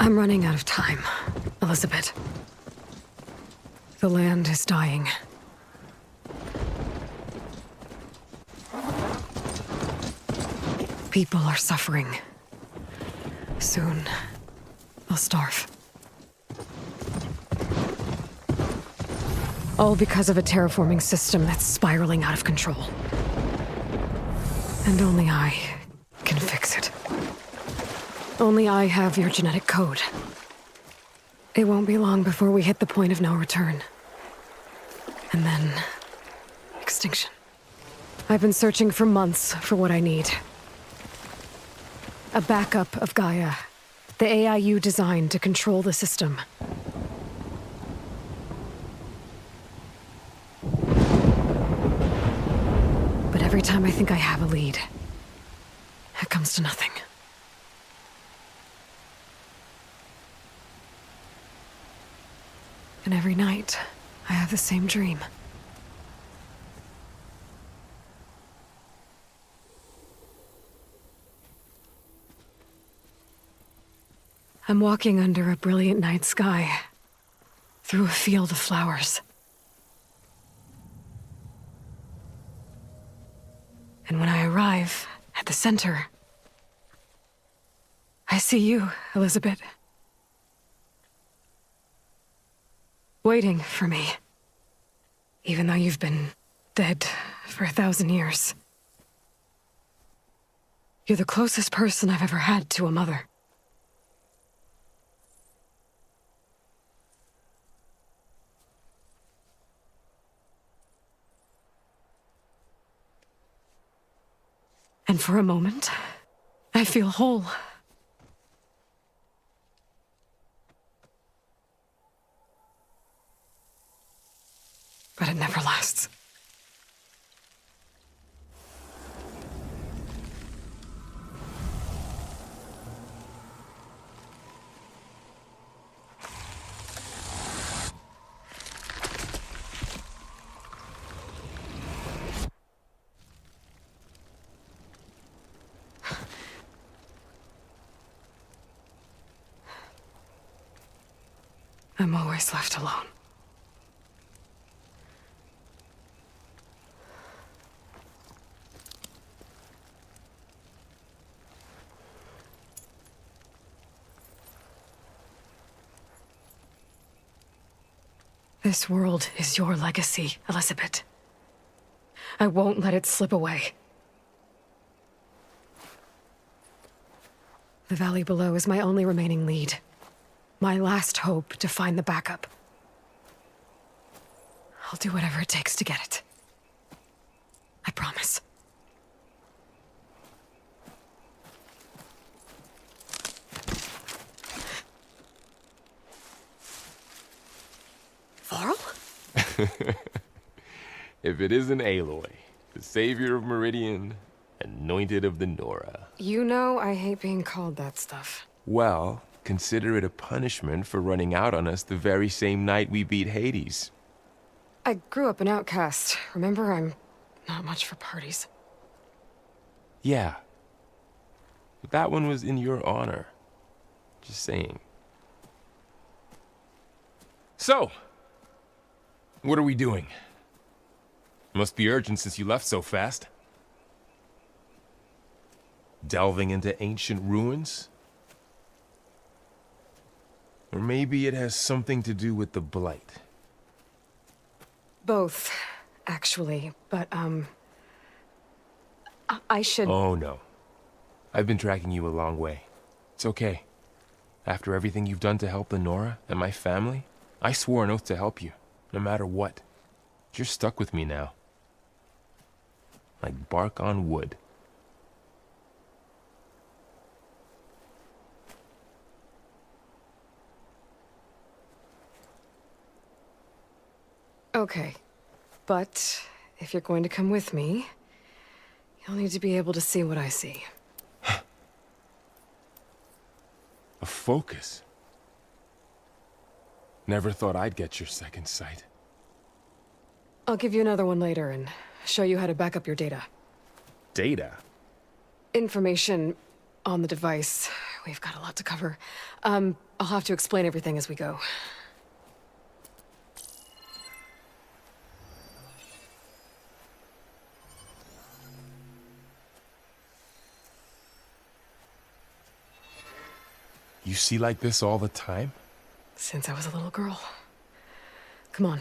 I'm running out of time, Elizabeth. The land is dying. People are suffering. Soon, they'll starve. All because of a terraforming system that's spiraling out of control. And only I can fix it. Only I have your genetic code. It won't be long before we hit the point of no return. And then... extinction. I've been searching for months for what I need. A backup of Gaia. The AI you designed to control the system. But every time I think I have a lead, it comes to nothing. And every night, I have the same dream. I'm walking under a brilliant night sky, through a field of flowers. And when I arrive at the center, I see you, Elizabeth. Waiting for me. Even though you've been dead for 1,000 years. You're the closest person I've ever had to a mother. And for a moment, I feel whole. But it never lasts. I'm always left alone. This world is your legacy, Elizabeth. I won't let it slip away. The valley below is my only remaining lead. My last hope to find the backup. I'll do whatever it takes to get it. I promise. Varl? If it isn't Aloy, the savior of Meridian, anointed of the Nora. You know I hate being called that stuff. Well, consider it a punishment for running out on us the very same night we beat Hades. I grew up an outcast. Remember, I'm not much for parties. Yeah. But that one was in your honor. Just saying. So, what are we doing? Must be urgent since you left so fast. Delving into ancient ruins? Or maybe it has something to do with the Blight. Both, actually, but, I should... Oh, no. I've been tracking you a long way. It's okay. After everything you've done to help the Nora and my family, I swore an oath to help you, no matter what. You're stuck with me now. Like bark on wood. Okay, but if you're going to come with me, you'll need to be able to see what I see. A focus? Never thought I'd get your second sight. I'll give you another one later and show you how to back up your data. Data? Information on the device. We've got a lot to cover. I'll I'll have to explain everything as we go. You see like this all the time? Since I was a little girl. Come on.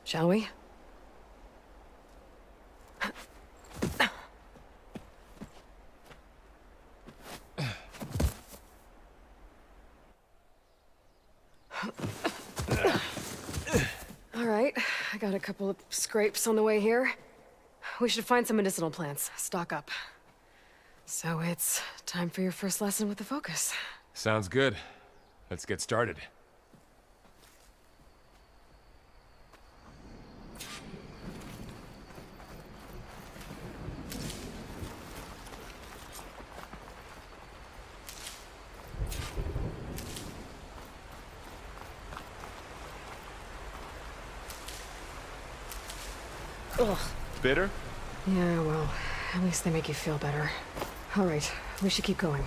Shall we? All right, I got a couple of scrapes on the way here. We should find some medicinal plants, stock up. So it's time for your first lesson with the focus. Sounds good. Let's get started. Ugh. Bitter? Yeah, well, at least they make you feel better. All right, we should keep going.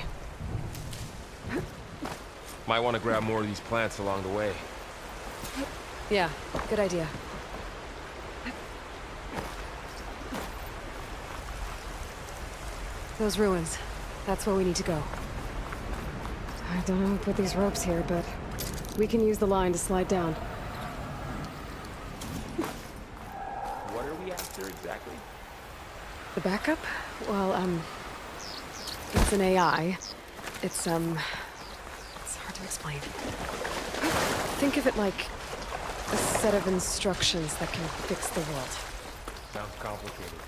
Might want to grab more of these plants along the way. Yeah, good idea. Those ruins. That's where we need to go. I don't know who put these ropes here, but we can use the line to slide down. What are we after exactly? The backup? Well, it's an AI. It's hard to explain. Think of it like a set of instructions that can fix the world. Sounds complicated.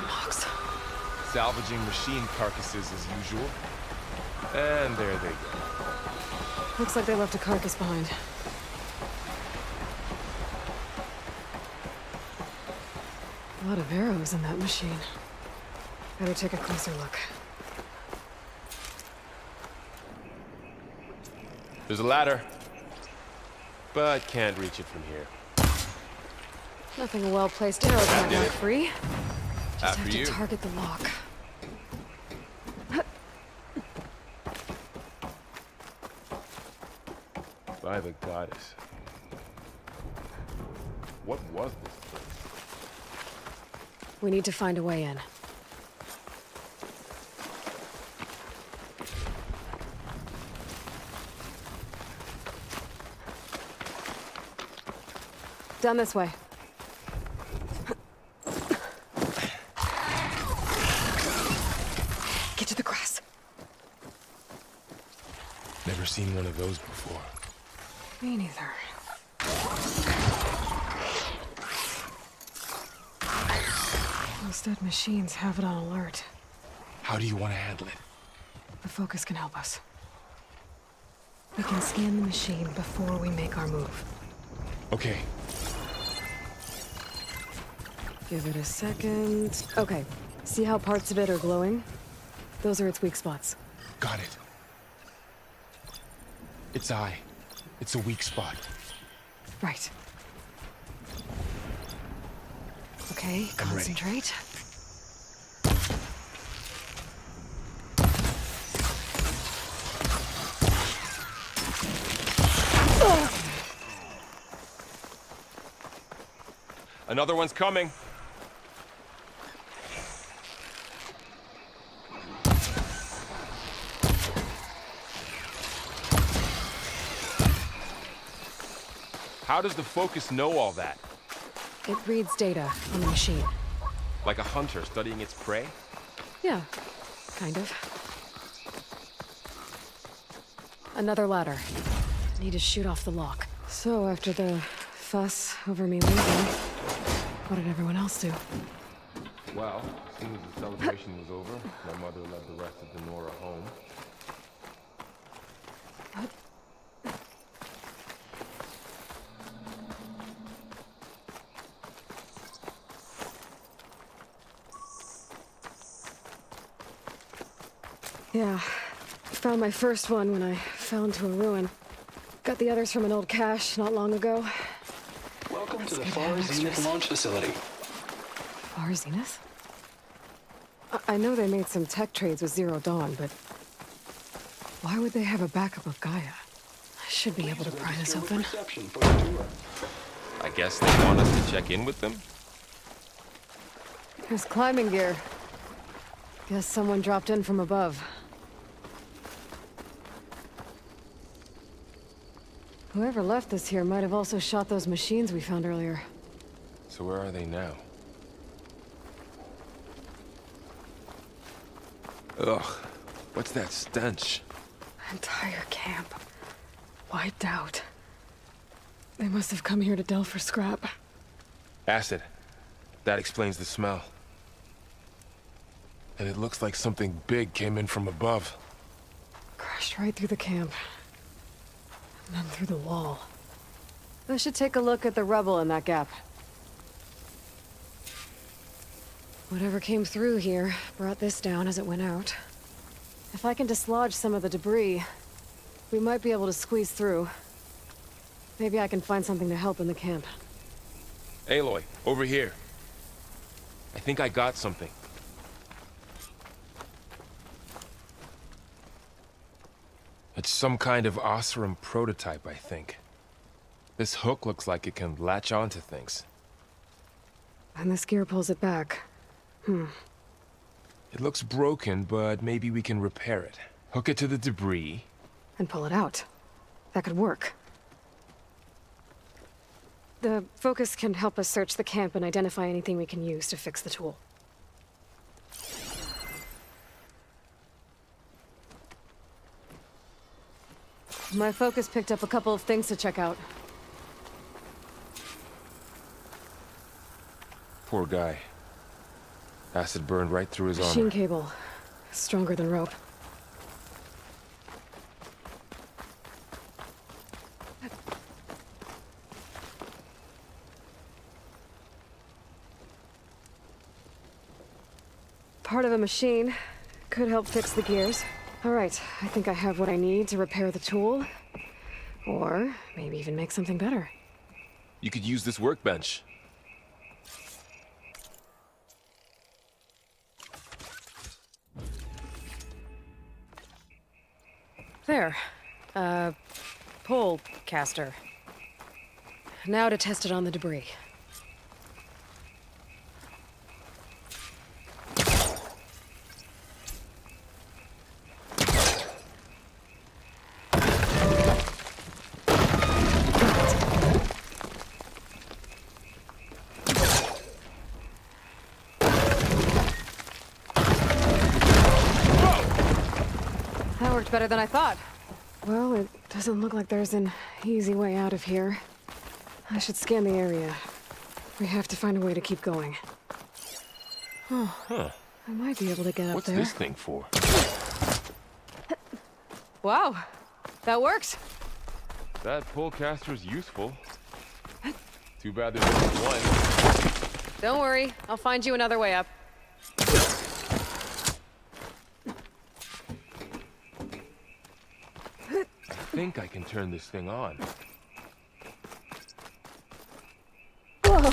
Logs. Salvaging machine carcasses as usual. And there they go. Looks like they left a carcass behind. A lot of arrows in that machine. Better take a closer look. There's a ladder, but can't reach it from here. Nothing a well-placed arrow can't did knock it. free. Just After have to you. target the lock. By the goddess. What was this place? We need to find a way in. Down this way. Get to the grass. Never seen one of those before. Me neither. Those dead machines have it on alert. How do you want to handle it? The focus can help us. We can scan the machine before we make our move. Okay. Give it a second. Okay. See how parts of it are glowing? Those are its weak spots. Got it. Its eye. It's a weak spot. Right. Okay, I'm ready. concentrate. Another one's coming. How does the focus know all that? It reads data on the machine. Like a hunter studying its prey? Yeah, kind of. Another ladder. Need to shoot off the lock. So after the fuss over me leaving, what did everyone else do? Well, as soon as the celebration was over, my mother led the rest of the Nora home. Yeah. Found my first one when I fell into a ruin. Got the others from an old cache not long ago. Welcome to the Far Zenith launch facility. Far Zenith? I know they made some tech trades with Zero Dawn, but why would they have a backup of Gaia? I should be able to pry this open. I guess they want us to check in with them? There's climbing gear. Guess someone dropped in from above. Whoever left this here might have also shot those machines we found earlier. So where are they now? Ugh, what's that stench? Entire camp. Wiped out. They must have come here to delve for scrap. Acid. That explains the smell. And it looks like something big came in from above. Crashed right through the camp. And then through the wall. I should take a look at the rubble in that gap. Whatever came through here brought this down as it went out. If I can dislodge some of the debris, we might be able to squeeze through. Maybe I can find something to help in the camp. Aloy, over here. I think I got something. It's some kind of Osram prototype, I think. This hook looks like it can latch onto things. And this gear pulls it back. It looks broken, but maybe we can repair it. Hook it to the debris. And pull it out. That could work. The focus can help us search the camp and identify anything we can use to fix the tool. My focus picked up a couple of things to check out. Poor guy. Acid burned right through his Machine armor. cable. Stronger than rope. Part of a machine. Could help fix the gears. All right, I think I have what I need to repair the tool. Or maybe even make something better. You could use this workbench. There. Pole caster. Now to test it on the debris. That worked better than I thought. Well, it doesn't look like there's an easy way out of here. I should scan the area. We have to find a way to keep going. Oh, I might be able to get up What's there. this thing for? Wow, that worked. That pole caster's useful. Too bad there's only one. Don't worry, I'll find you another way up. I think I can turn this thing on. Whoa.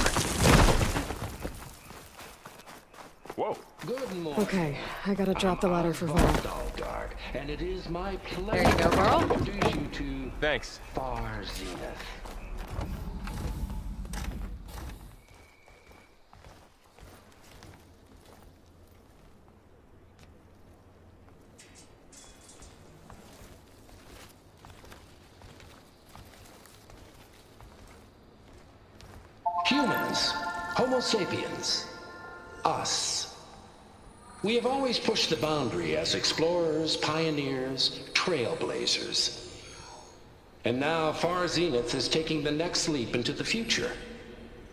Whoa. Good morning. Okay, I gotta drop the ladder for Val. Guard, and it is my pleasure There you go, girl. to introduce you to Thanks. Far Zenith. Humans, Homo sapiens, us. We have always pushed the boundary as explorers, pioneers, trailblazers. And now Far Zenith is taking the next leap into the future.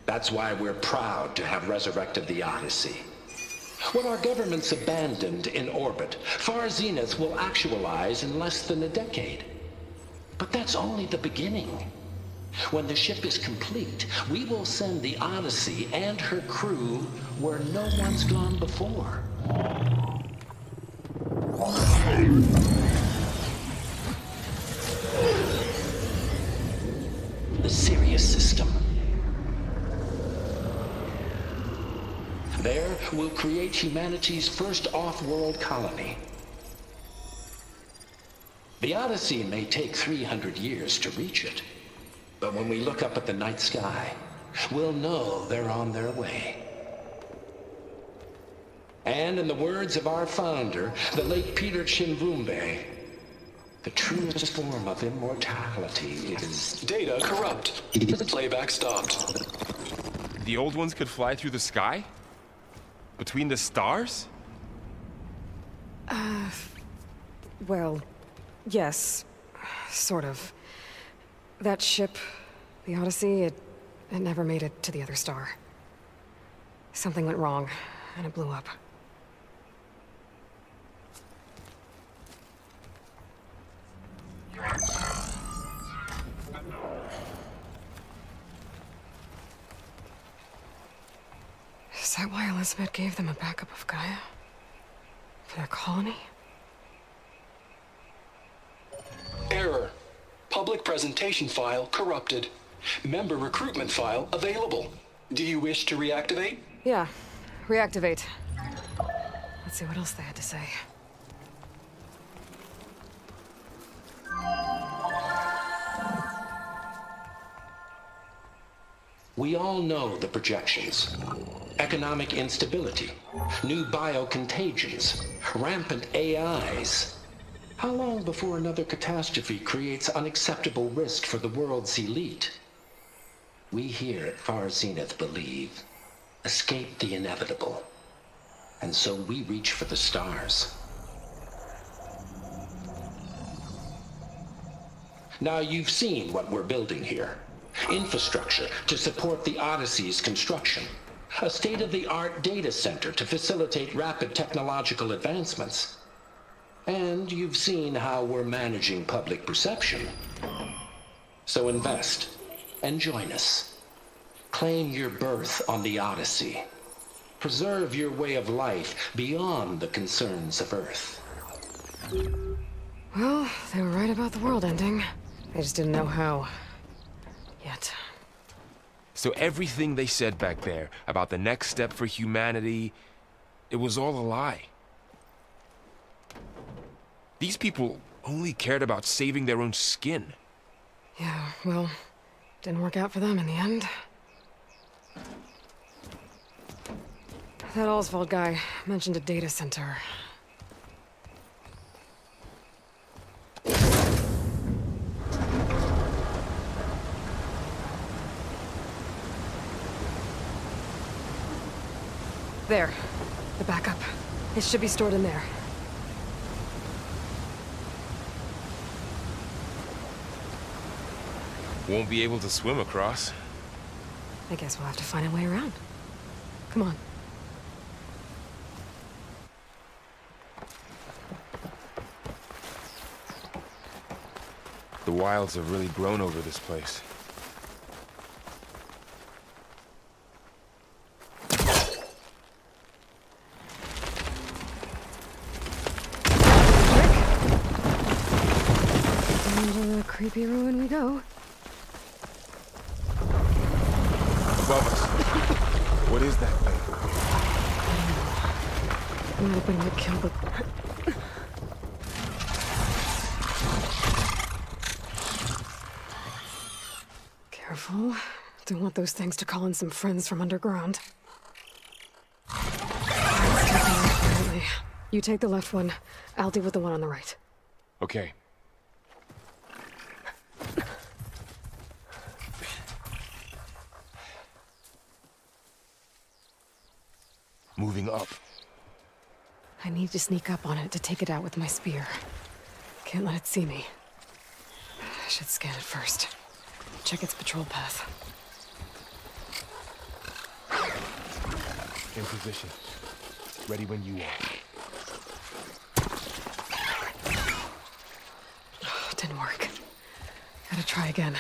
That's why we're proud to have resurrected the Odyssey. What our governments abandoned in orbit, Far Zenith will actualize in less than a decade. But that's only the beginning. When the ship is complete, we will send the Odyssey and her crew where no one's gone before. The Sirius system. There, we'll create humanity's first off-world colony. The Odyssey may take 300 years to reach it, but when we look up at the night sky, we'll know they're on their way. And in the words of our founder, the late Peter Chimvumbe, the truest form of immortality is... Data corrupt. Playback stopped. The old ones could fly through the sky? Between the stars? Well, yes. Sort of. That ship, the Odyssey, it never made it to the other star. Something went wrong, and it blew up. Is that why Elizabeth gave them a backup of Gaia? For their colony? Error. Public presentation file corrupted. Member recruitment file available. Do you wish to reactivate? Yeah. Reactivate. Let's see what else they had to say. We all know the projections. Economic instability, new biocontagions, rampant AIs. How long before another catastrophe creates unacceptable risk for the world's elite? We here at Far Zenith believe, escape the inevitable. And so we reach for the stars. Now you've seen what we're building here. Infrastructure to support the Odyssey's construction. A state-of-the-art data center to facilitate rapid technological advancements. And you've seen how we're managing public perception. So invest and join us. Claim your berth on the Odyssey. Preserve your way of life beyond the concerns of Earth. Well, they were right about the world ending. They just didn't know how. Yet. So everything they said back there about the next step for humanity, it was all a lie. These people only cared about saving their own skin. Yeah, well, didn't work out for them in the end. That Oswald guy mentioned a data center. There. The backup. It should be stored in there. Won't be able to swim across. I guess we'll have to find a way around. Come on. The wilds have really grown over this place. Into the creepy ruin we go. Above us. What is that thing? I'm hoping to kill the... Careful. Don't want those things to call in some friends from underground. Apparently. You take the left one. I'll deal with the one on the right. Okay. Moving up. I need to sneak up on it to take it out with my spear. Can't let it see me. I should scan it first. Check its patrol path. In position. Ready when you are. Didn't work. Gotta try again.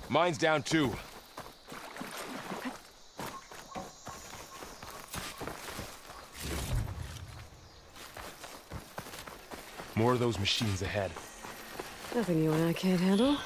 Mine's down too. More of those machines ahead. Nothing you and I can't handle.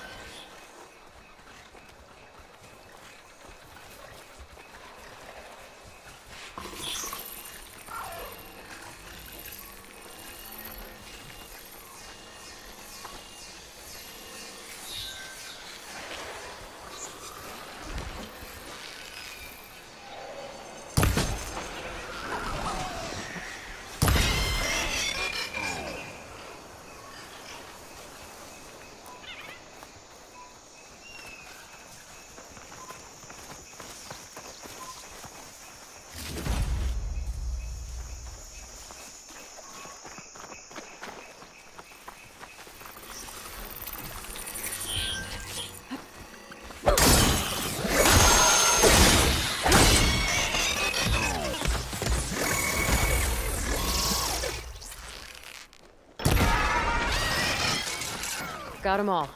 Got them all.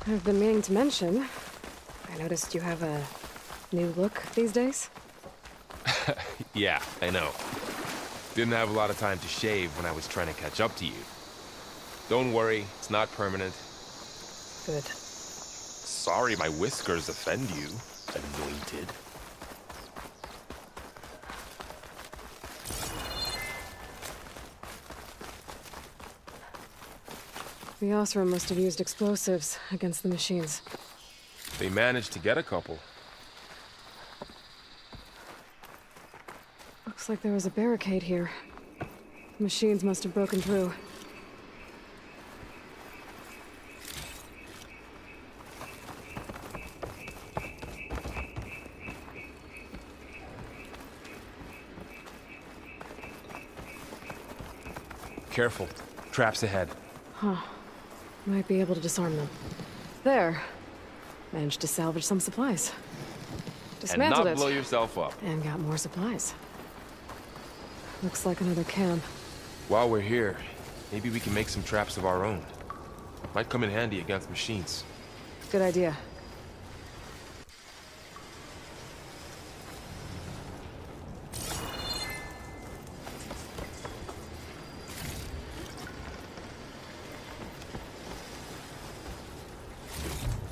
I've been meaning to mention, I noticed you have a new look these days. Yeah, I know. Didn't have a lot of time to shave when I was trying to catch up to you. Don't worry, it's not permanent. Good. Sorry my whiskers offend you, anointed. The Osram must have used explosives against the machines. They managed to get a couple. Looks like there was a barricade here. Machines must have broken through. Careful. Traps ahead. Huh. Might be able to disarm them. There. Managed to salvage some supplies. Dismantled And not it. blow yourself up. And got more supplies. Looks like another camp. While we're here, maybe we can make some traps of our own. Might come in handy against machines. Good idea.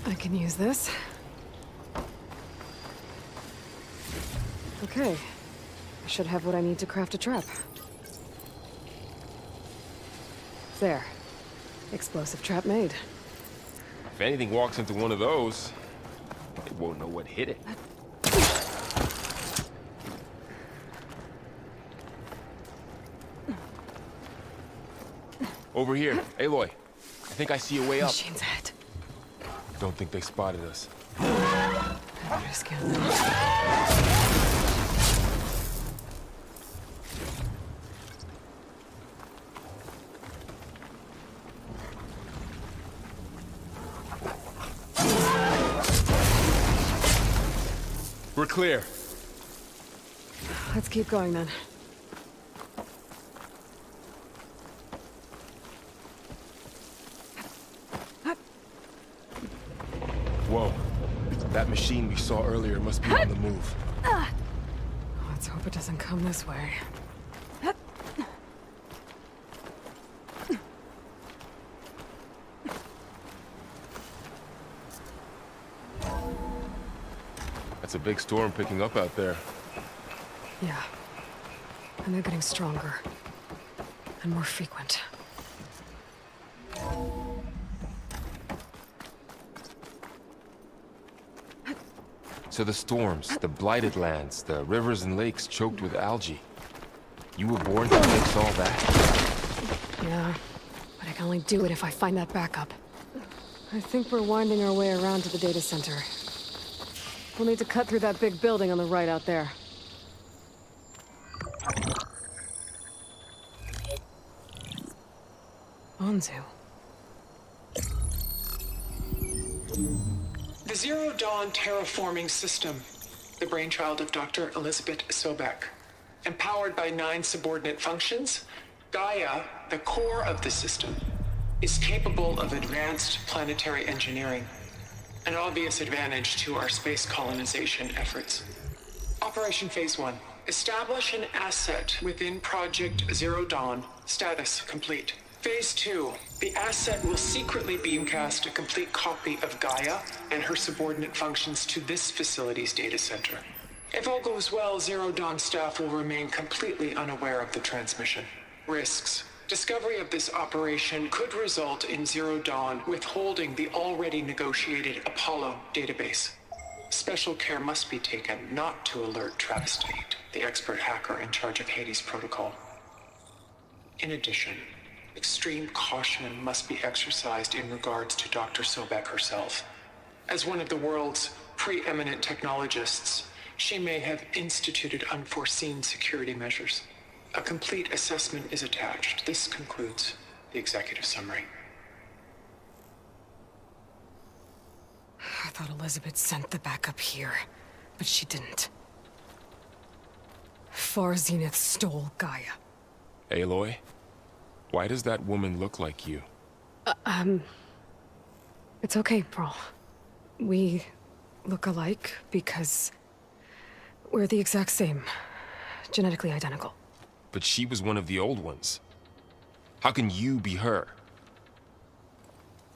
I can use this. Okay. I should have what I need to craft a trap. There. Explosive trap made. If anything walks into one of those, it won't know what hit it. Over here. Aloy, I think I see a way up. Machine's ahead. Don't think they spotted us. I better scan them. We're clear. Let's keep going then. Whoa. That machine we saw earlier must be on the move. Let's hope it doesn't come this way. That's a big storm picking up out there. Yeah. And they're getting stronger. And more frequent. So the storms, the blighted lands, the rivers and lakes choked with algae. You were born to fix all that? Yeah. But I can only do it if I find that backup. I think we're winding our way around to the data center. We'll need to cut through that big building on the right out there. Onzu. The Zero Dawn terraforming system, the brainchild of Dr. Elizabeth Sobek. Empowered by 9 subordinate functions, Gaia, the core of the system, is capable of advanced planetary engineering, an obvious advantage to our space colonization efforts. Operation Phase 1. Establish an asset within Project Zero Dawn. Status complete. Phase 2. The asset will secretly beamcast a complete copy of Gaia and her subordinate functions to this facility's data center. If all goes well, Zero Dawn staff will remain completely unaware of the transmission. Risks. Discovery of this operation could result in Zero Dawn withholding the already negotiated Apollo database. Special care must be taken not to alert Travis Tate, the expert hacker in charge of Hades Protocol. In addition, extreme caution must be exercised in regards to Dr. Sobek herself. As one of the world's preeminent technologists, she may have instituted unforeseen security measures. A complete assessment is attached. This concludes the executive summary. I thought Elizabeth sent the backup here, but she didn't. Far Zenith stole Gaia. Aloy? Why does that woman look like you? It's okay, Pearl. We look alike because we're the exact same. Genetically identical. But she was one of the old ones. How can you be her?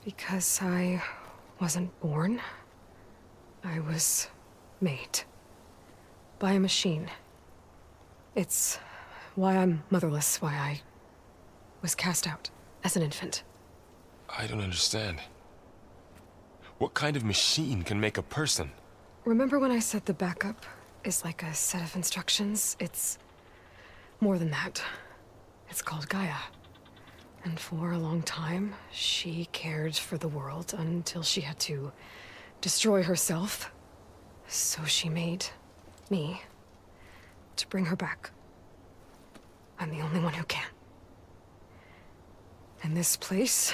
Because I wasn't born. I was made. By a machine. It's why I'm motherless, why I was cast out as an infant. I don't understand. What kind of machine can make a person? Remember when I said the backup is like a set of instructions? It's more than that. It's called Gaia. And for a long time, she cared for the world until she had to destroy herself. So she made me to bring her back. I'm the only one who can. And this place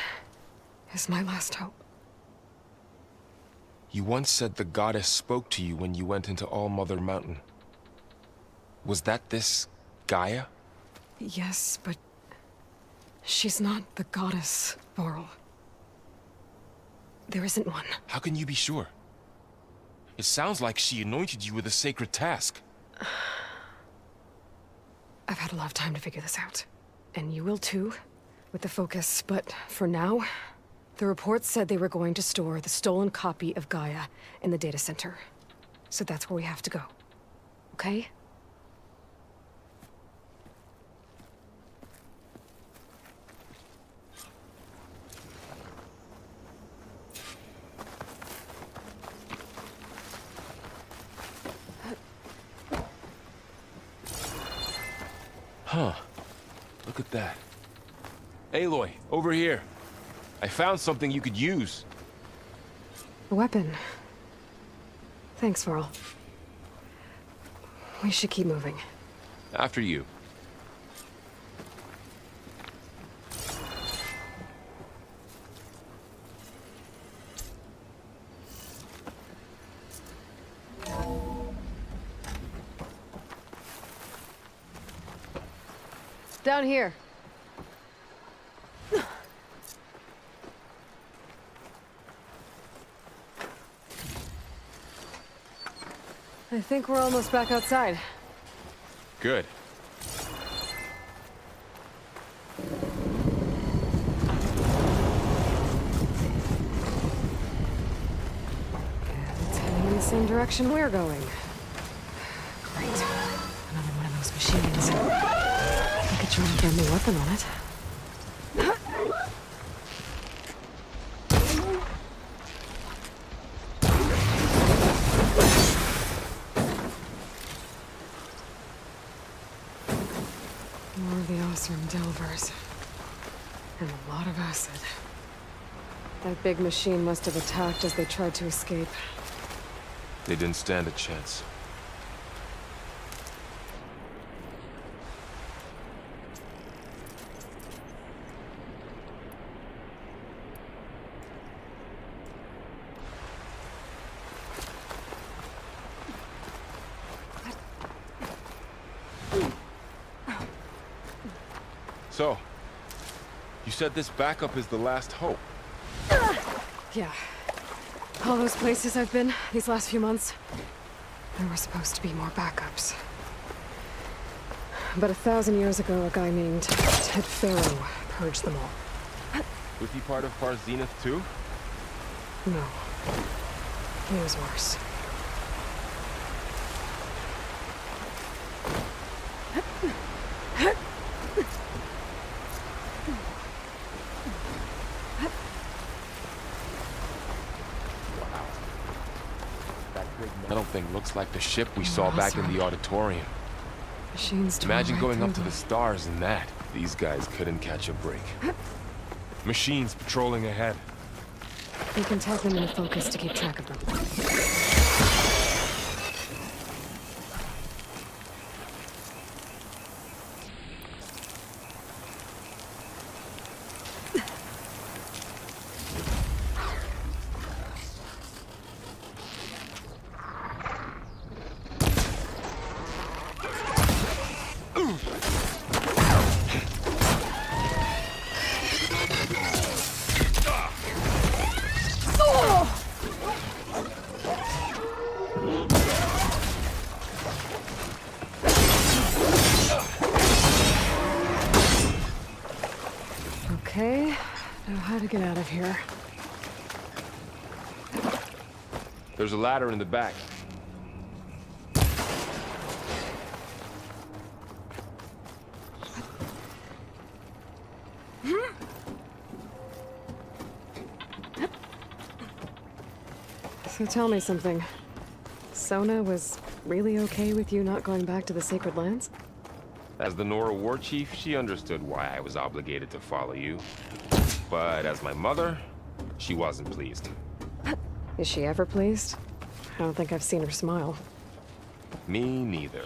is my last hope. You once said the goddess spoke to you when you went into All-Mother Mountain. Was that this Gaia? Yes, but she's not the goddess, Varl. There isn't one. How can you be sure? It sounds like she anointed you with a sacred task. I've had a lot of time to figure this out. And you will too, with the focus. But for now, the reports said they were going to store the stolen copy of Gaia in the data center. So that's where we have to go. Okay? Huh. Look at that. Aloy, over here. I found something you could use. A weapon. Thanks, Varl. We should keep moving. After you. Down here. I think we're almost back outside. Good. It's heading in the same direction we're going. Great. Another one of those machines. I could try to get a new weapon on it. More of the awesome Delvers. And a lot of acid. That big machine must have attacked as they tried to escape. They didn't stand a chance. So, You said this backup is the last hope. Yeah. All those places I've been these last few months, there were supposed to be more backups. But 1,000 years ago, a guy named Ted Pharaoh purged them all. Was he part of Far Zenith too? No. He was worse. Metal thing looks like the ship we saw back in the auditorium. Machines tore Imagine right going up through to the them. stars in that. These guys couldn't catch a break. Machines patrolling ahead. We can tag them into focus to keep track of them. Okay, now how to get out of here. There's a ladder in the back. So tell me something. Sona was really okay with you not going back to the Sacred Lands? As the Nora war chief, she understood why I was obligated to follow you. But as my mother, she wasn't pleased. Is she ever pleased? I don't think I've seen her smile. Me neither.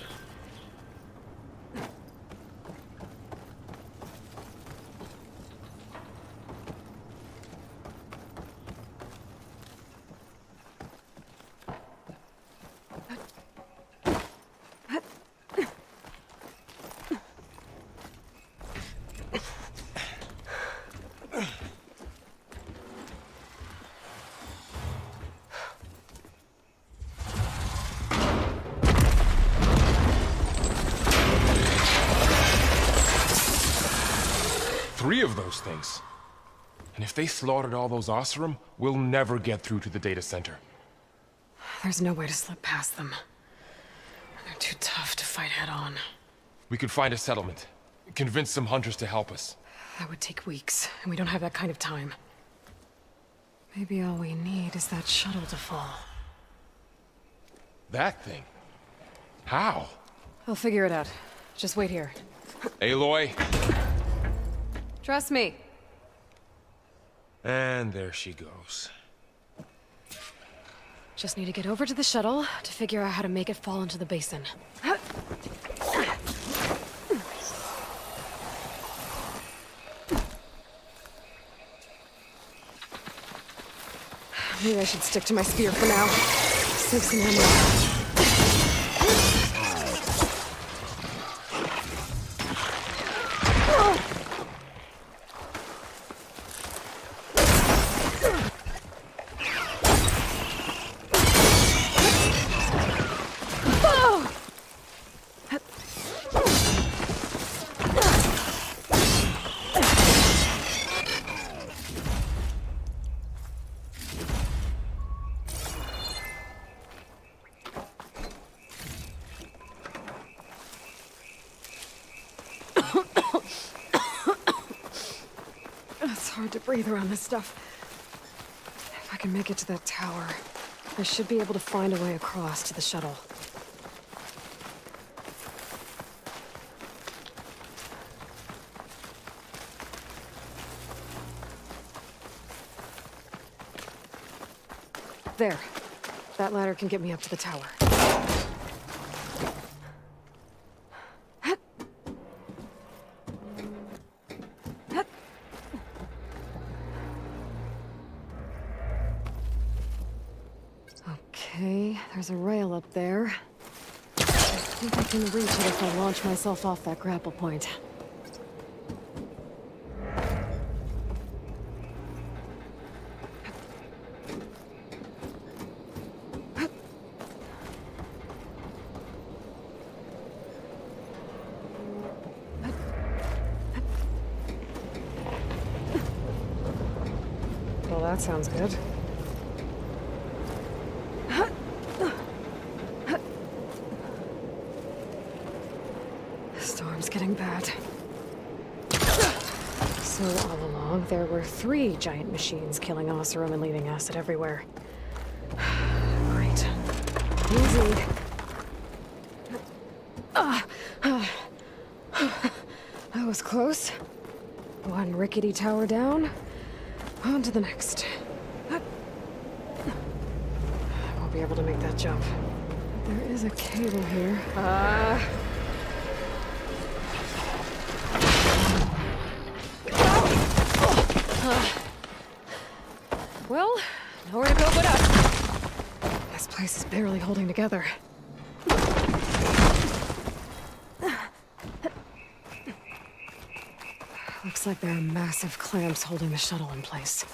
Three of those things. And if they slaughtered all those Oseram, we'll never get through to the data center. There's no way to slip past them. They're too tough to fight head on. We could find a settlement. Convince some hunters to help us. That would take weeks, and we don't have that kind of time. Maybe all we need is that shuttle to fall. That thing? How? I'll figure it out. Just wait here. Aloy. Trust me. And there she goes. Just need to get over to the shuttle to figure out how to make it fall into the basin. Maybe I should stick to my spear for now. Save some ammo. It's hard to breathe around this stuff. If I can make it to that tower, I should be able to find a way across to the shuttle. There. That ladder can get me up to the tower. Okay, there's a rail up there. I think I can reach it if I launch myself off that grapple point. Well, that sounds good. The storm's getting bad. So all along, there were 3 giant machines killing Osram and leaving acid everywhere. Great. Easy. That was close. One rickety tower down. On to the next. I won't be able to make that jump. There is a cable here. Well, nowhere to go but up. This place is barely holding together. Looks like there are massive clamps holding the shuttle in place.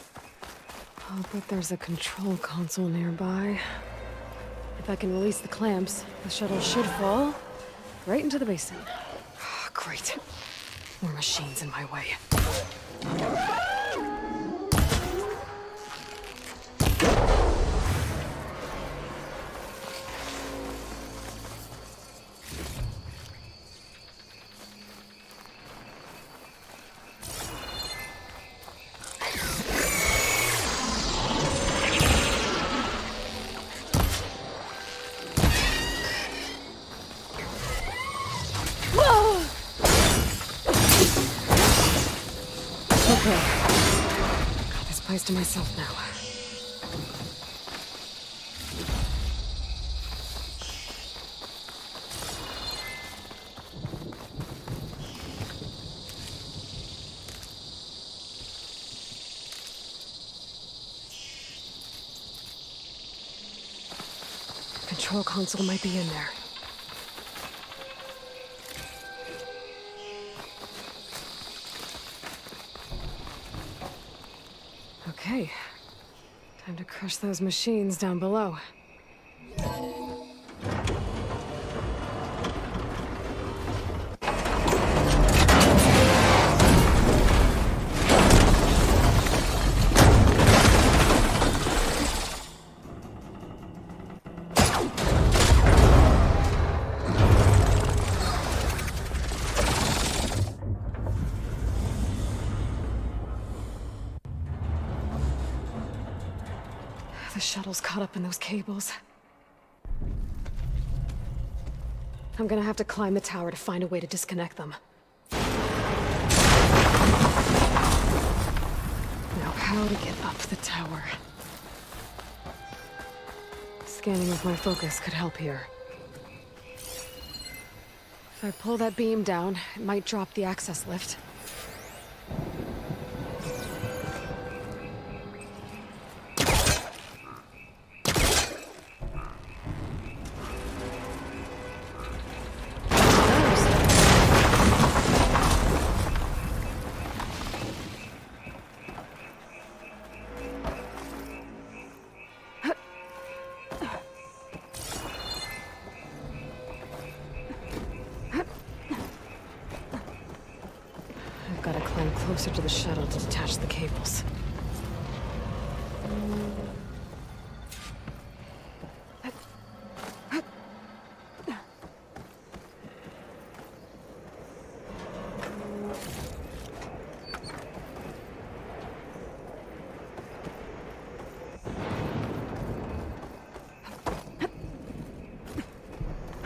I'll bet there's a control console nearby. If I can release the clamps, the shuttle should fall right into the basin. Great. More machines in my way. Okay. Got this place to myself now. Control console might be in there. Okay. Time to crush those machines down below. The shuttle's caught up in those cables. I'm gonna have to climb the tower to find a way to disconnect them. Now, how to get up the tower? Scanning with my focus could help here. If I pull that beam down, it might drop the access lift. Gotta climb closer to the shuttle to detach the cables.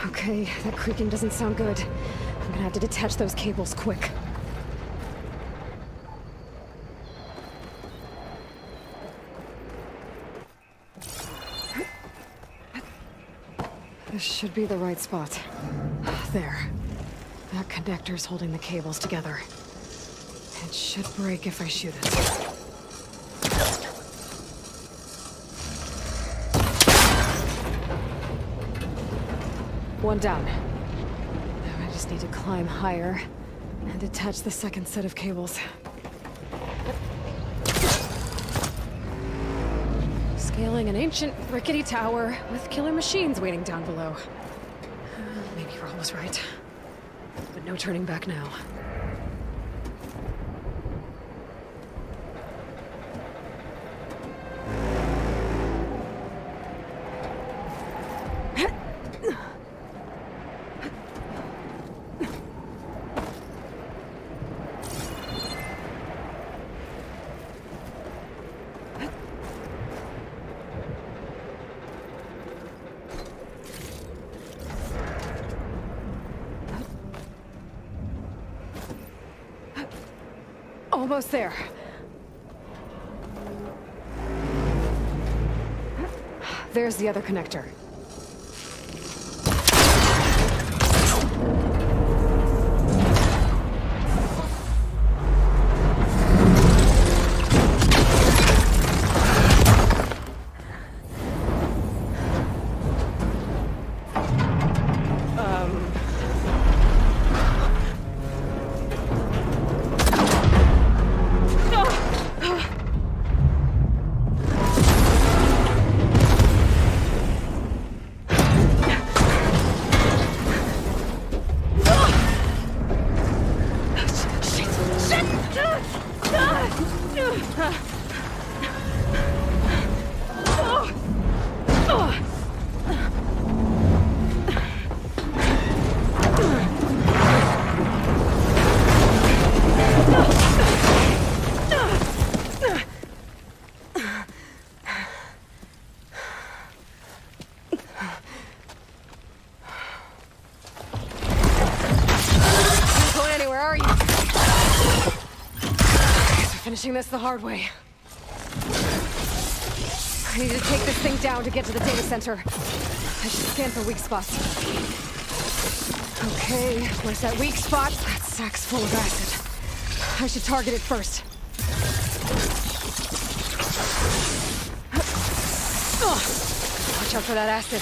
Okay, that creaking doesn't sound good. I'm gonna have to detach those cables quick. This should be the right spot. There. That connector's holding the cables together. It should break if I shoot it. One down. Now I just need to climb higher and detach the second set of cables. Scaling an ancient, rickety tower with killer machines waiting down below. Maybe Raul was right. But no turning back now. Almost there. There's the other connector. Finishing this the hard way. I need to take this thing down to get to the data center. I should scan for weak spots. Okay, where's that weak spot? That sack's full of acid. I should target it first. Watch out for that acid.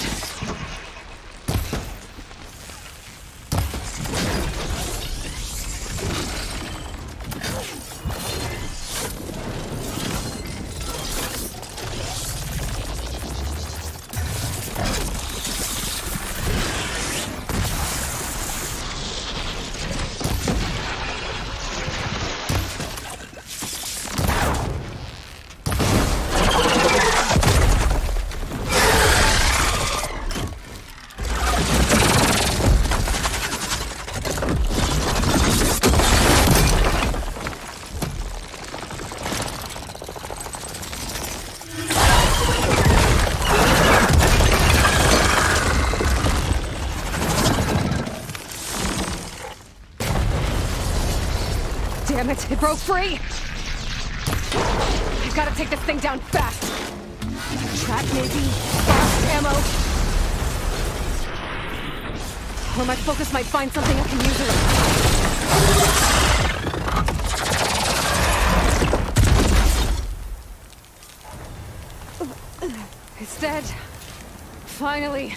Damn it, it broke free! I've got to take this thing down fast. Trap maybe? Fast ammo? Or my focus might find something I can use it. It's dead. Finally.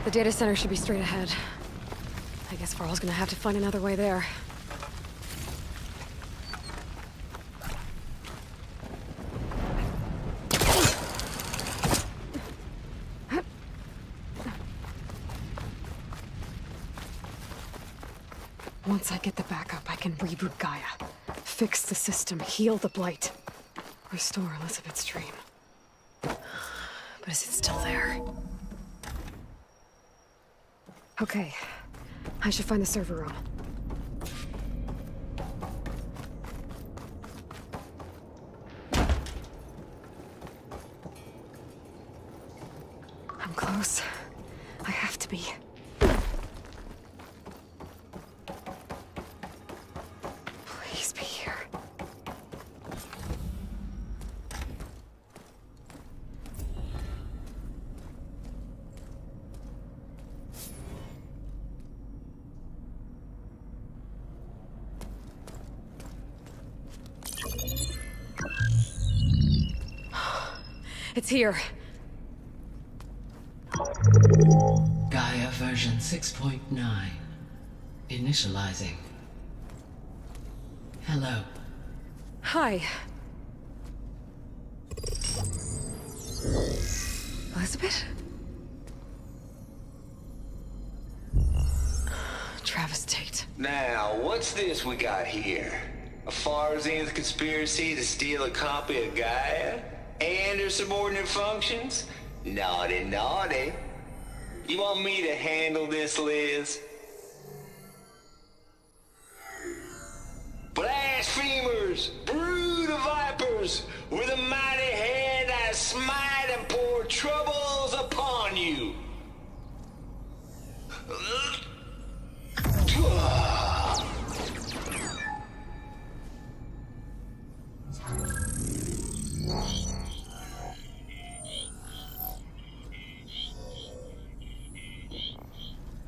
The data center should be straight ahead. I guess Varl's gonna have to find another way there. Once I get the backup, I can reboot Gaia. Fix the system, heal the Blight. Restore Elizabeth's dream. But is it still there? Okay, I should find the server room. I'm close. I have to be. Please be here. It's here. Gaia version 6.9. Initializing. Hello. Hi. Elizabeth? Travis Tate. Now, what's this we got here? A Farzan's conspiracy to steal a copy of Gaia? And her subordinate functions? Naughty, naughty. You want me to handle this, Liz? Blasphemers! Brood of vipers! With a mighty hand I smite and pour troubles upon you!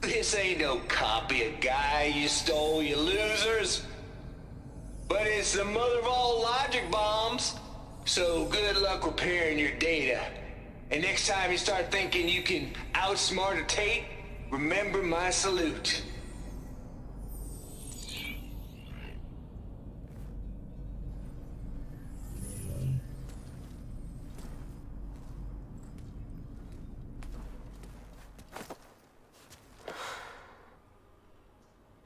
This ain't no copy of Guy you stole, you losers. But it's the mother of all logic bombs. So good luck repairing your data. And next time you start thinking you can outsmart a Tate, remember my salute.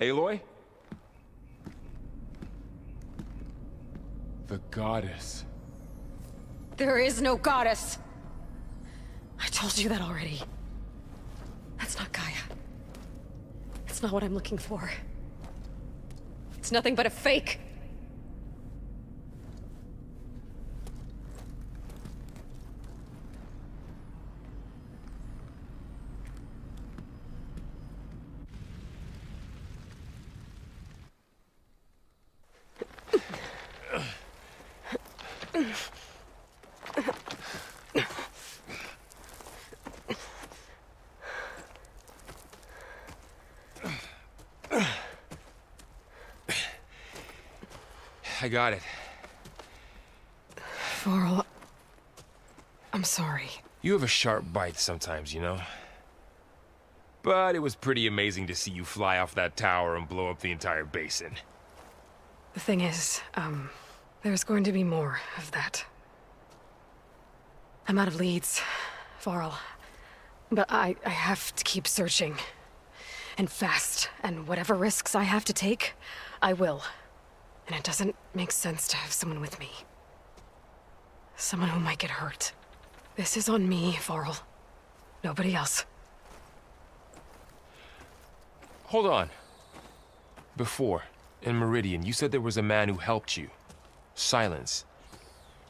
Aloy? The goddess. There is no goddess! I told you that already. That's not Gaia. It's not what I'm looking for. It's nothing but a fake. I got it. Varl, I'm sorry. You have a sharp bite sometimes, you know? But it was pretty amazing to see you fly off that tower and blow up the entire basin. The thing is, there's going to be more of that. I'm out of leads, Varl. But I have to keep searching. And fast. And whatever risks I have to take, I will. And it doesn't make sense to have someone with me. Someone who might get hurt. This is on me, Varl. Nobody else. Hold on. Before, in Meridian, you said there was a man who helped you. Silence.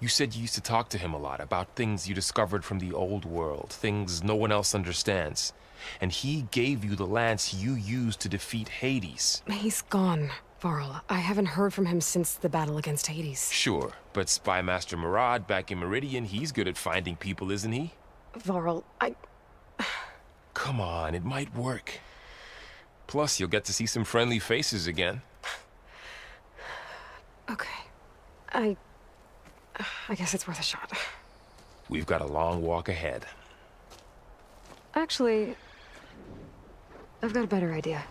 You said you used to talk to him a lot about things you discovered from the old world, things no one else understands. And he gave you the lance you used to defeat Hades. He's gone, Varl. I haven't heard from him since the battle against Hades. Sure, but Spy Master Murad back in Meridian, he's good at finding people, isn't he? Varl, Come on, it might work. Plus, you'll get to see some friendly faces again. Okay. I guess it's worth a shot. We've got a long walk ahead. Actually, I've got a better idea.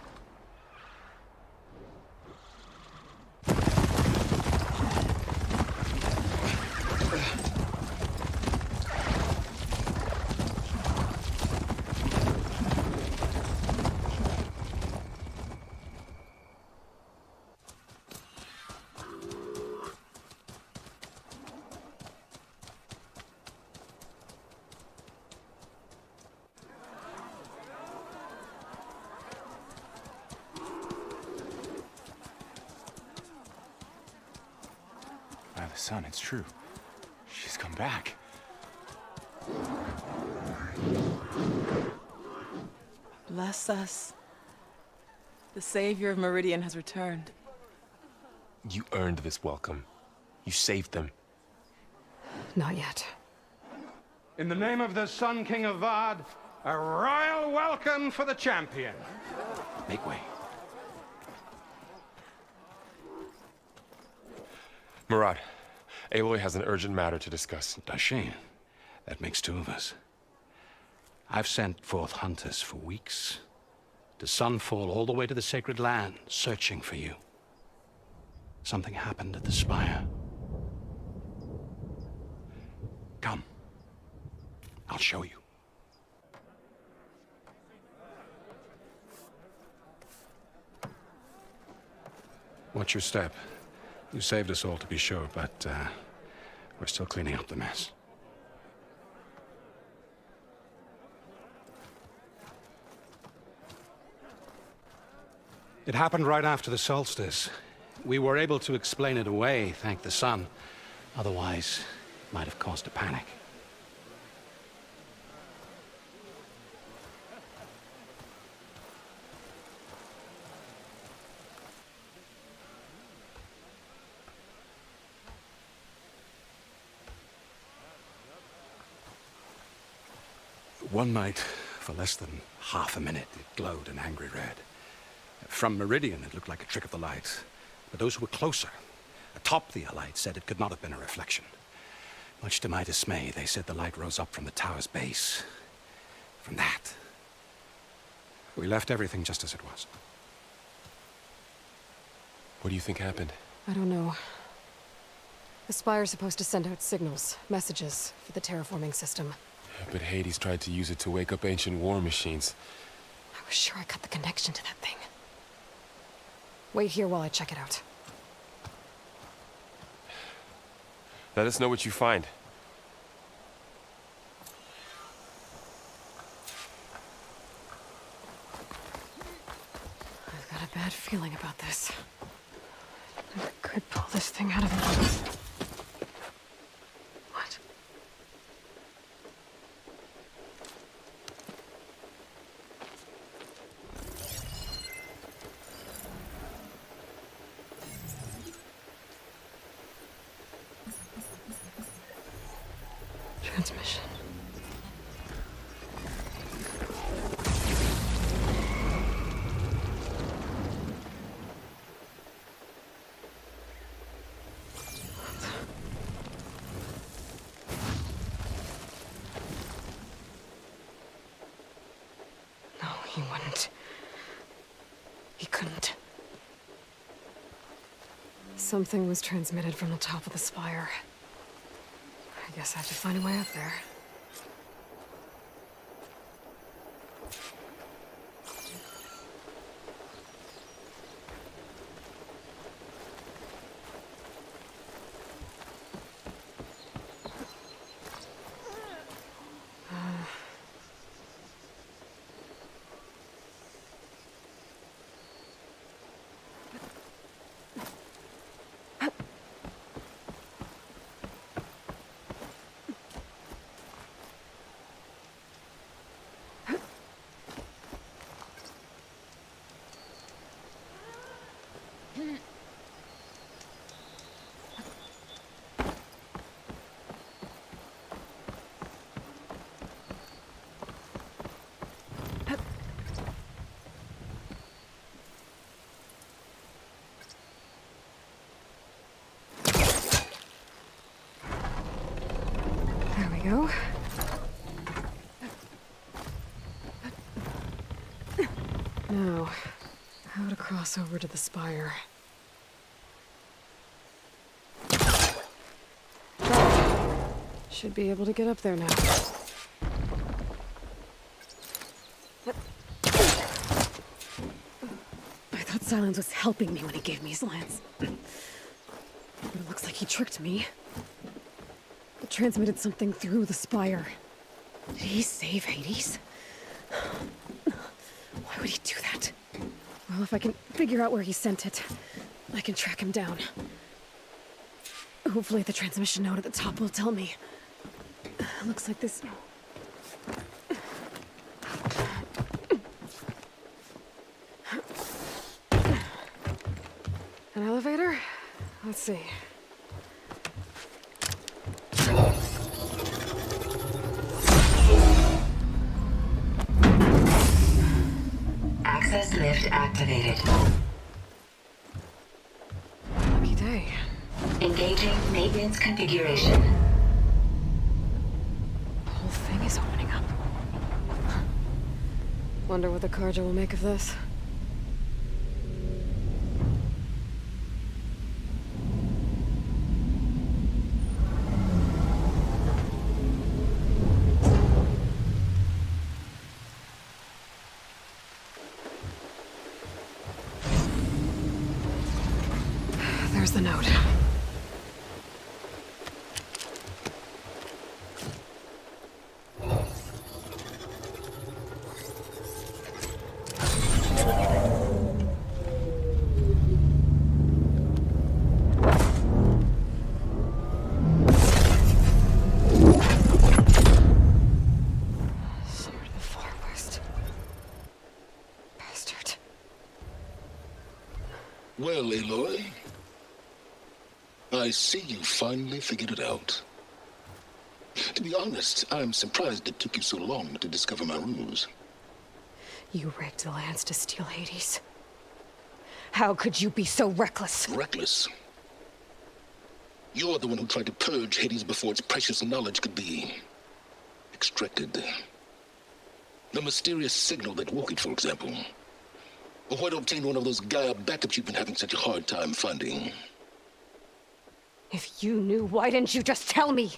By the sun, it's true. She's come back. Bless us. The savior of Meridian has returned. You earned this welcome. You saved them. Not yet. In the name of the Sun King of Vard, a royal welcome for the champion. Make way. Murad, Aloy has an urgent matter to discuss. Dashane, that makes two of us. I've sent forth hunters for weeks, to Sunfall all the way to the Sacred Land, searching for you. Something happened at the Spire. Come. I'll show you. Watch your step. You saved us all, to be sure, but we're still cleaning up the mess. It happened right after the solstice. We were able to explain it away, thank the sun. Otherwise, it might have caused a panic. One night, for less than half a minute, it glowed an angry red. From Meridian, it looked like a trick of the light. But those who were closer, atop the light, said it could not have been a reflection. Much to my dismay, they said the light rose up from the tower's base. From that. We left everything just as it was. What do you think happened? I don't know. The Spire's supposed to send out signals, messages, for the terraforming system. But Hades tried to use it to wake up ancient war machines. I was sure I cut the connection to that thing. Wait here while I check it out. Let us know what you find. I've got a bad feeling about this. I could pull this thing out of the... What? Transmission. No, he wouldn't. He couldn't. Something was transmitted from the top of the spire. I guess I have to find a way up there. There we go. Now, how to cross over to the spire. Should be able to get up there now. I thought Silence was helping me when he gave me his lance. But it looks like he tricked me. It transmitted something through the spire. Did he save Hades? Why would he do that? Well, if I can figure out where he sent it, I can track him down. Hopefully the transmission node at the top will tell me. Looks like this... An elevator? Let's see. Access lift activated. Lucky day. Engaging maintenance configuration. The whole thing is opening up. Wonder what the Carja will make of this. There's the note. Somewhere to the far west. Bastard. Well, Aloy, I see you finally figured it out. To be honest, I'm surprised it took you so long to discover my ruse. You rigged the lands to steal Hades. How could you be so reckless? Reckless? You're the one who tried to purge Hades before its precious knowledge could be extracted. The mysterious signal that woke it, for example. Or why to obtain one of those Gaia backups you've been having such a hard time finding. If you knew, why didn't you just tell me?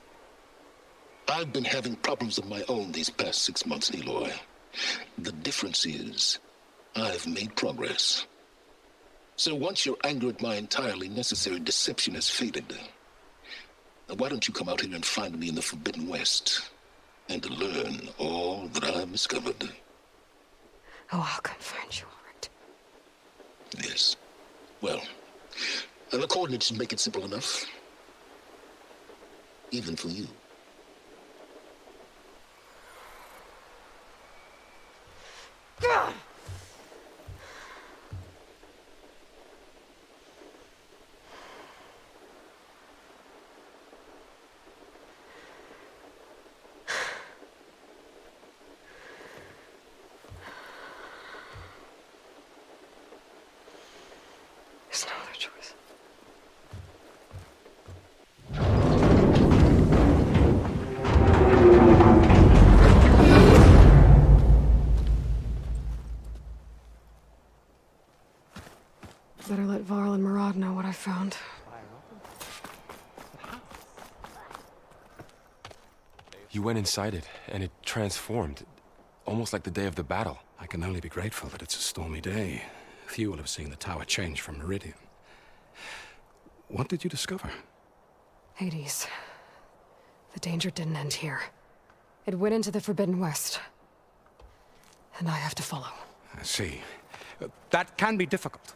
I've been having problems of my own these past 6 months, Aloy. The difference is, I've made progress. So once your anger at my entirely necessary deception has faded, why don't you come out here and find me in the Forbidden West, and learn all that I've discovered? Oh, I'll come find you, all right. Yes. Well, the coordinates should make it simple enough. Even for you. Ugh! There's no other choice. Better let Varl and Murad know what I found. You went inside it, and it transformed. Almost like the day of the battle. I can only be grateful that it's a stormy day. Few will have seen the tower change from Meridian. What did you discover? Hades. The danger didn't end here. It went into the Forbidden West. And I have to follow. I see. That can be difficult.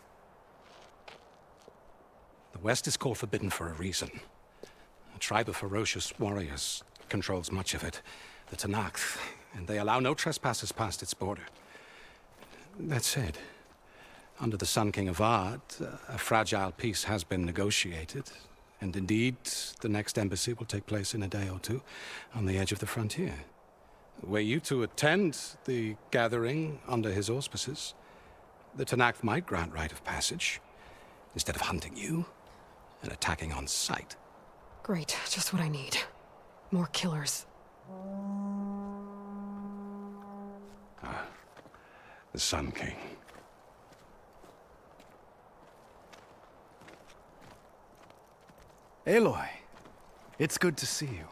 The West is called Forbidden for a reason. A tribe of ferocious warriors controls much of it, the Tanakh, and they allow no trespassers past its border. That said, under the Sun King of Ard, a fragile peace has been negotiated, and indeed, the next embassy will take place in a day or two on the edge of the frontier. Were you to attend the gathering under his auspices, the Tanakh might grant right of passage, instead of hunting you and attacking on sight. Great, just what I need. More killers. The Sun King. Aloy, it's good to see you.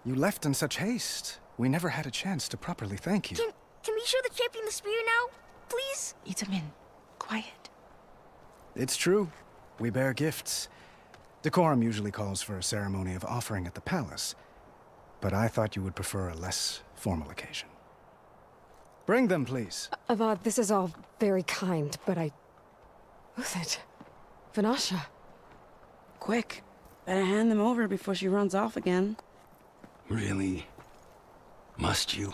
You left in such haste. We never had a chance to properly thank you. Can we show the champion the spear now, please? Itamin, quiet. It's true. We bear gifts. Decorum usually calls for a ceremony of offering at the palace, but I thought you would prefer a less formal occasion. Bring them, please. Avad, this is all very kind, but Who's it? Vanasha. Quick. Better hand them over before she runs off again. Really? Must you?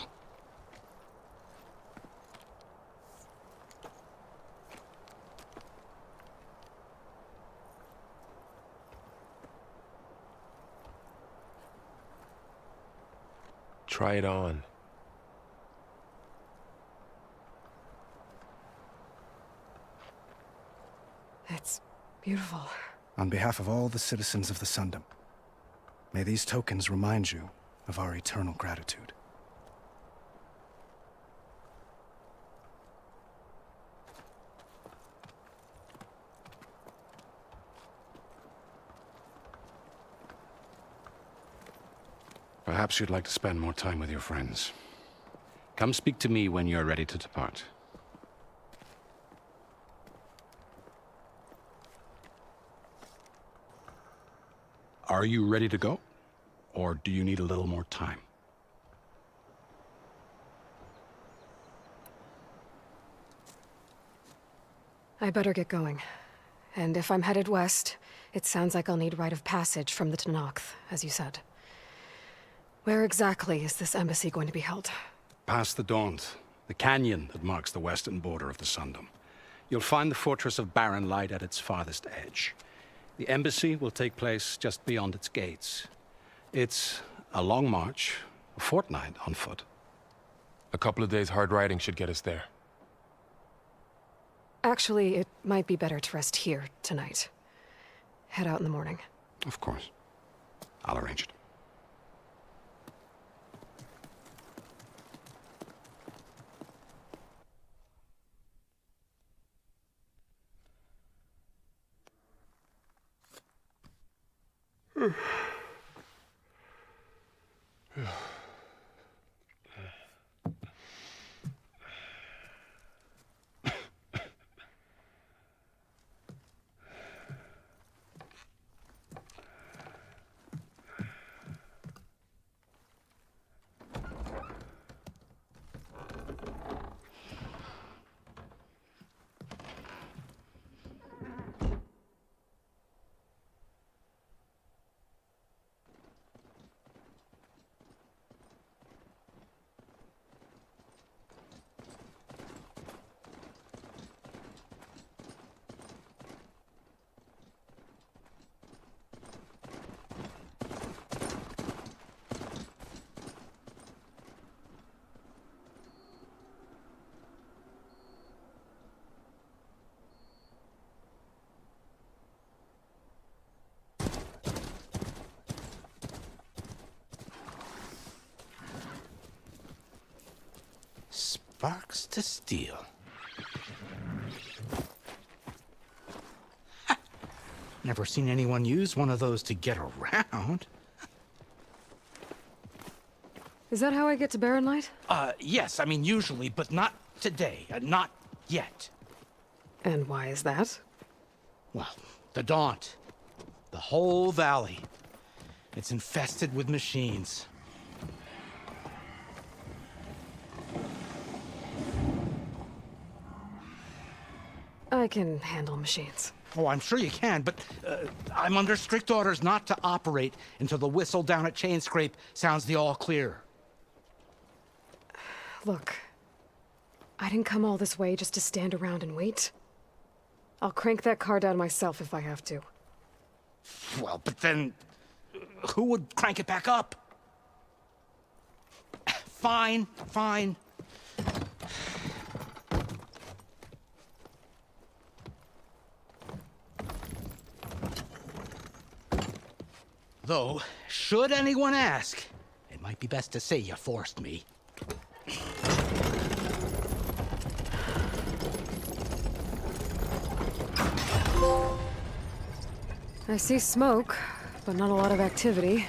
Try it on. It's beautiful. On behalf of all the citizens of the Sundom, may these tokens remind you of our eternal gratitude. Perhaps you'd like to spend more time with your friends. Come speak to me when you're ready to depart. Are you ready to go? Or do you need a little more time? I better get going. And if I'm headed west, it sounds like I'll need rite of passage from the Tanakh, as you said. Where exactly is this embassy going to be held? Past the Daunt, the canyon that marks the western border of the Sundom. You'll find the fortress of Barren Light at its farthest edge. The embassy will take place just beyond its gates. It's A long march, a fortnight on foot. A couple of days hard riding should get us there. Actually, it might be better to rest here tonight. Head out in the morning. Of course. I'll arrange it. Sparks to steel. Ha! Never seen anyone use one of those to get around. Is that how I get to Barren Light? Yes, I mean usually, but not today. Not yet. And why is that? Well, the Daunt. The whole valley. It's infested with machines. I can handle machines. Oh, I'm sure you can, but I'm under strict orders not to operate until the whistle down at Chainscrape sounds the all clear. Look, I didn't come all this way just to stand around and wait. I'll crank that car down myself if I have to. Well, but then who would crank it back up? Fine, fine. Though, should anyone ask, it might be best to say you forced me. I see smoke, but not a lot of activity.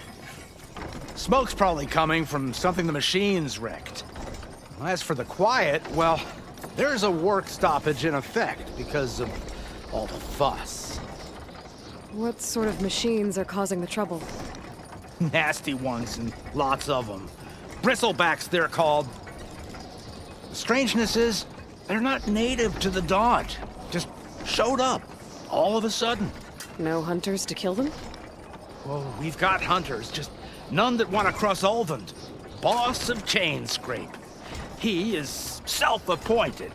Smoke's probably coming from something the machines wrecked. As for the quiet, well, there's a work stoppage in effect because of all the fuss. What sort of machines are causing the trouble? Nasty ones, and lots of them. Bristlebacks, they're called. The strangeness is, they're not native to the Daunt. Just showed up, all of a sudden. No hunters to kill them? Well, we've got hunters, just none that want to cross Ulvund. Boss of Chainscrape. He is self-appointed.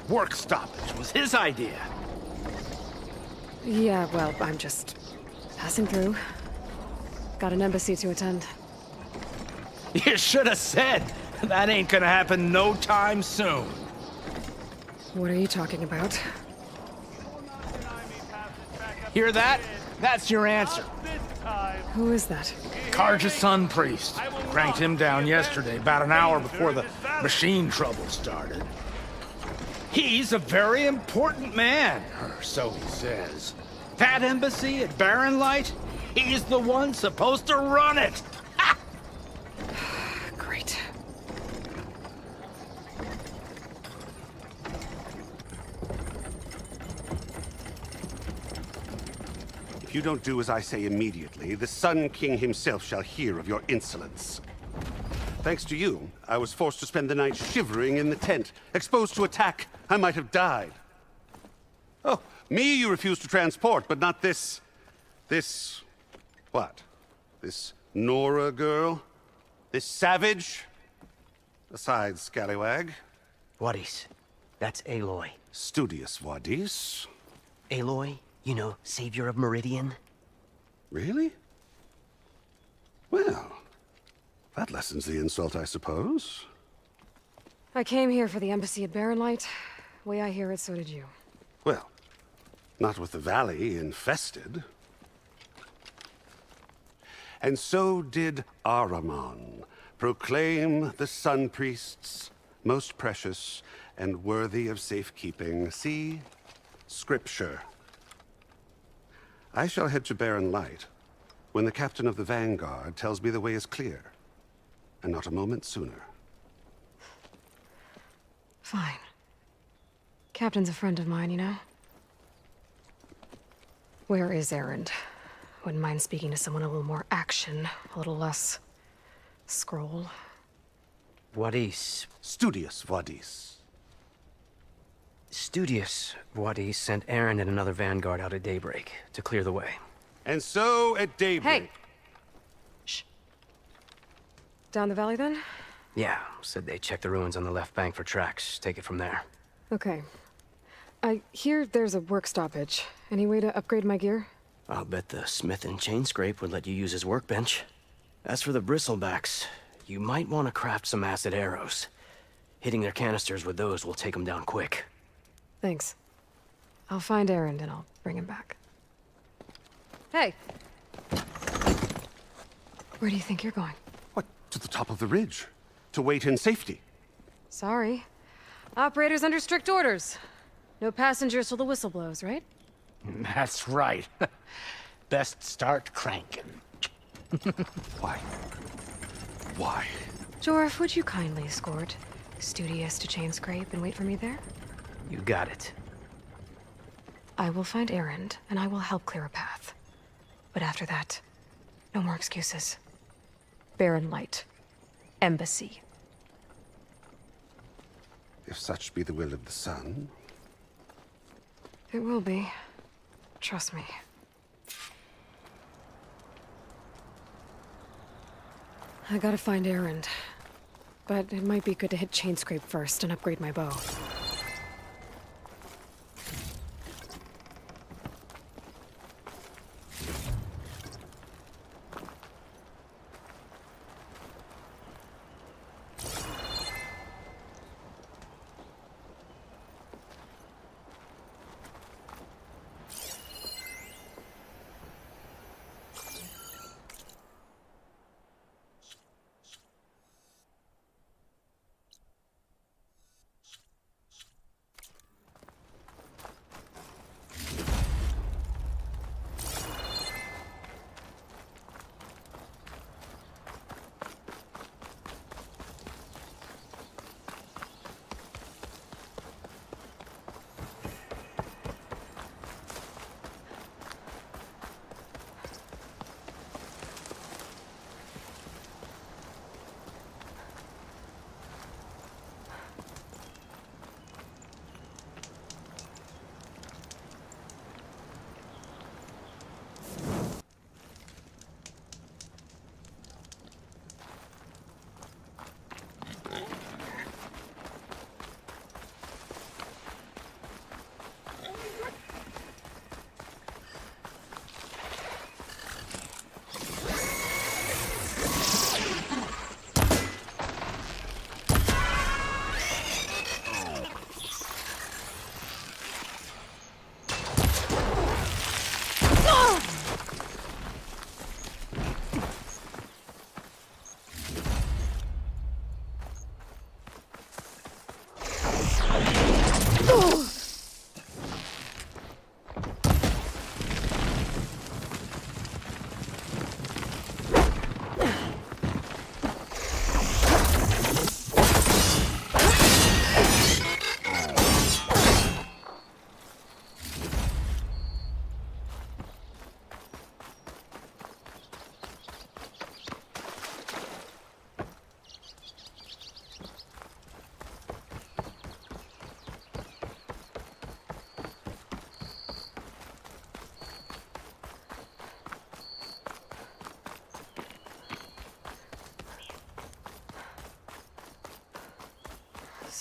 Work stoppage was his idea. Yeah, well, I'm just passing through. Got an embassy to attend. You should have said. That ain't gonna happen no time soon. What are you talking about? Hear that? That's your answer. Who is that? Karja's Sun Priest. Cranked him down yesterday, about an hour before the machine trouble started. He's a very important man, or so he says. That embassy at Barren Light, he's the one supposed to run it. Ha! Great. If you don't do as I say immediately, the Sun King himself shall hear of your insolence. Thanks to you, I was forced to spend the night shivering in the tent. Exposed to attack, I might have died. Oh, me you refuse to transport, but not this... what? This Nora girl? This savage? Besides, scallywag. Wadis. That's Aloy. Studious Wadis. Aloy, you know, savior of Meridian. Really? Well, That lessens the insult, I suppose. I came here for the embassy at Barrenlight. Way I hear it, so did you. Well, not with the valley infested. And so did Ahriman proclaim the Sun Priests most precious and worthy of safekeeping. See? Scripture. I shall head to Barren Light when the captain of the Vanguard tells me the way is clear, and not a moment sooner. Fine. Captain's a friend of mine, you know? Where is Erend? Wouldn't mind speaking to someone a little more action, a little less scroll. Wadis. Studious Wadis. Studious Wadis sent Aaron and another vanguard out at daybreak to clear the way. And so at daybreak... Hey! Shh. Down the valley, then? Yeah, said they checked the ruins on the left bank for tracks. Take it from there. Okay. I hear there's a work stoppage. Any way to upgrade my gear? I'll bet the smith and chain scrape would let you use his workbench. As for the bristlebacks, you might want to craft some acid arrows. Hitting their canisters with those will take them down quick. Thanks. I'll find Erend and I'll bring him back. Hey! Where do you think you're going? What, to the top of the ridge? To wait in safety? Sorry. Operator's under strict orders. No passengers till the whistle blows, right? That's right. Best start cranking. Why? Why? Jorf, would you kindly escort Studious to Chain Scrape and wait for me there? You got it. I will find Erend, and I will help clear a path. But after that, no more excuses. Barren Light. Embassy. If such be the will of the sun. It will be. Trust me. I gotta find Erend. But it might be good to hit Chain Scrape first and upgrade my bow.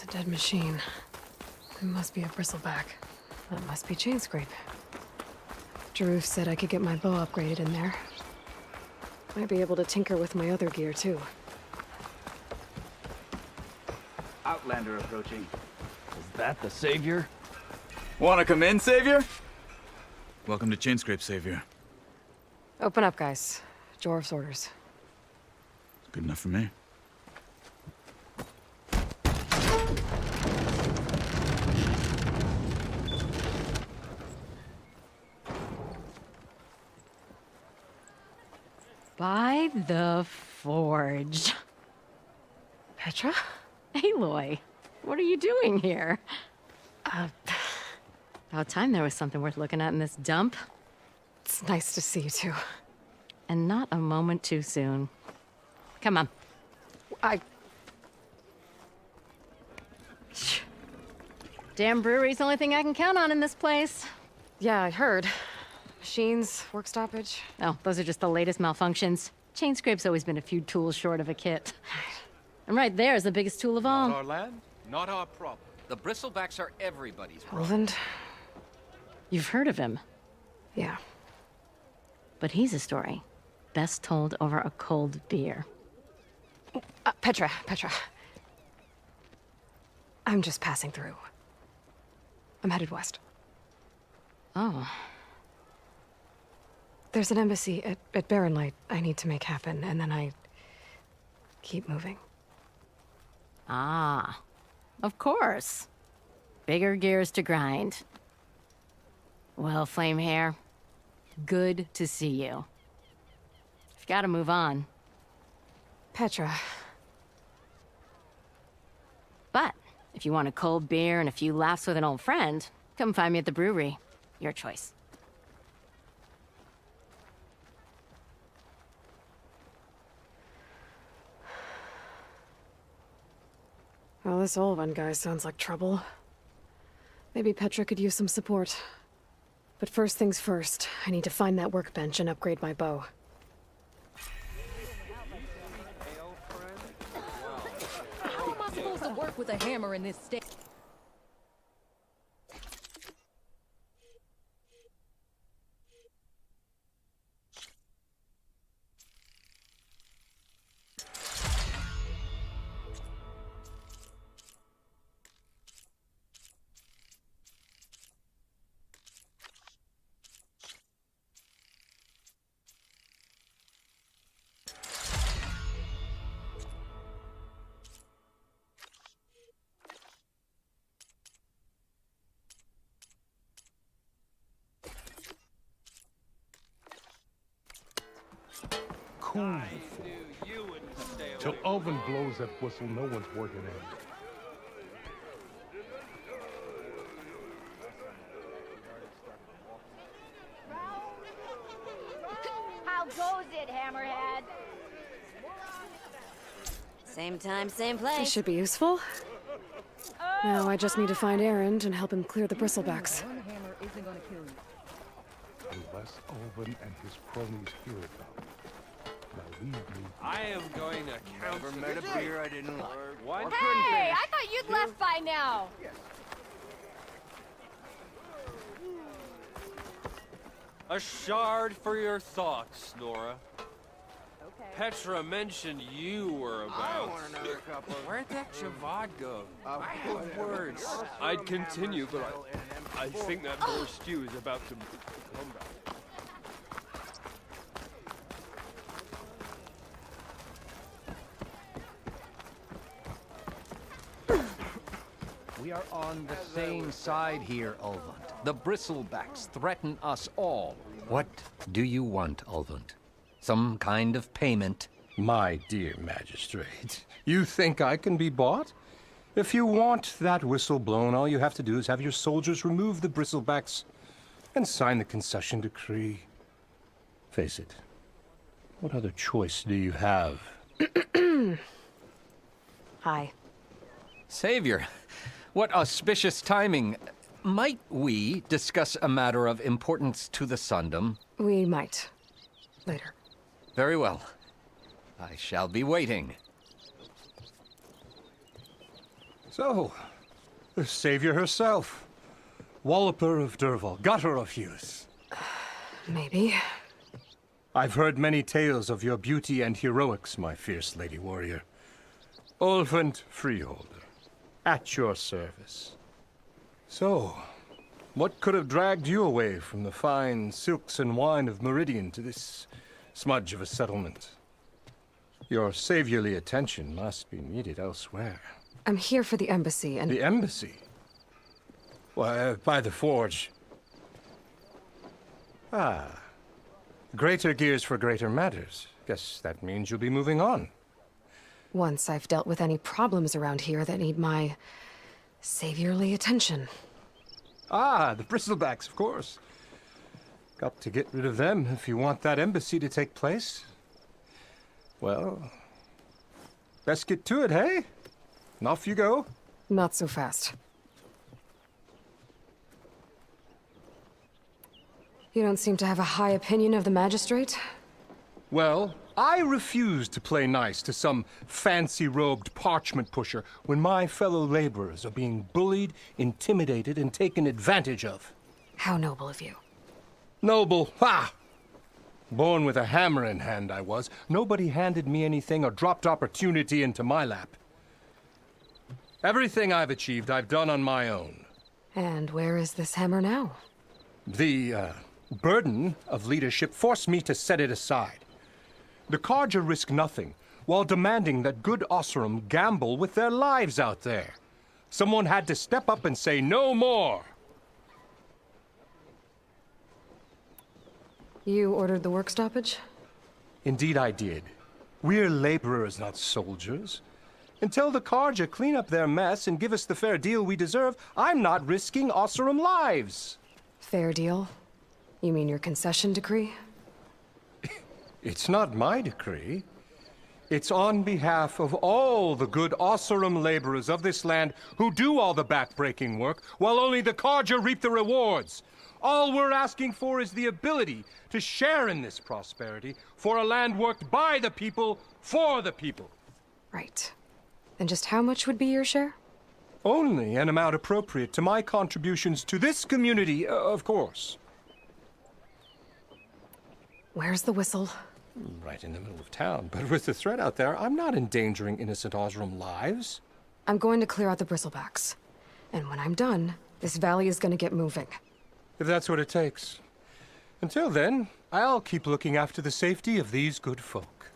It's a dead machine. It must be a bristleback. That must be Chain Scrape. Jaruf said I could get my bow upgraded in there. Might be able to tinker with my other gear, too. Outlander approaching. Is that the Savior? Wanna come in, Savior? Welcome to Chainscrape, Savior. Open up, guys. Jorv's orders. Good enough for me. By the Forge. Petra? Aloy, what are you doing here? About time there was something worth looking at in this dump. It's nice to see you too. And not a moment too soon. Come on. Damn brewery's the only thing I can count on in this place. Yeah, I heard. Machines, work stoppage. Oh, those are just the latest malfunctions. Chainscrape's always been a few tools short of a kit. And right there is the biggest tool of all. Not our land, not our problem. The bristlebacks are everybody's problem. Roland? You've heard of him. Yeah. But he's a story best told over a cold beer. Petra. I'm just passing through. I'm headed west. Oh. There's an embassy at Barren Light I need to make happen, and then I keep moving. Ah, of course. Bigger gears to grind. Well, Flamehair, good to see you. I've got to move on. Petra. But if you want a cold beer and a few laughs with an old friend, come find me at the brewery. Your choice. Well, this Olvan guy sounds like trouble. Maybe Petra could use some support. But first things first, I need to find that workbench and upgrade my bow. How am I supposed to work with a hammer in this state? Cool. Till Alvin blows that whistle, no one's working in. How goes it, Hammerhead? Same time, same place. This should be useful. Now I just need to find Erend and help him clear the bristlebacks. One hammer isn't gonna kill you. Unless Alvin and his cronies hear about it. Now leave me. I am going to count. Never met a beer I didn't like. One Hey, I thought you'd left by now. A shard for your thoughts, Nora. Petra mentioned you were about. I want another couple. Where'd that Javad go? I have words. I'd continue, but I think that boar stew is about to come back. We are on the same side here, Ulvund. The bristlebacks threaten us all. What do you want, Ulvund? Some kind of payment? My dear magistrate, you think I can be bought? If you want that whistle blown, all you have to do is have your soldiers remove the bristlebacks and sign the concession decree. Face it, what other choice do you have? Hi. Savior, what auspicious timing. Might we discuss a matter of importance to the Sundom? We might. Later. Very well. I shall be waiting. So, the Savior herself. Walloper of Derval, Gutter of Hughes. Maybe. I've heard many tales of your beauty and heroics, my fierce lady warrior. Ulvund Freeholder. At your service. So, what could have dragged you away from the fine silks and wine of Meridian to this smudge of a settlement? Your saviorly attention must be needed elsewhere. I'm here for the embassy and... The embassy? Why, by the forge. Ah. Greater gears for greater matters. Guess that means you'll be moving on. Once I've dealt with any problems around here that need my saviorly attention. Ah, the bristlebacks, of course. Got to get rid of them if you want that embassy to take place. Well, best get to it, hey? And off you go. Not so fast. You don't seem to have a high opinion of the magistrate? Well, I refuse to play nice to some fancy-robed parchment pusher when my fellow laborers are being bullied, intimidated, and taken advantage of. How noble of you. Noble? Ha! Born with a hammer in hand, I was. Nobody handed me anything or dropped opportunity into my lap. Everything I've achieved, I've done on my own. And where is this hammer now? The, burden of leadership forced me to set it aside. The Carja risk nothing, while demanding that good Osseram gamble with their lives out there. Someone had to step up and say no more. You ordered the work stoppage? Indeed I did. We're laborers, not soldiers. Until the Carja clean up their mess and give us the fair deal we deserve, I'm not risking Osseram lives. Fair deal? You mean your concession decree? It's not my decree. It's on behalf of all the good Osseram laborers of this land who do all the back-breaking work, while only the Carja reap the rewards. All we're asking for is the ability to share in this prosperity for a land worked by the people, for the people. Right. And just how much would be your share? Only an amount appropriate to my contributions to this community, of course. Where's the whistle? Right in the middle of town, but with the threat out there, I'm not endangering innocent Osram lives. I'm going to clear out the bristlebacks. And when I'm done, this valley is going to get moving. If that's what it takes. Until then, I'll keep looking after the safety of these good folk.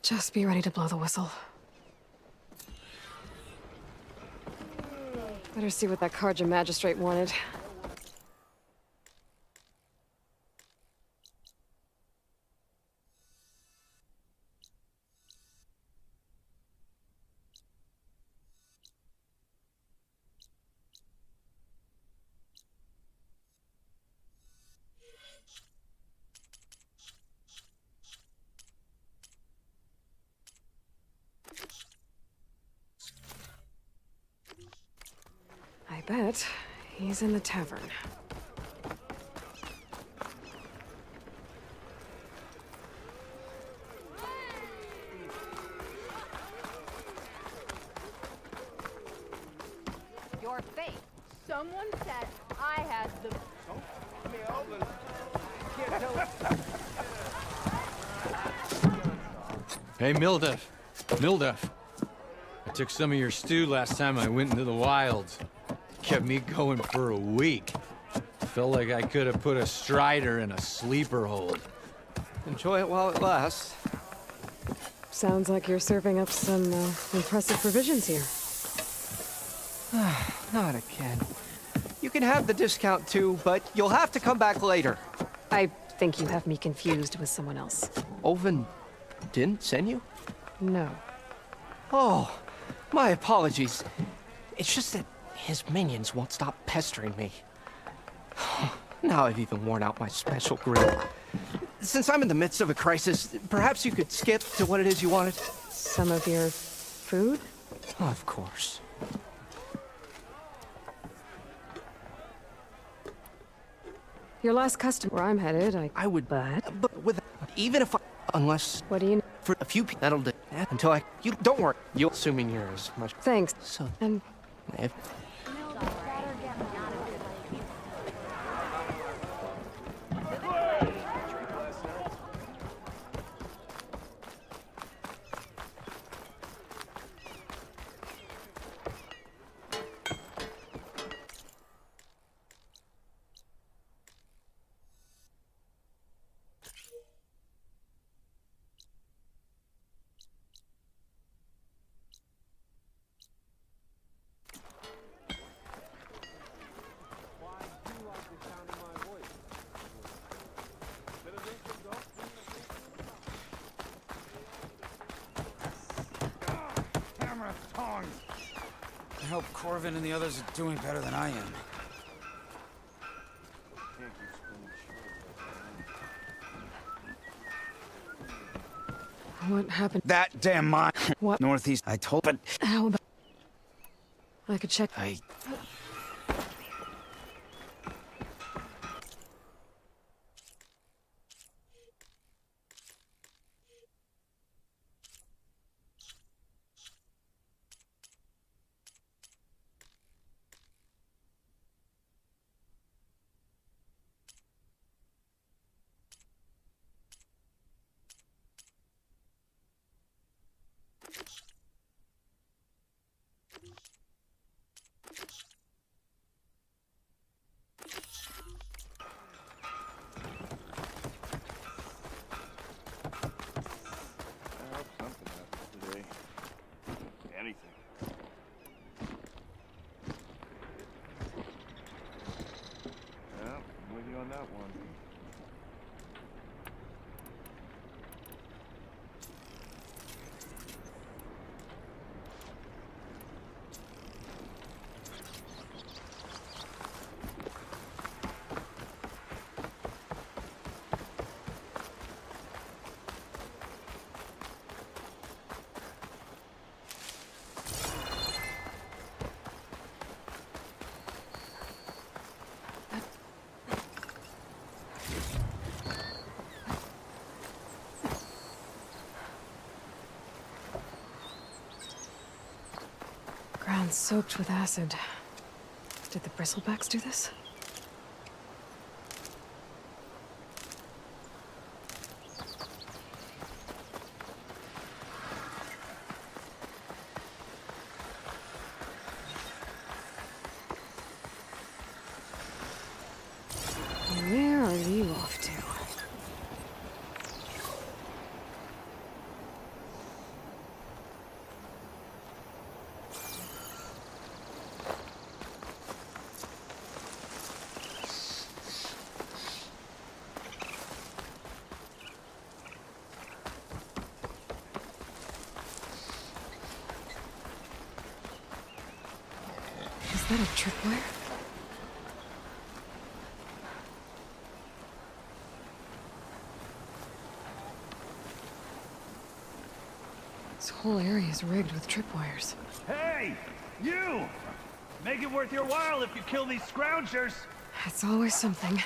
Just be ready to blow the whistle. Better see what that Carja magistrate wanted. I bet he's in the tavern. Your face. Someone said I had the... Hey, Mildef. Mildef. I took some of your stew last time I went into the wilds. Kept me going for a week. Felt like I could have put a strider in a sleeper hold. Enjoy it while it lasts. Sounds like you're serving up some impressive provisions here. Not again. You can have the discount too, but you'll have to come back later. I think you have me confused with someone else. Oven didn't send you? No. Oh, my apologies. It's just that his minions won't stop pestering me. Now I've even worn out my special grill. Since I'm in the midst of a crisis, perhaps you could skip to what it is you wanted? Some of your food? Of course. Your last customer, where I'm headed, I would, but with even if I, unless what do you? For a few people, that'll do. Until you don't worry. You assuming you're as much. Thanks. So and if hope Corvin and the others are doing better than I am. What happened? That damn mine. What? Northeast. I told, but How about... I could check... Ground soaked with acid. Did the bristlebacks do this? Where are you off to? Is that a tripwire? This whole area is rigged with tripwires. Hey! You! Make it worth your while if you kill these scroungers! It's always something.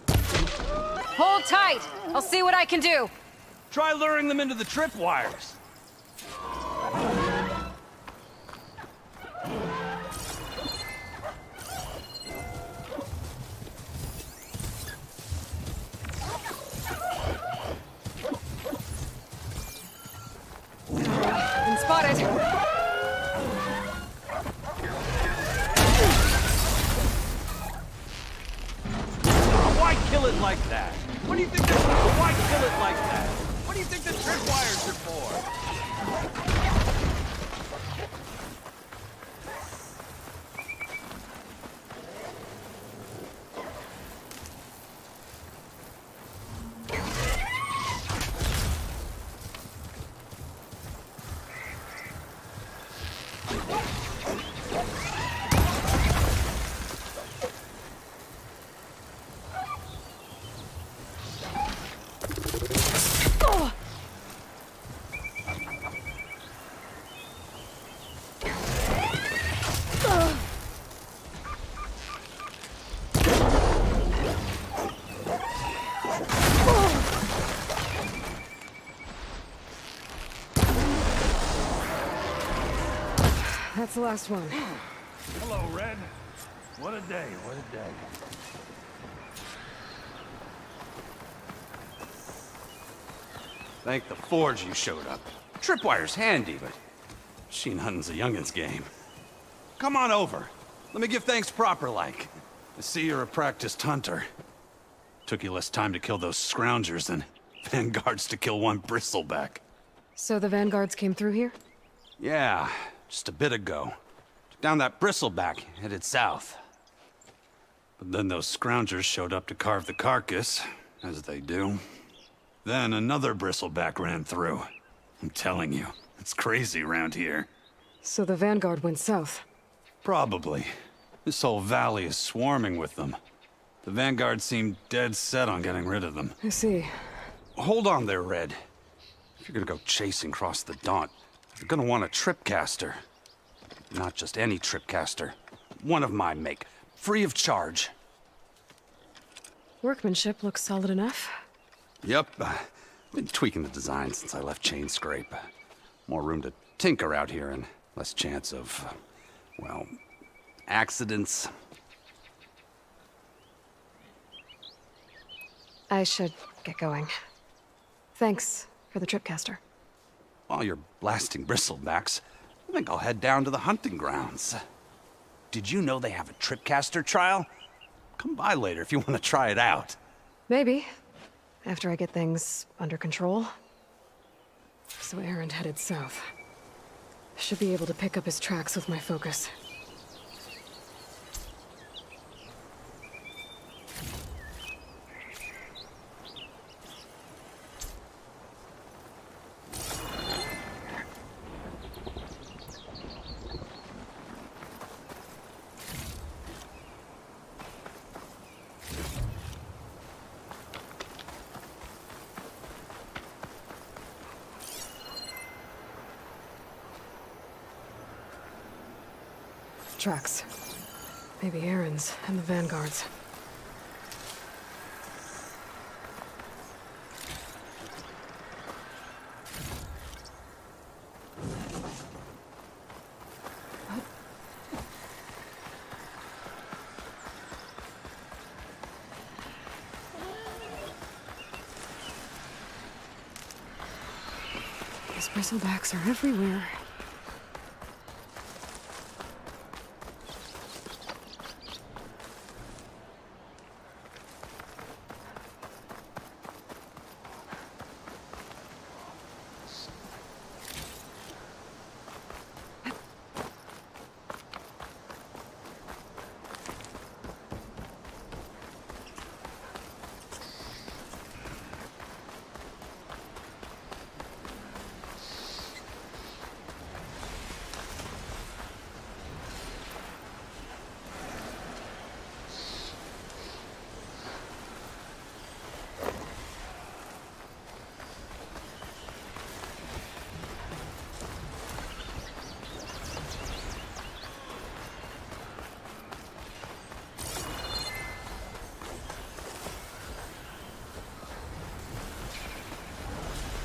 Hold tight! I'll see what I can do! Try luring them into the tripwires! Been spotted! Why kill it like that? What do you think why kill it like that? What do you think the tripwires are for? That's the last one. Hello, Red. What a day, what a day. Thank the Forge you showed up. Tripwire's handy, but machine hunting's a youngin's game. Come on over. Let me give thanks proper like. I see you're a practiced hunter. Took you less time to kill those scroungers than vanguards to kill one bristleback. So the vanguards came through here? Yeah, just a bit ago. Down that bristleback, headed south. But then those scroungers showed up to carve the carcass, as they do. Then another bristleback ran through. I'm telling you, it's crazy around here. So the Vanguard went south. Probably. This whole valley is swarming with them. The Vanguard seemed dead set on getting rid of them. I see. Hold on there, Red. If you're gonna go chasing across the Daunt, you're gonna want a tripcaster. Not just any tripcaster. One of my make. Free of charge. Workmanship looks solid enough. Yep. Been tweaking the design since I left Chainscrape. More room to tinker out here and less chance of, well, accidents. I should get going. Thanks for the tripcaster. While you're blasting bristlebacks, I think I'll head down to the hunting grounds. Did you know they have a tripcaster trial? Come by later if you want to try it out. Maybe. After I get things under control. So Aaron headed south. Should be able to pick up his tracks with my focus. Tracks. Maybe Aaron's and the Vanguard's. These bristlebacks are everywhere.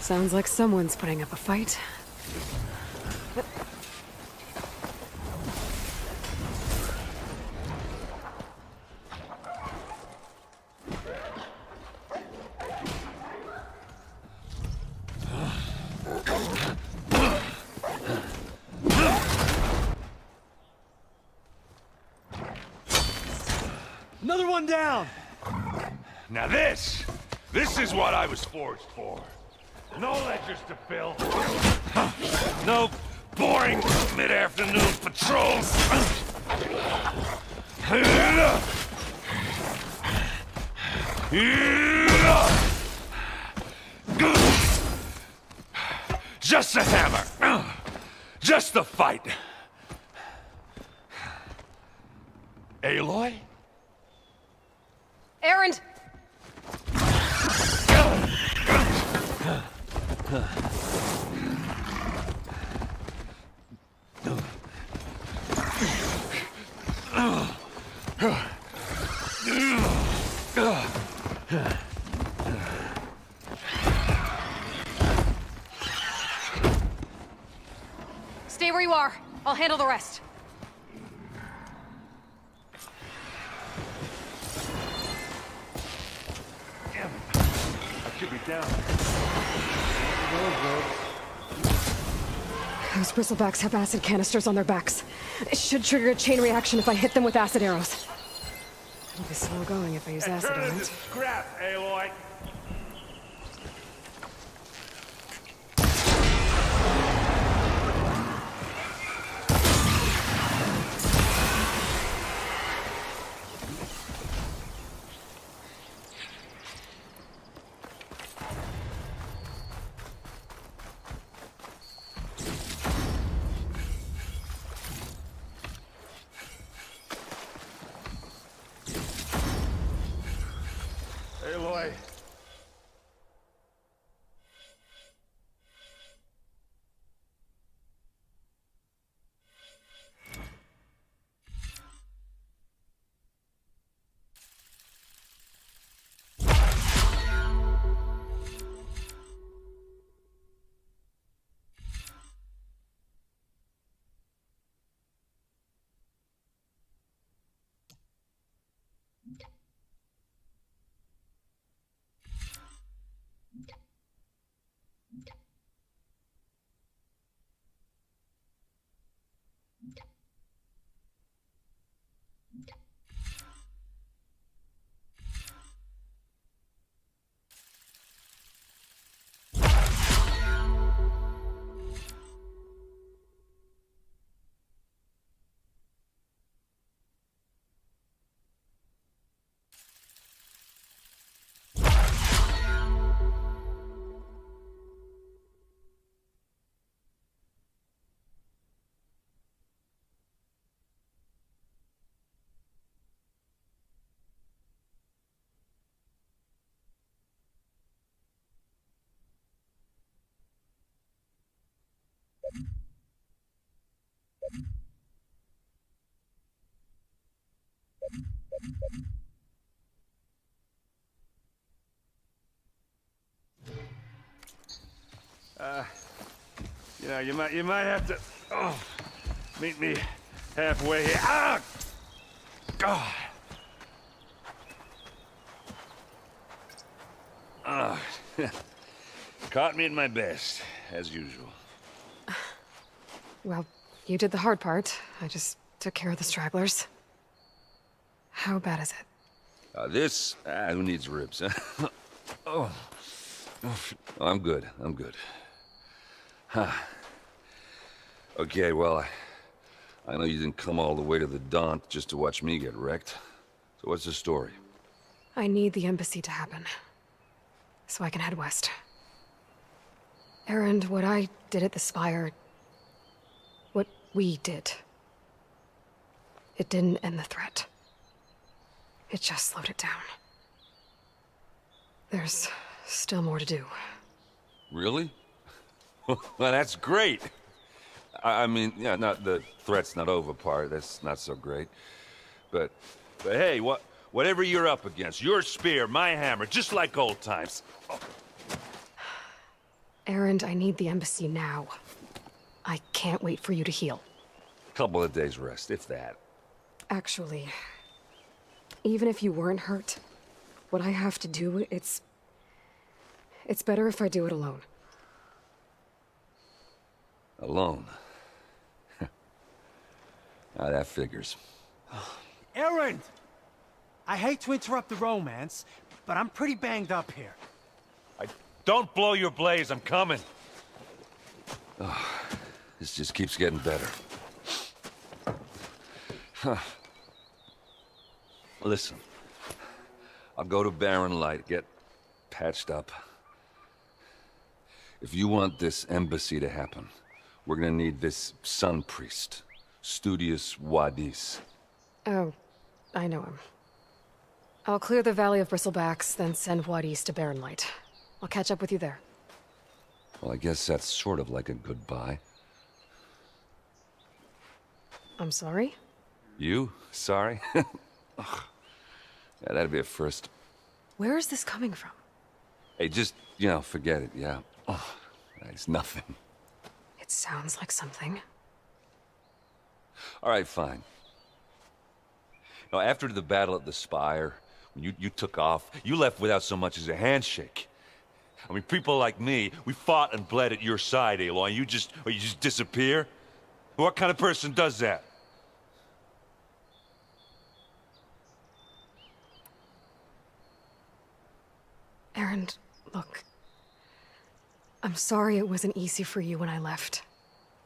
Sounds like someone's putting up a fight. Another one down! Now this is what I was forged for. No ledgers to fill. No boring mid-afternoon patrols. Just a hammer. Just the fight. Aloy? Aaron! Stay where you are. I'll handle the rest. I should be down. Those bristlebacks have acid canisters on their backs. It should trigger a chain reaction if I hit them with acid arrows. It'll be slow going if I use acid Turn into arrows. scrap, Aloy. boy. You might have to meet me halfway here. Ah! God. Ah. Caught me at my best, as usual. Well, you did the hard part. I just took care of the stragglers. How bad is it? Who needs ribs, huh? Oh. I'm good. Huh. Okay, well, I know you didn't come all the way to the Daunt just to watch me get wrecked. So what's the story? I need the embassy to happen, so I can head west. Erend, what I did at the Spire... what we did... it didn't end the threat. It just slowed it down. There's still more to do. Really? Well, that's great. I mean, yeah, not the threat's not over part. That's not so great. But hey, whatever you're up against, your spear, my hammer, just like old times. Oh. Erend, I need the embassy now. I can't wait for you to heal. Couple of days rest, if that. Actually, even if you weren't hurt, what I have to do, it's better if I do it alone. Alone? That figures. Erend! I hate to interrupt the romance, but I'm pretty banged up here. Don't blow your blaze, I'm coming. Oh, this just keeps getting better. Huh. Listen, I'll go to Barren Light, get patched up. If you want this embassy to happen, we're gonna need this sun priest, Studius Wadis. Oh, I know him. I'll clear the Valley of Bristlebacks, then send Wadis to Barren Light. I'll catch up with you there. Well, I guess that's sort of like a goodbye. I'm sorry? You? Sorry? Ugh. Yeah, that'd be a first. Where is this coming from? Hey, just, forget it, yeah. Oh, it's nothing. It sounds like something. All right, fine. After the battle at the Spire, when you took off, you left without so much as a handshake. I mean, people like me, we fought and bled at your side, Aloy, and you just disappear? What kind of person does that? Erend, look. I'm sorry it wasn't easy for you when I left.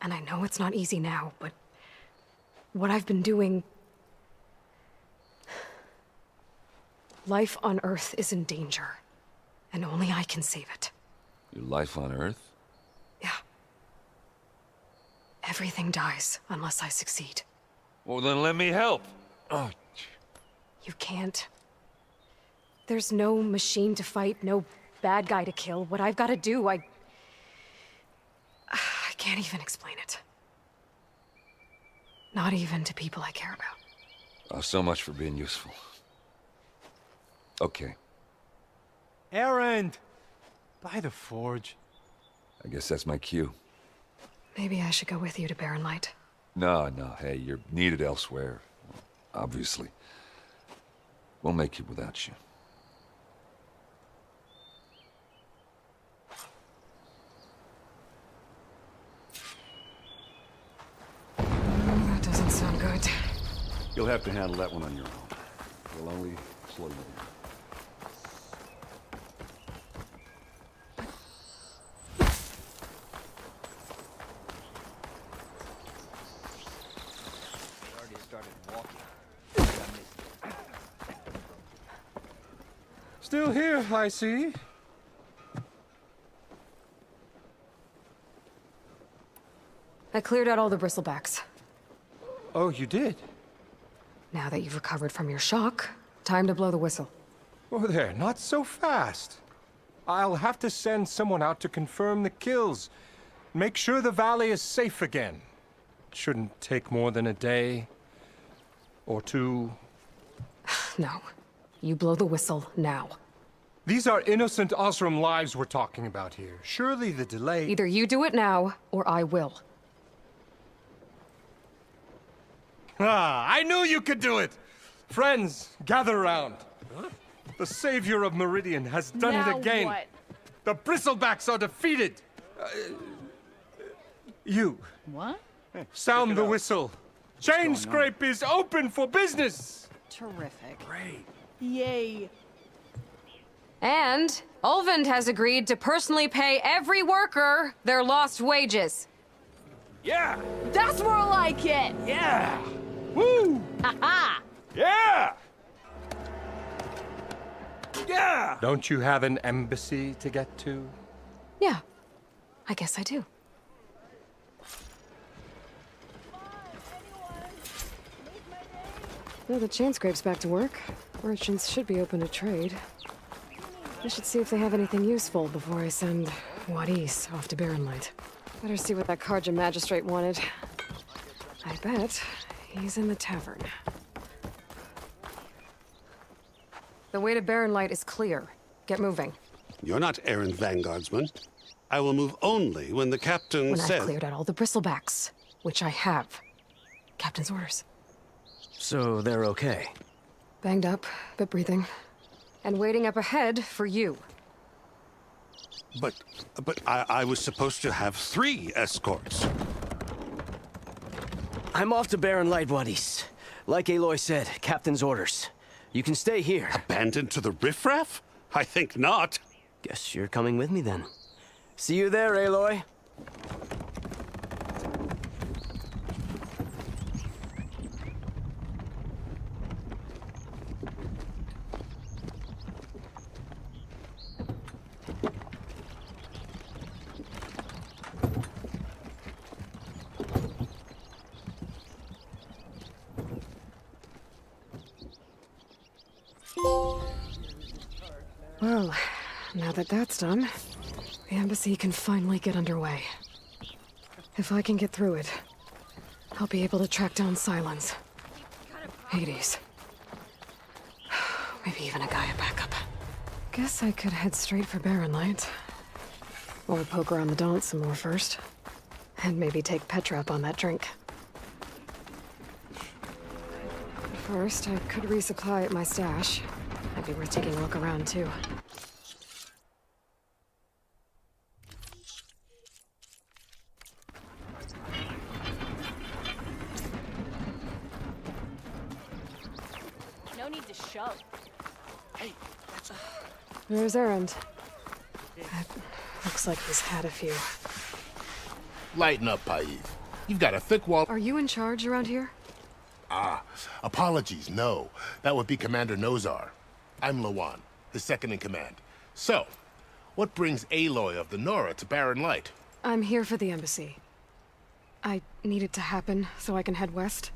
And I know it's not easy now, but... what I've been doing... life on Earth is in danger. And only I can save it. Your life on Earth? Yeah. Everything dies unless I succeed. Well, then let me help. Oh. You can't. There's no machine to fight, no bad guy to kill. What I've got to do, I can't even explain it. Not even to people I care about. Oh, so much for being useful. Okay, Erend! By the forge. I guess that's my cue. Maybe I should go with you to Barren Light. No, hey, you're needed elsewhere. Obviously. We'll make it without you. That doesn't sound good. You'll have to handle that one on your own. We'll only slow you down. Still here, I see. I cleared out all the bristlebacks. Oh, you did? Now that you've recovered from your shock, time to blow the whistle. Oh, there, not so fast. I'll have to send someone out to confirm the kills. Make sure the valley is safe again. Shouldn't take more than a day. Or two. No. You blow the whistle now. These are innocent Osram lives we're talking about here. Surely the delay... Either you do it now, or I will. Ah, I knew you could do it! Friends, gather around. Huh? The savior of Meridian has done it again. What? The bristlebacks are defeated. You. What? Sound the whistle. Chain Scrape is open for business. Terrific. Great. Yay. And Ulvund has agreed to personally pay every worker their lost wages. Yeah! That's more like it! Yeah! Woo! Ha-ha! Yeah! Yeah! Don't you have an embassy to get to? Yeah, I guess I do. Well, the chain scrape's back to work. Merchants should be open to trade. I should see if they have anything useful before I send Wadis off to Barren Light. Better see what that Karja magistrate wanted. I bet he's in the tavern. The way to Barren Light is clear. Get moving. You're not errand vanguardsman. I will move only when the captain When says... I've cleared out all the bristlebacks, which I have. Captain's orders. So they're okay? Banged up, but breathing. And waiting up ahead for you. But I was supposed to have 3 escorts. I'm off to Barren Light, Wadis. Like Aloy said, captain's orders. You can stay here. Abandoned to the riffraff? I think not. Guess you're coming with me then. See you there, Aloy. Well, now that that's done, the embassy can finally get underway. If I can get through it, I'll be able to track down Silence, Hades, maybe even a Gaia backup. Guess I could head straight for Barren Light. Or poke around the Daunt some more first. And maybe take Petra up on that drink. First, I could resupply at my stash. Might be worth taking a look around, too. No need to shove. Hey, that's a... There's Erend. Looks like he's had a few. Lighten up, Paiz. You've got a thick wall. Are you in charge around here? Ah, apologies, no. That would be Commander Nozar. I'm Lawan, his second in command. So, what brings Aloy of the Nora to Barren Light? I'm here for the embassy. I need it to happen so I can head west.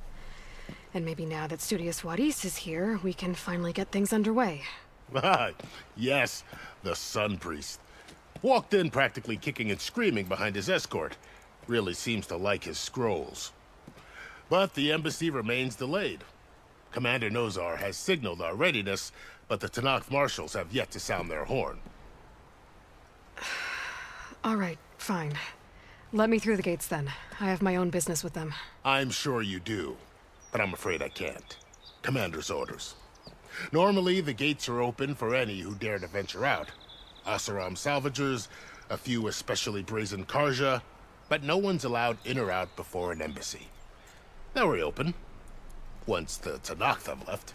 And maybe now that Studious Wadis is here, we can finally get things underway. Yes, the Sun Priest. Walked in practically kicking and screaming behind his escort. Really seems to like his scrolls. But the embassy remains delayed. Commander Nozar has signaled our readiness, but the Tanakh marshals have yet to sound their horn. All right, fine. Let me through the gates then. I have my own business with them. I'm sure you do, but I'm afraid I can't. Commander's orders. Normally, the gates are open for any who dare to venture out. Asaram salvagers, a few especially brazen Karja, but no one's allowed in or out before an embassy. They'll reopen, once the Tanakh have left.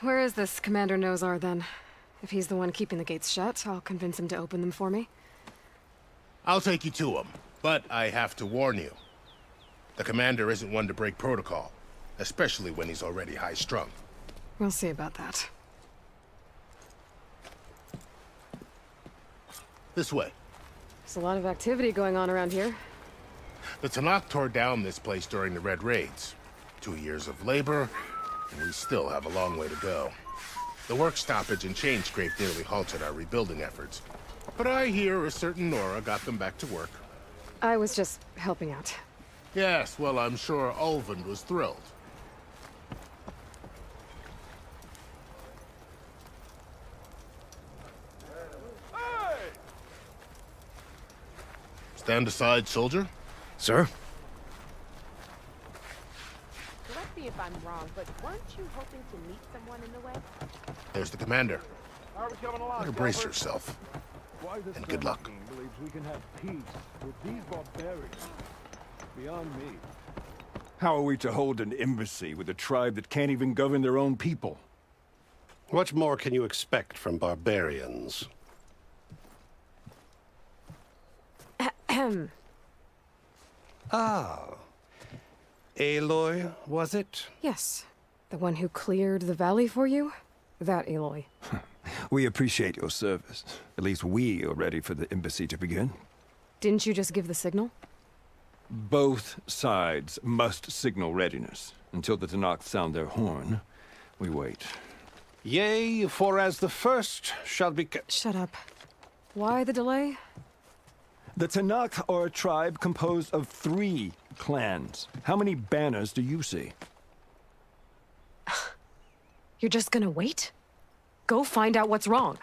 Where is this Commander Nozar, then? If he's the one keeping the gates shut, I'll convince him to open them for me. I'll take you to him, but I have to warn you. The commander isn't one to break protocol, especially when he's already high-strung. We'll see about that. This way. There's a lot of activity going on around here. The Tanakh tore down this place during the Red Raids. 2 years of labor, and we still have a long way to go. The work stoppage and chain scrape nearly halted our rebuilding efforts. But I hear a certain Nora got them back to work. I was just helping out. Yes, well, I'm sure Ulvund was thrilled. Stand aside, soldier. Sir? Correct me if I'm wrong, but weren't you hoping to meet someone in the way? There's the commander. Better brace yourself. And good luck. Believes we can have peace with these barbarians. Beyond me. How are we to hold an embassy with a tribe that can't even govern their own people? What more can you expect from barbarians? Ahem. Ah. Aloy, was it? Yes. The one who cleared the valley for you? That Aloy. We appreciate your service. At least we are ready for the embassy to begin. Didn't you just give the signal? Both sides must signal readiness. Until the Tanakh sound their horn, we wait. Yea, for as the first shall be... Shut up. Why the delay? The Tanakh are a tribe composed of 3 clans. How many banners do you see? You're just gonna wait? Go find out what's wrong.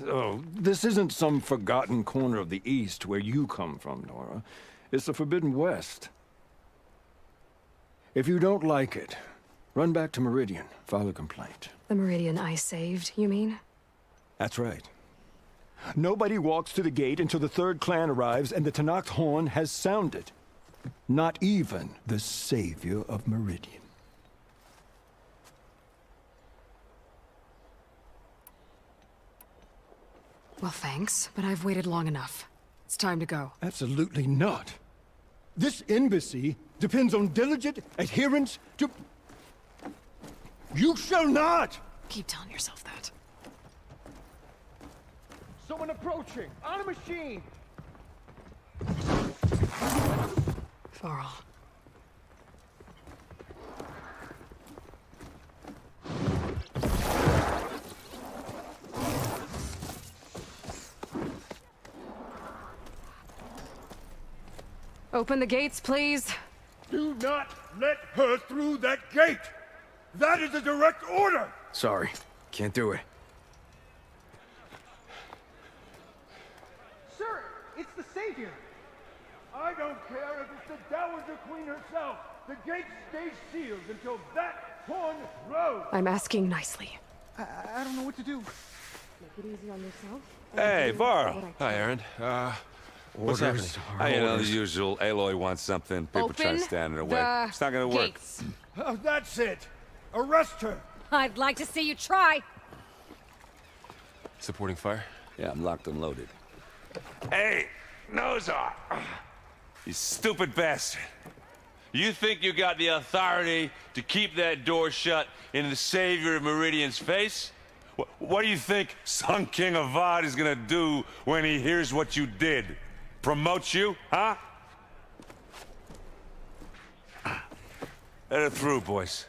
Oh, this isn't some forgotten corner of the East where you come from, Nora. It's the Forbidden West. If you don't like it, run back to Meridian, file a complaint. The Meridian I saved, you mean? That's right. Nobody walks to the gate until the 3rd clan arrives and the Tanakh horn has sounded. Not even the savior of Meridian. Well, thanks, but I've waited long enough. It's time to go. Absolutely not. This embassy depends on diligent adherence to... You shall not! Keep telling yourself that. Someone approaching! On a machine! Varl. Open the gates, please. Do not let her through that gate! That is a direct order! Sorry, can't do it. Sir, it's the Savior! I don't care if it's the Dowager Queen herself! The gates stay sealed until that horn blows! I'm asking nicely. I don't know what to do. Make it easy on yourself. Hey, Varl. Hi, Aaron. What's happening? Orders. You know, the usual. Aloy wants something. People try to stand in her way. It's not gonna work. Oh, that's it! Arrest her! I'd like to see you try. Supporting fire? Yeah, I'm locked and loaded. Hey, Nozar! You stupid bastard. You think you got the authority to keep that door shut in the savior of Meridian's face? What do you think Sun King Avad is gonna do when he hears what you did? Promote you, huh? Let it through, boys.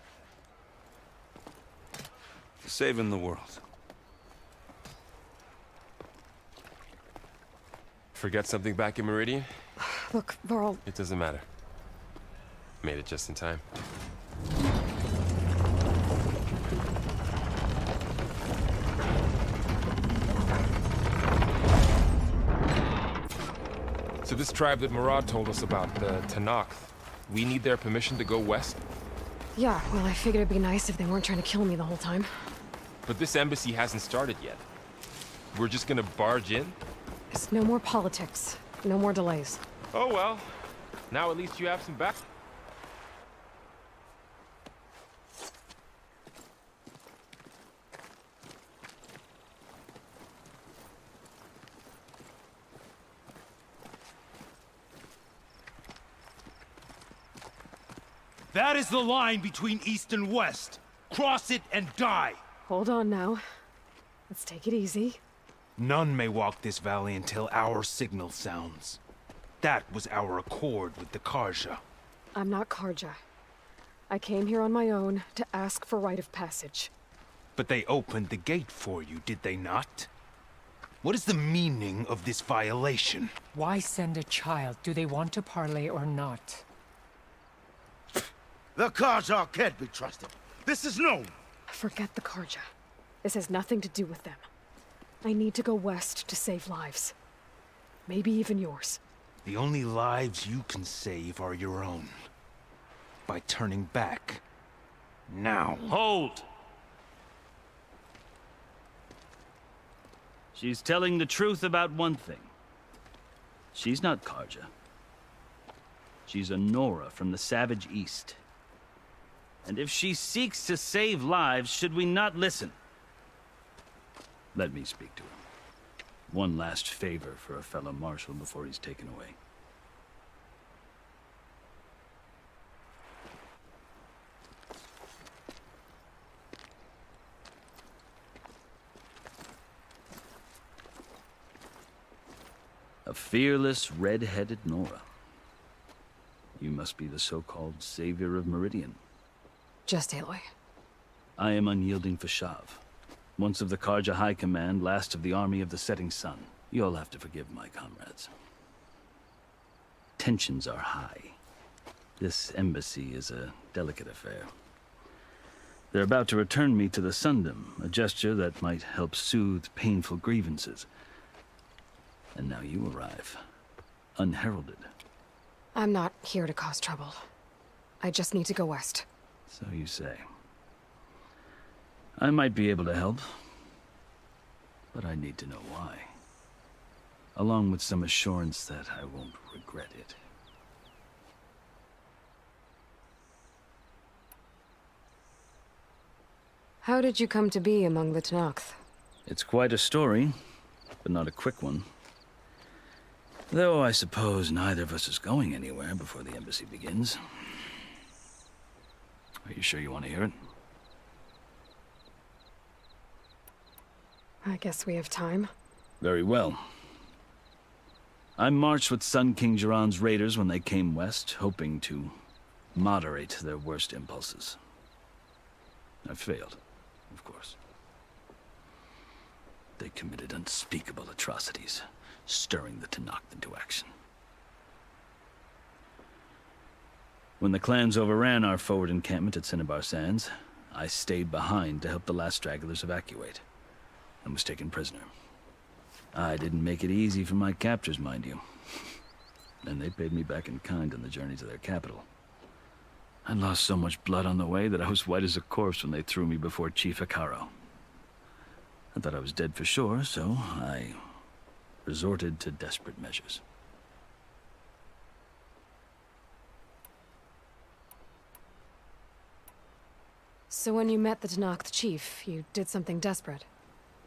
Saving the world. Forget something back in Meridian? Look, Varl. It doesn't matter. Made it just in time. So this tribe that Murad told us about, the Tanakh, we need their permission to go west? Yeah, well, I figured it'd be nice if they weren't trying to kill me the whole time. But this embassy hasn't started yet. We're just gonna barge in? It's no more politics. No more delays. Oh well. Now at least you have some back. That is the line between East and West. Cross it and die. Hold on now. Let's take it easy. None may walk this valley until our signal sounds. That was our accord with the Karja. I'm not Karja. I came here on my own to ask for rite of passage. But they opened the gate for you, did they not? What is the meaning of this violation? Why send a child? Do they want to parley or not? The Karja can't be trusted. This is known. Forget the Karja. This has nothing to do with them. I need to go west to save lives. Maybe even yours. The only lives you can save are your own. By turning back. Now. Hold! She's telling the truth about one thing. She's not Karja. She's a Nora from the Savage East. And if she seeks to save lives, should we not listen? Let me speak to him. One last favor for a fellow marshal before he's taken away. A fearless, red-headed Nora. You must be the so-called savior of Meridian. Just Aloy. I am unyielding Fashav. Once of the Karja High Command, last of the army of the setting sun. You'll have to forgive my comrades. Tensions are high. This embassy is a delicate affair. They're about to return me to the Sundom, a gesture that might help soothe painful grievances. And now you arrive, unheralded. I'm not here to cause trouble. I just need to go west. So you say. I might be able to help, but I need to know why. Along with some assurance that I won't regret it. How did you come to be among the Tanakh? It's quite a story, but not a quick one. Though I suppose neither of us is going anywhere before the embassy begins. Are you sure you want to hear it? I guess we have time. Very well. I marched with Sun King Jiran's raiders when they came west, hoping to moderate their worst impulses. I failed, of course. They committed unspeakable atrocities, stirring the Tanakh into action. When the clans overran our forward encampment at Cinnabar Sands, I stayed behind to help the last stragglers evacuate, and was taken prisoner. I didn't make it easy for my captors, mind you. And they paid me back in kind on the journey to their capital. I lost so much blood on the way that I was white as a corpse when they threw me before Chief Hekaro. I thought I was dead for sure, so I resorted to desperate measures. So when you met the Tanakh chief, you did something desperate?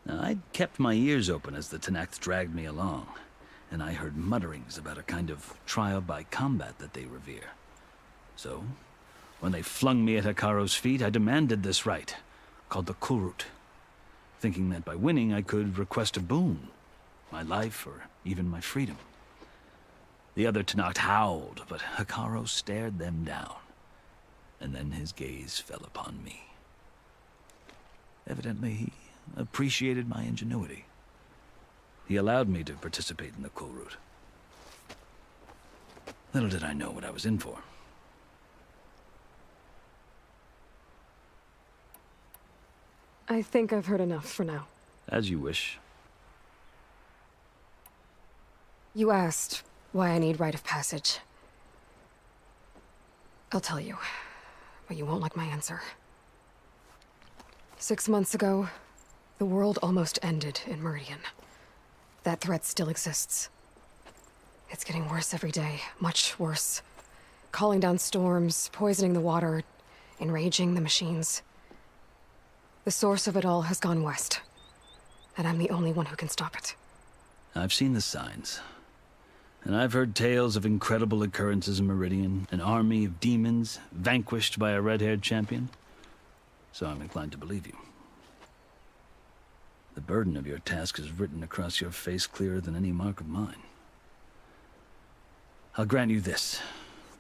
I'd kept my ears open as the Tanakh dragged me along, and I heard mutterings about a kind of trial by combat that they revere. So, when they flung me at Hekaro's feet, I demanded this right, called the Kulrut, thinking that by winning I could request a boon, my life or even my freedom. The other Tanakh howled, but Hekaro stared them down. and then his gaze fell upon me. Evidently, he appreciated my ingenuity. He allowed me to participate in the coal route. Little did I know what I was in for. I think I've heard enough for now. As you wish. You asked why I need rite of passage. I'll tell you, but you won't like my answer. 6 months ago, the world almost ended in Meridian. That threat still exists. It's getting worse every day, much worse. Calling down storms, poisoning the water, enraging the machines. The source of it all has gone west, and I'm the only one who can stop it. I've seen the signs. And I've heard tales of incredible occurrences in Meridian, an army of demons vanquished by a red-haired champion. So I'm inclined to believe you. The burden of your task is written across your face clearer than any mark of mine. I'll grant you this,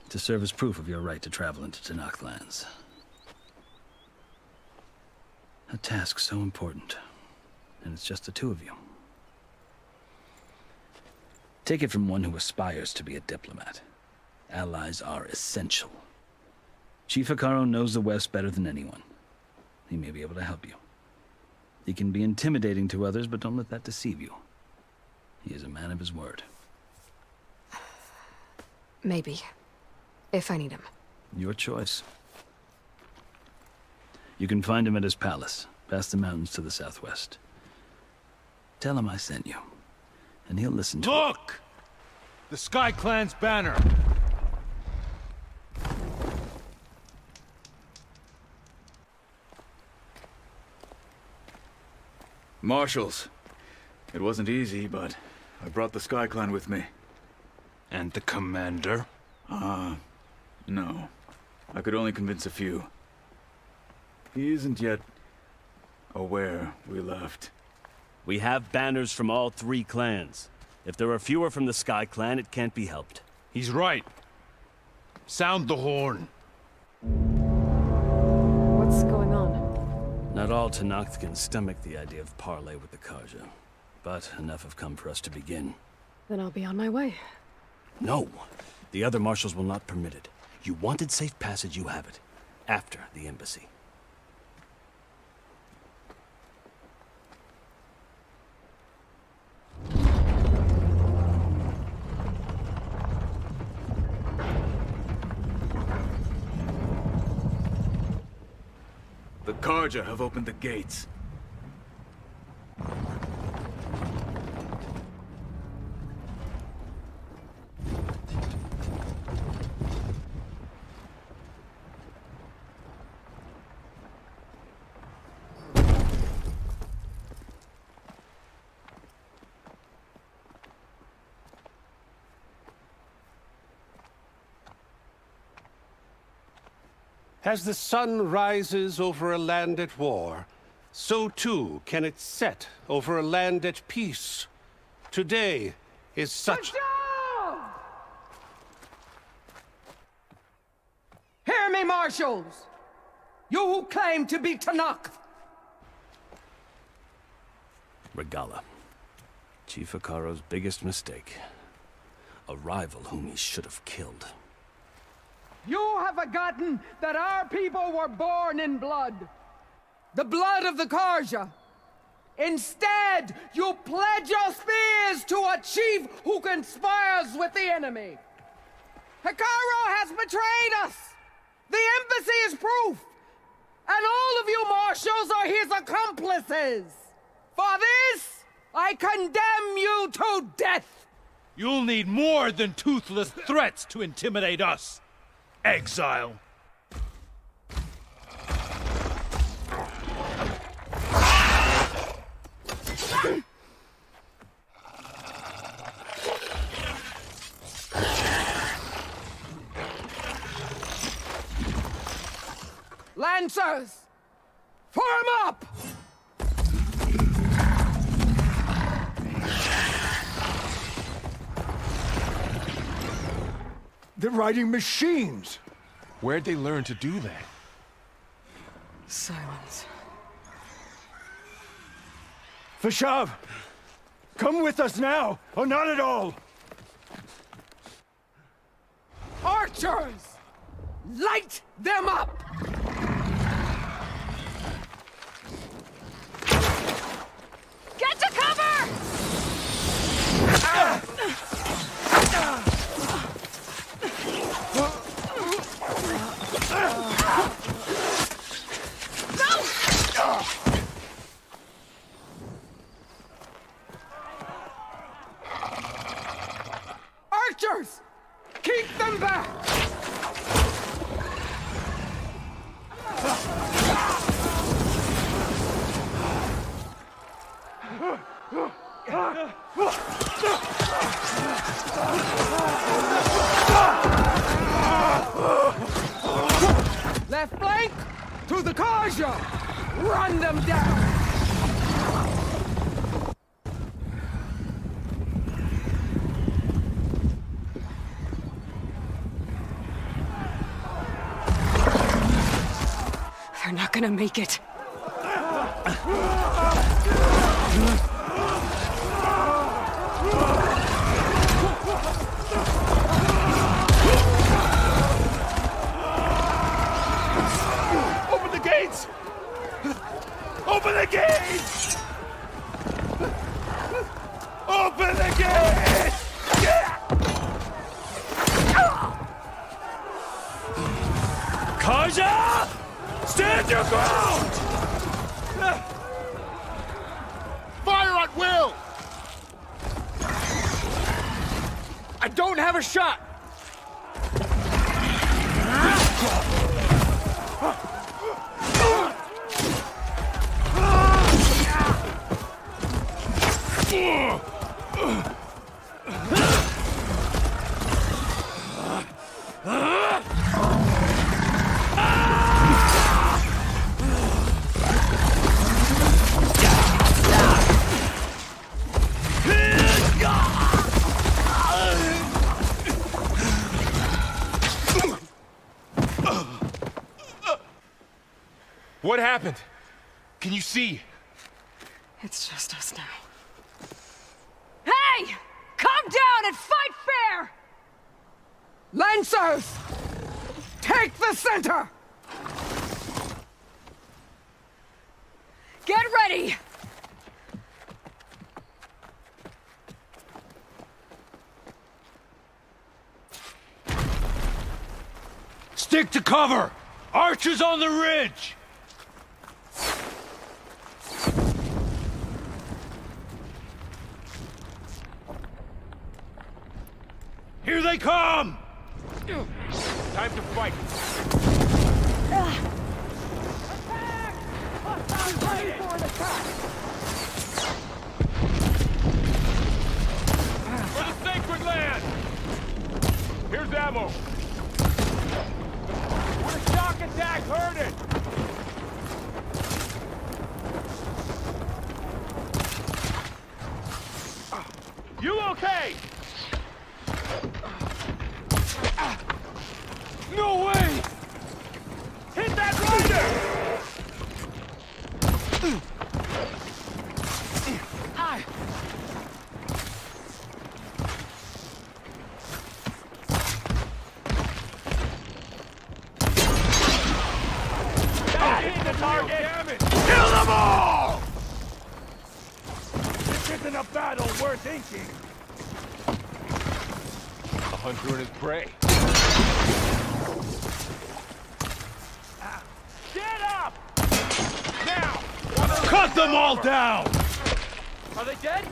to serve as proof of your right to travel into Tenakth lands. A task so important, and it's just the two of you. Take it from one who aspires to be a diplomat. Allies are essential. Chief Hekarro knows the West better than anyone. He may be able to help you. He can be intimidating to others, but don't let that deceive you. He is a man of his word. Maybe. If I need him. Your choice. You can find him at his palace, past the mountains to the southwest. Tell him I sent you, and he'll listen to it. Look! The Sky Clan's banner! Marshals. It wasn't easy, but I brought the Sky Clan with me. And the commander? No. I could only convince a few. He isn't yet aware we left. We have banners from all 3 clans. If there are fewer from the Sky Clan, it can't be helped. He's right. Sound the horn. What's going on? Not all Tenakth can stomach the idea of parley with the Karja, but enough have come for us to begin. Then I'll be on my way. No, the other marshals will not permit it. You wanted safe passage, you have it. After the embassy. The Karja have opened the gates. As the sun rises over a land at war, so too can it set over a land at peace. Today is such... Hear me, marshals! You who claim to be Tenakth! Regala. Chief Hekarro's biggest mistake. A rival whom he should have killed. You have forgotten that our people were born in blood. The blood of the Karja. Instead, you pledge your spears to a chief who conspires with the enemy. Hekarro has betrayed us. The embassy is proof. And all of you marshals are his accomplices. For this, I condemn you to death. You'll need more than toothless threats to intimidate us. Exile. Lancers, form up! They're riding machines! Where'd they learn to do that? Silence. Vashav! Come with us now, or not at all! Archers! Light them up! Get to cover! Archers! Keep them back! Left flank! To the Karja! Run them down! They're not gonna make it. Open the gates! Open the gates! Open the gates! Karja! Stand your ground! Fire at will! I don't have a shot! What happened? Can you see? It's just us now. Hey! Calm down and fight fair! Lancers! Take the center! Get ready! Stick to cover! Archers on the ridge! Here they come! Time to fight. For the sacred land! Here's ammo. What a shock attack hurt it! You okay? No way! Hit that rider! Hit the target! Damn it! Kill them all! This isn't a battle worth inking. A hunter and his prey. Get up! Now! Cut them all down! Are they dead?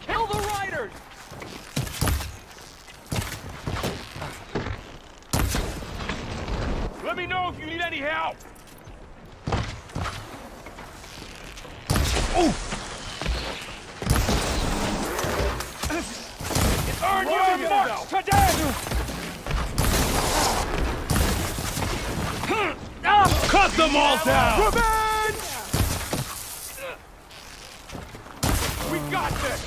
Kill the riders! Let me know if you need any help! Earn your marks today! Cut them all down! Revenge! We got this!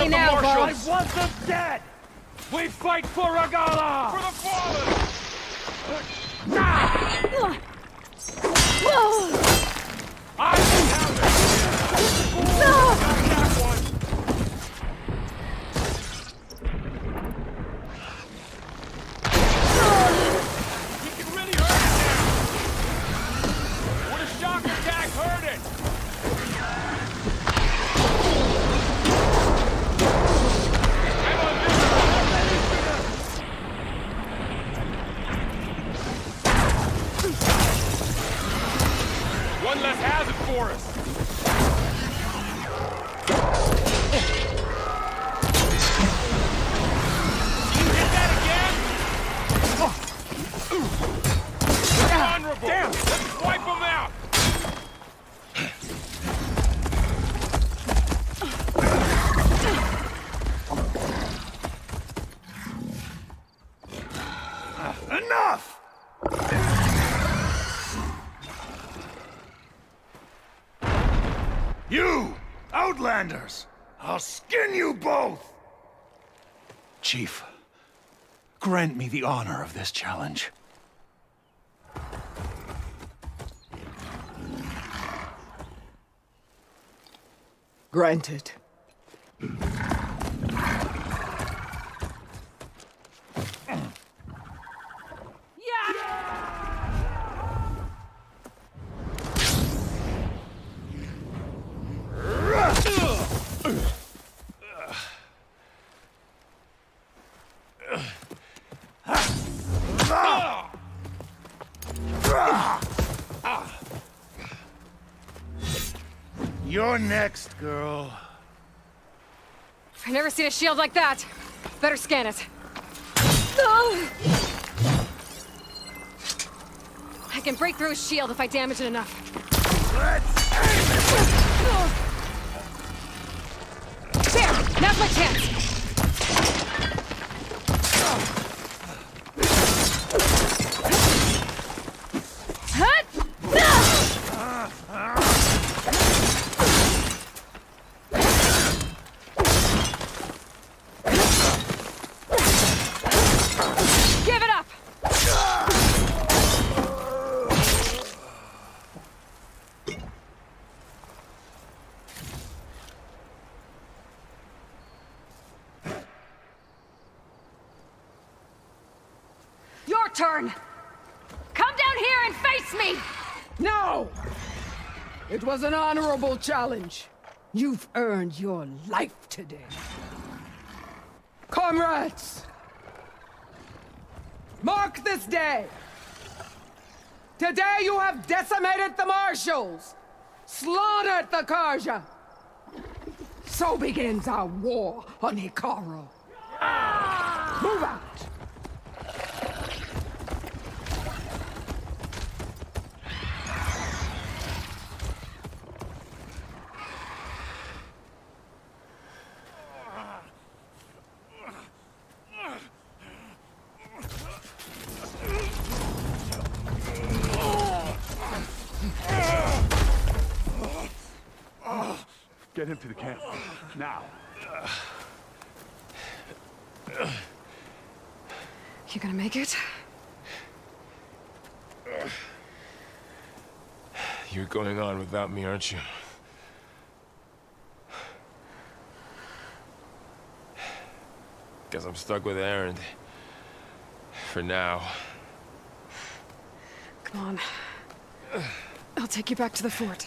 ready of now, the boss. Marshals! I want them dead! We fight for Regala! For the fallen! I have it! Got that one! We can really hurt it now! Would a shock attack hurt it? One less hazard for us. You hit that again? They're vulnerable. Damn! Let's wipe them out. Enough! You! Outlanders! I'll skin you both! Chief, grant me the honor of this challenge. Granted. You're next, girl. I've never seen a shield like that. Better scan it. I can break through his shield if I damage it enough. There! Now's my chance! Give it up! Your turn! Come down here and face me! No! It was an honorable challenge. You've earned your life today. Comrades! Mark this day! Today you have decimated the Marshals! Slaughtered the Karja! So begins our war on Hikaru. Move out! Get him to the camp. Now. You gonna make it? You're going on without me, aren't you? Guess I'm stuck with Aaron. For now. Come on. I'll take you back to the fort.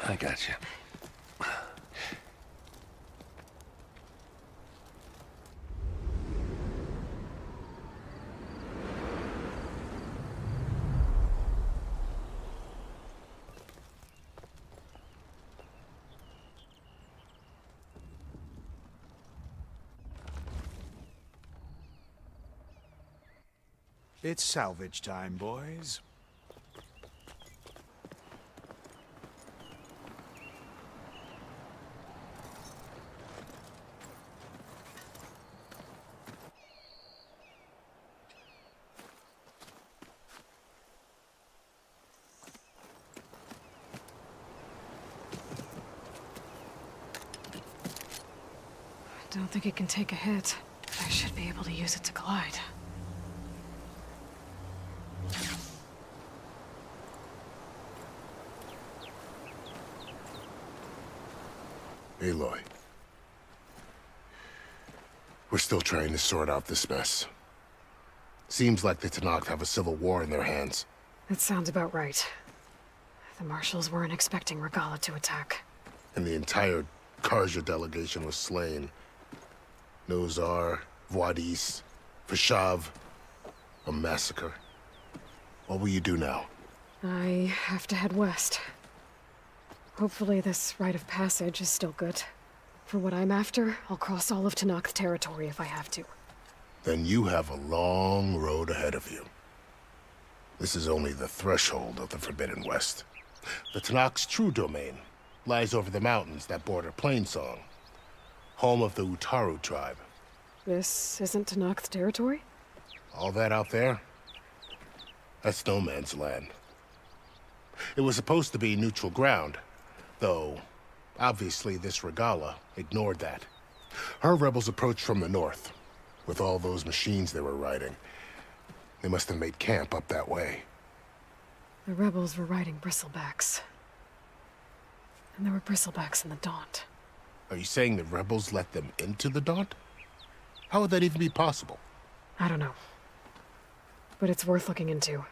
I got you. It's salvage time, boys. don't think it can take a hit. I should be able to use it to glide. Aloy. We're still trying to sort out this mess. Seems like the Tenakth have a civil war in their hands. That sounds about right. The Marshals weren't expecting Regala to attack. And the entire Karja delegation was slain. Nozar, Voidis, Vashav. A massacre. What will you do now? I have to head west. Hopefully this rite of passage is still good. For what I'm after, I'll cross all of Tenakth territory if I have to. Then you have a long road ahead of you. This is only the threshold of the Forbidden West. The Tenakth's true domain lies over the mountains that border Plainsong, home of the Utaru tribe. This isn't Tenakth territory? All that out there? That's no man's land. It was supposed to be neutral ground, though obviously this Regala ignored that. Her rebels approached from the north, with all those machines they were riding. They must have made camp up that way. The rebels were riding bristlebacks. And there were bristlebacks in the Daunt. Are you saying the rebels let them into the Daunt? How would that even be possible? I don't know. But it's worth looking into.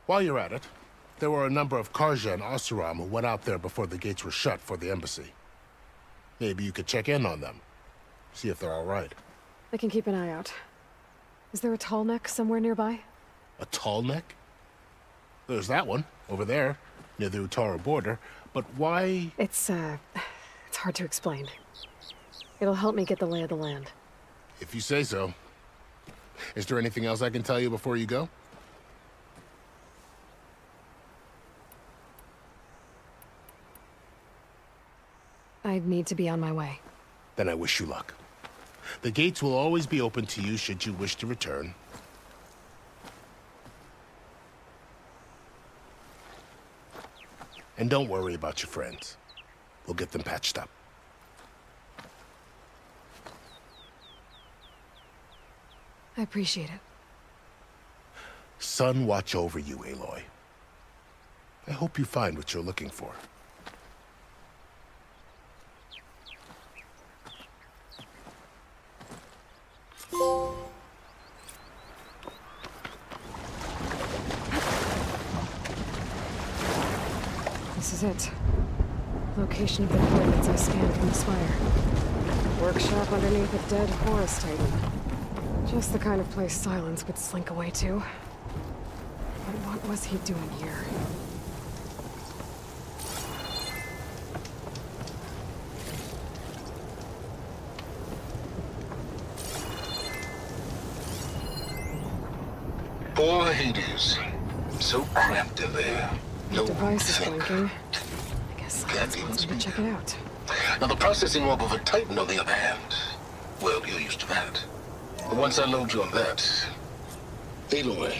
While you're at it, there were a number of Karja and Oseram who went out there before the gates were shut for the embassy. Maybe you could check in on them. See if they're all right. I can keep an eye out. Is there a tall neck somewhere nearby? A tall neck? There's that one, over there, near the Utaru border. But why? It's hard to explain. It'll help me get the lay of the land. If you say so. Is there anything else I can tell you before you go? I need to be on my way. Then I wish you luck. The gates will always be open to you should you wish to return. And don't worry about your friends. We'll get them patched up. I appreciate it. Sun watch over you, Aloy. I hope you find what you're looking for. This is it. Location of the coordinates I scanned from the spire. Workshop underneath a dead Horus Titan. Just the kind of place Silence would slink away to. But what was he doing here? Poor Hades. So cramped in there. The device is blinking. I guess Silence wants me to check it out. Now the processing orb of a Titan, on the other hand, well, you're used to that. But once I load you on that... Aloy,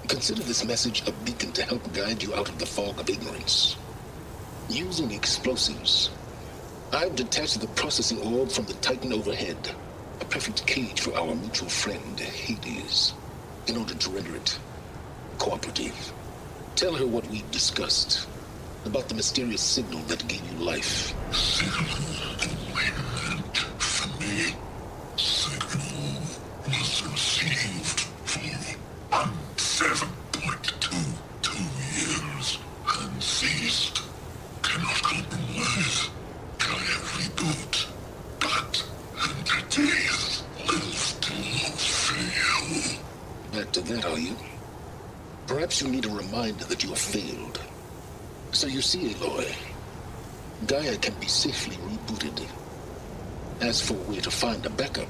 consider this message a beacon to help guide you out of the fog of ignorance. Using explosives, I've detached the processing orb from the Titan overhead. A perfect cage for our mutual friend, Hades, in order to render it cooperative. Tell her what we've discussed about the mysterious signal that gave you life. Signal waited for me. Signal was received for 7.22 years and ceased. Cannot compromise. Gaia reboot. But entities will still fail. Back to that, are you? Perhaps you need a reminder that you have failed. So you see, Aloy, Gaia can be safely rebooted. As for where to find a backup,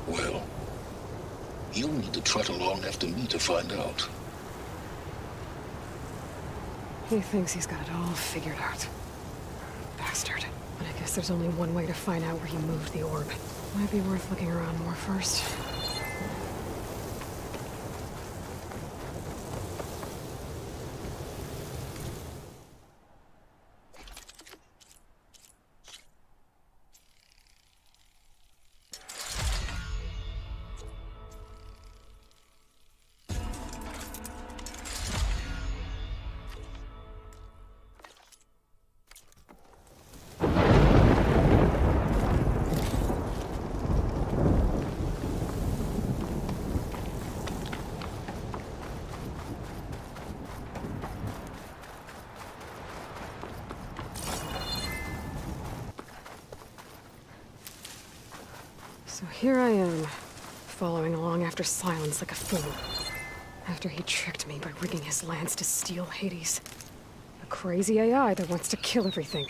well, you'll need to trot along after me to find out. He thinks he's got it all figured out. Bastard. But I guess there's only one way to find out where he moved the orb. Might be worth looking around more first. So here I am, following along after Silence like a fool. After he tricked me by rigging his lance to steal Hades. A crazy AI that wants to kill everything.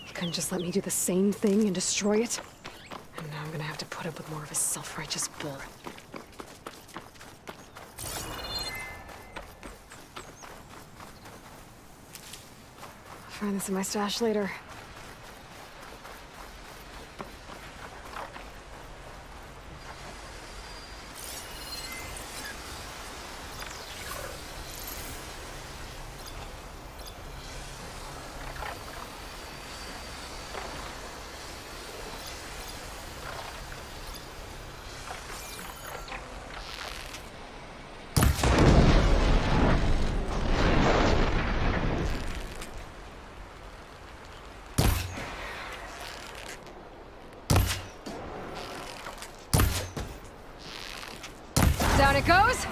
He couldn't just let me do the same thing and destroy it. And now I'm gonna have to put up with more of his self-righteous bull. I'll find this in my stash later. Down it goes.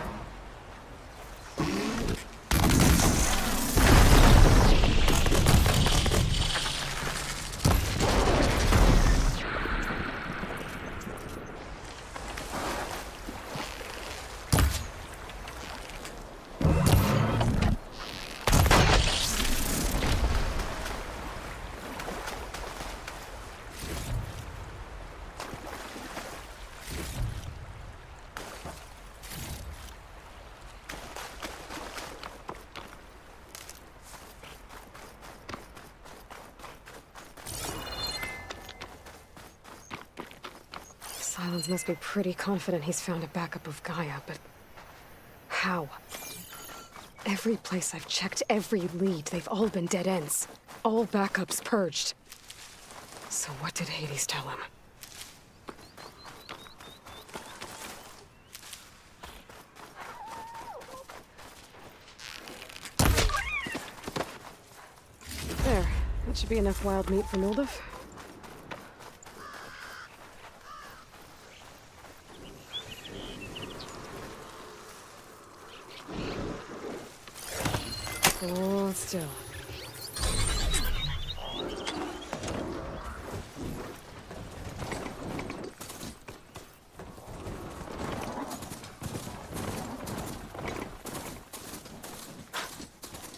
Silence must be pretty confident he's found a backup of Gaia, but how? Every place I've checked, every lead, they've all been dead ends. All backups purged. So what did Hades tell him? There. That should be enough wild meat for Mildef. Hold still.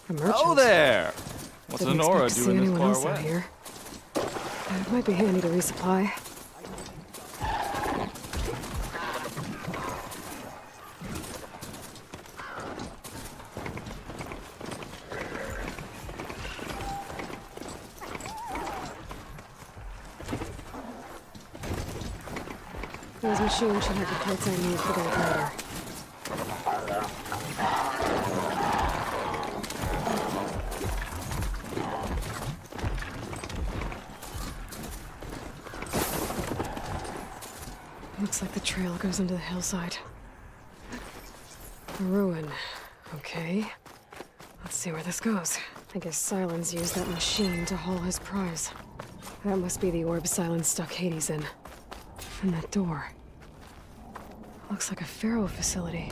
A merchant. Oh there! What's Didn't Honora expect to see doing this anyone far else out away? here. It might be handy to resupply. Those machines should have the parts I need for that later. Looks like the trail goes into the hillside. A ruin. Okay. Let's see where this goes. I guess Silence used that machine to haul his prize. That must be the orb Silence stuck Hades in. And that door. Looks like a Pharaoh facility.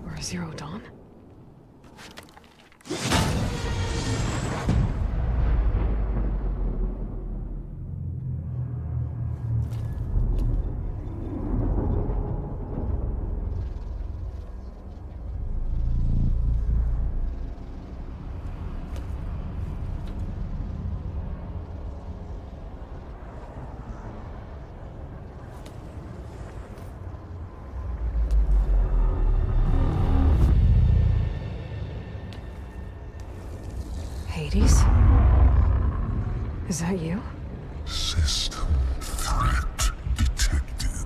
Or a Zero Dawn? Hades? Is that you? System threat detected.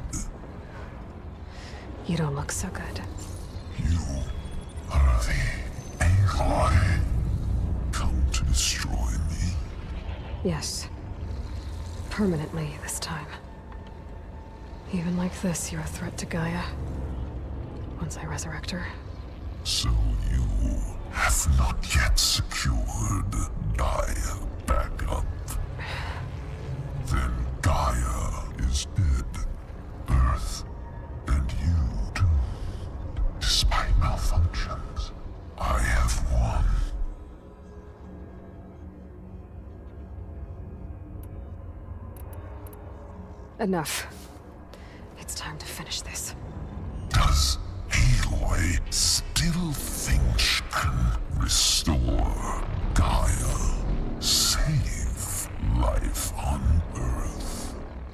You don't look so good. You are the Aloy. Come to destroy me. Yes. Permanently this time. Even like this, you're a threat to Gaia. Once I resurrect her. So you have not yet secured Gaia backup. Then Gaia is dead. Earth and you too. Despite malfunctions, I have won. Enough.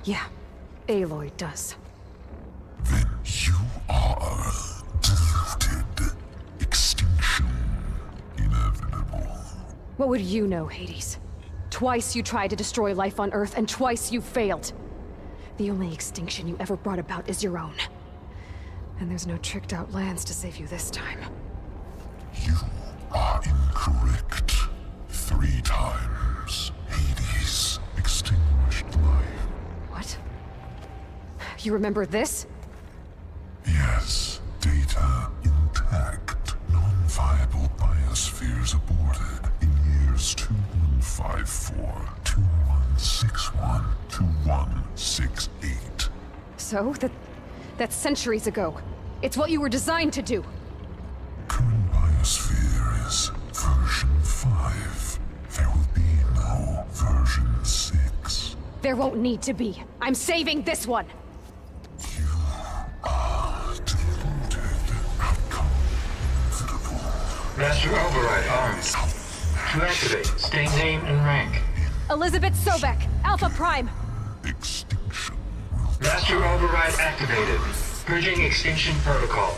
Yeah, Aloy does. Then you are deluded. Extinction inevitable. What would you know, Hades? Twice you tried to destroy life on Earth, and twice you failed. The only extinction you ever brought about is your own. And there's no tricked-out lands to save you this time. You are incorrect. 3 times. Hades extinguished life. What? You remember this? Yes. Data intact. Non-viable biospheres aborted in years 2154, 2161, 2168. So, that's centuries ago. It's what you were designed to do. Current biosphere is version 5. There will be no version 6. There won't need to be. I'm saving this one! Master Override armed. To activate, state name and rank. Elizabeth Sobek, Alpha Prime! Master Override activated. Bridging extinction protocol.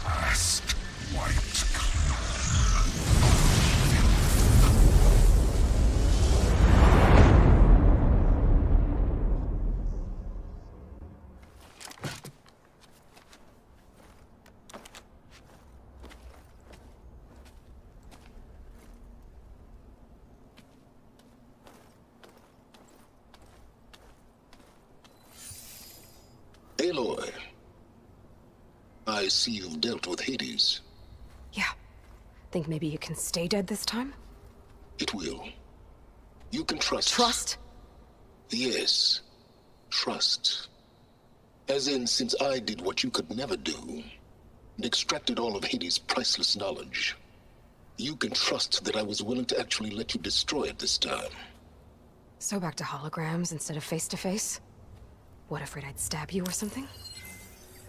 Last wiped Aloy, I see you've dealt with Hades. Yeah. Think maybe you can stay dead this time? It will. You can trust. Trust? Yes. Trust. As in, since I did what you could never do, and extracted all of Hades' priceless knowledge, you can trust that I was willing to actually let you destroy it this time. So back to holograms instead of face-to-face? What, afraid I'd stab you or something?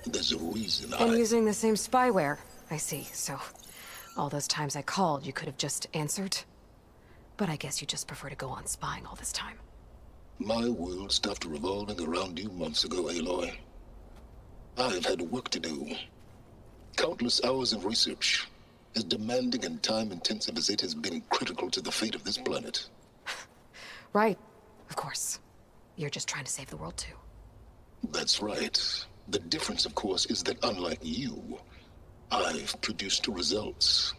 There's a reason And using the same spyware. I see, so all those times I called, you could have just answered? But I guess you just prefer to go on spying all this time. My world stopped revolving around you months ago, Aloy. I've had work to do. Countless hours of research, as demanding and time-intensive as it has been critical to the fate of this planet. Right, of course. You're just trying to save the world, too. That's right. The difference, of course, is that unlike you, I've produced results.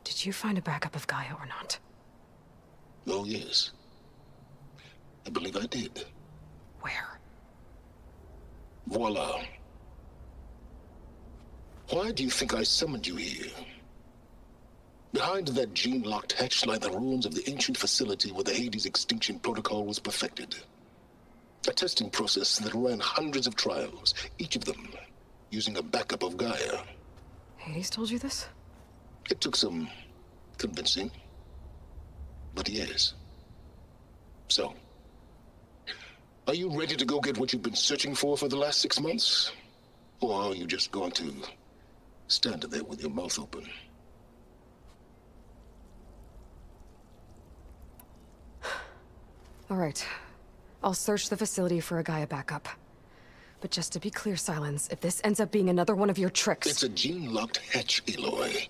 Did you find a backup of Gaia or not? Oh, yes. I believe I did. Where? Voila. Why do you think I summoned you here? Behind that gene-locked hatch lie the ruins of the ancient facility where the Hades extinction protocol was perfected. A testing process that ran hundreds of trials, each of them using a backup of Gaia. Hades told you this? It took some convincing, but yes. So, are you ready to go get what you've been searching for the last 6 months? Or are you just going to stand there with your mouth open? All right. I'll search the facility for a Gaia backup. But just to be clear, Silence, if this ends up being another one of your tricks... It's a gene-locked hatch, Aloy.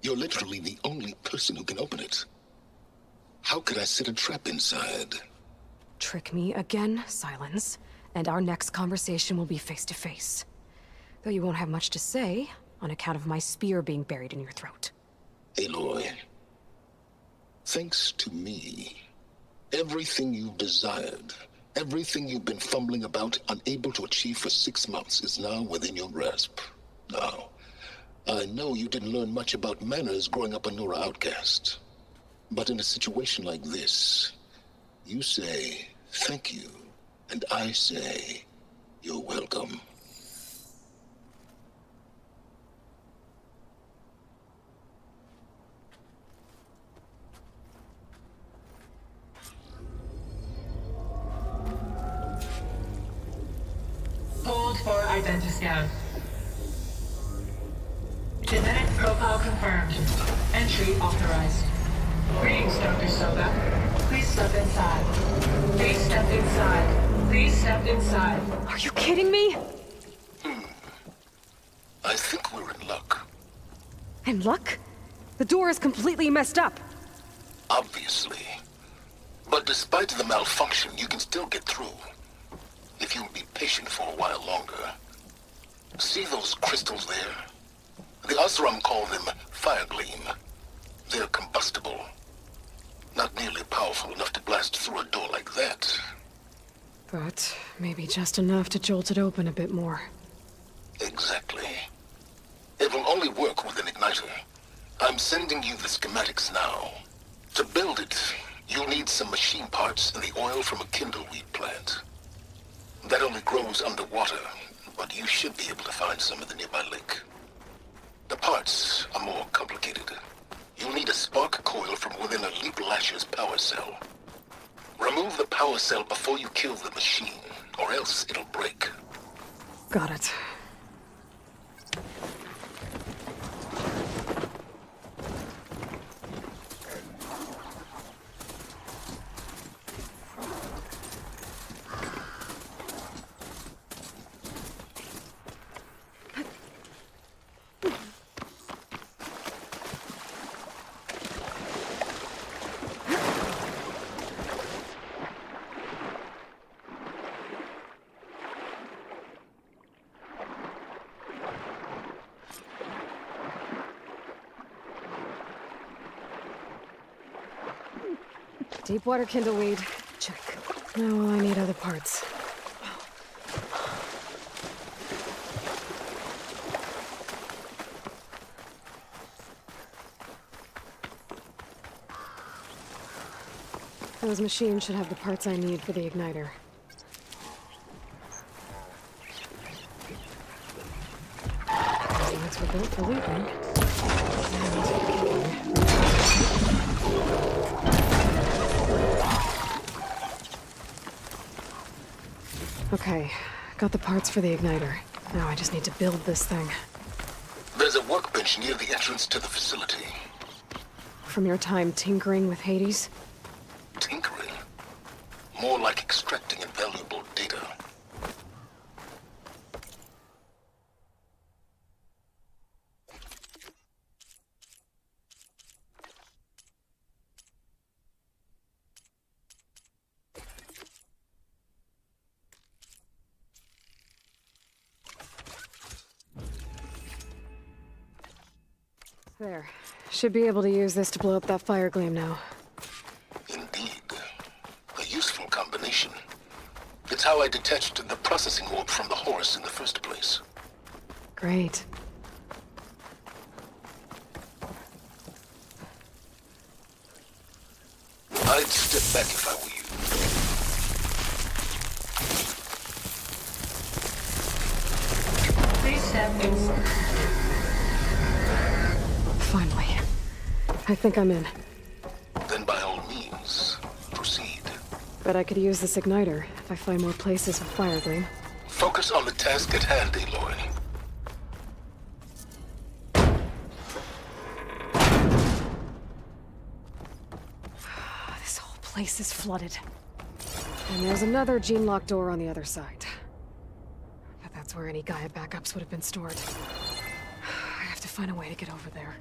You're literally the only person who can open it. How could I set a trap inside? Trick me again, Silence, and our next conversation will be face-to-face. Though you won't have much to say, on account of my spear being buried in your throat. Aloy, thanks to me, everything you've desired, everything you've been fumbling about, unable to achieve for 6 months, is now within your grasp. Now, I know you didn't learn much about manners growing up a Nora outcast. But in a situation like this, you say, thank you, and I say, you're welcome. Hold for identiscan. Genetic profile confirmed. Entry authorized. Greetings, Dr. Soga. Please step inside. Please step inside. Please step inside. Are you kidding me? I think we're in luck. In luck? The door is completely messed up. Obviously. But despite the malfunction, you can still get through. If you'll be patient for a while longer. See those crystals there? The Asuram call them fire gleam. They're combustible. Not nearly powerful enough to blast through a door like that. But maybe just enough to jolt it open a bit more. Exactly. It will only work with an igniter. I'm sending you the schematics now. To build it, you'll need some machine parts and the oil from a kindleweed plant. That only grows underwater, but you should be able to find some in the nearby lake. The parts are more complicated. You'll need a spark coil from within a Leap Lasher's power cell. Remove the power cell before you kill the machine, or else it'll break. Got it. Deepwater kindleweed. Check. Now I need other parts. Those machines should have the parts I need for the igniter. Those units were built for leaping. Okay, got the parts for the igniter. Now I just need to build this thing. There's a workbench near the entrance to the facility. From your time tinkering with Hades? Tinkering? More like extracting invaluable data. There. Should be able to use this to blow up that fire gleam now. Indeed. A useful combination. It's how I detached the processing orb from the horse in the first place. Great. I'd step back if I were you. Please step inside. Finally. I think I'm in. Then by all means, proceed. Bet I could use this igniter if I find more places with fire gleam. Focus on the task at hand, Aloy. This whole place is flooded. And there's another gene-lock door on the other side. But that's where any Gaia backups would have been stored. I have to find a way to get over there.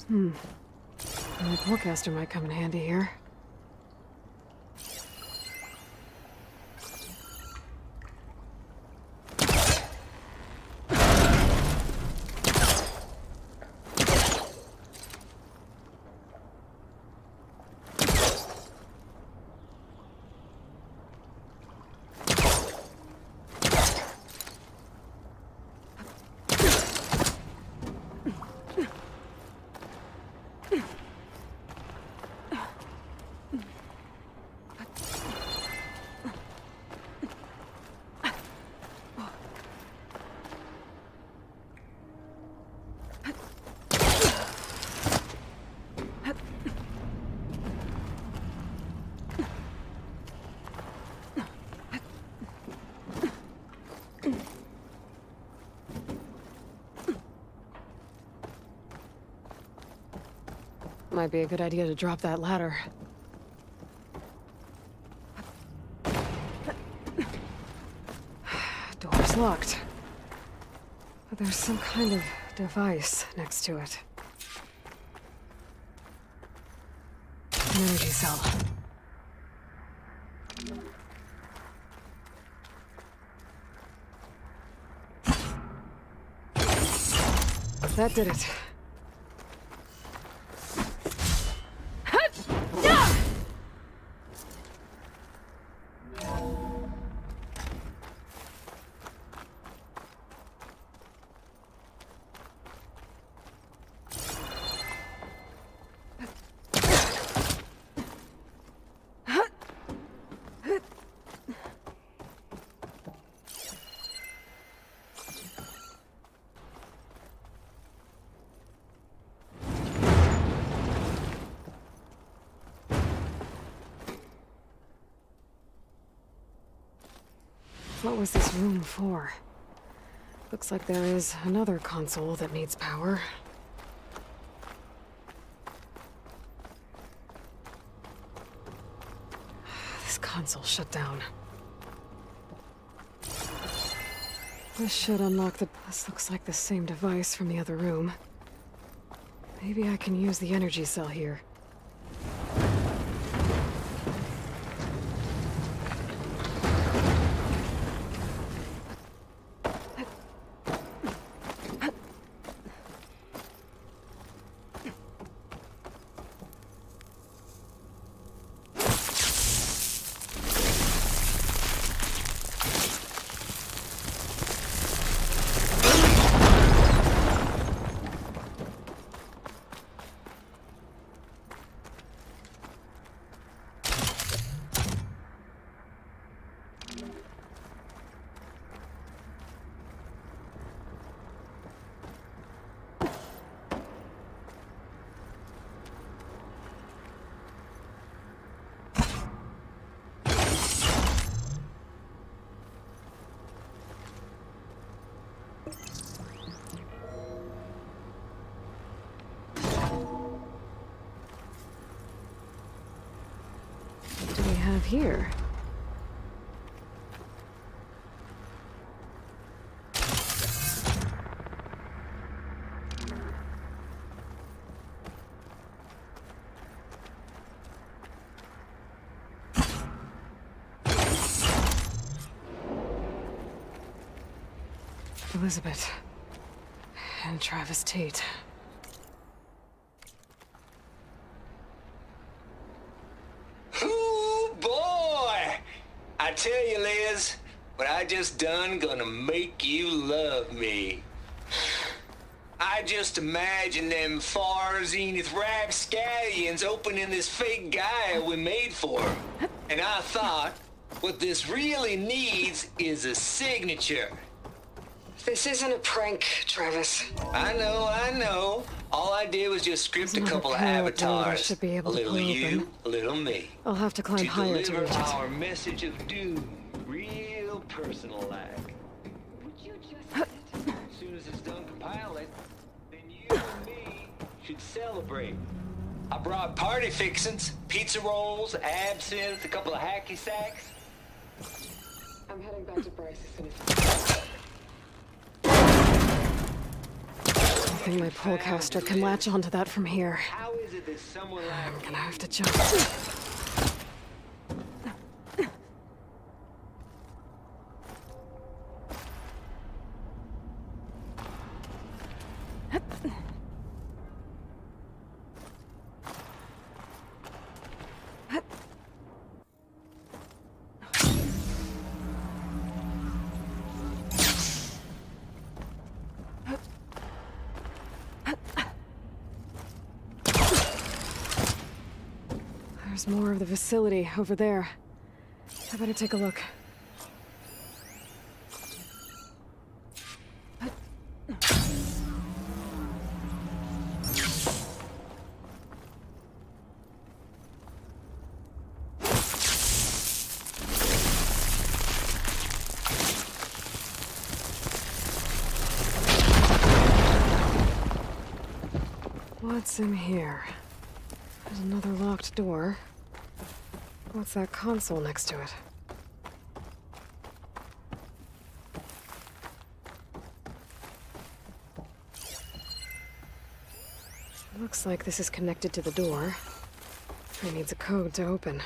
My forecaster might come in handy here. Might be a good idea to drop that ladder. Door's locked. But there's some kind of device next to it. An energy cell. That did it. What was this room for? Looks like there is another console that needs power. This console shut down. This should unlock the... This looks like the same device from the other room. Maybe I can use the energy cell here. What do we have here? Elizabeth and Travis Tate. Ooh, boy! I tell you, Liz, what I just done gonna make you love me. I just imagine them far zenith rapscallions opening this fake guy we made for him. And I thought, what this really needs is a signature. This isn't a prank, Travis. I know. All I did was just script a couple of avatars. Should be able a little to you, a little me. I'll have to climb higher to deliver reach it. our message of doom, real personal-like. Would you just as soon as it's done compiling, then you and me should celebrate. I brought party fixins, pizza rolls, absinthe, a couple of hacky sacks. I'm heading back to Bryce as soon as I think my pullcaster can latch onto that from here. How is it that someone like I'm gonna have to jump. There's more of the facility over there. I better take a look. What's in here? There's another locked door. What's that console next to it? Looks like this is connected to the door. It needs a code to open.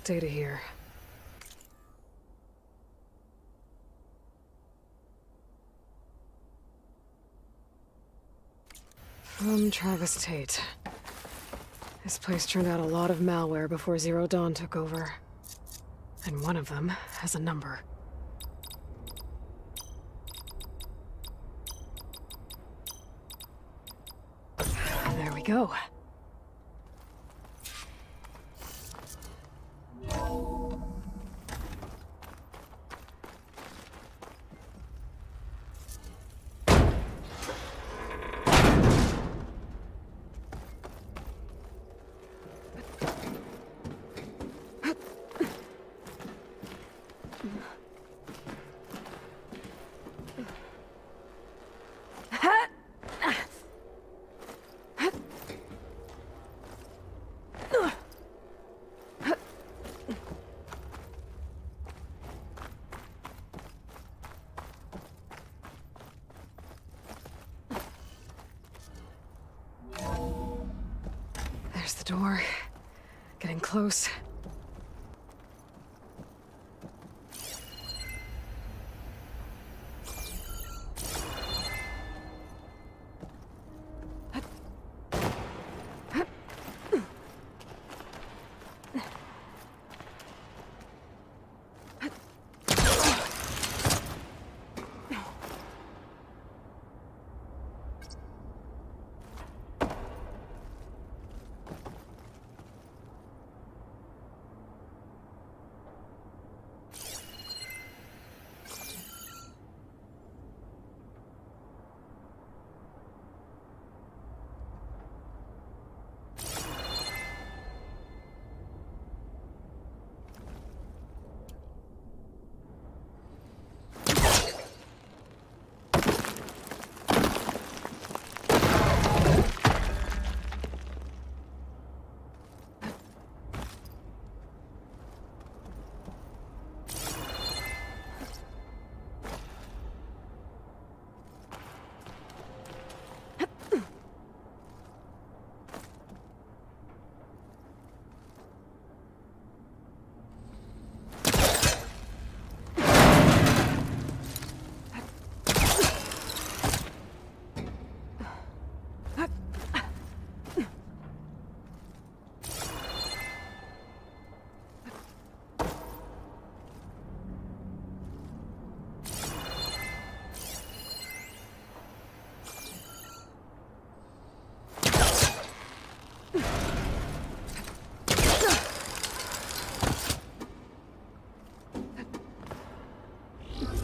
Data here. From Travis Tate. This place turned out a lot of malware before Zero Dawn took over. And one of them has a number. There we go. There's the door. Getting close.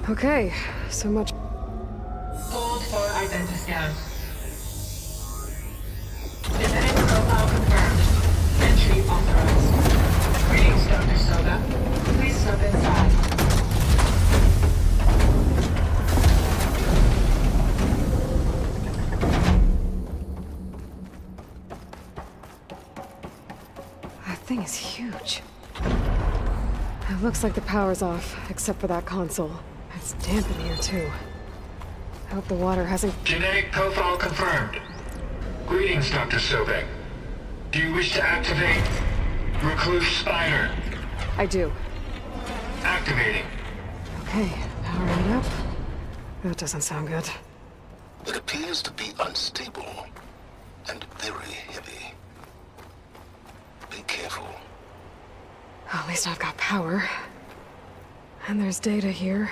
Okay, so much. Hold for identiscan. Genetic profile confirmed. Entry authorized. Greetings, Dr. Soga. Please step inside. That thing is huge. It looks like the power's off, except for that console. It's damp in here, too. I hope the water hasn't... Genetic profile confirmed. Greetings, Dr. Sobek. Do you wish to activate Recluse Spider? I do. Activating. Okay, powering it up. That doesn't sound good. It appears to be unstable and very heavy. Be careful. At least I've got power. And there's data here.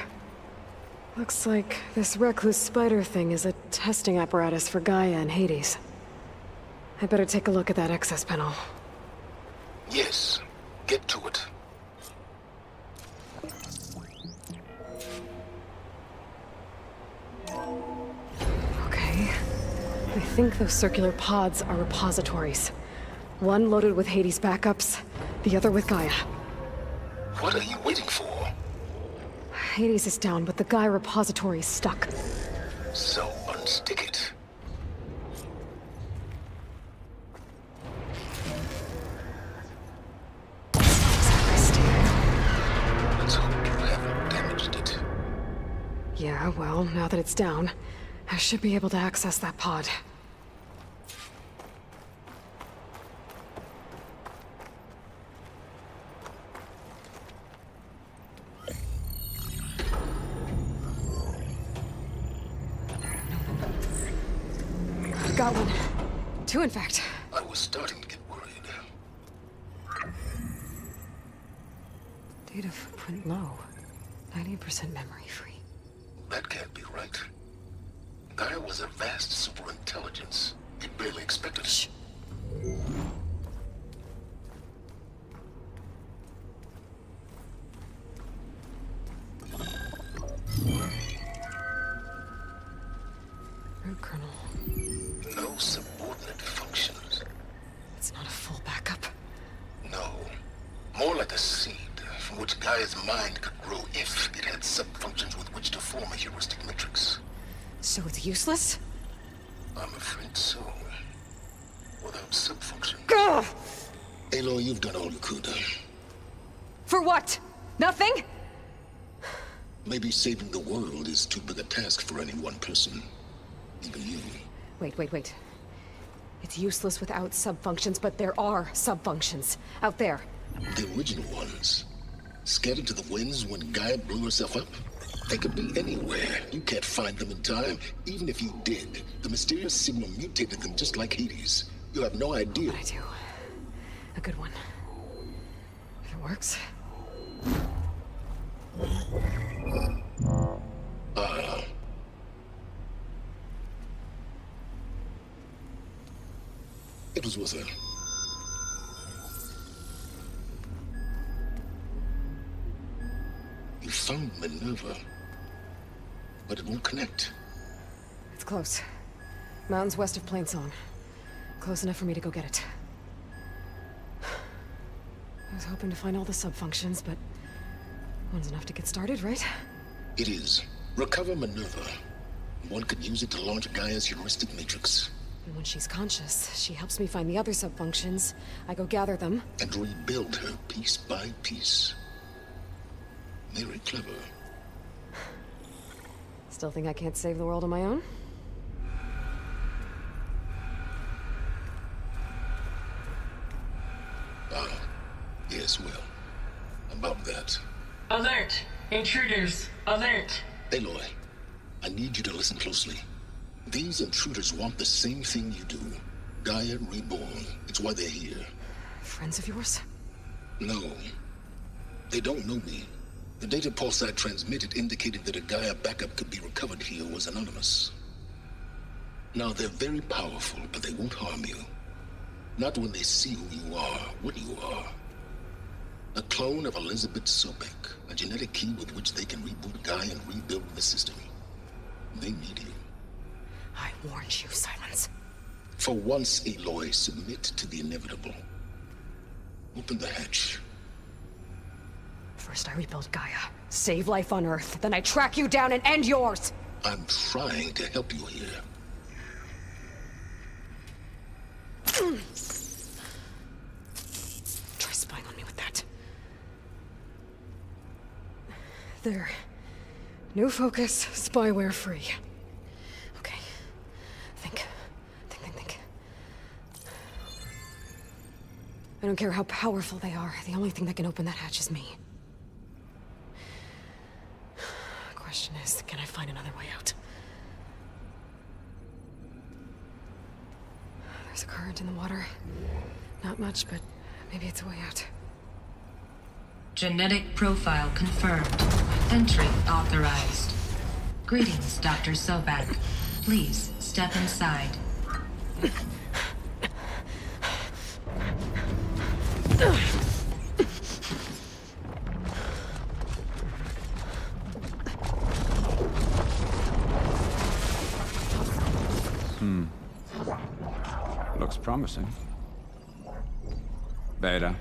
Looks like this Recluse Spider thing is a testing apparatus for Gaia and Hades. I better take a look at that access panel. Yes, get to it. Okay. I think those circular pods are repositories. One loaded with Hades backups, the other with Gaia. What are you waiting for? Hades is down, but the Gaia repository is stuck. So unstick it. Let's hope you haven't damaged it. Yeah, well, now that it's down, I should be able to access that pod. Got one. Two, in fact. I was starting to get worried. Data footprint low. 90% memory free. That can't be right. Gaia was a vast superintelligence. You barely expected it. Root kernel. No subordinate functions. It's not a full backup. No. More like a seed from which Gaia's mind could grow if it had sub-functions with which to form a heuristic matrix. So it's useless? I'm afraid so. Without sub-functions. Gah! Aloy, you've done all you could. For what? Nothing? Maybe saving the world is too big a task for any one person. Even you. Wait. It's useless without sub-functions, but there are sub-functions out there. The original ones. Scattered to the winds when Gaia blew herself up? They could be anywhere. You can't find them in time. Even if you did, the mysterious signal mutated them just like Hades. You have no idea. But I do. A good one. If it works. It was worth it. You found Minerva, but it won't connect. It's close. Mountains west of Plainsong. Close enough for me to go get it. I was hoping to find all the sub-functions, but one's enough to get started, right? It is. Recover Minerva. One could use it to launch Gaia's heuristic matrix. And when she's conscious, she helps me find the other sub-functions. I go gather them. And rebuild her piece by piece. Very clever. Still think I can't save the world on my own? Yes, well. About that. Alert! Intruders! Alert! Aloy, I need you to listen closely. These intruders want the same thing you do. Gaia reborn. It's why they're here. Friends of yours? No. They don't know me. The data pulse I transmitted indicated that a Gaia backup could be recovered here was anonymous. Now, they're very powerful, but they won't harm you. Not when they see who you are, what you are. A clone of Elizabeth Sobek, a genetic key with which they can reboot Gaia and rebuild the system. They need you. I warned you, Silence. For once, Aloy, submit to the inevitable. Open the hatch. First I rebuild Gaia, save life on Earth, then I track you down and end yours! I'm trying to help you here. Try spying on me with that. There. New focus, spyware free. Okay. Think. I don't care how powerful they are. The only thing that can open that hatch is me. Question is, can I find another way out? There's a current in the water. Not much, but maybe it's a way out. Genetic profile confirmed. Entry authorized. Greetings, Dr. Sobek. Please step inside. Looks promising. Beta.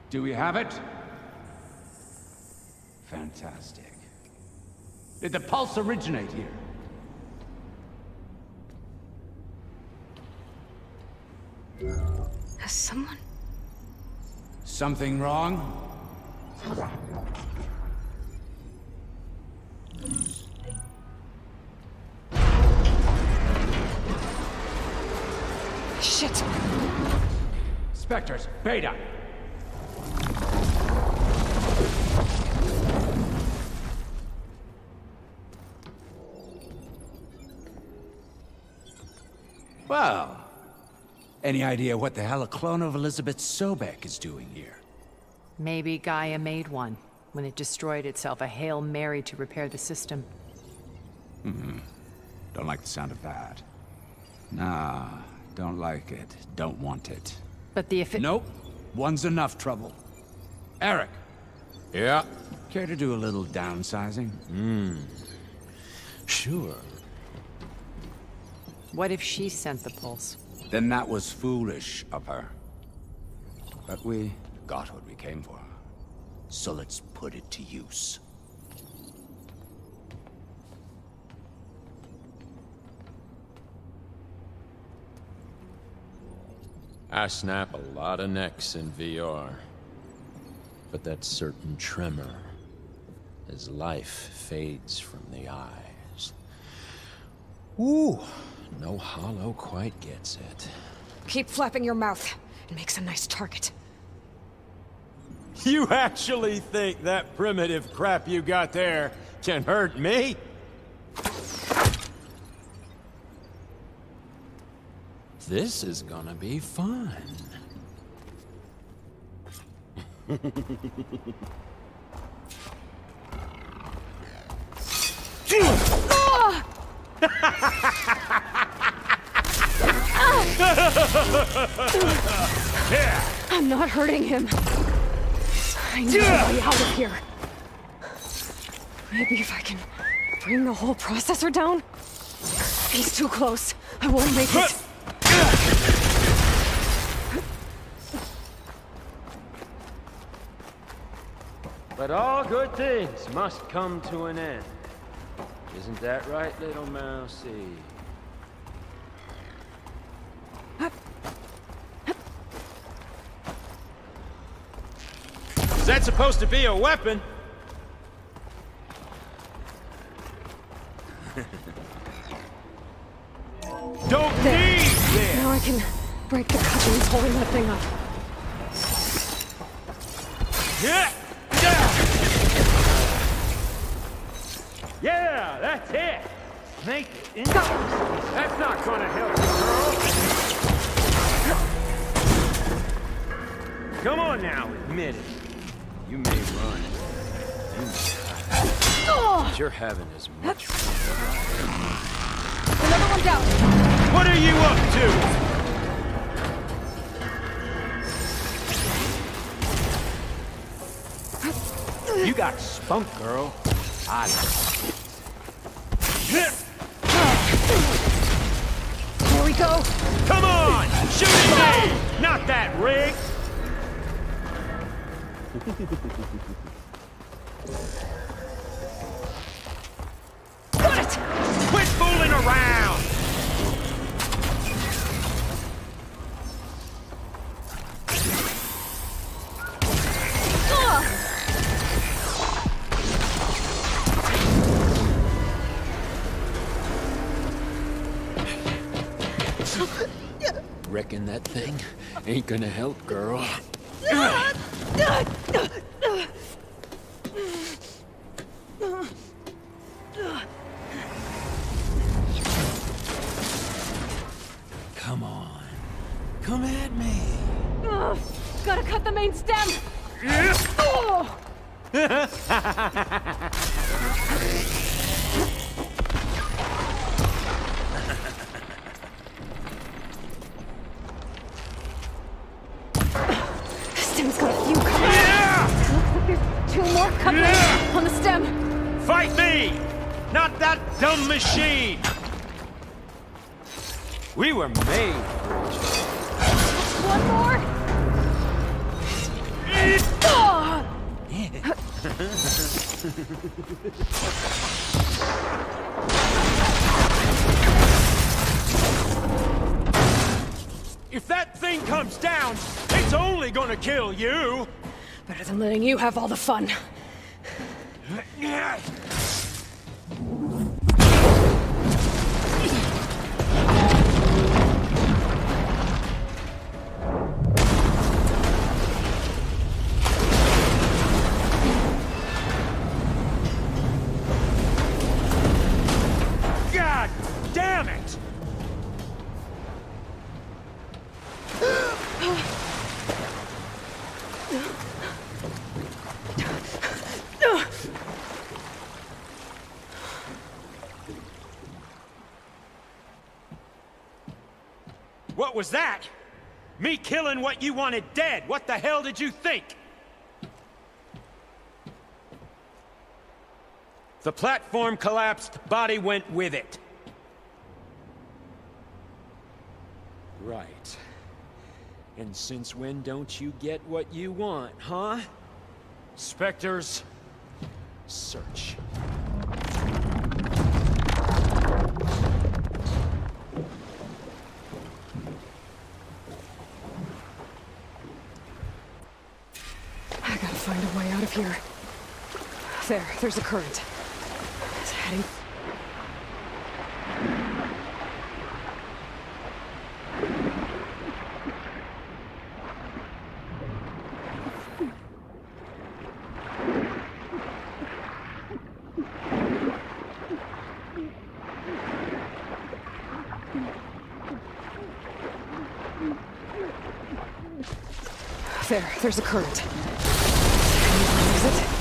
Do we have it? Fantastic. Did the pulse originate here? Has someone... Something wrong? Shit! Spectres, Beta! Well, any idea what the hell a clone of Elizabeth Sobek is doing here? Maybe Gaia made one when it destroyed itself, a Hail Mary to repair the system. Don't like the sound of that. Nah, don't like it. Don't want it. But the Nope. One's enough trouble. Eric. Yeah? Care to do a little downsizing? Sure. What if she sent the pulse? Then that was foolish of her. But we got what we came for. So let's put it to use. I snap a lot of necks in VR. But that certain tremor as life fades from the eyes. Ooh, no hollow quite gets it. Keep flapping your mouth. It makes a nice target. You actually think that primitive crap you got there can hurt me? This is gonna be fun. I'm not hurting him. I need a way out of here. Maybe if I can bring the whole processor down? He's too close. I won't make it. But all good things must come to an end. Isn't that right, little mousey? Is that supposed to be a weapon? Don't need this! Now I can break the couplings holding that thing up. Yeah! Yeah, that's it! Make it interesting. That's not gonna help you, girl. Come on now, admit it. You may run. You may hide. But you're having as much fun. Another one down. What are you up to? You got spunk, girl. I Here we go. Come on! Shoot it me! Not that rig! Got it! Quit fooling around! Reckon that thing ain't gonna help, girl. Come on. Come at me. Gotta cut the main stem. Oh. Stem's got a few coming. Looks like there's 2 more couplings on the stem. Fight me! Not that dumb machine! We were made for each other. One more. If that thing comes down, it's only gonna kill you! Better than letting you have all the fun. God damn it! What was that? Me killing what you wanted dead. What the hell did you think? The platform collapsed, body went with it. Right. And since when don't you get what you want, huh? Spectres, search. I gotta find a way out of here. There's a current. It's heading. There's a current. Is it?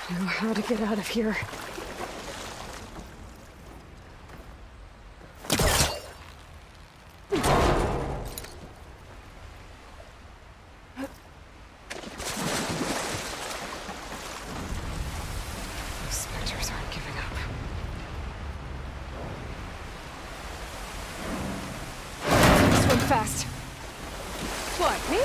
I know how to get out of here. Those specters aren't giving up. Swim fast. What, me?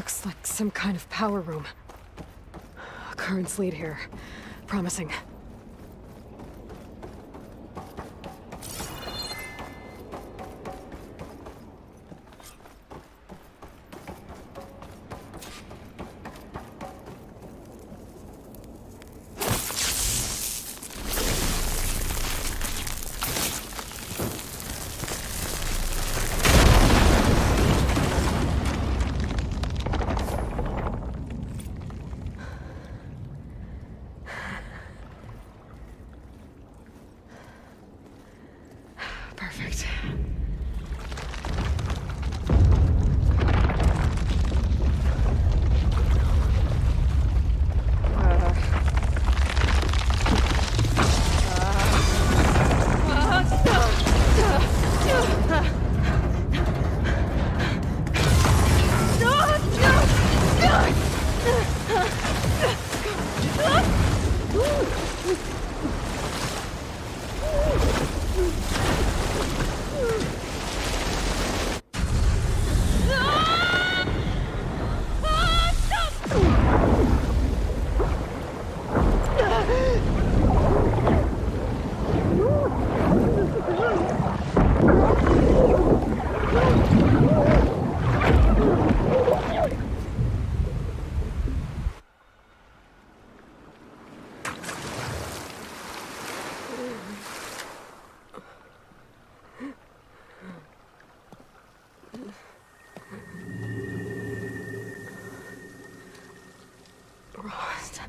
Looks like some kind of power room. Currents lead here. Promising. Perfect. Rost.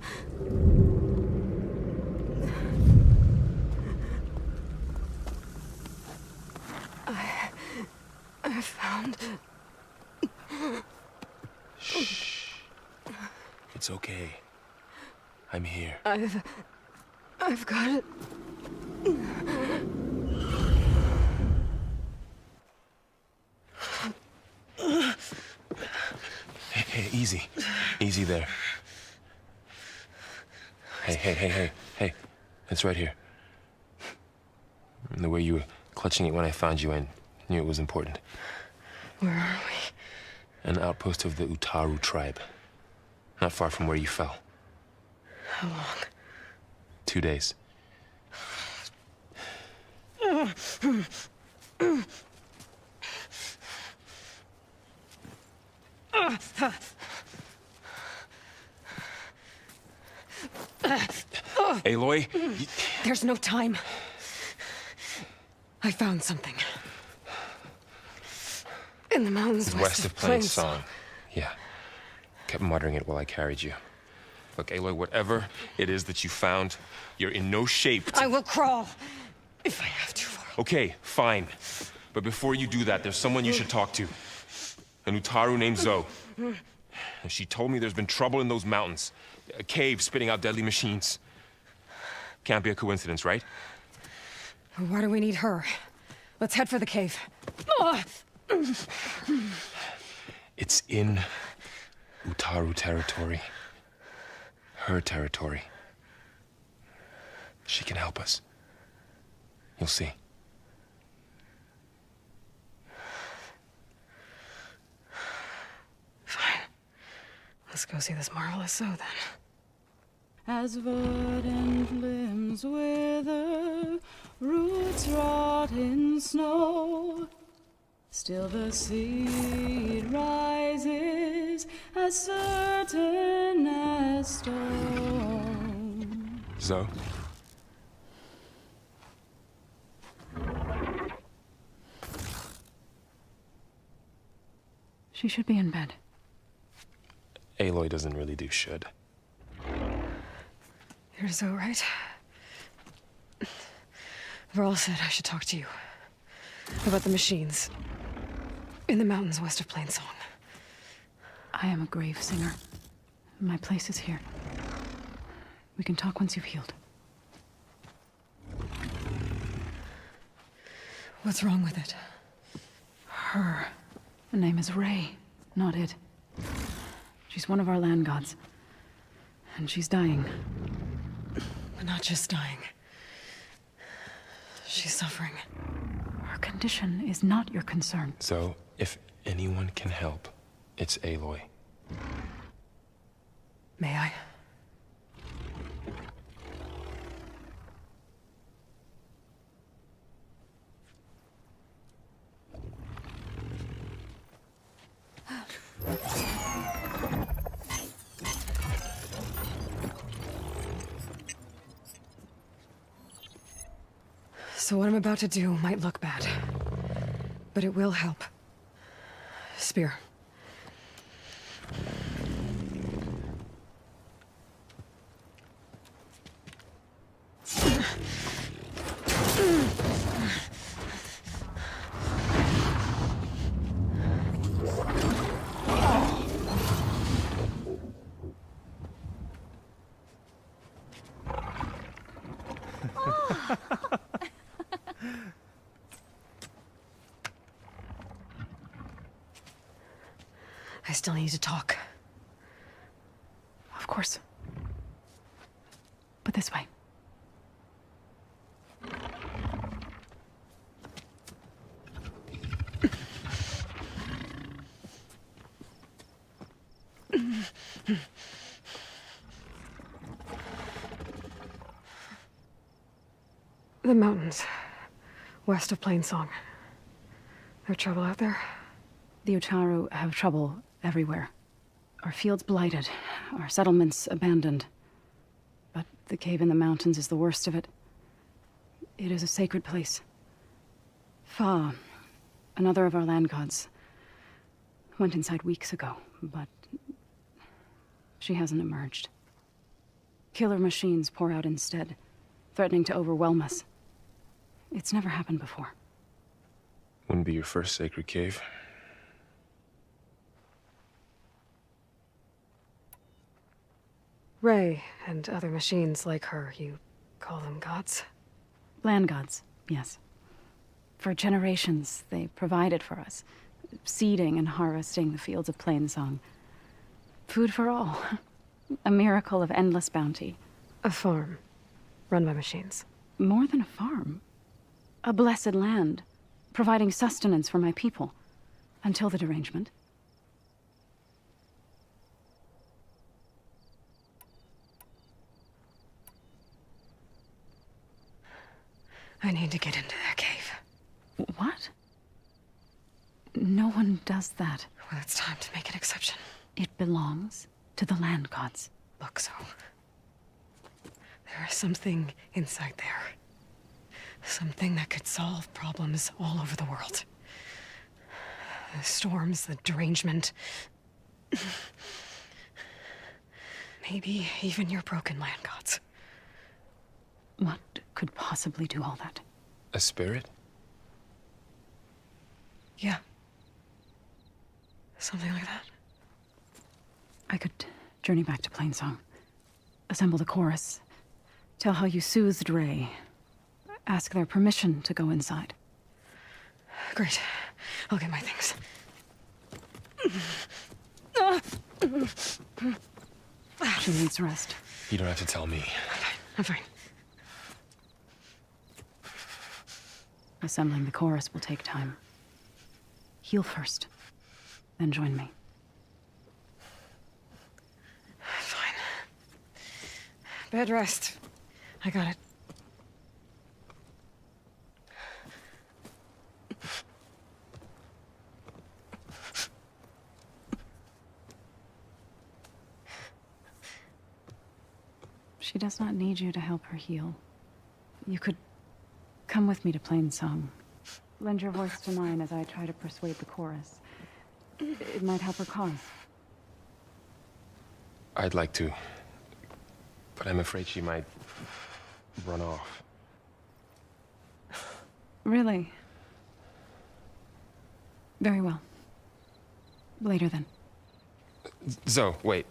I found... Shh. It's okay. I'm here. I've got it. Hey, easy. Easy there. Hey. It's right here. And the way you were clutching it when I found you, I knew it was important. Where are we? An outpost of the Utaru tribe. Not far from where you fell. How long? 2 days. Aloy? There's no time. I found something. In the mountains West of Plains Song. Yeah. Kept muttering it while I carried you. Look, Aloy, whatever it is that you found, you're in no shape to... I will crawl, if I have to. Okay, fine. But before you do that, there's someone you should talk to. An Utaru named Zoe. And she told me there's been trouble in those mountains. A cave spitting out deadly machines. Can't be a coincidence, right? Why do we need her? Let's head for the cave. It's in Utaru territory. Her territory. She can help us. You'll see. Fine. Let's go see this marvelous Zoe, then. As verdant limbs wither, roots rot in snow, still the seed rises as certain as stone. Zoe? She should be in bed. Aloy doesn't really do should. You're Zoe, right? Varl said I should talk to you. About the machines. In the mountains west of Plains Song. I am a grave singer. My place is here. We can talk once you've healed. What's wrong with it? Her. The name is Ray, not it. She's one of our land gods. And she's dying. But not just dying. She's suffering. Her condition is not your concern. So, if anyone can help, it's Aloy. May I? So what I'm about to do might look bad, but it will help. Spear. I still need to talk. Of course. But this way. The mountains, west of Plainsong. There trouble out there? The Utaru have trouble everywhere. Our fields blighted, our settlements abandoned. But the cave in the mountains is the worst of it. It is a sacred place. Fa, another of our land gods, went inside weeks ago, but she hasn't emerged. Killer machines pour out instead, threatening to overwhelm us. It's never happened before. Wouldn't be your first sacred cave. Ray and other machines like her, you call them gods? Land gods, yes. For generations, they provided for us, seeding and harvesting the fields of Plainsong. Food for all. A miracle of endless bounty. A farm, run by machines. More than a farm. A blessed land, providing sustenance for my people. Until the derangement. I need to get into that cave. What? No one does that. Well, it's time to make an exception. It belongs to the land gods. Look, so... there is something inside there. Something that could solve problems all over the world. The storms, the derangement. Maybe even your broken land gods. What could possibly do all that? A spirit? Yeah. Something like that. I could journey back to Plainsong. Assemble the chorus. Tell how you soothed Ray. Ask their permission to go inside. Great. I'll get my things. She needs rest. You don't have to tell me. I'm fine. Assembling the chorus will take time. Heal first, then join me. Fine. Bed rest. I got it. She does not need you to help her heal. You could come with me to Plainsong. Lend your voice to mine as I try to persuade the chorus. It might help her cause. I'd like to, but I'm afraid she might run off. Really? Very well. Later then. Zoe, wait.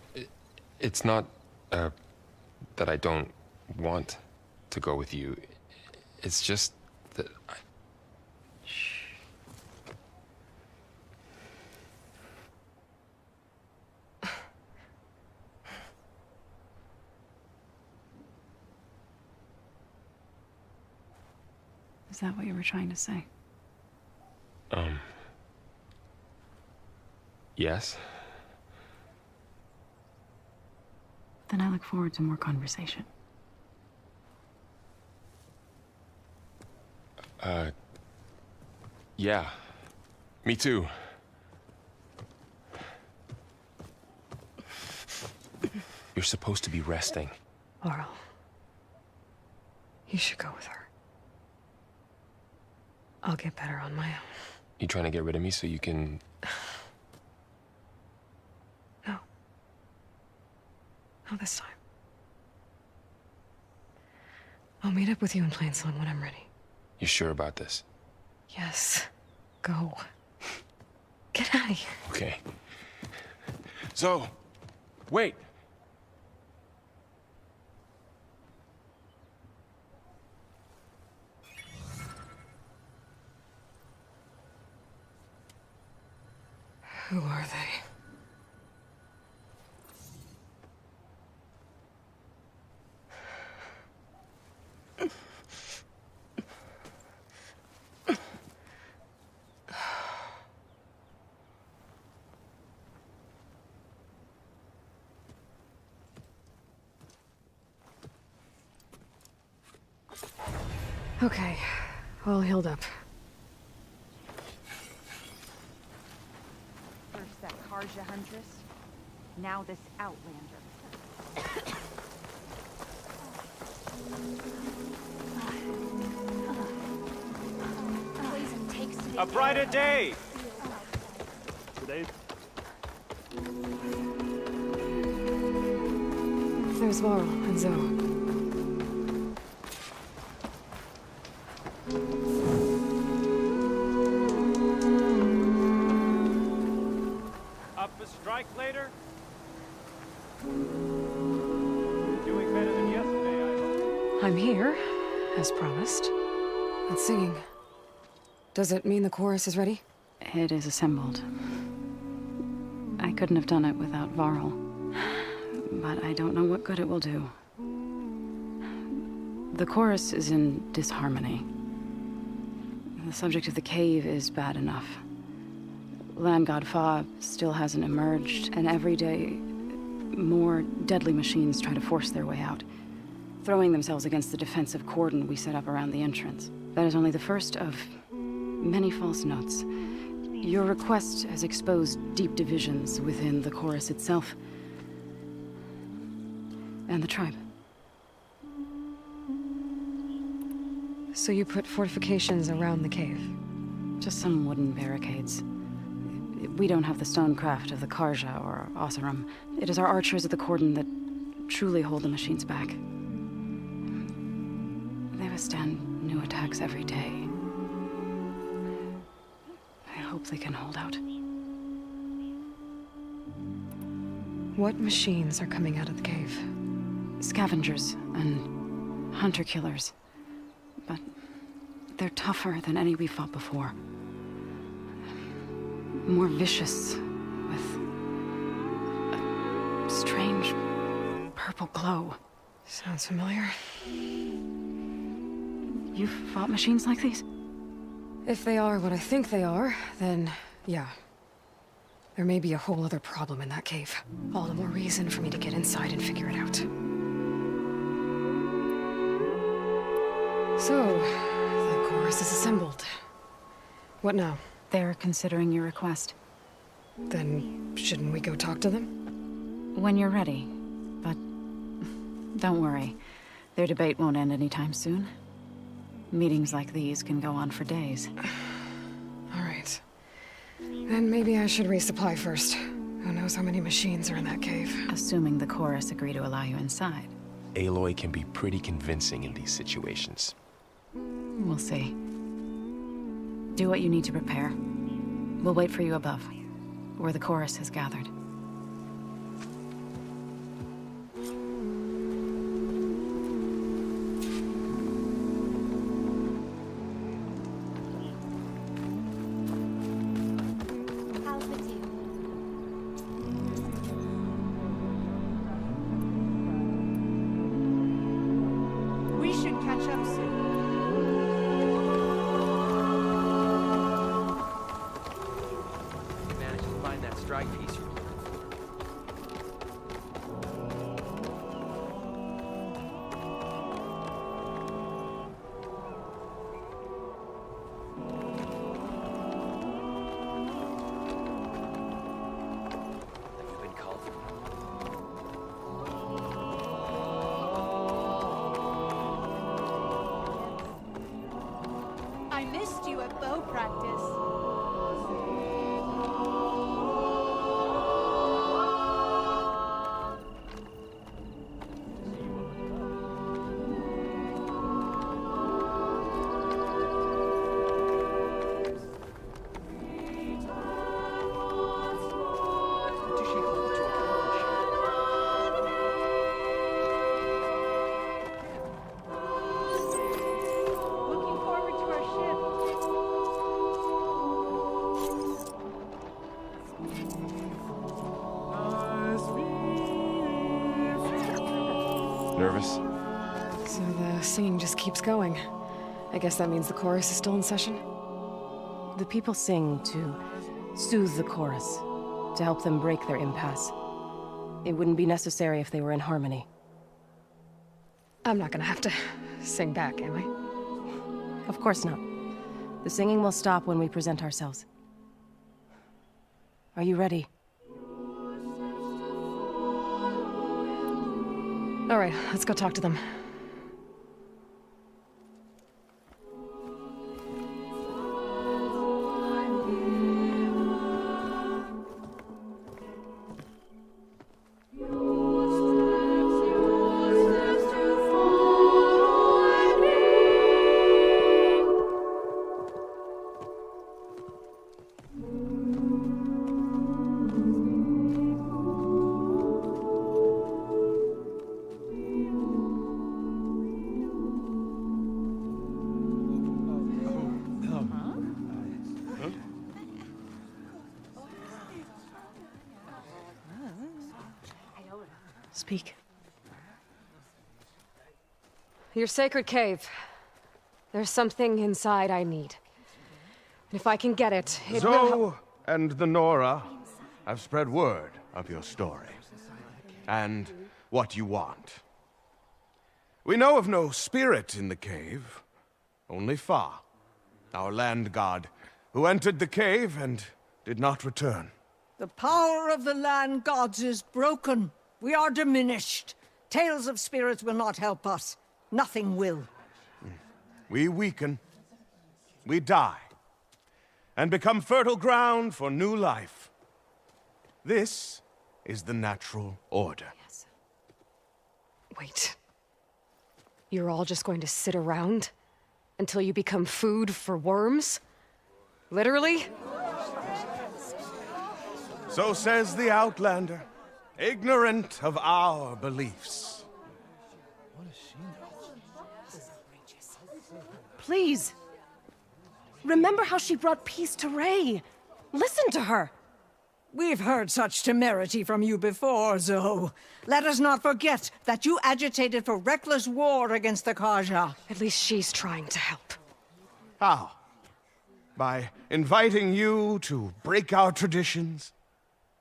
It's not, that I don't want to go with you. It's just that I... Shh. Is that what you were trying to say? Yes? Then I look forward to more conversation. Yeah. Me too. You're supposed to be resting. Laurel. You should go with her. I'll get better on my own. You trying to get rid of me so you can... No. Not this time. I'll meet up with you in Plainsong when I'm ready. You sure about this? Yes. Go. Get out of here. Okay. So, wait. Who are they? Okay, all healed up. First that Karja Huntress, now this Outlander. A brighter day! Today. There's Varl and Zoe. Up a strike later? Doing better than yesterday, I hope. I'm here, as promised. That's singing. Does it mean the chorus is ready? It is assembled. I couldn't have done it without Varl. But I don't know what good it will do. The chorus is in disharmony. The subject of the cave is bad enough. Land God Fa still hasn't emerged, and every day, more deadly machines try to force their way out, throwing themselves against the defensive cordon we set up around the entrance. That is only the first of many false notes. Your request has exposed deep divisions within the chorus itself and the tribe. So you put fortifications around the cave? Just some wooden barricades. We don't have the stonecraft of the Karja or Oseram. It is our archers at the cordon that truly hold the machines back. They withstand new attacks every day. I hope they can hold out. What machines are coming out of the cave? Scavengers and hunter-killers. But they're tougher than any we fought before. More vicious, with a strange purple glow. Sounds familiar. You've fought machines like these? If they are what I think they are, then yeah. There may be a whole other problem in that cave. All the more reason for me to get inside and figure it out. So, the chorus is assembled. What now? They're considering your request. Then, shouldn't we go talk to them? When you're ready. But don't worry. Their debate won't end anytime soon. Meetings like these can go on for days. All right. Then maybe I should resupply first. Who knows how many machines are in that cave? Assuming the chorus agree to allow you inside. Aloy can be pretty convincing in these situations. We'll see. Do what you need to prepare. We'll wait for you above, where the chorus has gathered. How's the deal? We should catch up soon. Managed to find that strike piece. you at bow practice. Nervous? So the singing just keeps going. I guess that means the chorus is still in session? The people sing to soothe the chorus, to help them break their impasse. It wouldn't be necessary if they were in harmony. I'm not gonna have to sing back, am I? Of course not. The singing will stop when we present ourselves. Are you ready? All right, let's go talk to them. Speak. Your sacred cave. There's something inside I need. And if I can get it, it will help. Zoe and the Nora have spread word of your story. And what you want. We know of no spirit in the cave. Only Fa, our land god, who entered the cave and did not return. The power of the land gods is broken. We are diminished. Tales of spirits will not help us. Nothing will. We weaken. We die. And become fertile ground for new life. This is the natural order. Yes. Wait. You're all just going to sit around until you become food for worms? Literally? So says the Outlander, ignorant of our beliefs. Please. Remember how she brought peace to Ray. Listen to her. We've heard such temerity from you before, Zoe. Let us not forget that you agitated for reckless war against the Karja. At least she's trying to help. How? By inviting you to break our traditions?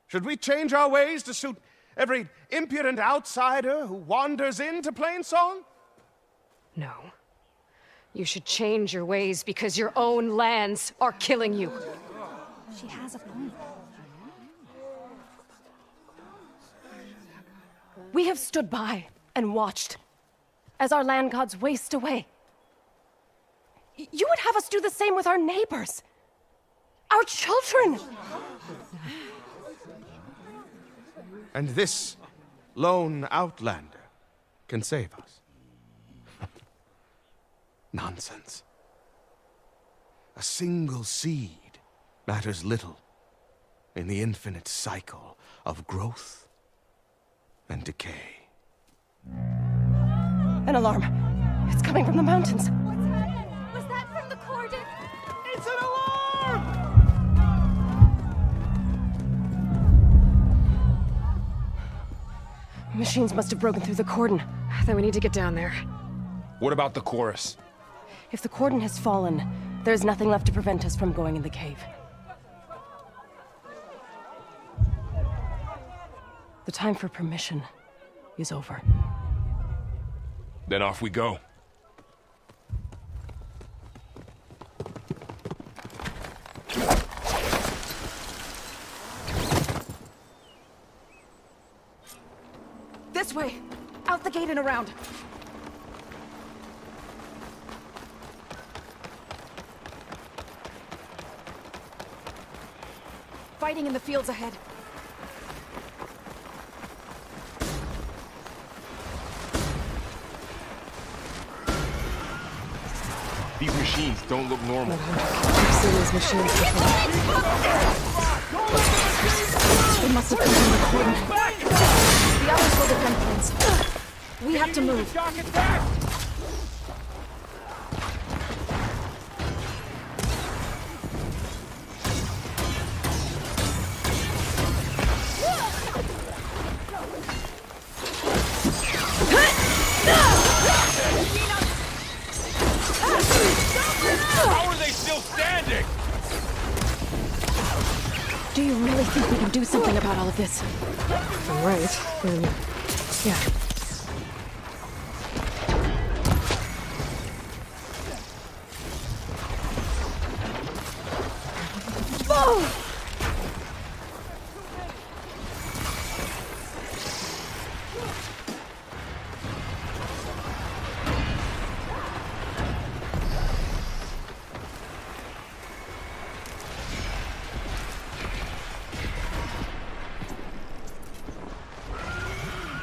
Should we change our ways to suit every impudent outsider who wanders into Plainsong? No. You should change your ways because your own lands are killing you. She has a point. We have stood by and watched as our land gods waste away. You would have us do the same with our neighbors, our children. And this lone outlander can save us. Nonsense. A single seed matters little in the infinite cycle of growth and decay. An alarm. It's coming from the mountains. Was that from the cordon? It's an alarm! Machines must have broken through the cordon. Then we need to get down there. What about the chorus? If the cordon has fallen, there's nothing left to prevent us from going in the cave. The time for permission is over. Then off we go. This way! Out the gate and around! fighting in the fields ahead. These machines don't look normal. I've seen these machines before. They must have come from the cordon. The others will defend points. We have to move. How are they still standing? Do you really think we can do something about all of this? If I'm right, then yeah.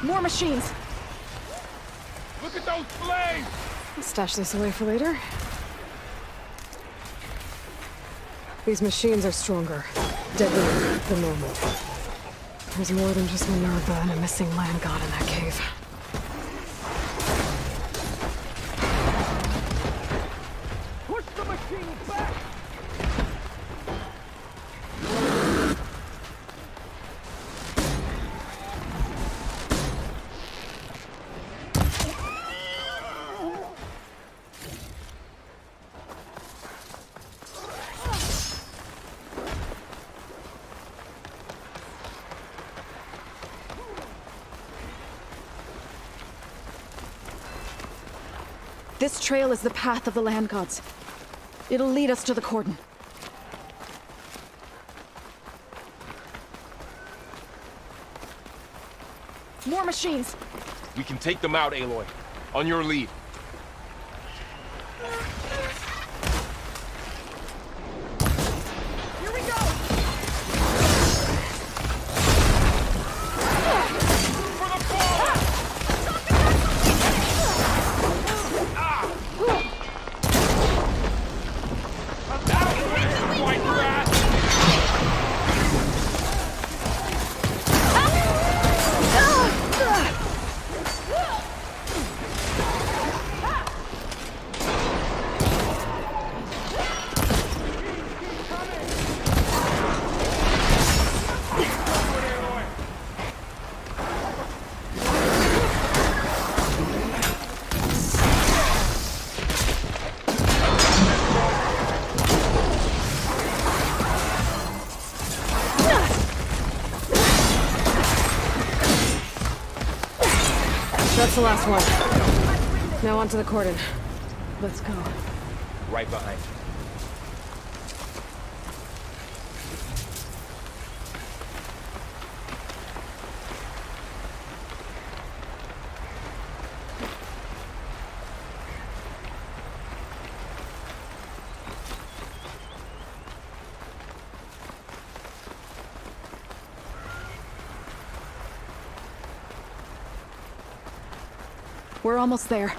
More machines! Look at those flames! I'll stash this away for later. These machines are stronger, deadlier than normal. There's more than just Minerva and a missing land god in that cave. Push the machine back! This trail is the path of the land gods. It'll lead us to the cordon. More machines! We can take them out, Aloy. On your lead. Here we go! For the ball! White grass! That's the last one. Now onto the cordon. Let's go. Right behind you. We're almost there.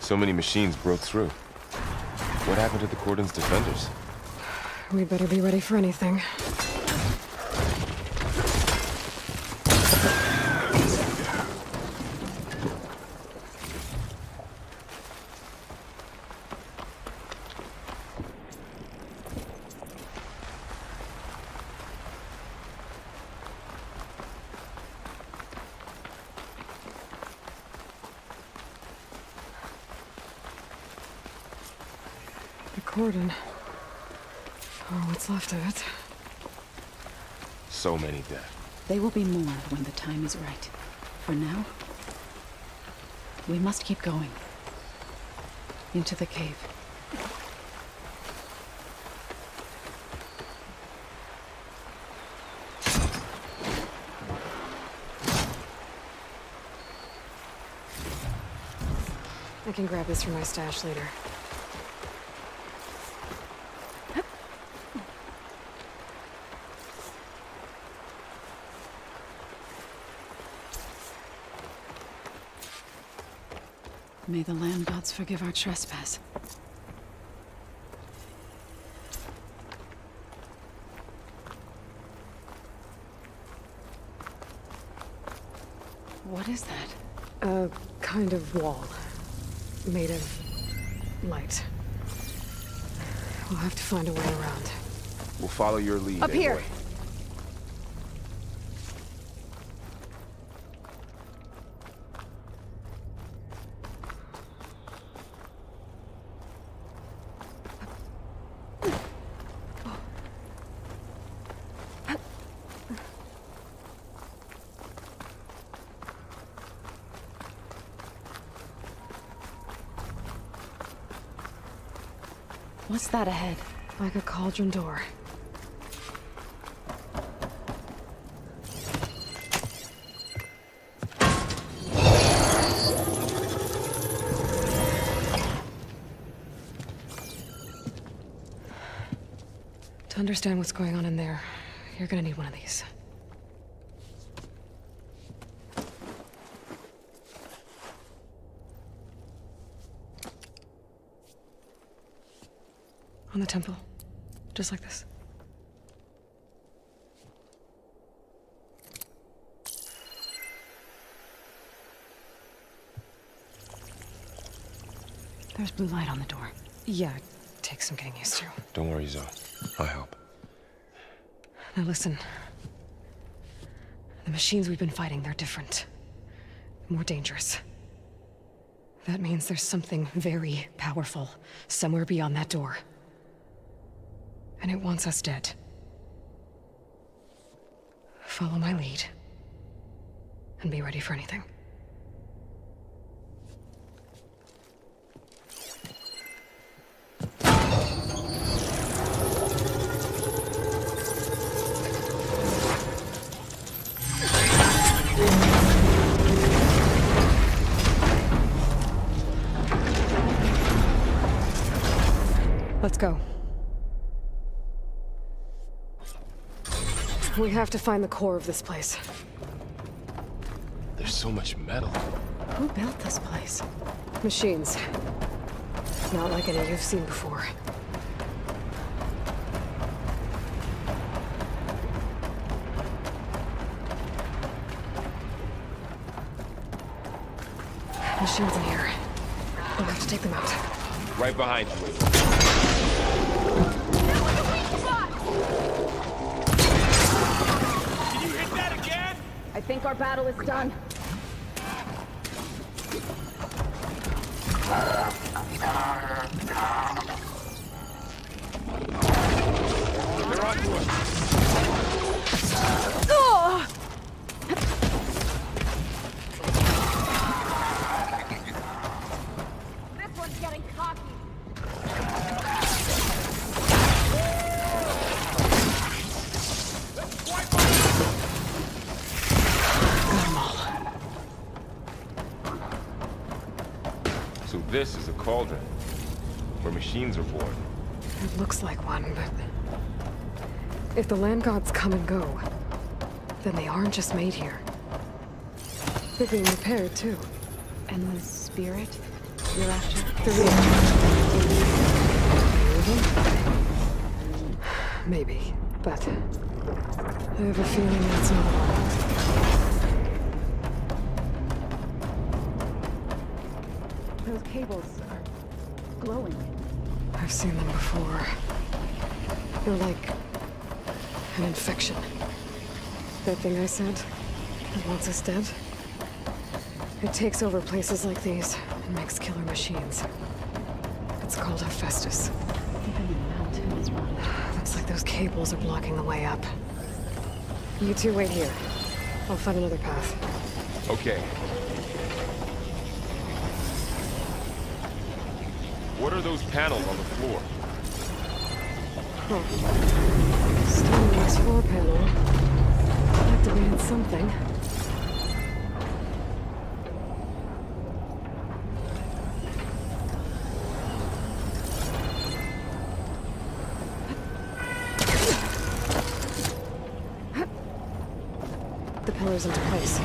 So many machines broke through. What happened to the cordon's defenders? We better be ready for anything. Cordon. Oh, what's left of it? So many dead. They will be mourned when the time is right. For now, we must keep going. Into the cave. I can grab this from my stash later. May the land gods forgive our trespass. What is that? A kind of wall. Made of light. We'll have to find a way around. We'll follow your lead. Up here! Anyway. What's that ahead? Like a cauldron door. To understand what's going on in there, you're gonna need one of these. On the temple. Just like this. There's blue light on the door. Yeah, it takes some getting used to. Don't worry, Zoe. I'll help. Now listen. The machines we've been fighting, they're different. More dangerous. That means there's something very powerful somewhere beyond that door. And it wants us dead. Follow my lead. And be ready for anything. Let's go. We have to find the core of this place. There's so much metal. Who built this place? Machines. Not like any you've seen before. Machines in here. We'll have to take them out. Right behind you. Can you hit that again? I think our battle is done. They're on to us. Oh! This one's getting cocky. So this is a cauldron, where machines are born. It looks like one, but... if the land gods come and go, then they aren't just made here. They're being repaired, too. And the spirit you're after? The reactor. Maybe, but... I have a feeling that's not all. Those cables are glowing. I've seen them before. They're like... an infection. That thing I said, that wants us dead? It takes over places like these and makes killer machines. It's called Hephaestus. Even the mountain is rotted. Looks like those cables are blocking the way up. You two wait here. I'll find another path. Okay. What are those panels on the floor? Huh. Stainless floor panel. Activated something. The pillars into place.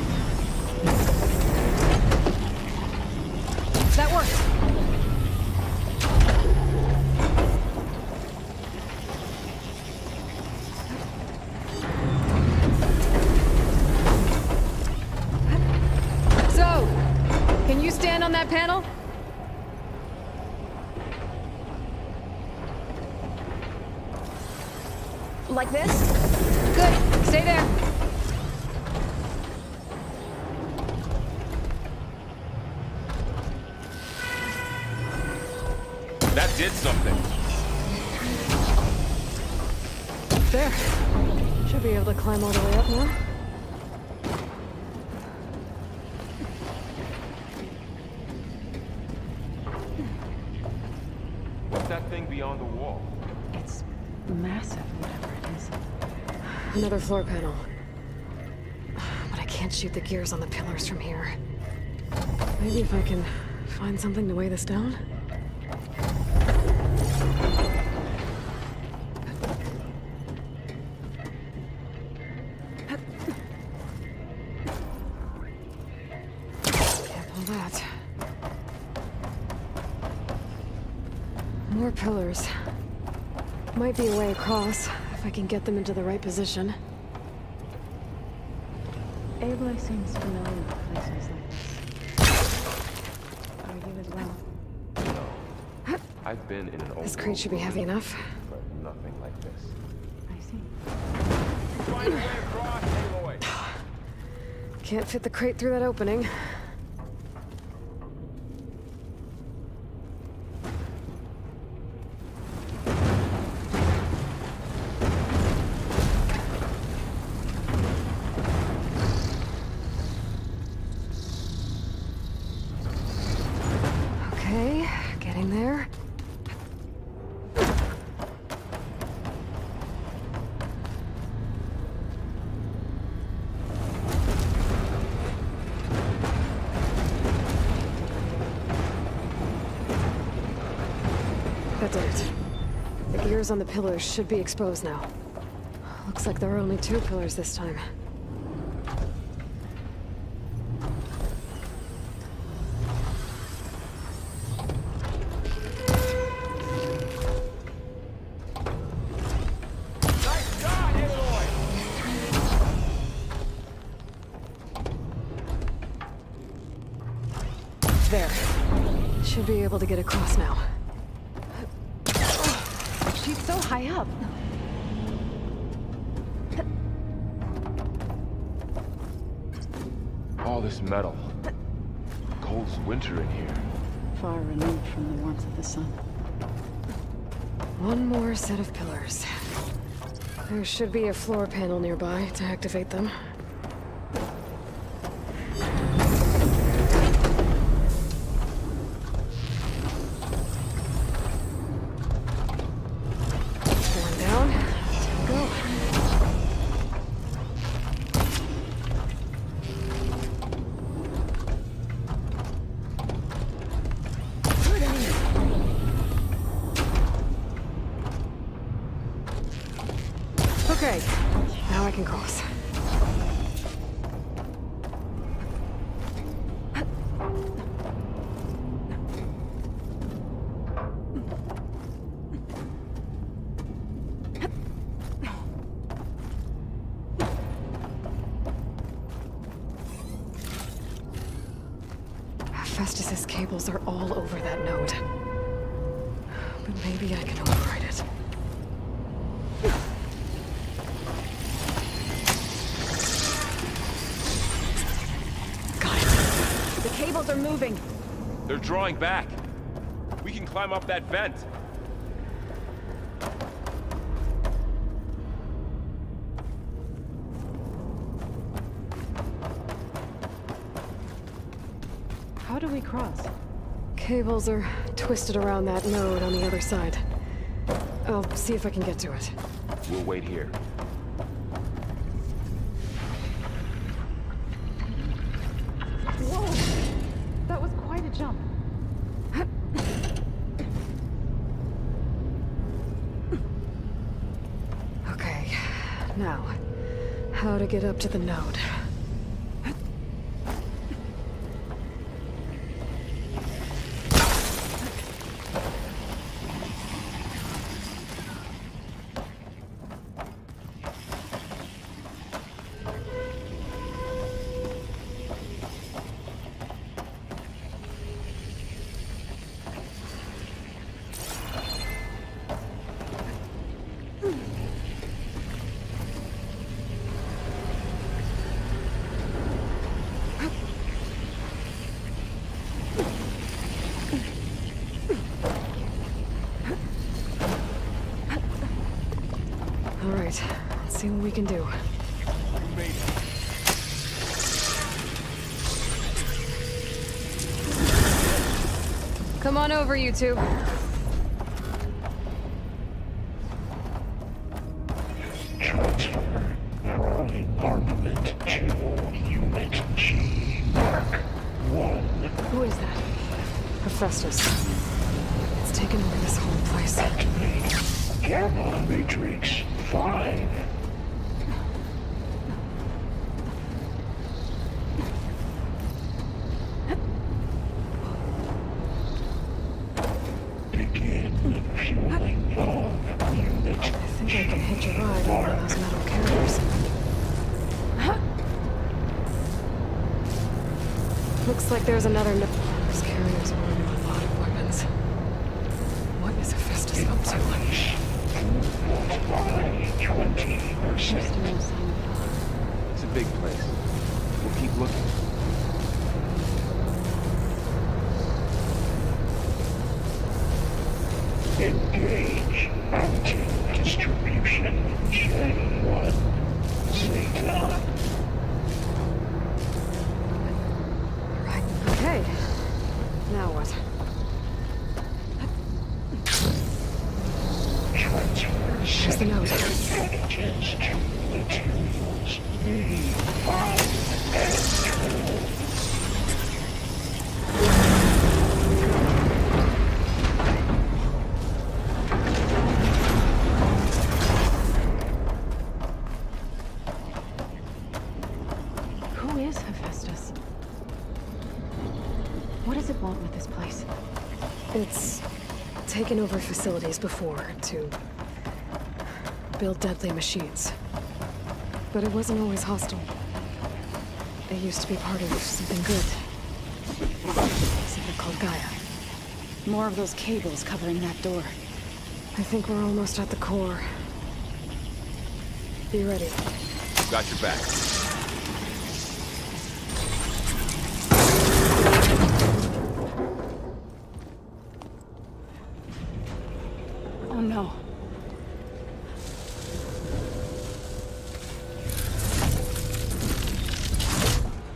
That panel? Like this? Good. Stay there. That did something. There. Should be able to climb all the way up now. What's that thing beyond the wall? It's massive, whatever it is. Another floor panel. But I can't shoot the gears on the pillars from here. Maybe if I can find something to weigh this down? Can't pull that. More pillars. Might be a way across, if I can get them into the right position. Aloy seems familiar with places like this. Are you as well? I've been in an old This crate should be heavy enough. but nothing like this. I see. Find a way across, Aloy. Can't fit the crate through that opening. Okay, getting there. That did it. The gears on the pillars should be exposed now. Looks like there are only 2 pillars this time. Nice shot, Aloy! There. Should be able to get across now. She's so high up. All this metal. Cold's winter in here. Far removed from the warmth of the sun. One more set of pillars. There should be a floor panel nearby to activate them. One down. Go. Okay, now I can cross. Festus's cables are all over that node. But maybe I can override it. The cables are moving. They're drawing back. We can climb up that vent. How do we cross? Cables are twisted around that node on the other side. I'll see if I can get to it. We'll wait here. Whoa! That was quite a jump. Okay, now, how to get up to the node. All right, let's see what we can do. You made it. Come on over, you two. Transfer crawling armament to Unit G. Mark 1. Who is that? Hephaestus. It's taken over this whole place. Activate Gamma Matrix 5. Begin fueling valve Unit I think I can hitch a ride on one of those metal carriers. Looks like there's another no. Those carriers are running a lot of weapons. What is Hephaestus up to? 20%. It's a big place. We'll keep looking. Engage mounting distribution J1 Zeta. Okay. Now what? Transfer Here's the note. packages to materials E5 and 2. Who is Hephaestus? What does it want with this place? It's taken over facilities before to build deadly machines. But it wasn't always hostile. It used to be part of something good. Something called Gaia. More of those cables covering that door. I think we're almost at the core. Be ready. Got your back. Oh no.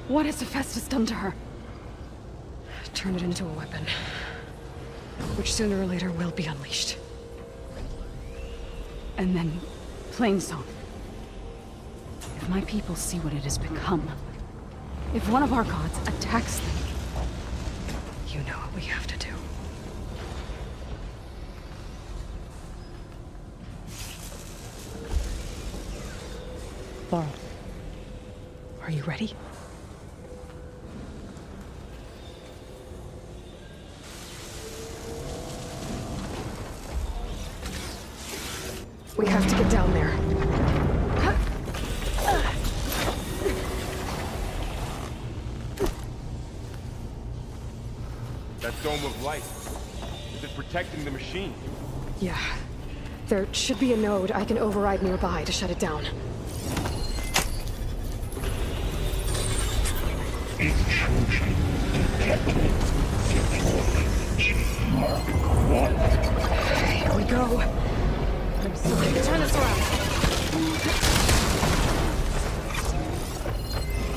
What has Hephaestus done to her? Turn it into a weapon. Which sooner or later will be unleashed. And then, Plainsong. If my people see what it has become, if one of our gods attacks them, you know what we have to do. Laurel, are you ready? We have to get down there. That dome of light. Is it protecting the machine? Yeah. There should be a node I can override nearby to shut it down. Intrusion detected. Deploy G Mark 1. Here we go. I'm sorry. Turn us around.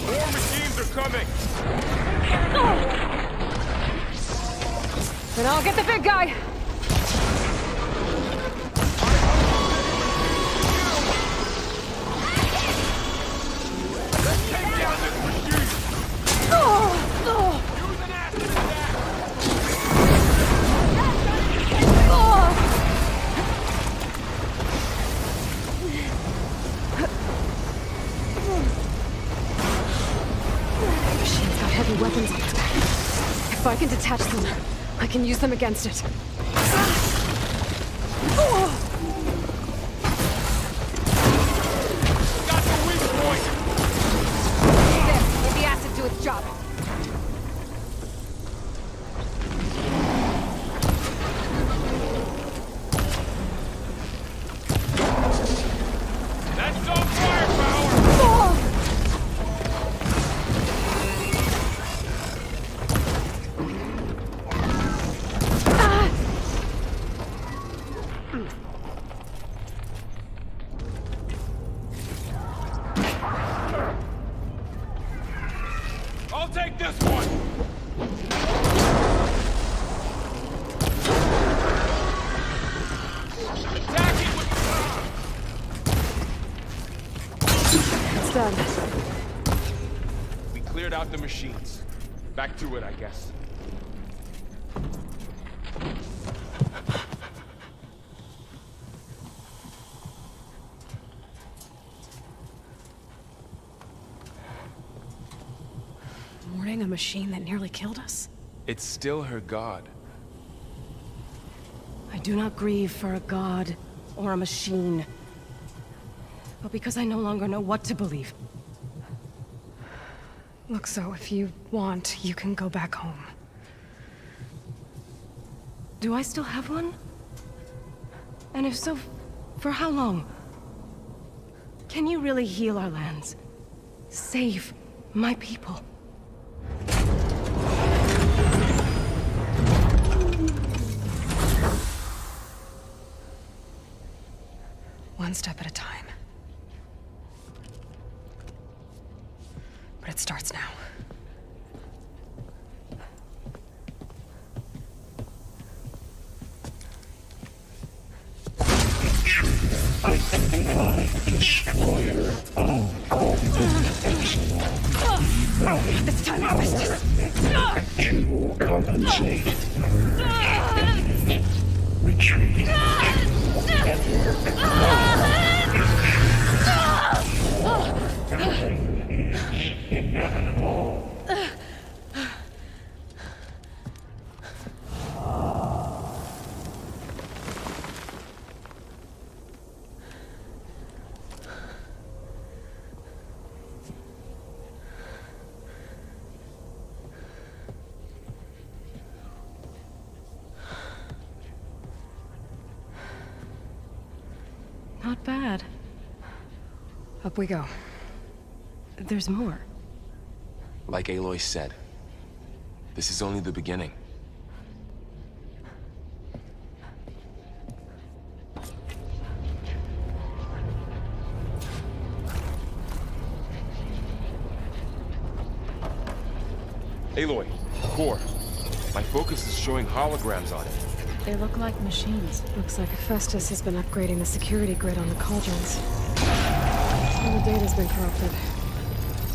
More machines are coming! Then I'll get the big guy. Let's take down this machine! Use an acid attack! The machine's got heavy weapons on its back. If I can detach them, I can use them against it. Got the weak point! There, let the acid do its job. That's some firepower! just one! Attack it with It's done. We cleared out the machines. Back to it, I guess. Mourning a machine that nearly killed us? It's still her god. I do not grieve for a god or a machine, but because I no longer know what to believe. Look, so if you want, you can go back home. Do I still have one? And if so, for how long? Can you really heal our lands? Save my people? One step at a time. But it starts now. Destroyer of all This time I missed. to compensate retreating inevitable. Not bad. Up we go. There's more. Like Aloy said, this is only the beginning. Aloy, core. My focus is showing holograms on it. They look like machines. Looks like Festus has been upgrading the security grid on the cauldrons. Some of the data's been corrupted.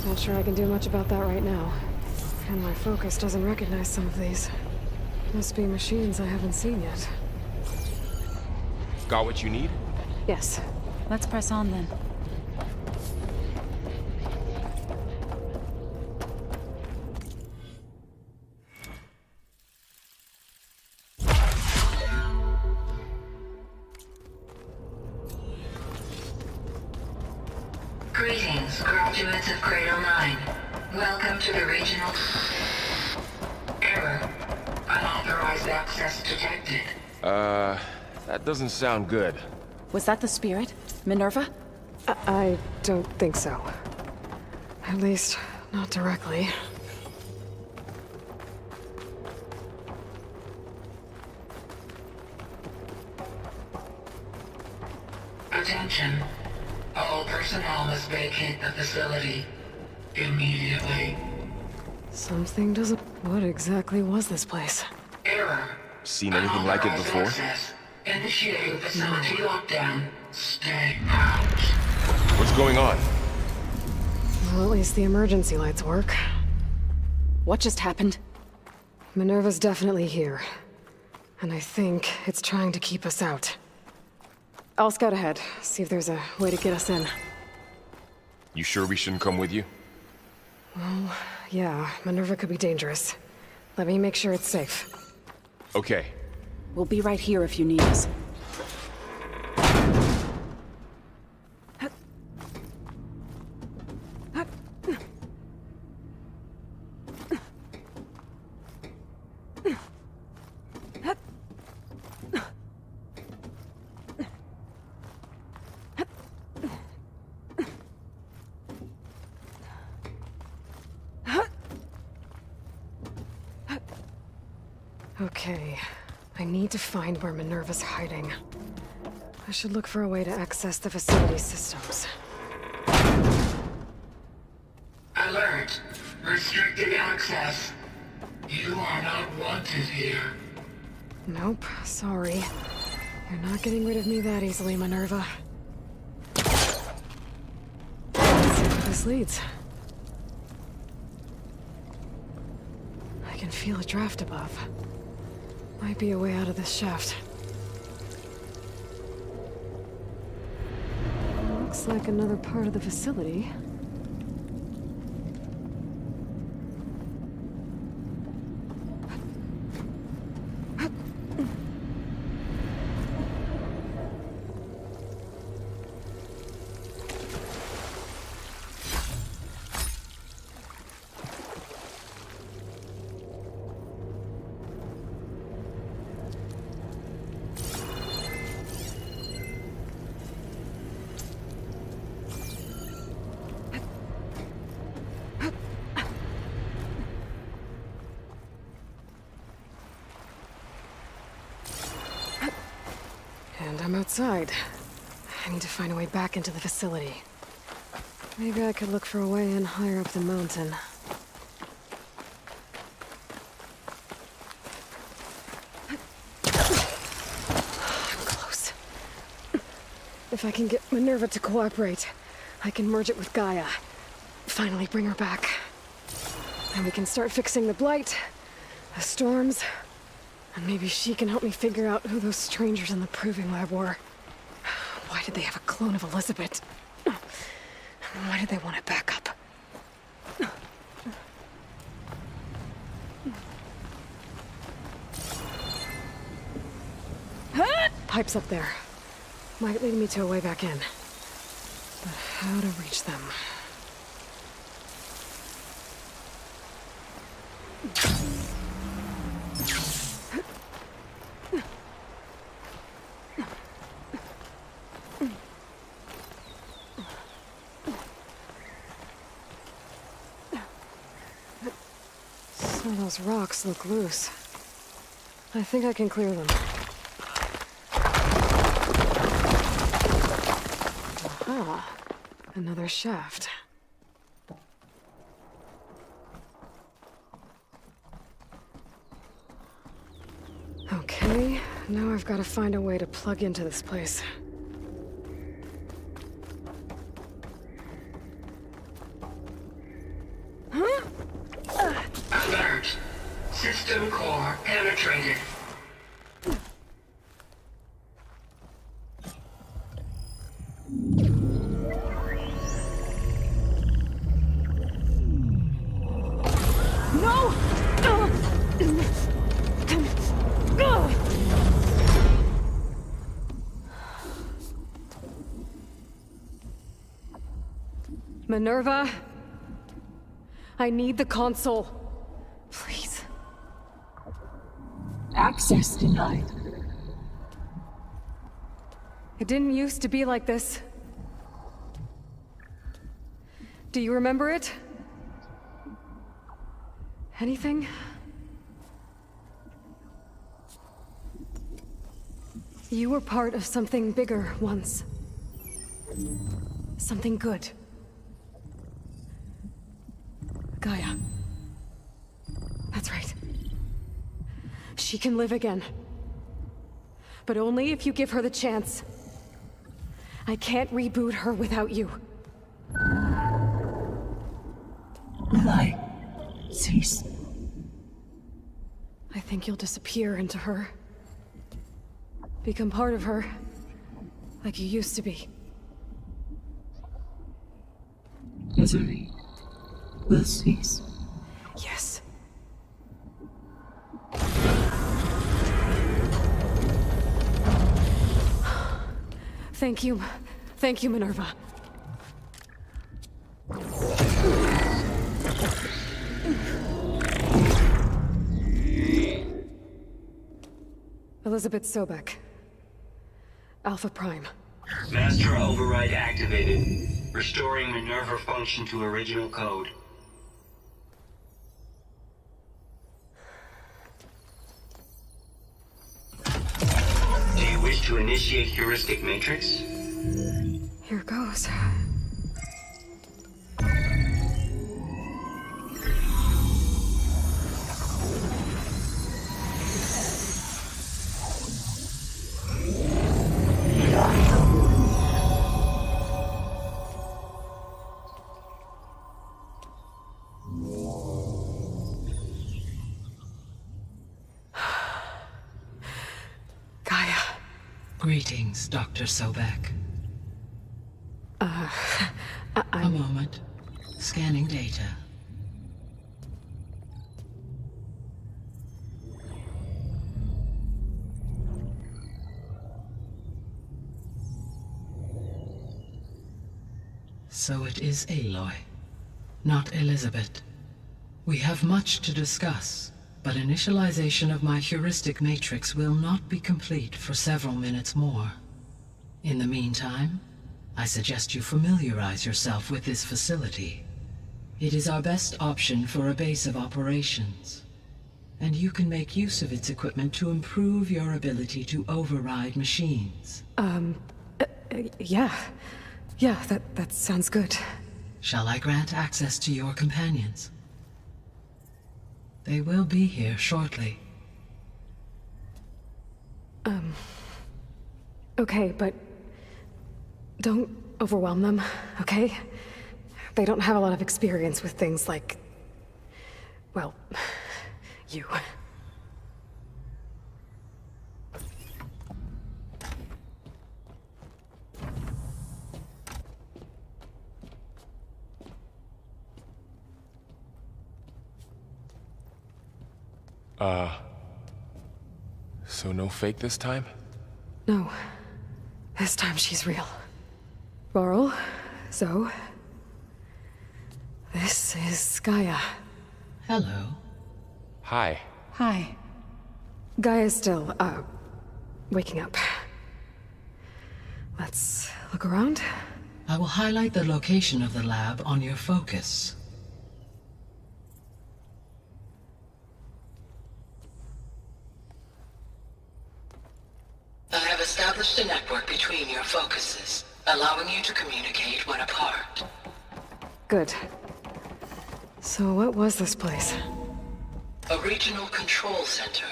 Not sure I can do much about that right now. And my focus doesn't recognize some of these. Must be machines I haven't seen yet. Got what you need? Yes. Let's press on then. Greetings, graduates of Cradle 9. Welcome to the regional... Error. Unauthorized access detected. That doesn't sound good. Was that the spirit? Minerva? I don't think so. At least, not directly. Attention. All personnel must vacate the facility immediately. Something doesn't... What exactly was this place? Error. Seen anything like it before? Access. Initiating facility lockdown. Stay out. What's going on? Well, at least the emergency lights work. What just happened? Minerva's definitely here. And I think it's trying to keep us out. I'll scout ahead, see if there's a way to get us in. You sure we shouldn't come with you? Well, yeah, Minerva could be dangerous. Let me make sure it's safe. Okay. We'll be right here if you need us. Okay, I need to find where Minerva's hiding. I should look for a way to access the facility systems. Alert. Restricted access. You are not wanted here. Nope, sorry. You're not getting rid of me that easily, Minerva. Let's see where this leads. I can feel a draft above. Might be a way out of this shaft. Looks like another part of the facility. And I'm outside. I need to find a way back into the facility. Maybe I could look for a way in higher up the mountain. I'm close. If I can get Minerva to cooperate, I can merge it with Gaia. Finally bring her back. And we can start fixing the blight, the storms, and maybe she can help me figure out who those strangers in the proving lab were. Why did they have a clone of Elizabeth? Why did they want it back up? Pipes up there. Might lead me to a way back in. But how to reach them? Some of those rocks look loose. I think I can clear them. Aha! Another shaft. Okay, now I've got to find a way to plug into this place. Alert. System core penetrated. No! Minerva, I need the console. Please. Access denied. It didn't used to be like this. Do you remember it? Anything? You were part of something bigger once. Something good. Gaia. That's right. She can live again. But only if you give her the chance. I can't reboot her without you. Lie. Cease. I think you'll disappear into her. Become part of her. Like you used to be. Misery will cease. Yes. Thank you. Thank you, Minerva. Elizabeth Sobek. Alpha Prime. Master override activated. Restoring Minerva function to original code. Do you wish to initiate heuristic matrix? Here goes. Greetings, Dr. Sobek. A moment. Scanning data. So it is Aloy, not Elizabeth. We have much to discuss, but initialization of my heuristic matrix will not be complete for several minutes more. In the meantime, I suggest you familiarize yourself with this facility. It is our best option for a base of operations, and you can make use of its equipment to improve your ability to override machines. Yeah. Yeah, that sounds good. Shall I grant access to your companions? They will be here shortly. Okay, but don't overwhelm them, okay? They don't have a lot of experience with things like, well, you. So no fake this time? No. This time she's real. Laurel, Zoe. This is Gaia. Hello. Hi. Hi. Gaia's still, waking up. Let's look around. I will highlight the location of the lab on your focus. I have established a network between your focuses, allowing you to communicate when apart. Good. So what was this place? A regional control center,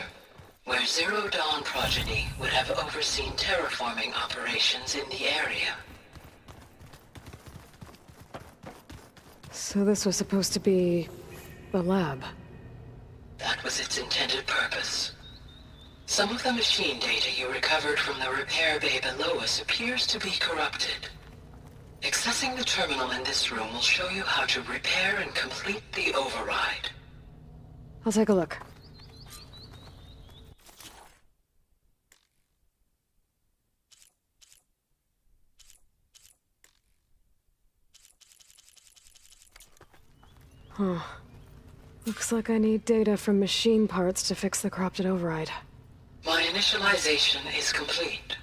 where Zero Dawn progeny would have overseen terraforming operations in the area. So this was supposed to be the lab. That was its intended purpose. Some of the machine data you recovered from the repair bay below us appears to be corrupted. Accessing the terminal in this room will show you how to repair and complete the override. I'll take a look. Huh. Looks like I need data from machine parts to fix the corrupted override. My initialization is complete.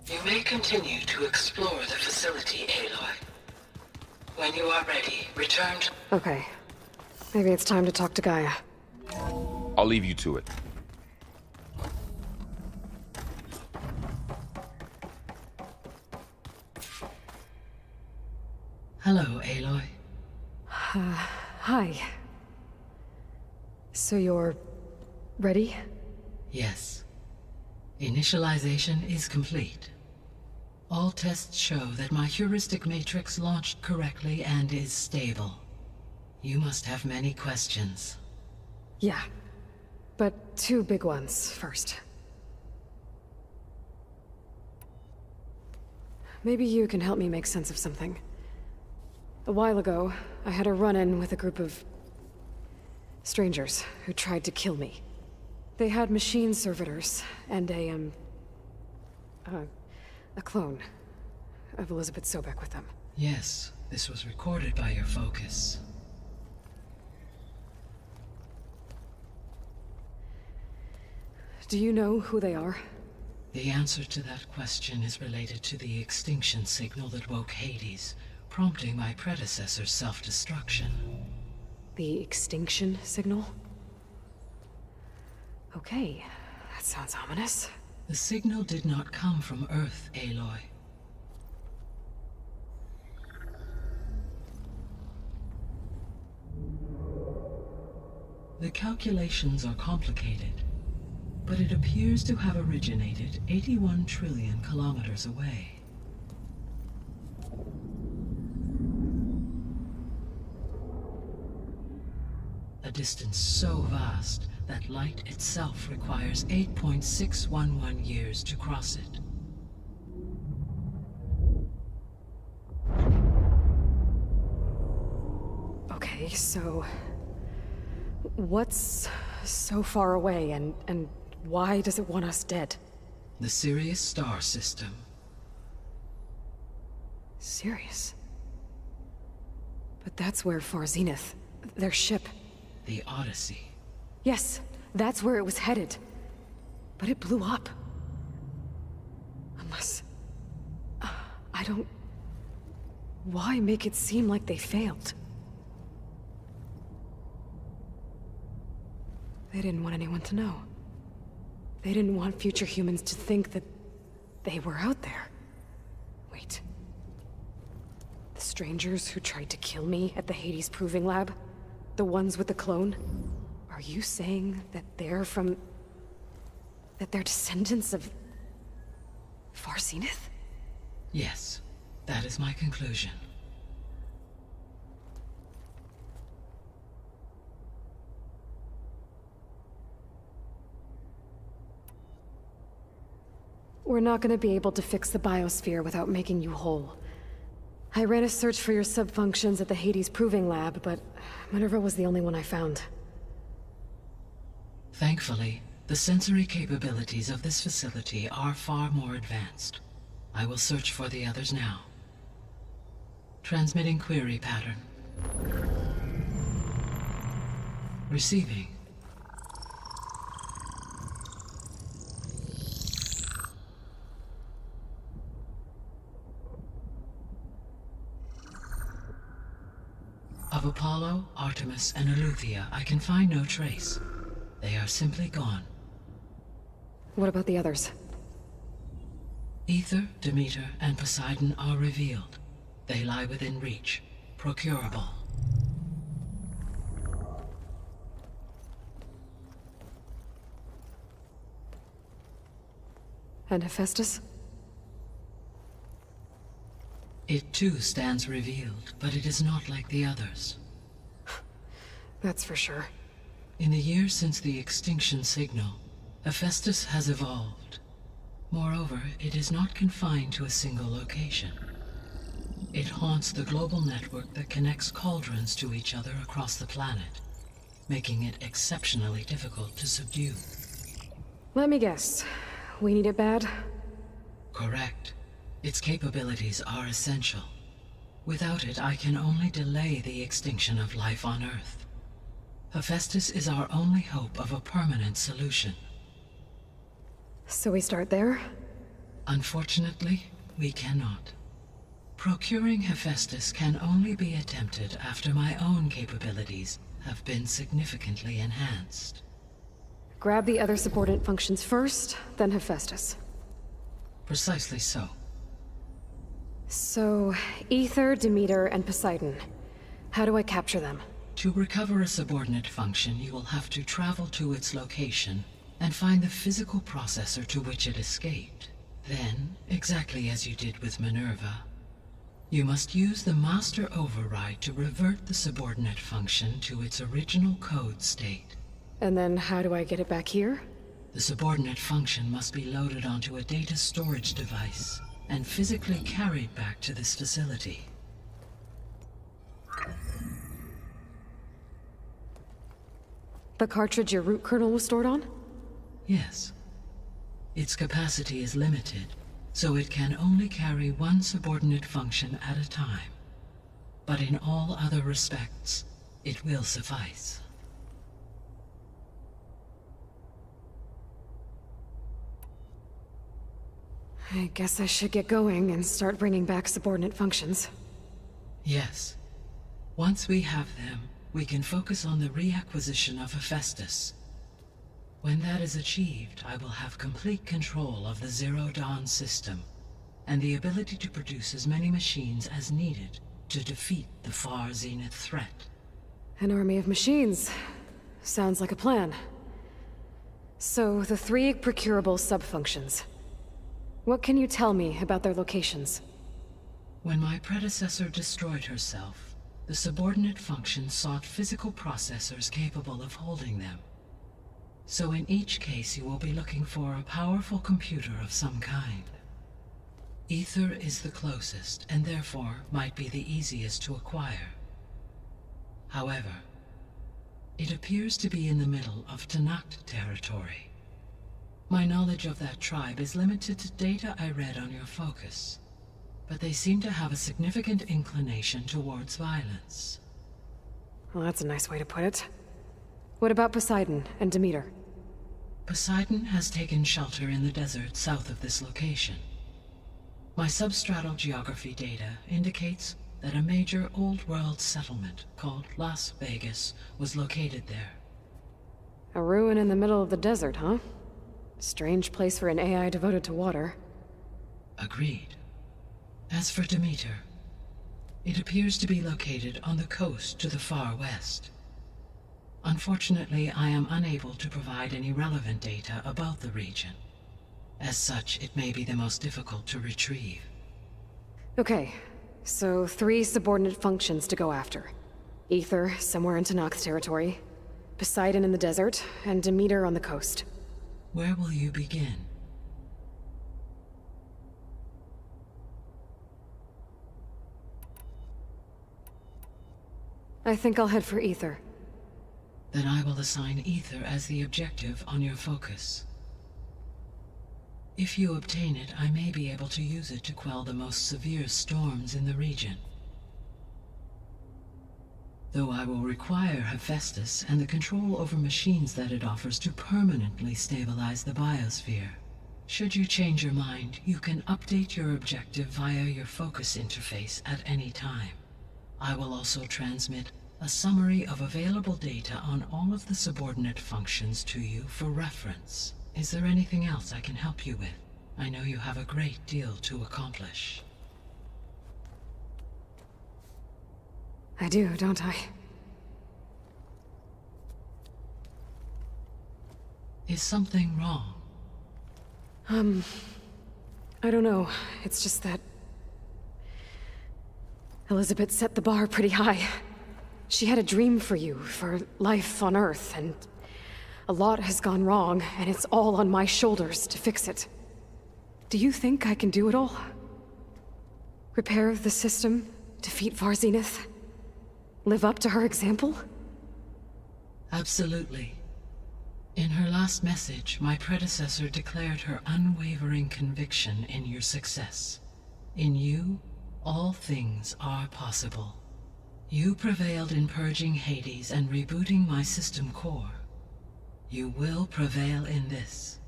You may continue to explore the facility, Aloy. When you are ready, return to... Okay. Maybe it's time to talk to Gaia. I'll leave you to it. Hello, Aloy. Hi. So you're... ready? Yes. Initialization is complete. All tests show that my heuristic matrix launched correctly and is stable. You must have many questions. Yeah. But two big ones first. Maybe you can help me make sense of something. A while ago, I had a run-in with a group of... strangers who tried to kill me. They had machine servitors and a clone of Elizabeth Sobek with them. Yes, this was recorded by your focus. Do you know who they are? The answer to that question is related to the extinction signal that woke Hades, prompting my predecessor's self-destruction. The extinction signal? Okay, that sounds ominous. The signal did not come from Earth, Aloy. The calculations are complicated, but it appears to have originated 81 trillion kilometers away. A distance so vast that light itself requires 8.611 years to cross it. Okay, so... what's so far away, and why does it want us dead? The Sirius star system. Sirius? But that's where Far Zenith, their ship... The Odyssey. Yes, that's where it was headed. But it blew up. Unless... I don't... Why make it seem like they failed? They didn't want anyone to know. They didn't want future humans to think that they were out there. Wait. The strangers who tried to kill me at the Hades Proving Lab? The ones with the clone? Are you saying that they're from... that they're descendants of... Far Zenith? Yes, that is my conclusion. We're not gonna be able to fix the biosphere without making you whole. I ran a search for your subfunctions at the Hades Proving Lab, but Minerva was the only one I found. Thankfully, the sensory capabilities of this facility are far more advanced. I will search for the others now. Transmitting query pattern. Receiving. Of Apollo, Artemis, and Eleuthia, I can find no trace. They are simply gone. What about the others? Ether, Demeter, and Poseidon are revealed. They lie within reach, procurable. And Hephaestus? It too stands revealed, but it is not like the others. That's for sure. In the years since the extinction signal, Hephaestus has evolved. Moreover, it is not confined to a single location. It haunts the global network that connects cauldrons to each other across the planet, making it exceptionally difficult to subdue. Let me guess. We need it bad? Correct. Its capabilities are essential. Without it, I can only delay the extinction of life on Earth. Hephaestus is our only hope of a permanent solution. So we start there? Unfortunately, we cannot. Procuring Hephaestus can only be attempted after my own capabilities have been significantly enhanced. Grab the other subordinate functions first, then Hephaestus. Precisely so. So, Ether, Demeter, and Poseidon. How do I capture them? To recover a subordinate function, you will have to travel to its location and find the physical processor to which it escaped. Then, exactly as you did with Minerva, you must use the master override to revert the subordinate function to its original code state. And then how do I get it back here? The subordinate function must be loaded onto a data storage device and physically carried back to this facility. The cartridge your root kernel was stored on? Yes. Its capacity is limited, so it can only carry one subordinate function at a time. But in all other respects, it will suffice. I guess I should get going and start bringing back subordinate functions. Yes. Once we have them, we can focus on the reacquisition of Hephaestus. When that is achieved, I will have complete control of the Zero Dawn system, and the ability to produce as many machines as needed to defeat the Far Zenith threat. An army of machines. Sounds like a plan. So, the 3 procurable subfunctions. What can you tell me about their locations? When my predecessor destroyed herself, the subordinate function sought physical processors capable of holding them. So in each case you will be looking for a powerful computer of some kind. Ether is the closest, and therefore might be the easiest to acquire. However, it appears to be in the middle of Tanakh territory. My knowledge of that tribe is limited to data I read on your focus, but they seem to have a significant inclination towards violence. Well, that's a nice way to put it. What about Poseidon and Demeter? Poseidon has taken shelter in the desert south of this location. My substratal geography data indicates that a major old-world settlement called Las Vegas was located there. A ruin in the middle of the desert, huh? Strange place for an AI devoted to water. Agreed. As for Demeter, it appears to be located on the coast to the far west. Unfortunately, I am unable to provide any relevant data about the region. As such, it may be the most difficult to retrieve. Okay, so 3 subordinate functions to go after. Ether, somewhere in Tanakh territory, Poseidon in the desert, and Demeter on the coast. Where will you begin? I think I'll head for Ether. Then I will assign Ether as the objective on your focus. If you obtain it, I may be able to use it to quell the most severe storms in the region. Though I will require Hephaestus and the control over machines that it offers to permanently stabilize the biosphere. Should you change your mind, you can update your objective via your focus interface at any time. I will also transmit a summary of available data on all of the subordinate functions to you for reference. Is there anything else I can help you with? I know you have a great deal to accomplish. I do, don't I? Is something wrong? I don't know. It's just that Elizabeth set the bar pretty high. She had a dream for you, for life on Earth, and a lot has gone wrong, and it's all on my shoulders to fix it. Do you think I can do it all? Repair the system, defeat Varzinith, live up to her example? Absolutely. In her last message, my predecessor declared her unwavering conviction in your success. In you, all things are possible. You prevailed in purging Hades and rebooting my system core. You will prevail in this.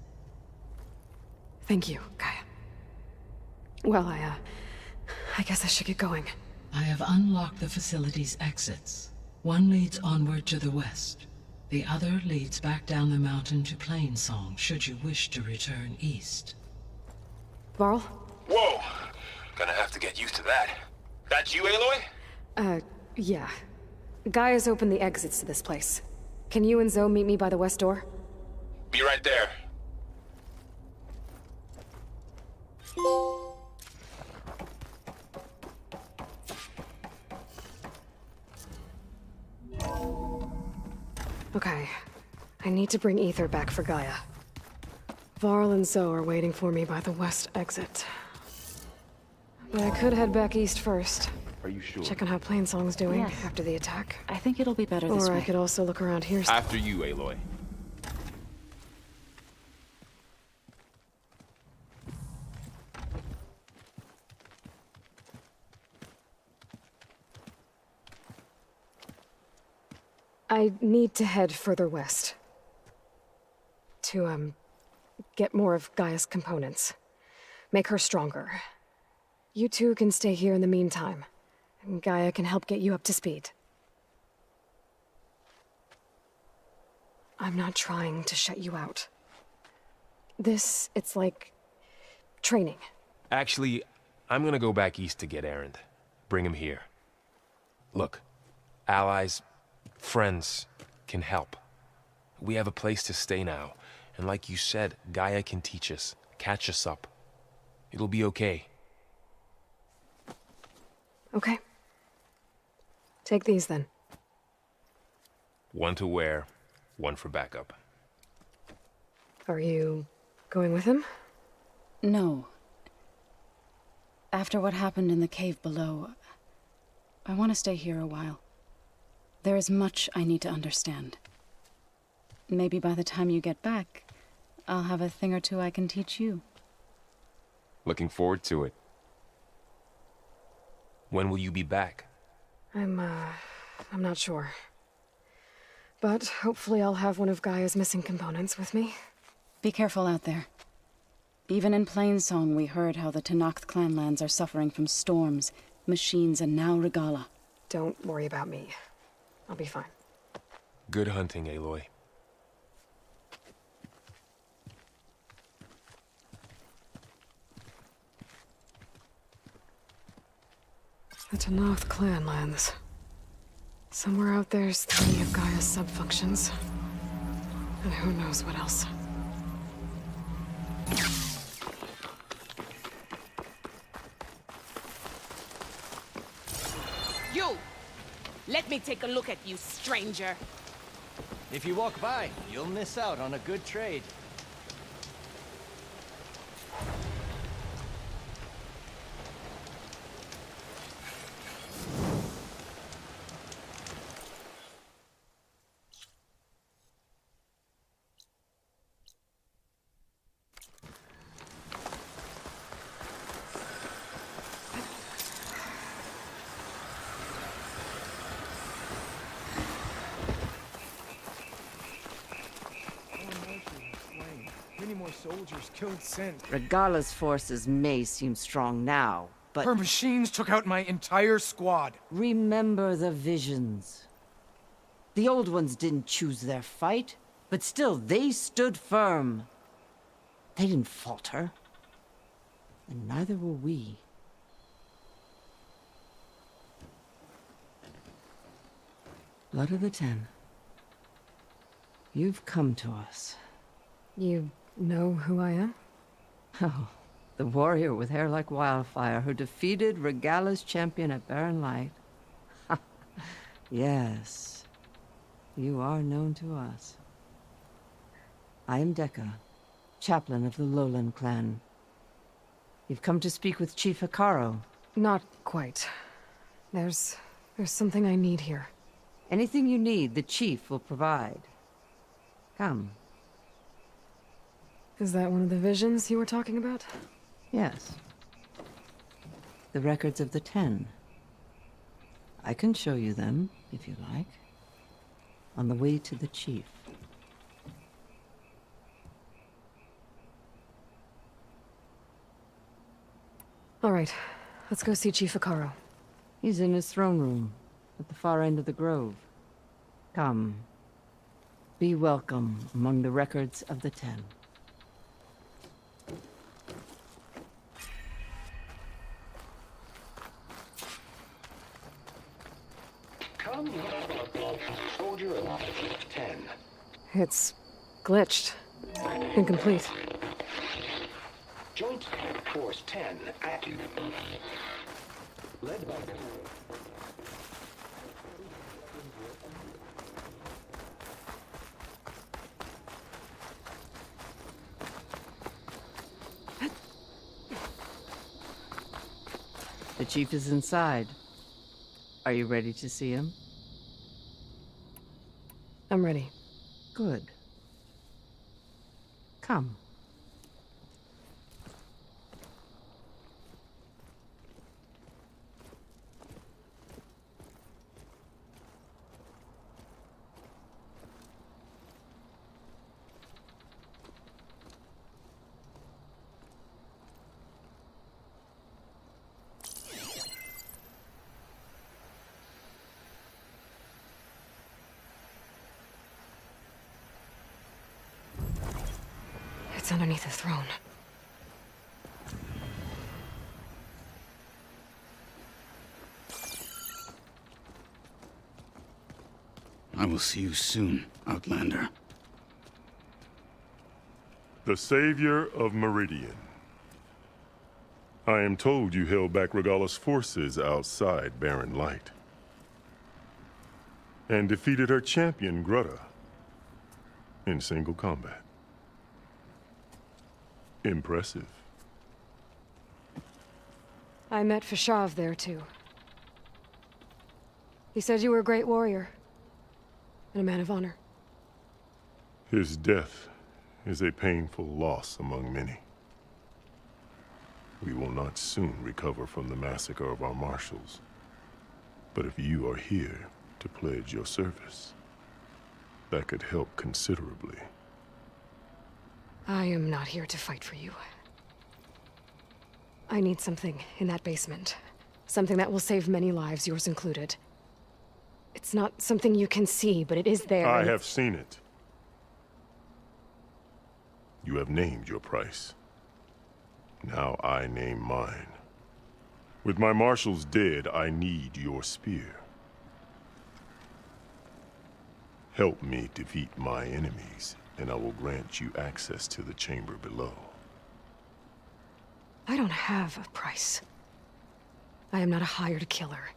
Thank you, Gaia. Well, I guess I should get going. I have unlocked the facility's exits. One leads onward to the west. The other leads back down the mountain to Plainsong, should you wish to return east. Varl? Whoa! Gonna have to get used to that. That's you, Aloy? Yeah. Gaia's opened the exits to this place. Can you and Zoe meet me by the west door? Be right there. Okay. I need to bring Ether back for Gaia. Varl and Zoe are waiting for me by the west exit. But I could head back east first. Are you sure? Check on how Plainsong's doing Yes. after the attack. I think it'll be better this way. Or I could also look around here. After you, Aloy. I need to head further west. To, get more of Gaia's components. Make her stronger. You two can stay here in the meantime. And Gaia can help get you up to speed. I'm not trying to shut you out. It's like training. Actually, I'm gonna go back east to get Erend. Bring him here. Look, allies, friends can help. We have a place to stay now, and like you said, Gaia can teach us, catch us up. It'll be okay. Okay. Take these then. One to wear, one for backup. Are you going with him? No. After what happened in the cave below, I want to stay here a while. There is much I need to understand. Maybe by the time you get back, I'll have a thing or two I can teach you. Looking forward to it. When will you be back? I'm not sure. But hopefully I'll have one of Gaia's missing components with me. Be careful out there. Even in Plainsong, we heard how the Tenakth clanlands are suffering from storms, machines, and now Regala. Don't worry about me. I'll be fine. Good hunting, Aloy. The Tenakth clanlands. Somewhere out there's 3 of Gaia's sub-functions. And who knows what else. You! Let me take a look at you, stranger. If you walk by, you'll miss out on a good trade. Soldiers killed since. Regala's forces may seem strong now, but... Her machines took out my entire squad. Remember the visions. The old ones didn't choose their fight, but still, they stood firm. They didn't falter. And neither will we. Blood of the Ten. You've come to us. You know who I am? Oh, the warrior with hair like wildfire who defeated Regala's champion at Barren Light. Yes, you are known to us. I am Dekka, chaplain of the Lowland clan. You've come to speak with Chief Hikaro. Not quite. There's something I need here. Anything you need, the chief will provide. Come. Is that one of the visions you were talking about? Yes. The records of the 10. I can show you them, if you like. On the way to the chief. All right, let's go see Chief Hikaro. He's in his throne room, at the far end of the grove. Come. Be welcome among the records of the 10. Come, soldier of 10. It's glitched. Incomplete. Joint Force 10 active. Led by... The chief is inside. Are you ready to see him? I'm ready. Good. Come. It's underneath the throne. I will see you soon, Outlander. The savior of Meridian. I am told you held back Regala's forces outside Barren Light. And defeated her champion, Grutta, in single combat. Impressive. I met Fashav there, too. He said you were a great warrior. and a man of honor. His death is a painful loss among many. We will not soon recover from the massacre of our marshals. But if you are here to pledge your service, that could help considerably. I am not here to fight for you. I need something in that basement. Something that will save many lives, yours included. It's not something you can see, but it is there. I have seen it. You have named your price. Now I name mine. With my marshals dead, I need your spear. Help me defeat my enemies, and I will grant you access to the chamber below. I don't have a price. I am not a hired killer.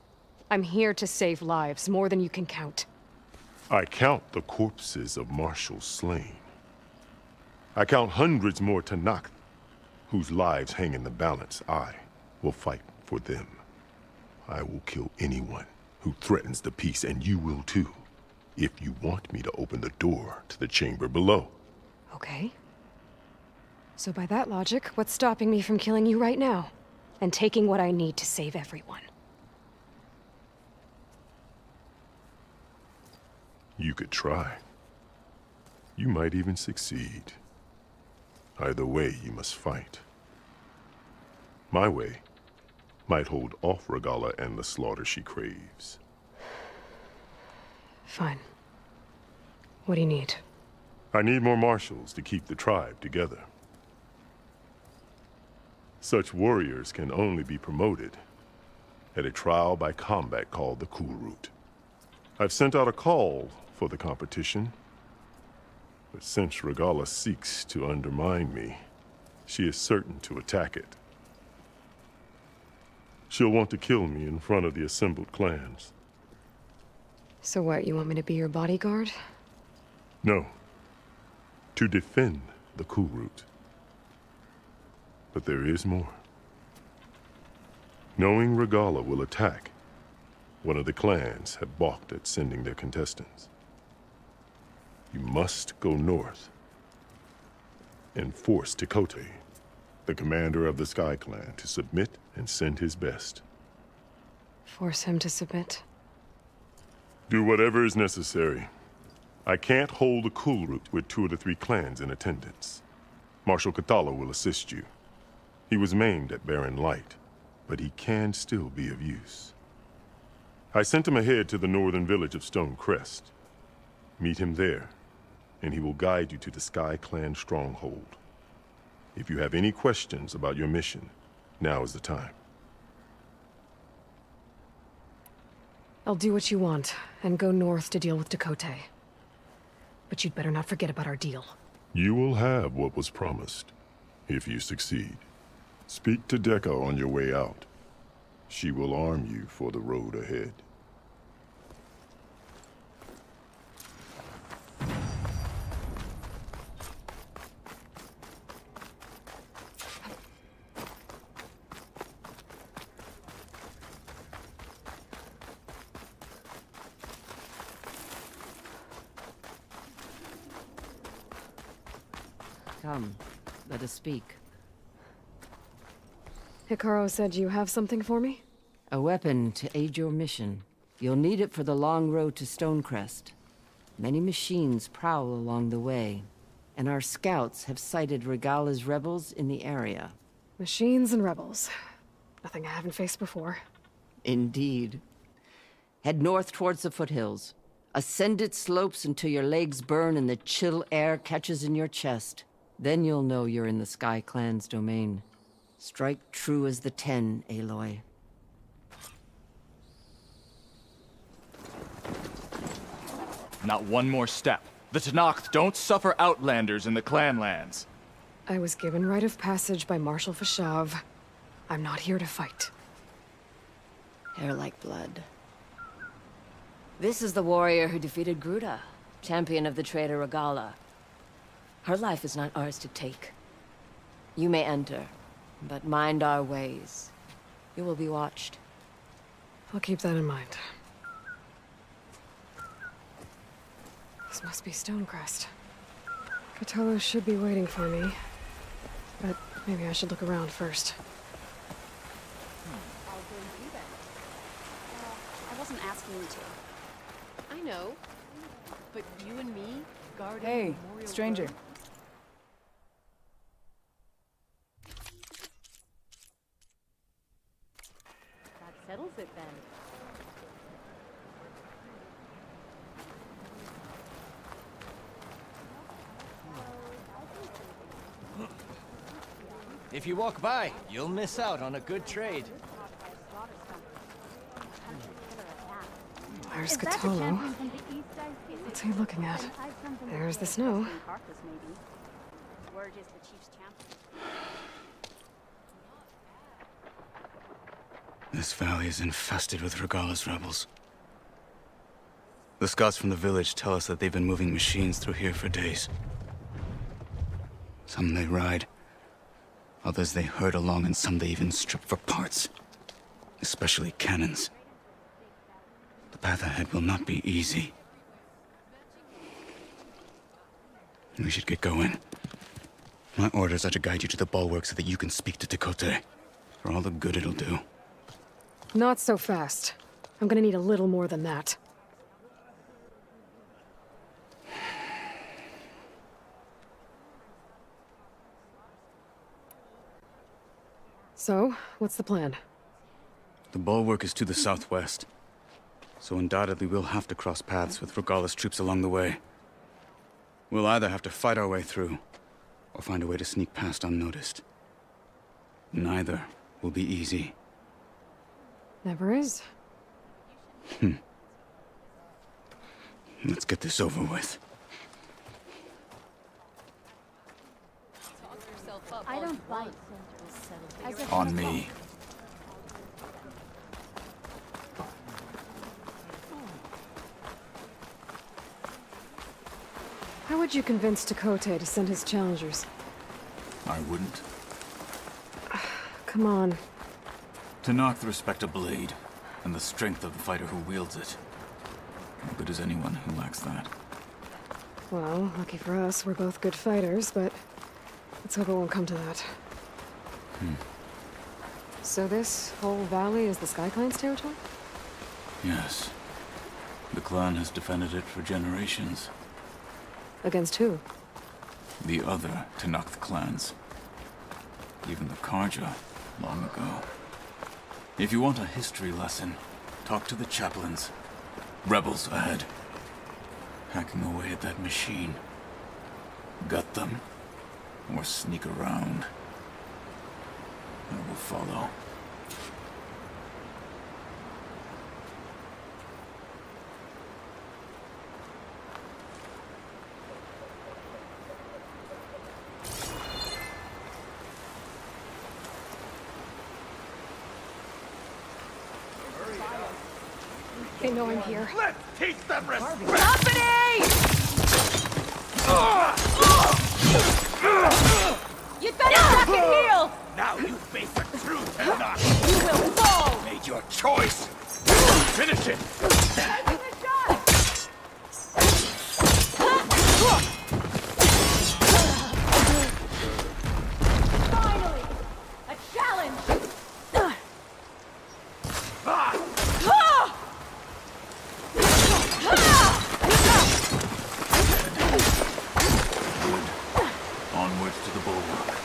I'm here to save lives, more than you can count. I count the corpses of marshals slain. I count hundreds more Tanakh, whose lives hang in the balance. I will fight for them. I will kill anyone who threatens the peace, and you will too, if you want me to open the door to the chamber below. Okay. So by that logic, what's stopping me from killing you right now? And taking what I need to save everyone? You could try. You might even succeed. Either way, you must fight. My way might hold off Regalla and the slaughter she craves. Fine. What do you need? I need more marshals to keep the tribe together. Such warriors can only be promoted at a trial by combat called the Cool Route. I've sent out a call for the competition, but since Regalla seeks to undermine me, she is certain to attack it. She'll want to kill me in front of the assembled clans. So what, you want me to be your bodyguard? No. To defend the Cool Route. But there is more. Knowing Regalla will attack, one of the clans have balked at sending their contestants. You must go north and force Tekote, the commander of the Sky Clan, to submit and send his best. Force him to submit? Do whatever is necessary. I can't hold the Cool Route with 2 of the 3 clans in attendance. Marshal Kathala will assist you. He was maimed at Barren Light, but he can still be of use. I sent him ahead to the northern village of Stone Crest. Meet him there, and he will guide you to the Sky Clan stronghold. If you have any questions about your mission, now is the time. I'll do what you want, and go north to deal with Tekote. But you'd better not forget about our deal. You will have what was promised, if you succeed. Speak to Dekka on your way out. She will arm you for the road ahead. Come, let us speak. Hikaru said you have something for me? A weapon to aid your mission. You'll need it for the long road to Stonecrest. Many machines prowl along the way, and our scouts have sighted Regalla's rebels in the area. Machines and rebels. Nothing I haven't faced before. Indeed. Head north towards the foothills. Ascend its slopes until your legs burn and the chill air catches in your chest. Then you'll know you're in the Sky Clan's domain. Strike true as the 10, Aloy. Not one more step. The Tanakh don't suffer outlanders in the clanlands. I was given rite of passage by Marshal Fashav. I'm not here to fight. Hair like blood. This is the warrior who defeated Gruta, champion of the traitor Regalla. Her life is not ours to take. You may enter, but mind our ways. You will be watched. I'll keep that in mind. This must be Stonecrest. Cthulhu should be waiting for me. But maybe I should look around first. I'll go and do that. I wasn't asking you to. I know. But you and me guarding Hey, Memorial stranger. Road? That settles it then. If you walk by, you'll miss out on a good trade. Where's Cthulhu? What's he looking at? There's the snow. We're just the chief's champion. This valley is infested with Regala's rebels. The scouts from the village tell us that they've been moving machines through here for days. Some they ride, others they herd along, and some they even strip for parts. Especially cannons. The path ahead will not be easy. We should get going. My orders are to guide you to the bulwark so that you can speak to Tekote. For all the good it'll do. Not so fast. I'm gonna need a little more than that. So, what's the plan? The bulwark is to the southwest. So undoubtedly we'll have to cross paths with Regala's troops along the way. We'll either have to fight our way through, or find a way to sneak past unnoticed. Neither will be easy. Never is. Let's get this over with. I don't bite. On me. How would you convince Tekote to send his challengers? I wouldn't. Come on. To knock the respect of blade, and the strength of the fighter who wields it. How good is anyone who lacks that? Well, lucky for us, we're both good fighters, but let's hope it won't come to that. So this whole valley is the Sky Clan's territory? Yes. The clan has defended it for generations. Against who? The other Tenakth clans. Even the Karja, long ago. If you want a history lesson, talk to the chaplains. Rebels ahead. Hacking away at that machine. Gut them, or sneak around. I will follow. They know I'm here. Let's teach them respect! Company! You'd better duck and heal! Now you face the truth and not... You will fall! Made your choice! Finish it! Finally! A challenge! Onwards to the bulwark.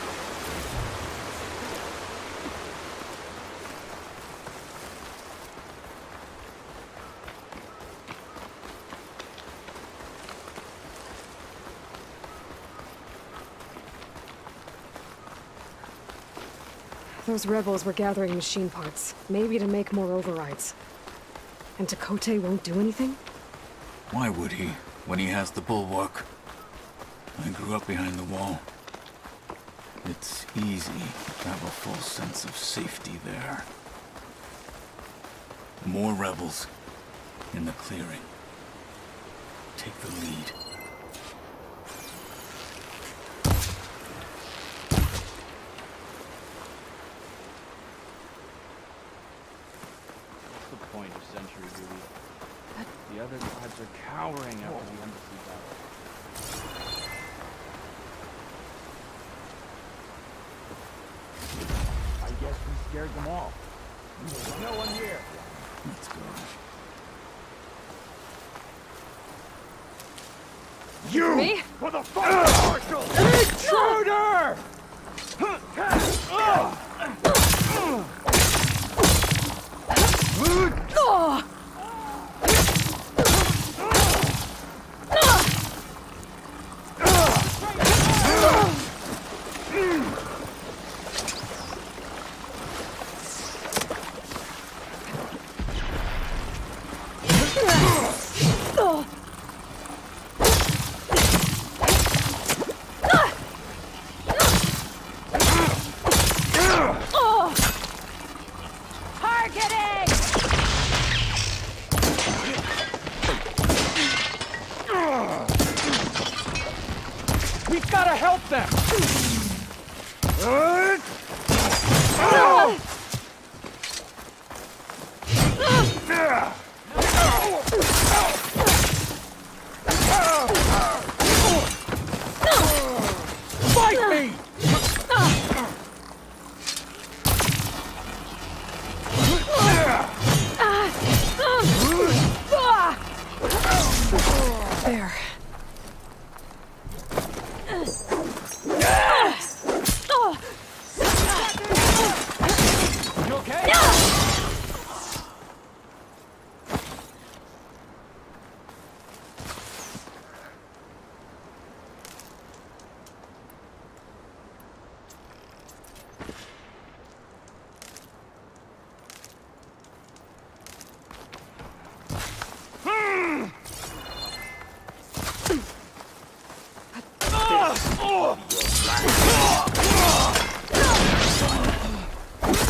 Those rebels were gathering machine parts, maybe to make more overrides. And Tekote won't do anything? Why would he, when he has the bulwark? I grew up behind the wall. It's easy to have a full sense of safety there. More rebels in the clearing. Take the lead. What's the point of sentry duty? The other tribes are cowering after the embassy battle. I guess we scared them all. There's no one here. Let's go. You! Me? For the fight, Marshal! Intruder! We gotta help them! Fight me! There. You okay?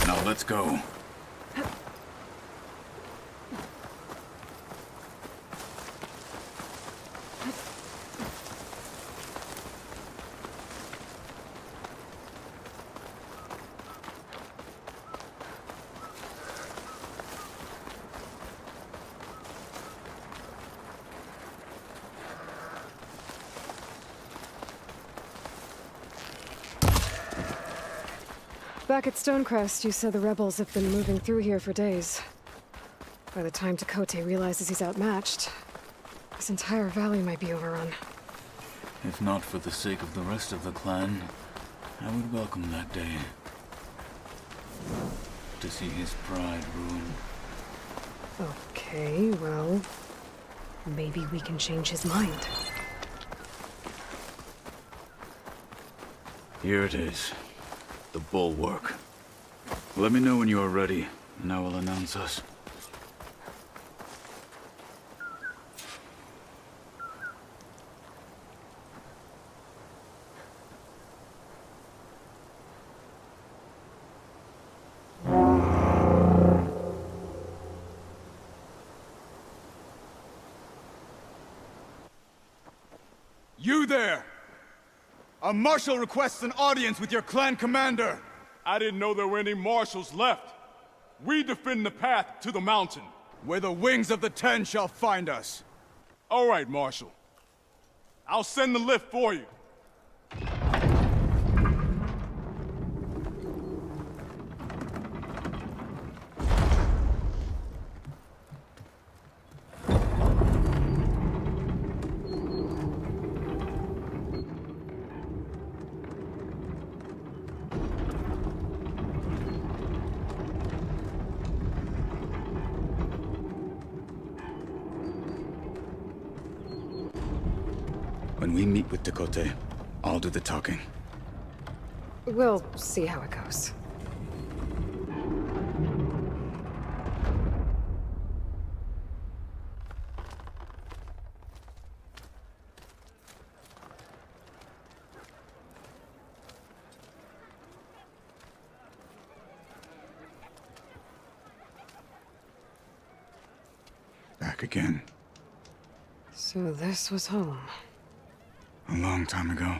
Now let's go. Back at Stonecrest, you said the rebels have been moving through here for days. By the time Tekote realizes he's outmatched, this entire valley might be overrun. If not for the sake of the rest of the clan, I would welcome that day. To see his pride ruined. Okay, well, maybe we can change his mind. Here it is. The bulwark. Let me know when you are ready, and I will announce us. You there! A marshal requests an audience with your clan commander! I didn't know there were any marshals left. We defend the path to the mountain. Where the wings of the Ten shall find us. All right, Marshal. I'll send the lift for you. When we meet with Tekote, I'll do the talking. We'll see how it goes. Back again. So this was home. A long time ago.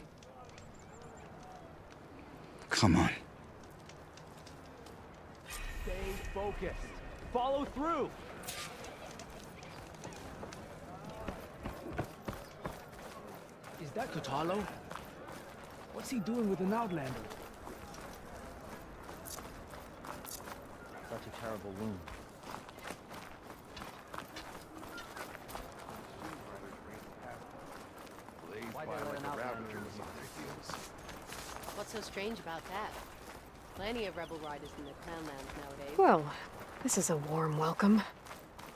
Come on. Stay focused. Follow through. that Cthulhu? What's he doing with an outlander? Such a terrible wound. Why they let an outlander in the What's so strange about that? Plenty of rebel riders in the Clanlands nowadays. Well, this is a warm welcome.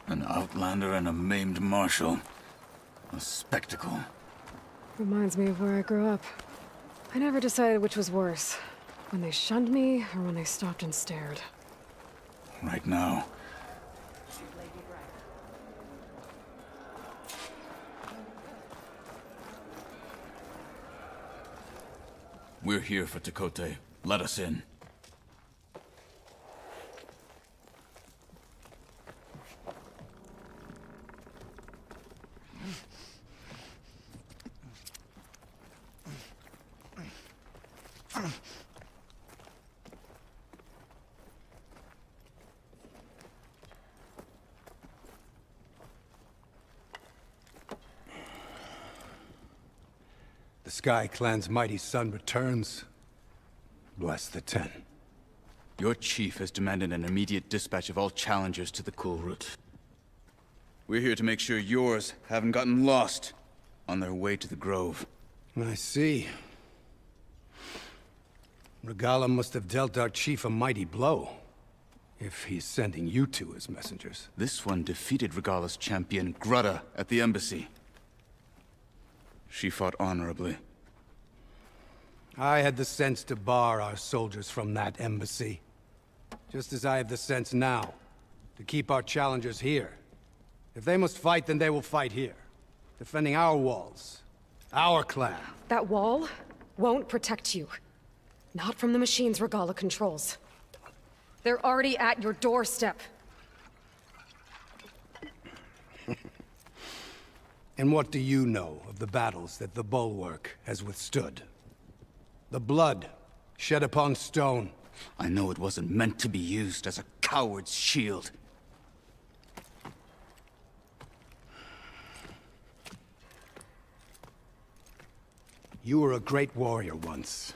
An outlander and a maimed marshal. A spectacle. Reminds me of where I grew up. I never decided which was worse. When they shunned me, or when they stopped and stared. Right now. We're here for Tekote. Let us in. The Sky Clan's mighty son returns. Bless the Ten. Your chief has demanded an immediate dispatch of all challengers to the Cool Route. We're here to make sure yours haven't gotten lost on their way to the Grove. I see. Regala must have dealt our chief a mighty blow, if he's sending you two as messengers. This one defeated Regala's champion, Grutta, at the embassy. She fought honorably. I had the sense to bar our soldiers from that embassy. Just as I have the sense now, to keep our challengers here. If they must fight, then they will fight here. Defending our walls. Our clan. That wall won't protect you. Not from the machines Regala controls. They're already at your doorstep. And what do you know of the battles that the Bulwark has withstood? The blood shed upon stone. I know it wasn't meant to be used as a coward's shield. You were a great warrior once.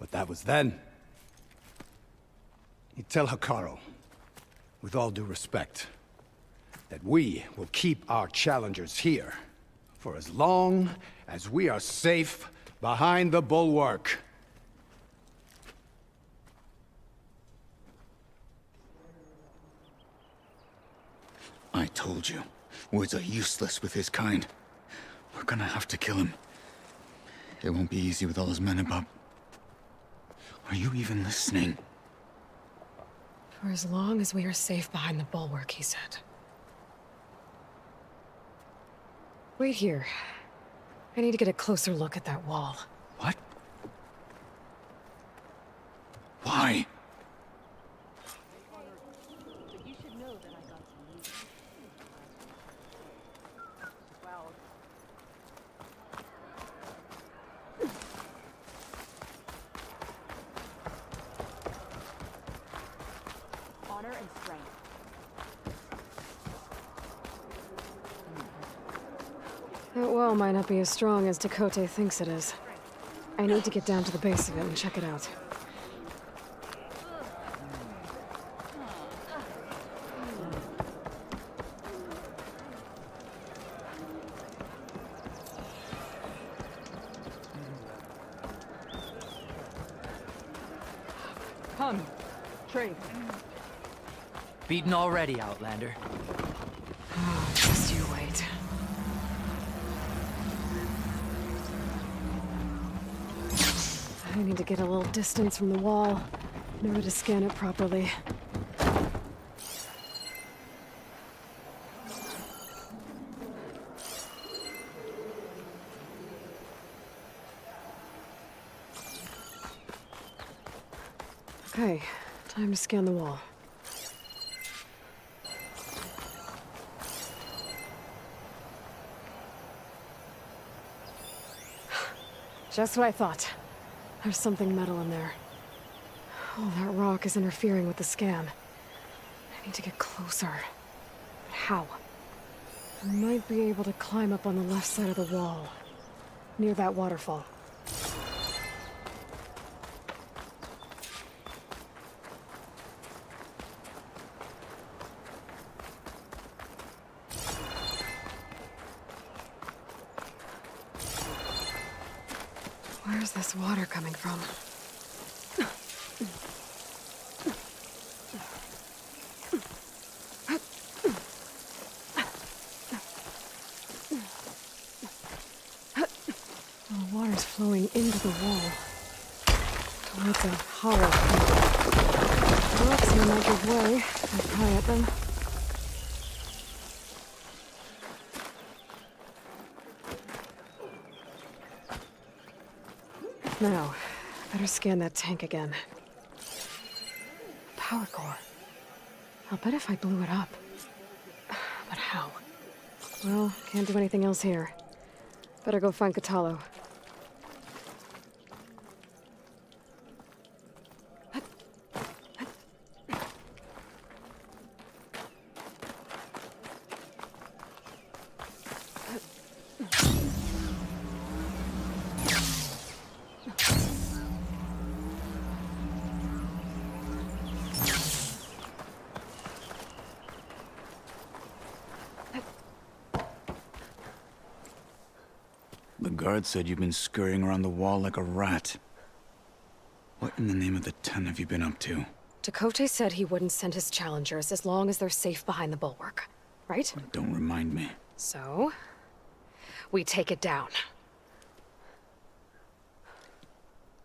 But that was then. You tell Hikaru, with all due respect, that we will keep our challengers here for as long as we are safe behind the Bulwark. I told you, words are useless with his kind. We're gonna have to kill him. It won't be easy with all his men about. Are you even listening? For as long as we are safe behind the Bulwark, he said. Wait here. I need to get a closer look at that wall. What? Why? You should know that I got some news. Well, honor and strength. That wall might not be as strong as Tekote thinks it is. I need to get down to the base of it and check it out. Come, trade. Beaten already, Outlander. Oh, just you wait. I need to get a little distance from the wall in order to scan it properly. Okay, time to scan the wall. Just what I thought. There's something metal in there. Oh, that rock is interfering with the scan. I need to get closer. But how? I might be able to climb up on the left side of the wall, near that waterfall. Where's this water coming from? The water's flowing into the wall. Oh, it's a hollow. Rocks may not give way. I pry at them. Now, better scan that tank again. Power core. I'll bet if I blew it up. But how? Well, can't do anything else here. Better go find Katalo. The guard said you've been scurrying around the wall like a rat. What in the name of the ten have you been up to? Dakota said he wouldn't send his challengers as long as they're safe behind the bulwark, right? Don't remind me. So, we take it down.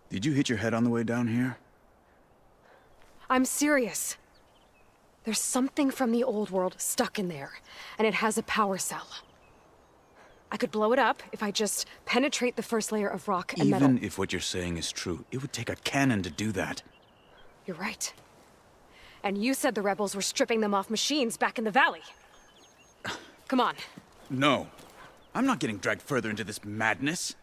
Did you hit your head on the way down here? I'm serious. There's something from the old world stuck in there, and it has a power cell. I could blow it up if I just penetrate the first layer of rock and metal. Even if what you're saying is true, it would take a cannon to do that. You're right. And you said the rebels were stripping them off machines back in the valley. Come on. No. I'm not getting dragged further into this madness.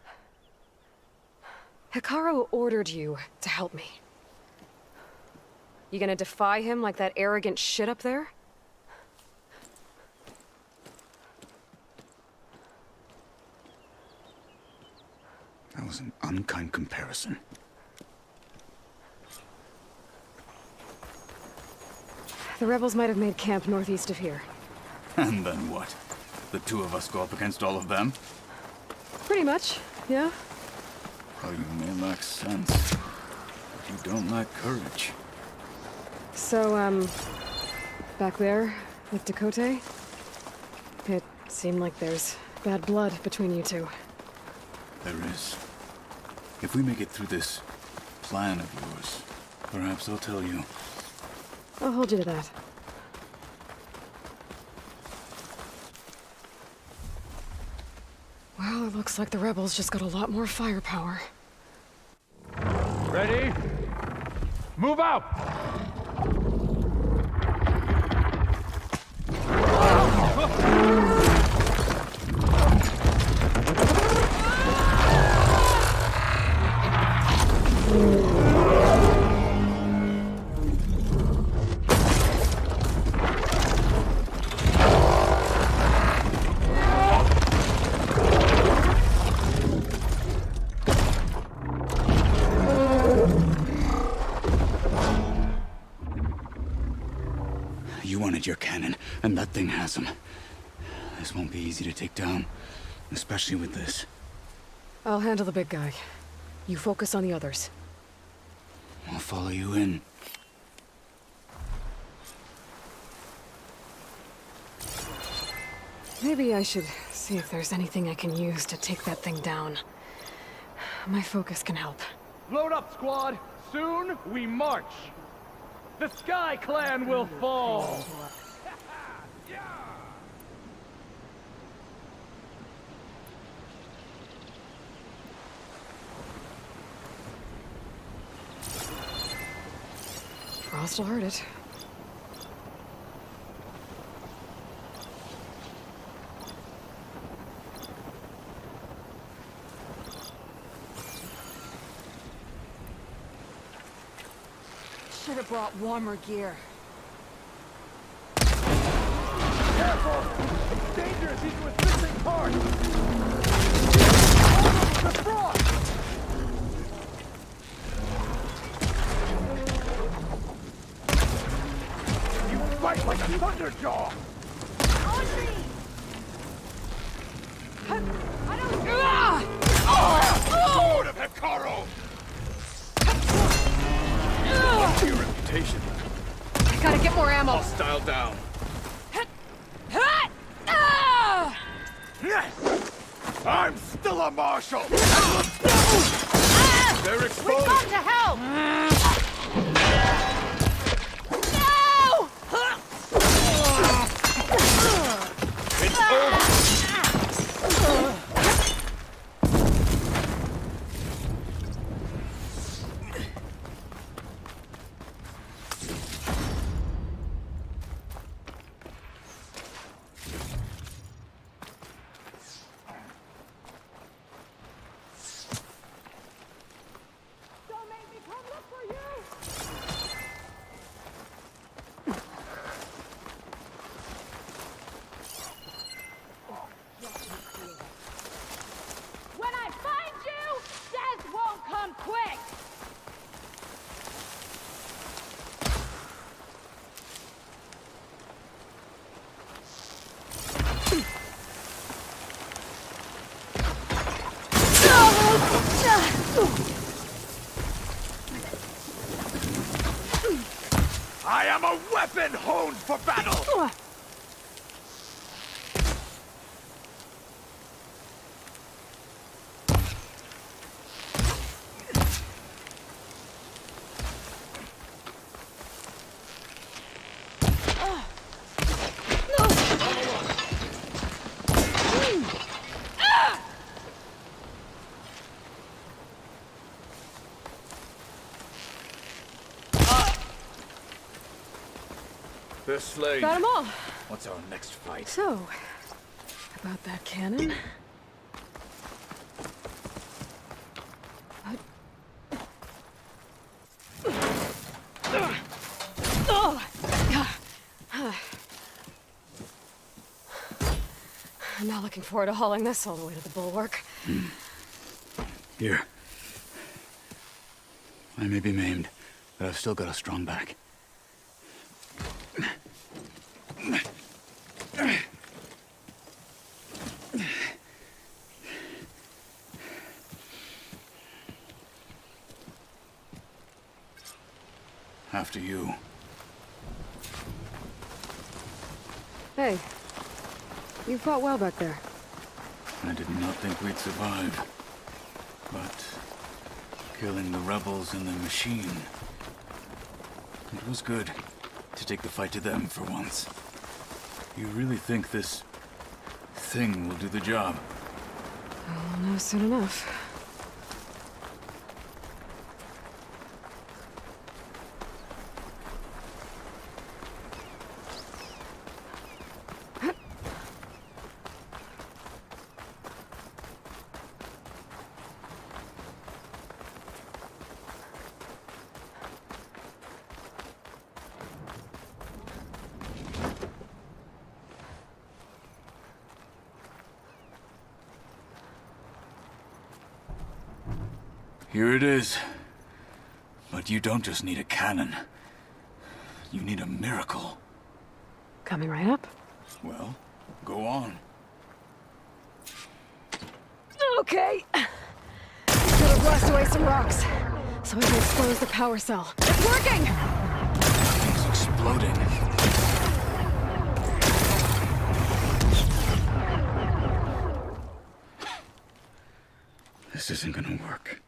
Hikaru ordered you to help me. You gonna defy him like that arrogant shit up there? That was an unkind comparison. The rebels might have made camp northeast of here. And then what? The two of us go up against all of them? Pretty much, yeah. Oh, you may lack sense, but you don't lack courage. So, back there with Dakota, it seemed like there's bad blood between you two. There is. If we make it through this plan of yours, perhaps I'll tell you. I'll hold you to that. Well, it looks like the rebels just got a lot more firepower. Ready? Move out! You wanted your cannon, and that thing has them. This won't be easy to take down, especially with this. I'll handle the big guy. You focus on the others. I'll follow you in. Maybe I should see if there's anything I can use to take that thing down. My focus can help. Load up, squad! Soon we march! The Sky Clan will fall! Frost will hurt it. Should have brought warmer gear. Careful! dangerous. He's with missing parts. The frog. You fight like a thunderjaw. Sword of Hikaru! What's your reputation? I gotta get more ammo. Hostile down. I'm still a marshal! They're exposed! We come to help! It's over! When I find you, death won't come quick! I am a weapon honed for battle! They're slain. Got them all. What's our next fight? So, about that cannon. I'm not looking forward to hauling this all the way to the bulwark. Here. I may be maimed, but I've still got a strong back. After you. Hey, you fought well back there. I did not think we'd survive. But killing the rebels and the machine... It was good to take the fight to them for once. You really think this thing will do the job? I'll know soon enough. Here it is. But you don't just need a cannon. You need a miracle. Coming right up. Well, go on. Okay. Gotta blast away some rocks, so I can expose the power cell. It's working! It's exploding. This isn't gonna work.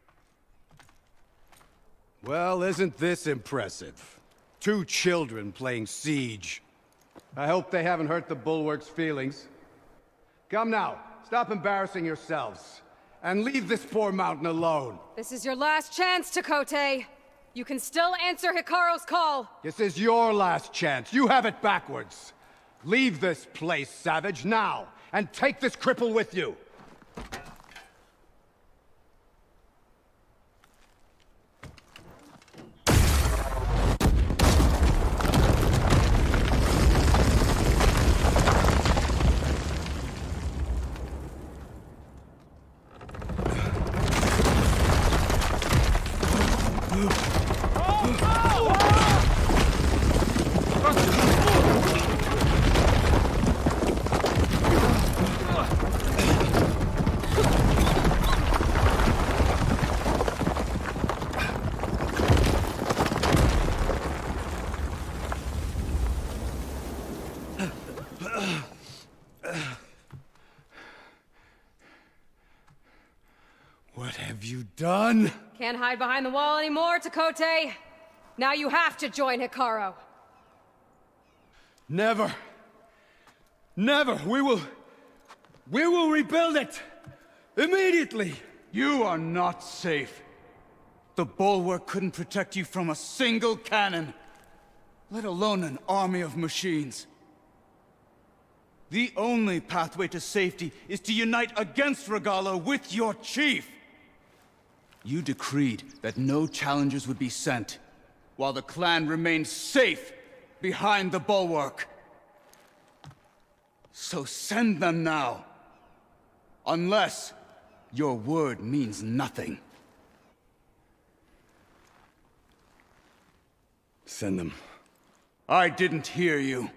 Well, isn't this impressive? 2 children playing siege. I hope they haven't hurt the bulwark's feelings. Come now, stop embarrassing yourselves. And leave this poor mountain alone. This is your last chance, Takote. You can still answer Hikaru's call. This is your last chance. You have it backwards. Leave this place, Savage, now. And take this cripple with you. What have you done? Can't hide behind the wall anymore, Takote. Now you have to join Hikaru. Never. Never. We will rebuild it. Immediately. You are not safe. The bulwark couldn't protect you from a single cannon, let alone an army of machines. The only pathway to safety is to unite against Regala with your chief. You decreed that no challengers would be sent, while the clan remained safe behind the bulwark. So send them now. Unless your word means nothing. Send them. I didn't hear you.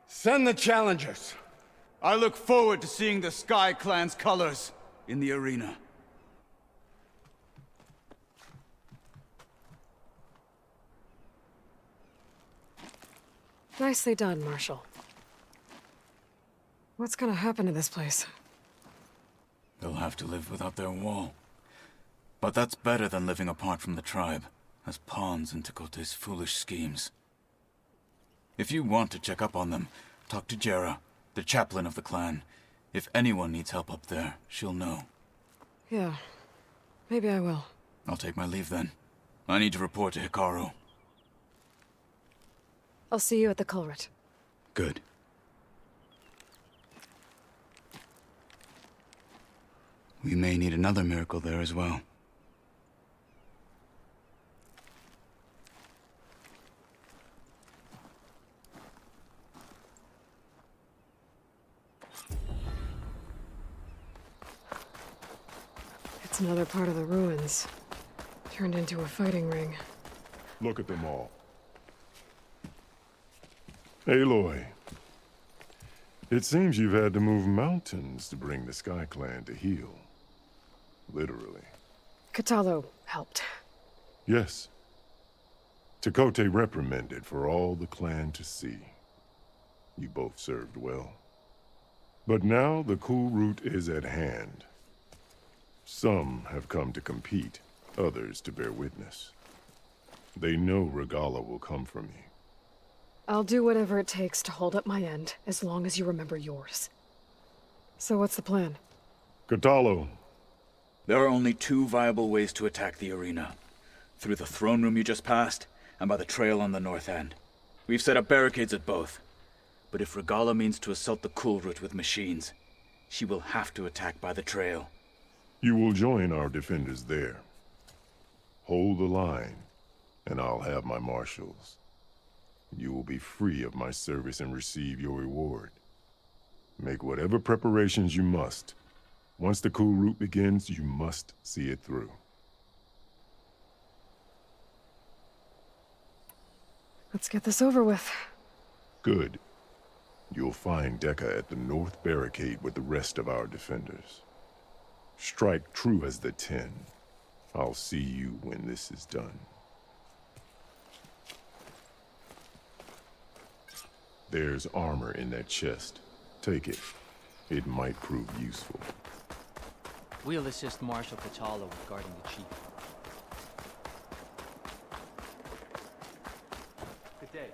Send the challengers. I look forward to seeing the Sky Clan's colors in the arena. Nicely done, Marshal. What's gonna happen to this place? They'll have to live without their wall. But that's better than living apart from the tribe, as pawns in Takote's foolish schemes. If you want to check up on them, talk to Jera, the chaplain of the clan. If anyone needs help up there, she'll know. Yeah, maybe I will. I'll take my leave then. I need to report to Hikaru. I'll see you at the culvert. Good. We may need another miracle there as well. It's another part of the ruins. Turned into a fighting ring. Look at them all. Aloy, it seems you've had to move mountains to bring the Sky Clan to heal. Literally. Katalo helped. Yes. Takote reprimanded for all the clan to see. You both served well. But now the cool route is at hand. Some have come to compete, others to bear witness. They know Regala will come from you. I'll do whatever it takes to hold up my end, as long as you remember yours. So what's the plan? Katalo. There are only two viable ways to attack the arena. Through the throne room you just passed, and by the trail on the north end. We've set up barricades at both. But if Regala means to assault the cool route with machines, she will have to attack by the trail. You will join our defenders there. Hold the line, and I'll have my marshals. You will be free of my service and receive your reward. Make whatever preparations you must. Once the cool route begins, you must see it through. Let's get this over with. Good. You'll find Dekka at the north barricade with the rest of our defenders. Strike true as the 10. I'll see you when this is done. There's armor in that chest. Take it. It might prove useful. We'll assist Marshal Katalo with guarding the chief. Good day.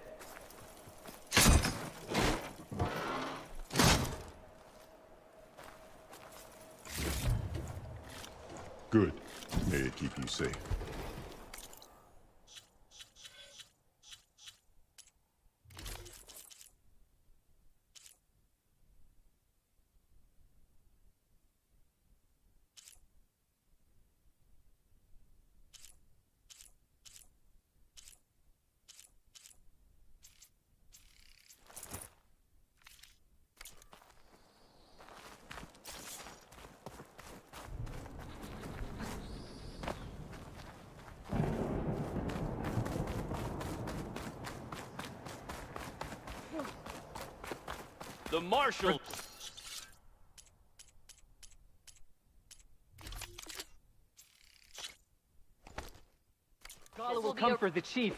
Good. May it keep you safe. The Marshal... Regala will come for the chief.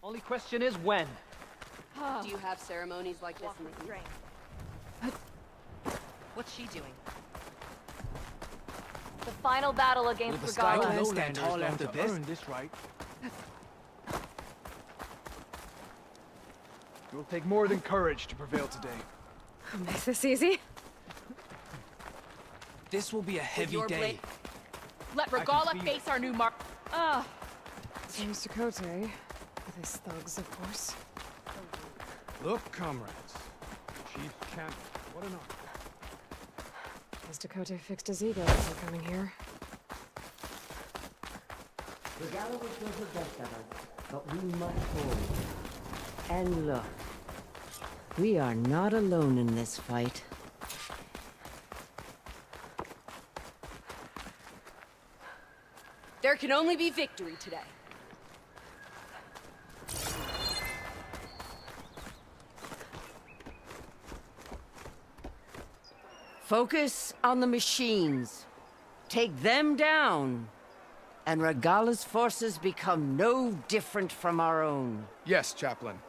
Only question is when. Do you have ceremonies like this in the East? What's she doing? The final battle against Will the Sky Regala. stand tall after this? Earn this right. It will take more than courage to prevail today. I'll make this easy. This will be a heavy your day. blade. Let Regala face our new mark. So Mr. Cote, with his thugs, of course. Look, comrades. Chief Champion. What an honor. Mr. Cote fixed his ego before coming here. Regala will do her best of us, but we must hold. And look, we are not alone in this fight. There can only be victory today. Focus on the machines. Take them down. And Regala's forces become no different from our own. Yes, Chaplain.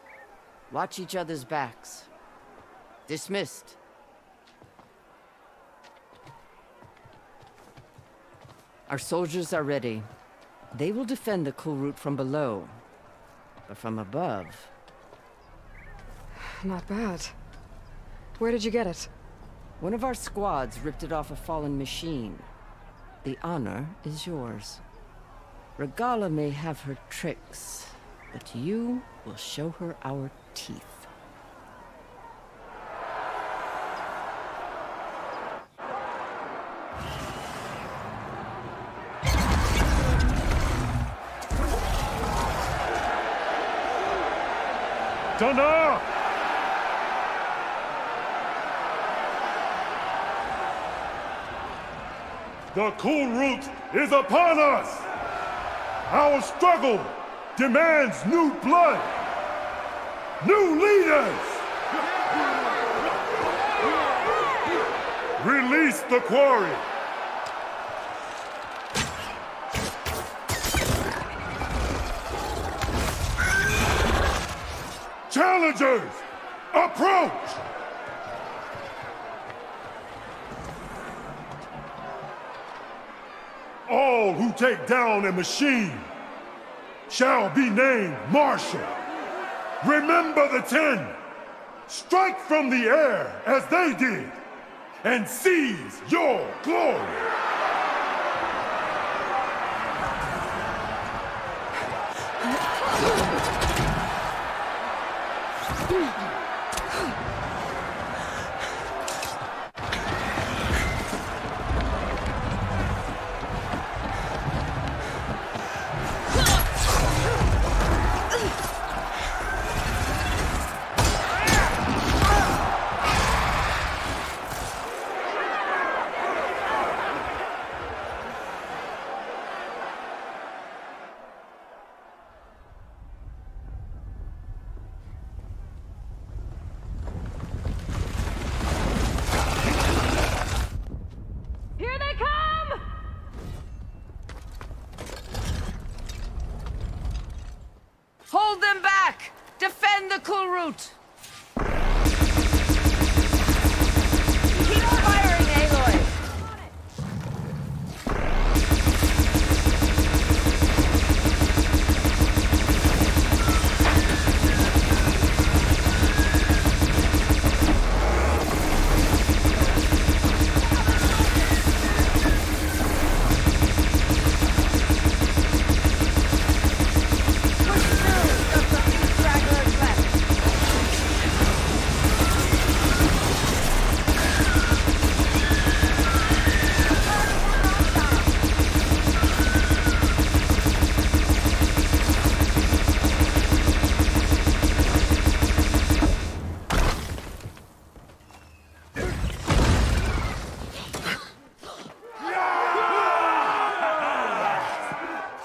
Watch each other's backs. Dismissed. Our soldiers are ready. They will defend the cool route from below. But from above... Not bad. Where did you get it? One of our squads ripped it off a fallen machine. The honor is yours. Regala may have her tricks, but you will show her our teeth. Tana! The cool route is upon us! Our struggle demands new blood! New leaders! Release the quarry! Challengers, approach! All who take down a machine shall be named Marshal. Remember the 10. Strike from the air as they did, and seize your glory. Here they come! Hold them back! Defend the cool route! Keep firing, Aloy!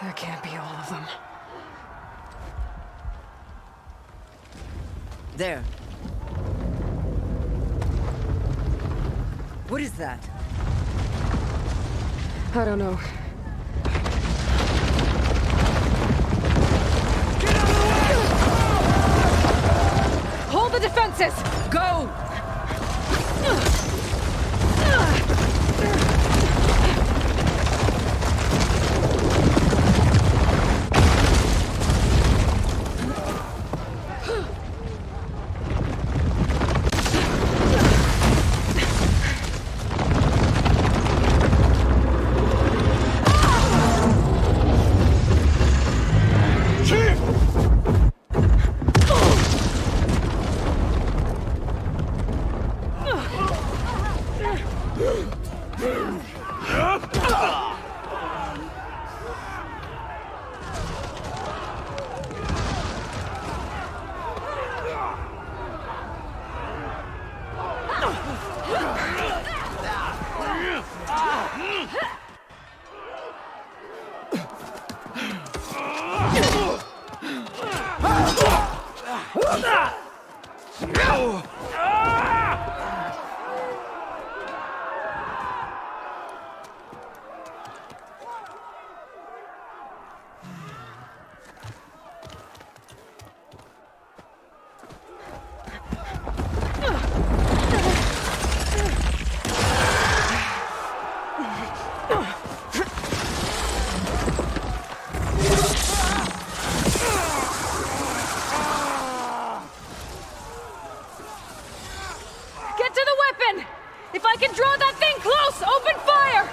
There can't be all of them. There. What is that? I don't know. Get out of the way! the defenses! Go! Get to the weapon! If I can draw that thing close, open fire!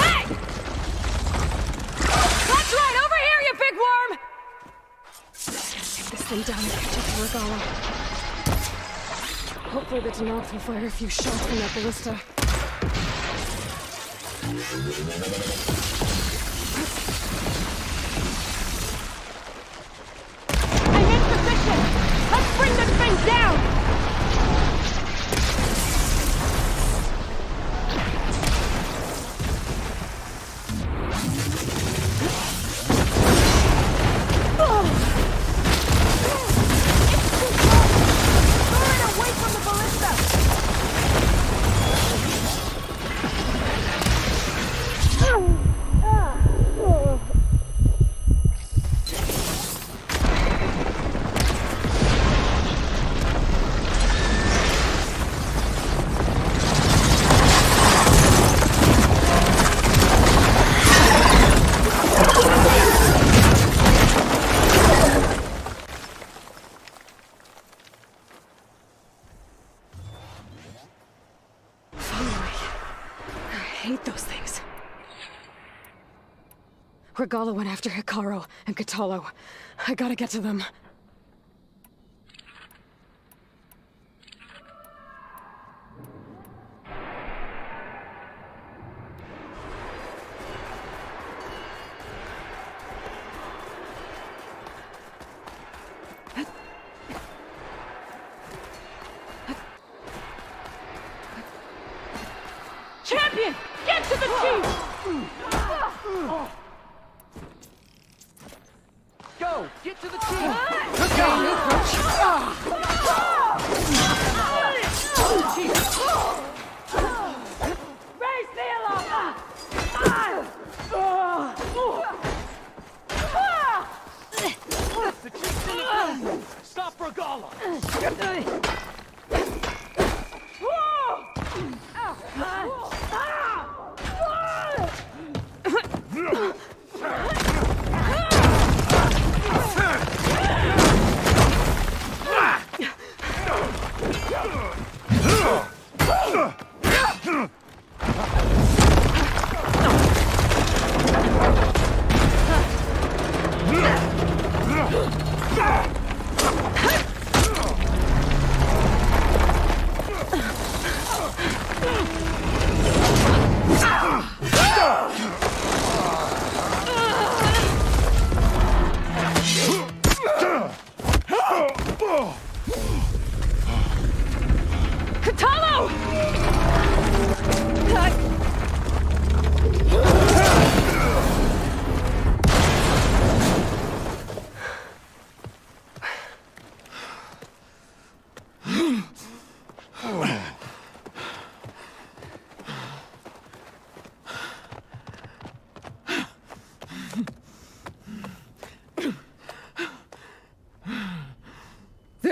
Hey! That's right, over here, you big worm! Take this thing down and catch up to Regala. Hopefully the Denox will fire a few shots from that ballista. Let's bring this thing down! Away from the ballista! I hate those things. Regala went after Hikaru and Katalo. I gotta get to them. Champion! Get to the chief! Go! Get to the chief! Raise the alarm! The chief's in the building! Stop Regala!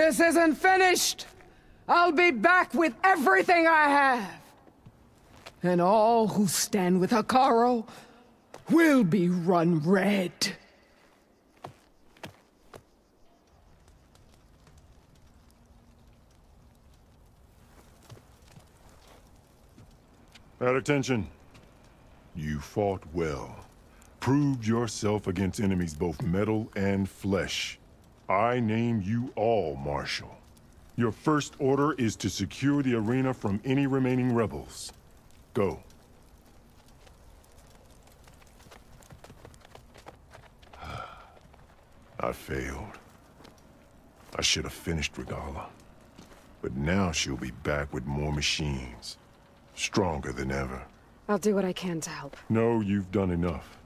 This isn't finished! I'll be back with everything I have! And all who stand with Hekarro will be run red. At attention. You fought well. Proved yourself against enemies both metal and flesh. I name you all Marshal. Your first order is to secure the arena from any remaining rebels. Go. I failed. I should have finished Regala. But now she'll be back with more machines. Stronger than ever. I'll do what I can to help. No, you've done enough.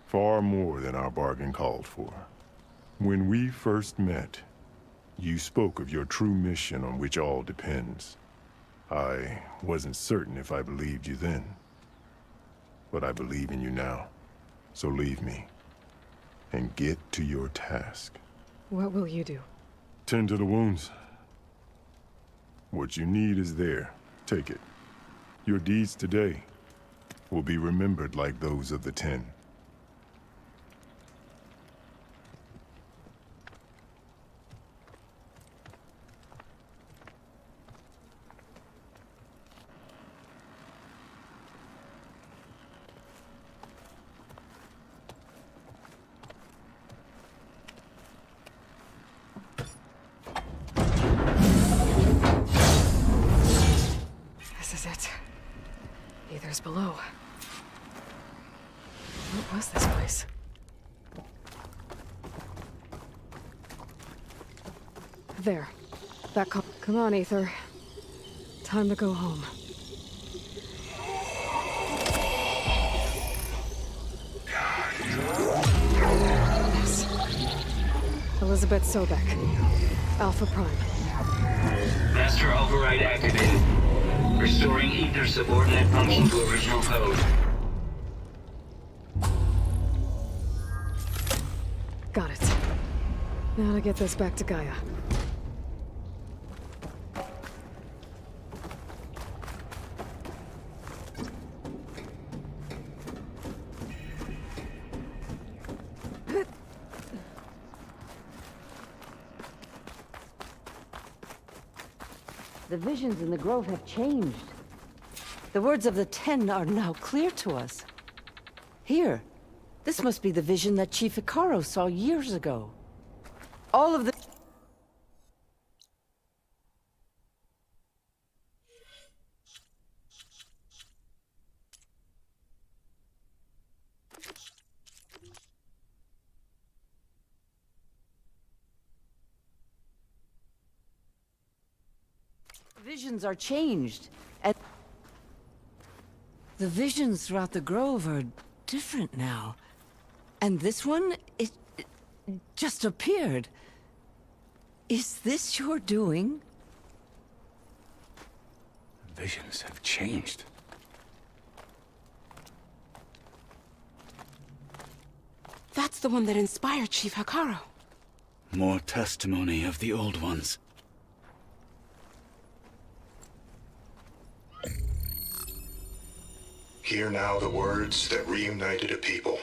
Far more than our bargain called for. When we first met, you spoke of your true mission on which all depends. I wasn't certain if I believed you then. But I believe in you now. So leave me. And get to your task. What will you do? Tend to the wounds. What you need is there. Take it. Your deeds today will be remembered like those of the 10. This is it. Aether's below. What was this place? There. That Come on, Aether. Time to go home. Yes. Elizabeth Sobek. Alpha Prime. Master override activated. Restoring Ether subordinate function to original code. Got it. Now to get this back to Gaia. The visions in the Grove have changed. The words of the 10 are now clear to us. Here, this must be the vision that Chief Hekarro saw years ago. All of the... visions are changed, and the visions throughout the Grove are different now. And this one, it just appeared. Is this your doing? Visions have changed. That's the one that inspired Chief Hekarro. More testimony of the old ones. Hear now the words that reunited a people.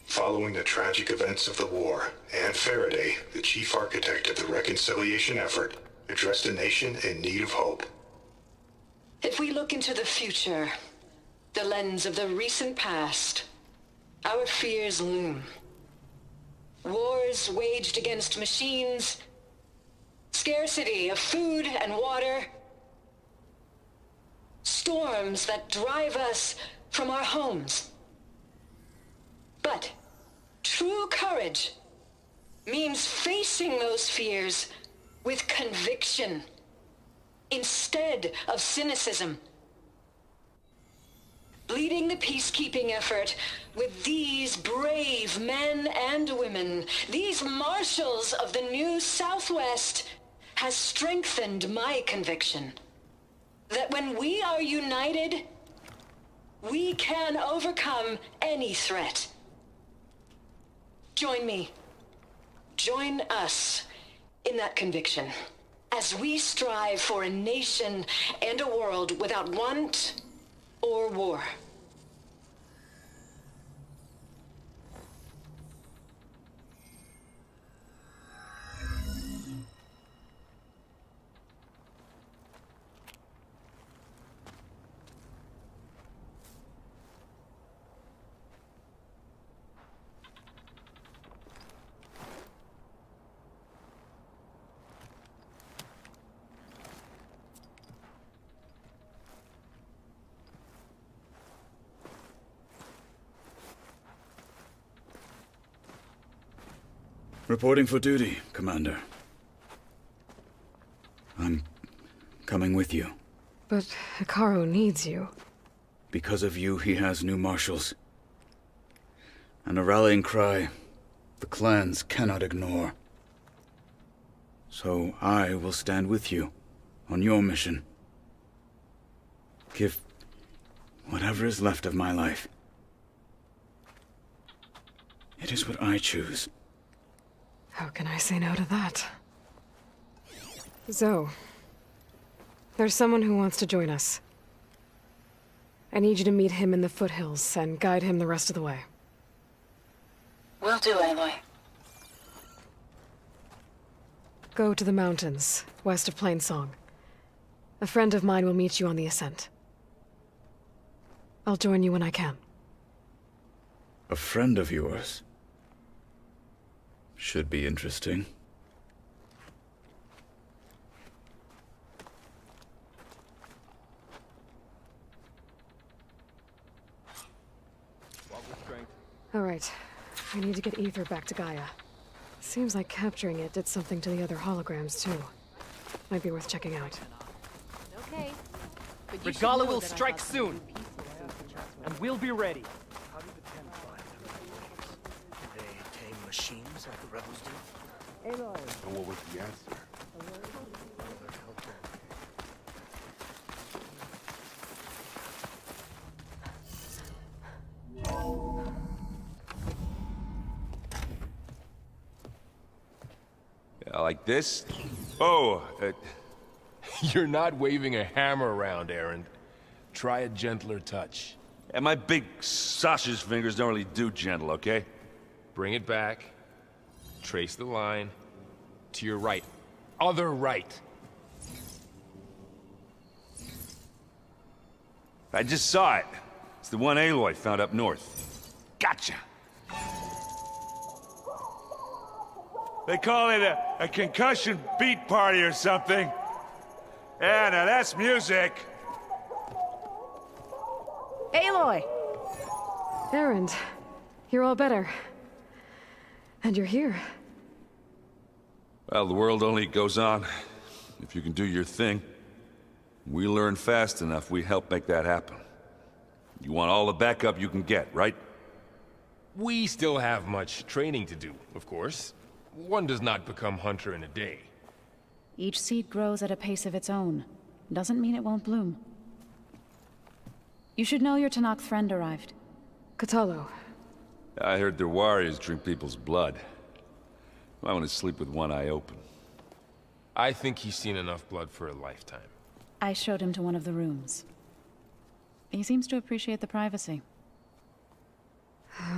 Following the tragic events of the war, Anne Faraday, the chief architect of the reconciliation effort, addressed a nation in need of hope. If we look into the future, the lens of the recent past, our fears loom. Wars waged against machines, scarcity of food and water, storms that drive us from our homes. But true courage means facing those fears with conviction instead of cynicism. Leading the peacekeeping effort with these brave men and women, these marshals of the new Southwest, has strengthened my conviction that when we are united, we can overcome any threat. Join me. Join us in that conviction. As we strive for a nation and a world without want or war. Reporting for duty, Commander. I'm coming with you. But Hikaru needs you. Because of you, he has new marshals. And a rallying cry the clans cannot ignore. So I will stand with you on your mission. Give whatever is left of my life. It is what I choose. How can I say no to that? Zoe, there's someone who wants to join us. I need you to meet him in the foothills and guide him the rest of the way. Will do, Aloy. Go to the mountains, west of Plainsong. A friend of mine will meet you on the ascent. I'll join you when I can. A friend of yours? Should be interesting. All right. I need to get Ether back to Gaia. Seems like capturing it did something to the other holograms, too. Might be worth checking out. Okay. Regala will strike soon. And we'll be ready. Machines like the rebels do? Aloy. And what was the answer? Yeah, like this? Oh, You're not waving a hammer around, Errand. Try a gentler touch. and my big sausage fingers don't really do gentle, okay? Bring it back. Trace the line. To your right. Other right. I just saw it. It's the one Aloy found up north. Gotcha! They call it a concussion beat party or something. Yeah, now that's music. Aloy! Erend, you're all better. And you're here. Well, the world only goes on if you can do your thing. We learn fast enough, we help make that happen. You want all the backup you can get, right? We still have much training to do, of course. One does not become hunter in a day. Each seed grows at a pace of its own. Doesn't mean it won't bloom. You should know your Tanakh friend arrived. Katalo. I heard their warriors drink people's blood. I want to sleep with one eye open. I think he's seen enough blood for a lifetime. I showed him to one of the rooms. He seems to appreciate the privacy.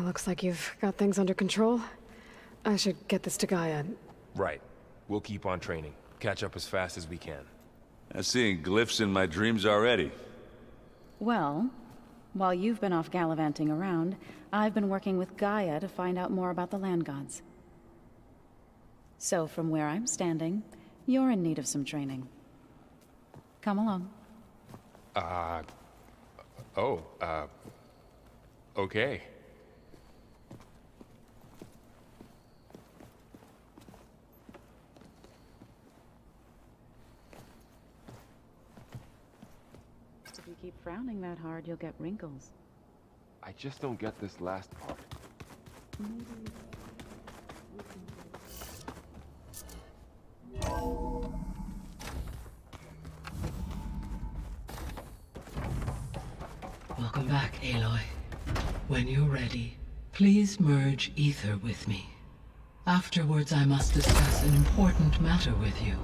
Looks like you've got things under control. I should get this to Gaia. Right. We'll keep on training. Catch up as fast as we can. I'm seeing glyphs in my dreams already. Well, while you've been off gallivanting around, I've been working with Gaia to find out more about the land gods. So from where I'm standing, you're in need of some training. Come along. Okay. If you keep frowning that hard, you'll get wrinkles. I just don't get this last part. Welcome back, Aloy. When you're ready, please merge Ether with me. Afterwards, I must discuss an important matter with you.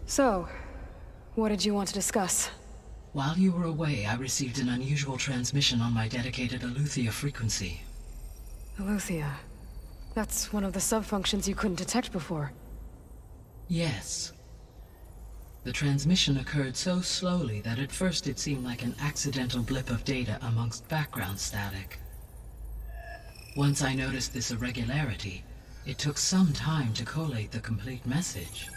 So, what did you want to discuss? While you were away, I received an unusual transmission on my dedicated Aletheia frequency. Aletheia. That's one of the sub-functions you couldn't detect before. Yes. The transmission occurred so slowly that at first it seemed like an accidental blip of data amongst background static. Once I noticed this irregularity, it took some time to collate the complete message.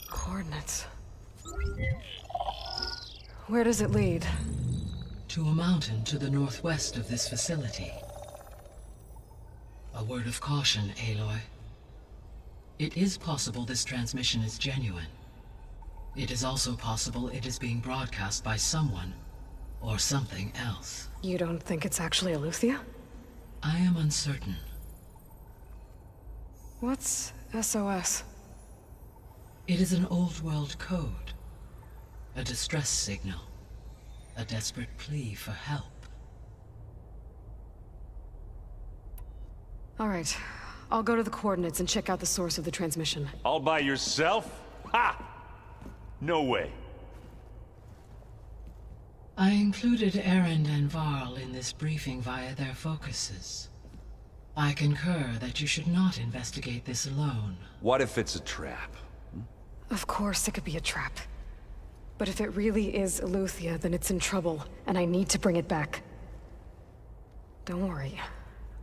Coordinates. Where does it lead? To a mountain to the northwest of this facility. A word of caution, Aloy. It is possible this transmission is genuine. It is also possible it is being broadcast by someone or something else. You don't think it's actually Aletheia? I am uncertain. What's SOS? It is an old world code. A distress signal. A desperate plea for help. All right. I'll go to the coordinates and check out the source of the transmission. All by yourself? Ha! No way. I included Erend and Varl in this briefing via their focuses. I concur that you should not investigate this alone. What if it's a trap? Of course it could be a trap. But if it really is Aletheia, then it's in trouble, and I need to bring it back. Don't worry.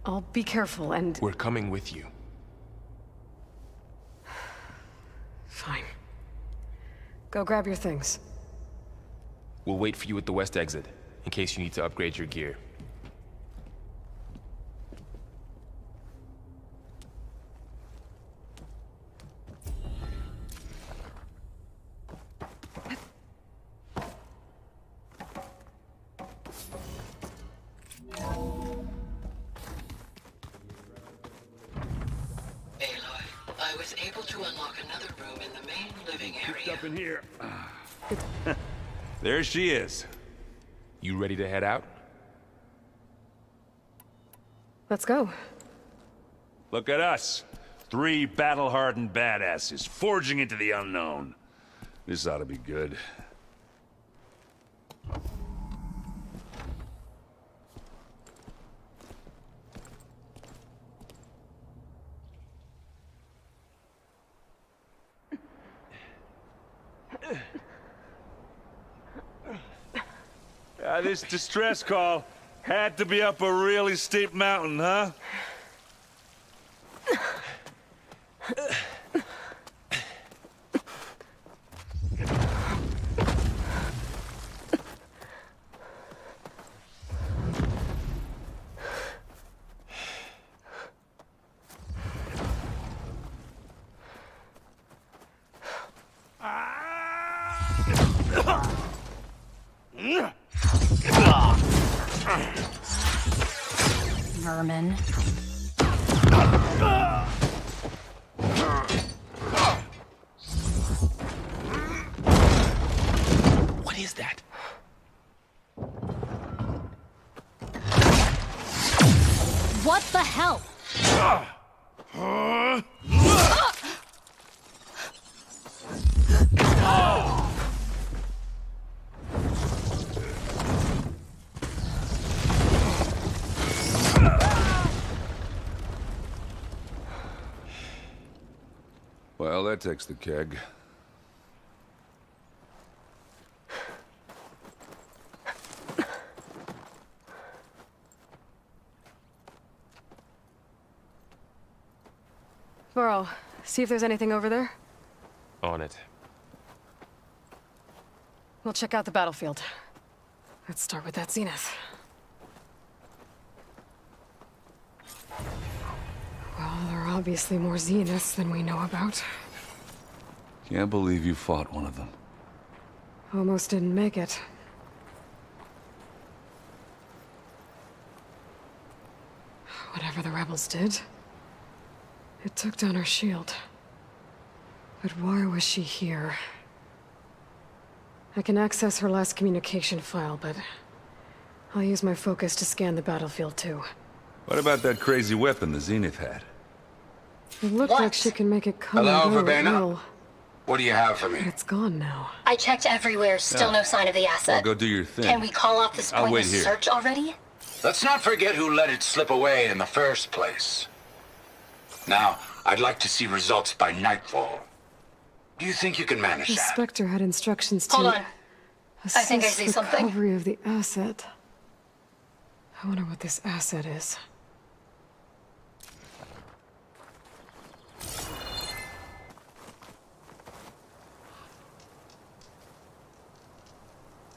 I'll be careful and... We're coming with you. Fine. Go grab your things. We'll wait for you at the west exit, in case you need to upgrade your gear. I was able to unlock another room in the main living area. Up in here. There she is. You ready to head out? Let's go. Look at us. 3 battle-hardened badasses forging into the unknown. This ought to be good. This distress call had to be up a really steep mountain, huh? Vermin. What is that? What the hell? Well, that takes the keg. Varl, see if there's anything over there. On it. We'll check out the battlefield. Let's start with that zenith. Well, there are obviously more zeniths than we know about. Can't believe you fought one of them. Almost didn't make it. Whatever the rebels did, it took down her shield. But why was she here? I can access her last communication file, but I'll use my focus to scan the battlefield too. What about that crazy weapon the Zenith had? It looked like she can make it come Hello, and go at Verbena? will. What do you have for me? But it's gone now. I checked everywhere, still no sign of the asset. Well, go do your thing. Can we call off this I'll wait pointless here. search already? Let's not forget who let it slip away in the first place. Now, I'd like to see results by nightfall. Do you think you can manage The that? Spectre had instructions to Hold on. assess I think I see something. recovery of the asset. I wonder what this asset is.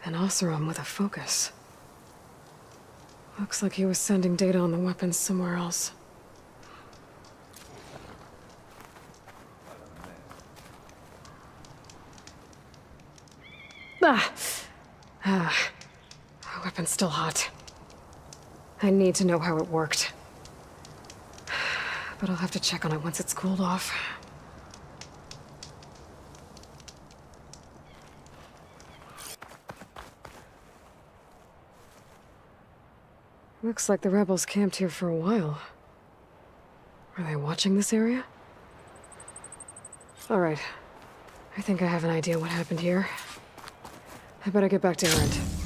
An Oseram with a focus. Looks like he was sending data on the weapons somewhere else. The weapon's still hot. I need to know how it worked. But I'll have to check on it once it's cooled off. Looks like the rebels camped here for a while. Are they watching this area? All right. I think I have an idea what happened here. I better get back to Erend.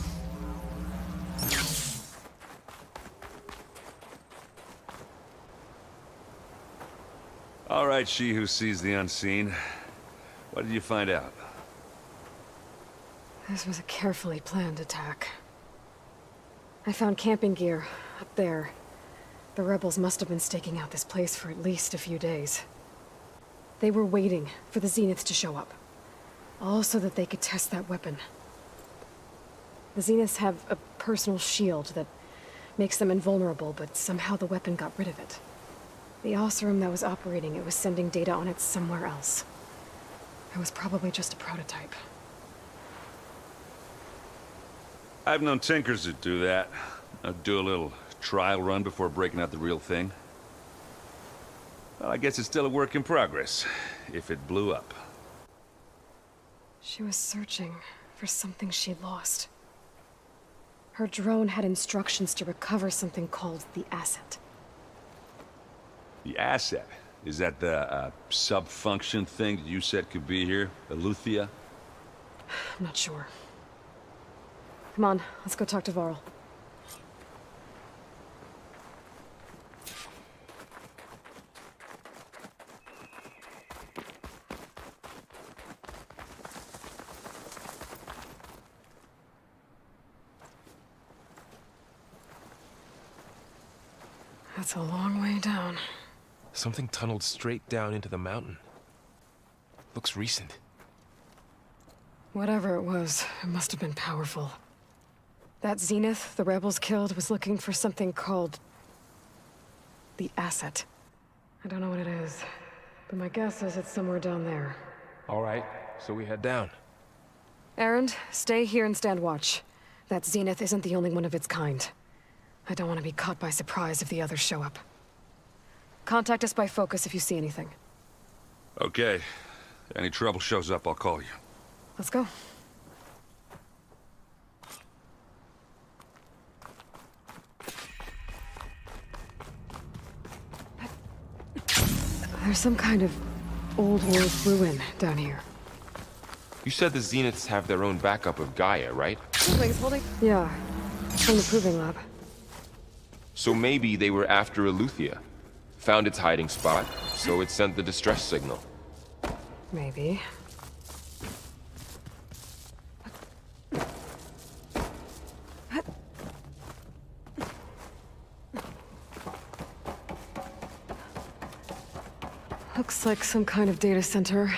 All right, she who sees the unseen. What did you find out? This was a carefully planned attack. I found camping gear up there. The rebels must have been staking out this place for at least a few days. They were waiting for the Zeniths to show up. All so that they could test that weapon. The Zeniths have a personal shield that makes them invulnerable, but somehow the weapon got rid of it. The Oseram that was operating it was sending data on it somewhere else. It was probably just a prototype. I've known tinkers that do that. I'd do a little trial run before breaking out the real thing. Well, I guess it's still a work in progress, if it blew up. She was searching for something she lost. Her drone had instructions to recover something called the asset. The asset? Is that the sub-function thing that you said could be here? Eleuthia? I'm not sure. Come on, let's go talk to Varl. That's a long way down. Something tunneled straight down into the mountain. Looks recent. Whatever it was, it must have been powerful. That Zenith the rebels killed was looking for something called the asset. I don't know what it is, but my guess is it's somewhere down there. All right, so we head down. Erend, stay here and stand watch. That Zenith isn't the only one of its kind. I don't want to be caught by surprise if the others show up. Contact us by focus if you see anything. Okay. Any trouble shows up, I'll call you. Let's go. There's some kind of old world ruin down here. You said the Zeniths have their own backup of Gaia, right? Holding? Yeah, from the proving lab. So maybe they were after Eleuthia. Found its hiding spot, so it sent the distress signal. Maybe. Looks like some kind of data center.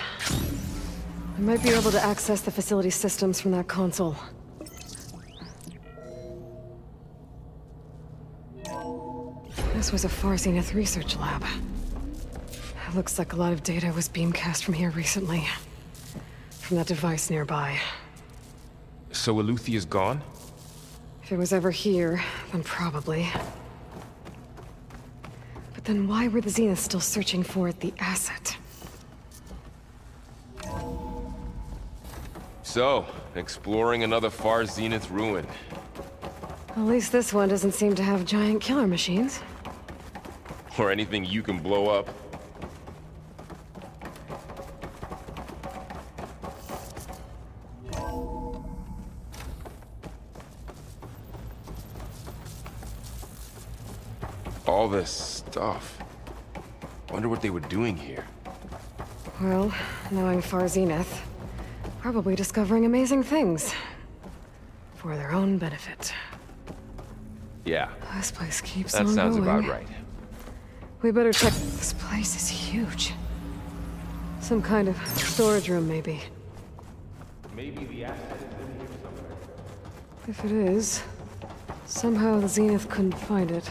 I might be able to access the facility systems from that console. This was a Far Zenith research lab. It looks like a lot of data was beamcast from here recently. From that device nearby. So Eleuthia's gone? If it was ever here, then probably. But then why were the Zeniths still searching for the asset? So, exploring another far Zenith ruin. At least this one doesn't seem to have giant killer machines. Or anything you can blow up. All this stuff. Wonder what they were doing here. Well, knowing Far Zenith, probably discovering amazing things. For their own benefit. Yeah. This place keeps That on sounds going. about right. We better check. This place is huge. Some kind of storage room, maybe. Maybe the asset is in here somewhere. If it is, somehow the Zenith couldn't find it.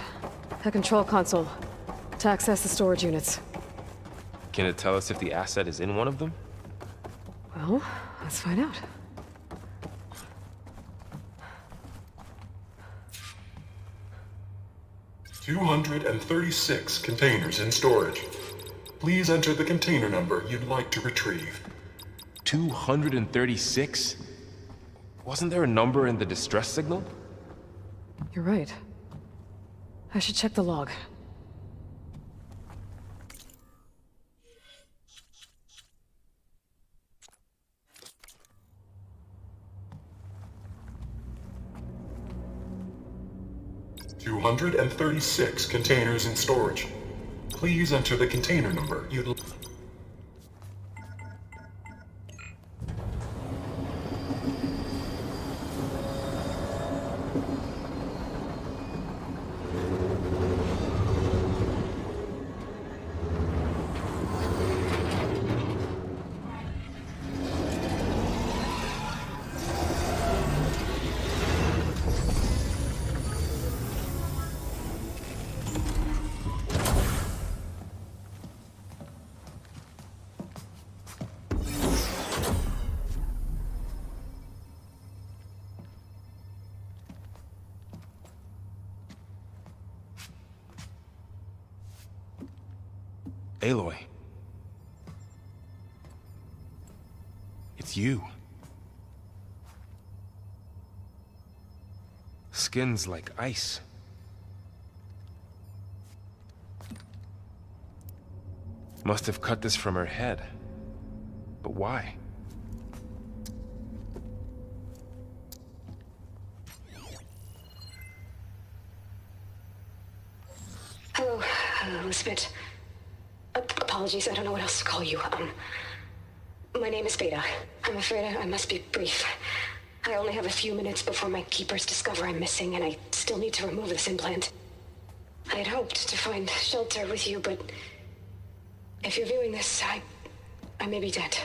A control console to access the storage units. Can it tell us if the asset is in one of them? Well, let's find out. "236 containers in storage. Please enter the container number you'd like to retrieve." 236? Wasn't there a number in the distress signal? You're right. I should check the log. "236 containers in storage. Please enter the container number you'd like. Aloy. It's you. Skin's like ice. Must have cut this from her head. But why? Hello, Elizabeth. Apologies, I don't know what else to call you. My name is Beta. I'm afraid I must be brief. I only have a few minutes before my keepers discover I'm missing, and I still need to remove this implant. I had hoped to find shelter with you, but if you're viewing this, I may be dead.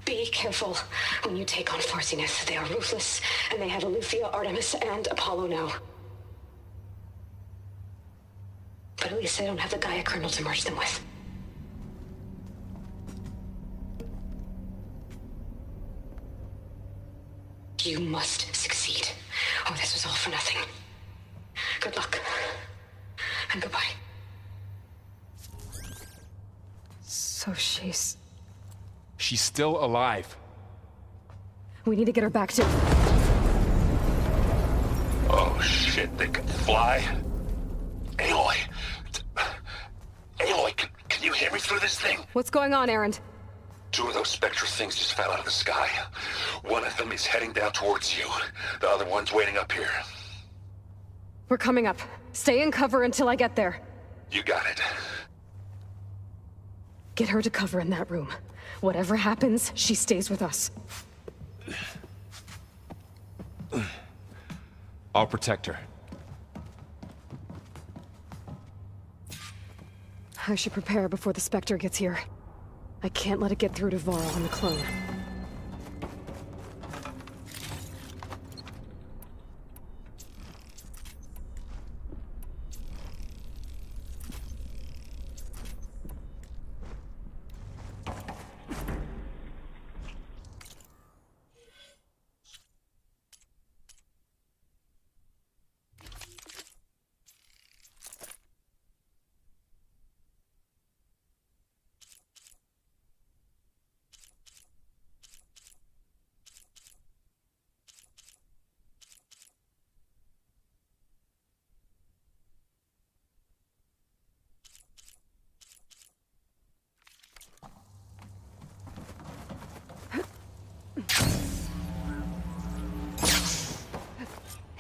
Be careful when you take on Far Zenith. They are ruthless, and they have Aletheia, Artemis, and Apollo now. But at least they don't have the Gaia kernel to merge them with. You must succeed, or this was all for nothing. Good luck. And goodbye. So she's... She's still alive. We need to get her back to... Oh shit, they can fly? Aloy! Aloy, can you hear me through this thing? What's going on, Erend? 2 of those spectral things just fell out of the sky. One of them is heading down towards you. The other one's waiting up here. We're coming up. Stay in cover until I get there. You got it. Get her to cover in that room. Whatever happens, she stays with us. I'll protect her. I should prepare before the Spectre gets here. I can't let it get through to Varl and the clone.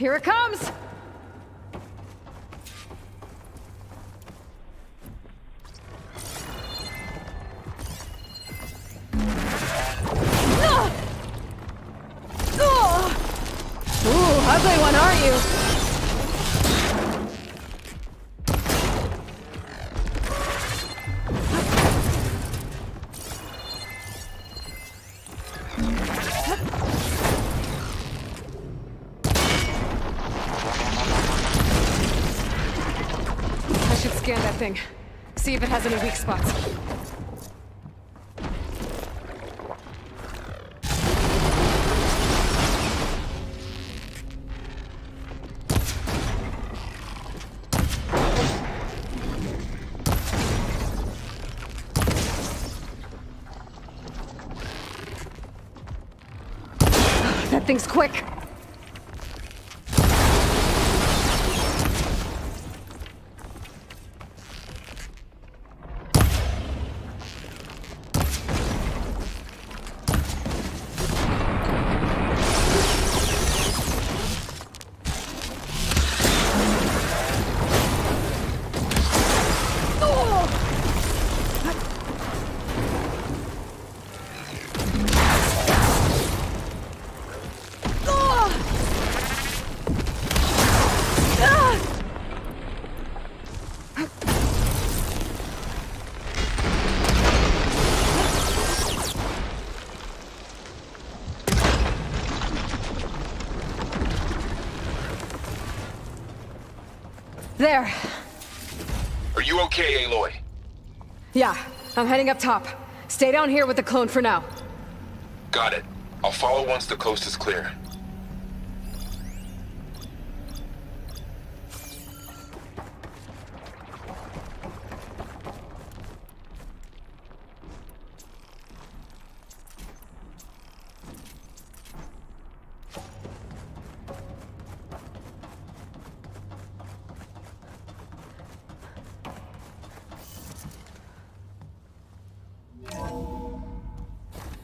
Here it comes! Ooh, ugly one, are you? I should scan that thing. See if it has any weak spots. That thing's quick. There. Are you okay, Aloy? Yeah, I'm heading up top. Stay down here with the clone for now. Got it. I'll follow once the coast is clear.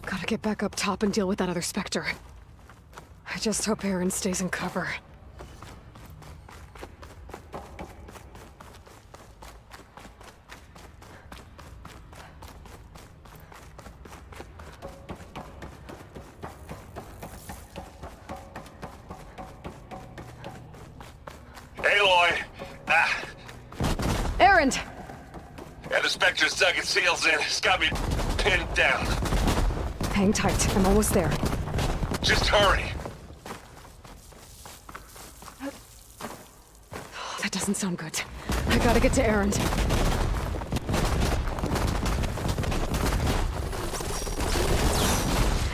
Gotta get back up top and deal with that other Spectre. I just hope Aaron stays in cover. Aloy! Aaron! Yeah, the Spectre's dug its heels in. It's got me pinned down. Hang tight, I'm almost there. Just hurry. That doesn't sound good. I gotta get to Aaron.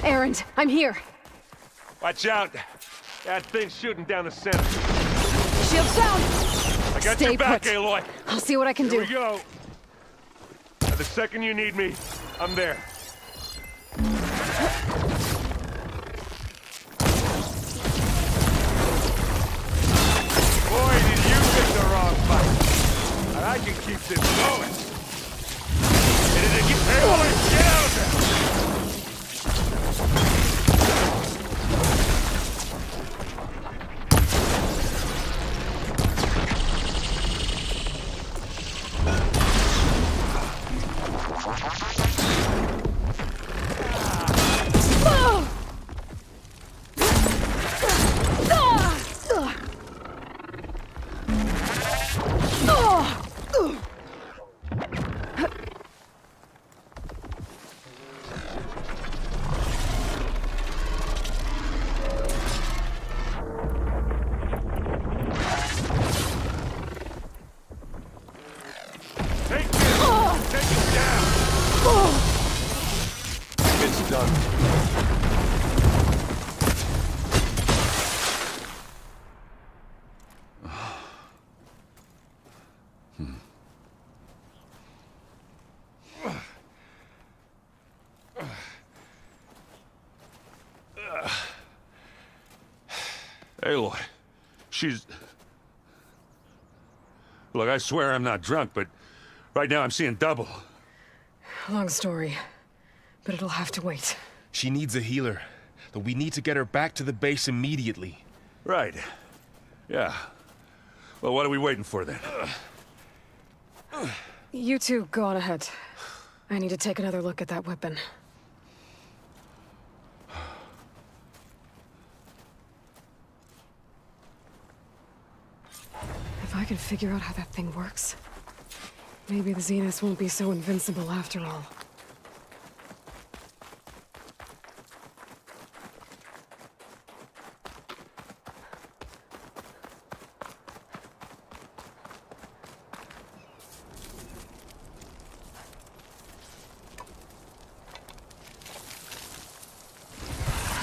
Aaron, I'm here. Watch out. That thing's shooting down the center. Shields down! I got Stay your back, put. Aloy. I'll see what I can do. Here we go. Now, the second you need me, I'm there. Boy, did you pick the wrong fight. But I can keep this going. Aloy, get out of there! It's done. Aloy, she's... Look, I swear I'm not drunk, but right now I'm seeing double. Long story, but it'll have to wait. She needs a healer, but we need to get her back to the base immediately. Right. Yeah. Well, what are we waiting for then? You two go on ahead. I need to take another look at that weapon. If I can figure out how that thing works, maybe the Zeniths won't be so invincible after all.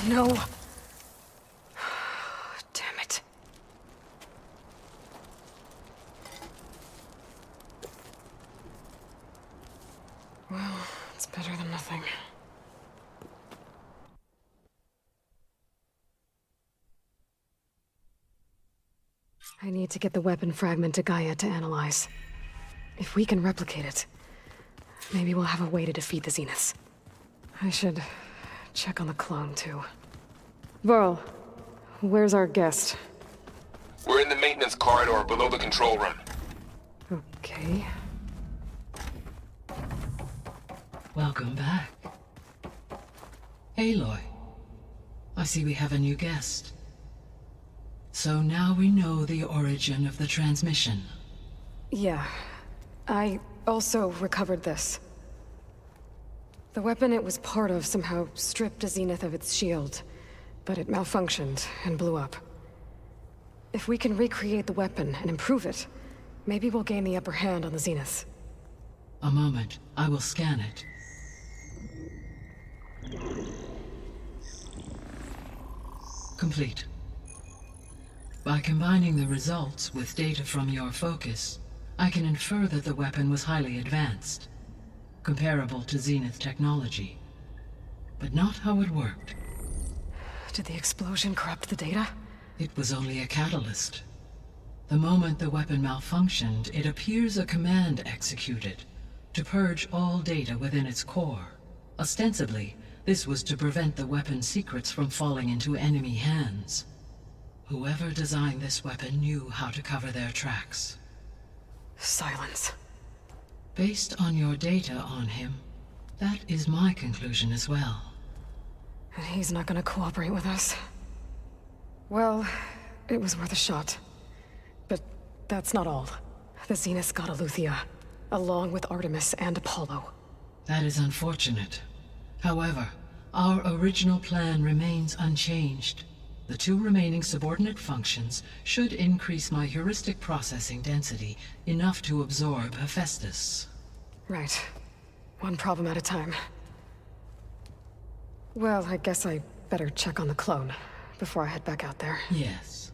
No. Damn it. Well, it's better than nothing. I need to get the weapon fragment to Gaia to analyze. If we can replicate it, maybe we'll have a way to defeat the Zeniths. I should check on the clone, too. Varl, where's our guest? We're in the maintenance corridor below the control room. Okay. Welcome back. Aloy, I see we have a new guest. So now we know the origin of the transmission. Yeah. I also recovered this. The weapon it was part of somehow stripped a Zenith of its shield, but it malfunctioned and blew up. If we can recreate the weapon and improve it, maybe we'll gain the upper hand on the Zeniths. A moment, I will scan it. Complete. By combining the results with data from your focus, I can infer that the weapon was highly advanced, comparable to Zenith technology, but not how it worked. Did the explosion corrupt the data? It was only a catalyst. The moment the weapon malfunctioned, it appears a command executed to purge all data within its core. Ostensibly, this was to prevent the weapon's secrets from falling into enemy hands. Whoever designed this weapon knew how to cover their tracks. Silence. Based on your data on him, that is my conclusion as well. And he's not gonna cooperate with us. Well, it was worth a shot. But that's not all. The Zeniths got Aletheia, along with Artemis and Apollo. That is unfortunate. However, our original plan remains unchanged. The two remaining subordinate functions should increase my heuristic processing density enough to absorb Hephaestus. Right. One problem at a time. Well, I guess I better check on the clone before I head back out there. Yes.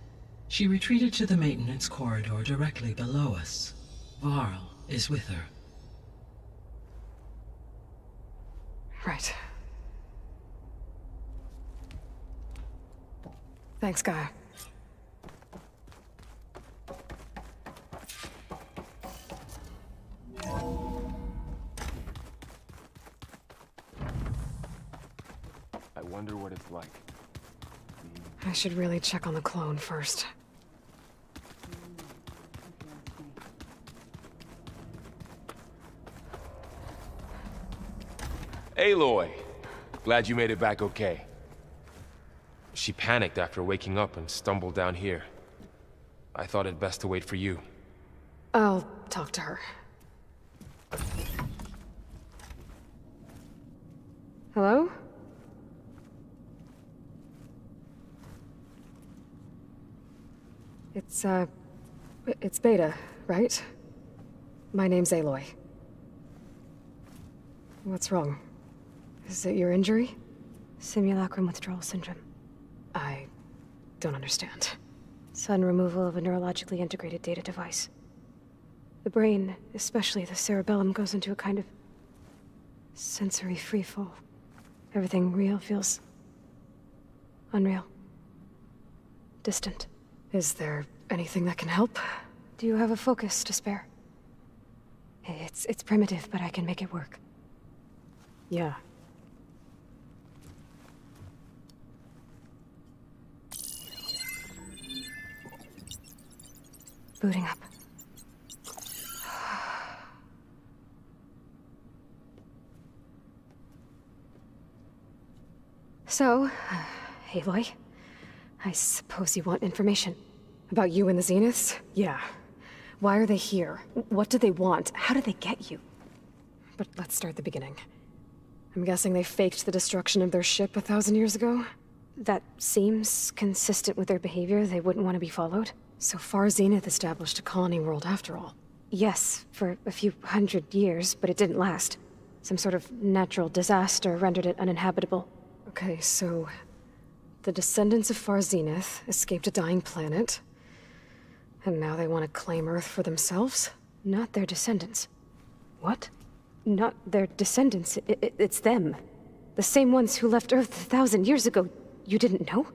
She retreated to the maintenance corridor directly below us. Varl is with her. Right. Thanks, Gaia. I wonder what it's like. I should really check on the clone first. Aloy! Glad you made it back okay. She panicked after waking up and stumbled down here. I thought it best to wait for you. I'll talk to her. Hello? It's Beta, right? My name's Aloy. What's wrong? Is it your injury? Simulacrum withdrawal syndrome. I don't understand. Sudden removal of a neurologically integrated data device. The brain, especially the cerebellum, goes into a kind of sensory freefall. Everything real feels unreal. Distant. Is there anything that can help? Do you have a focus to spare? It's primitive, but I can make it work. Yeah. Booting up. So, Aloy, I suppose you want information. About you and the Zeniths? Yeah. Why are they here? What do they want? How did they get you? But let's start at the beginning. I'm guessing they faked the destruction of their ship 1,000 years ago? That seems consistent with their behavior. They wouldn't want to be followed. So far, Zenith established a colony world after all. Yes, for a few hundred years, but it didn't last. Some sort of natural disaster rendered it uninhabitable. Okay, so the descendants of Far Zenith escaped a dying planet, and now they want to claim Earth for themselves? Not their descendants. What? Not their descendants. It's them. The same ones who left Earth 1,000 years ago. You didn't know?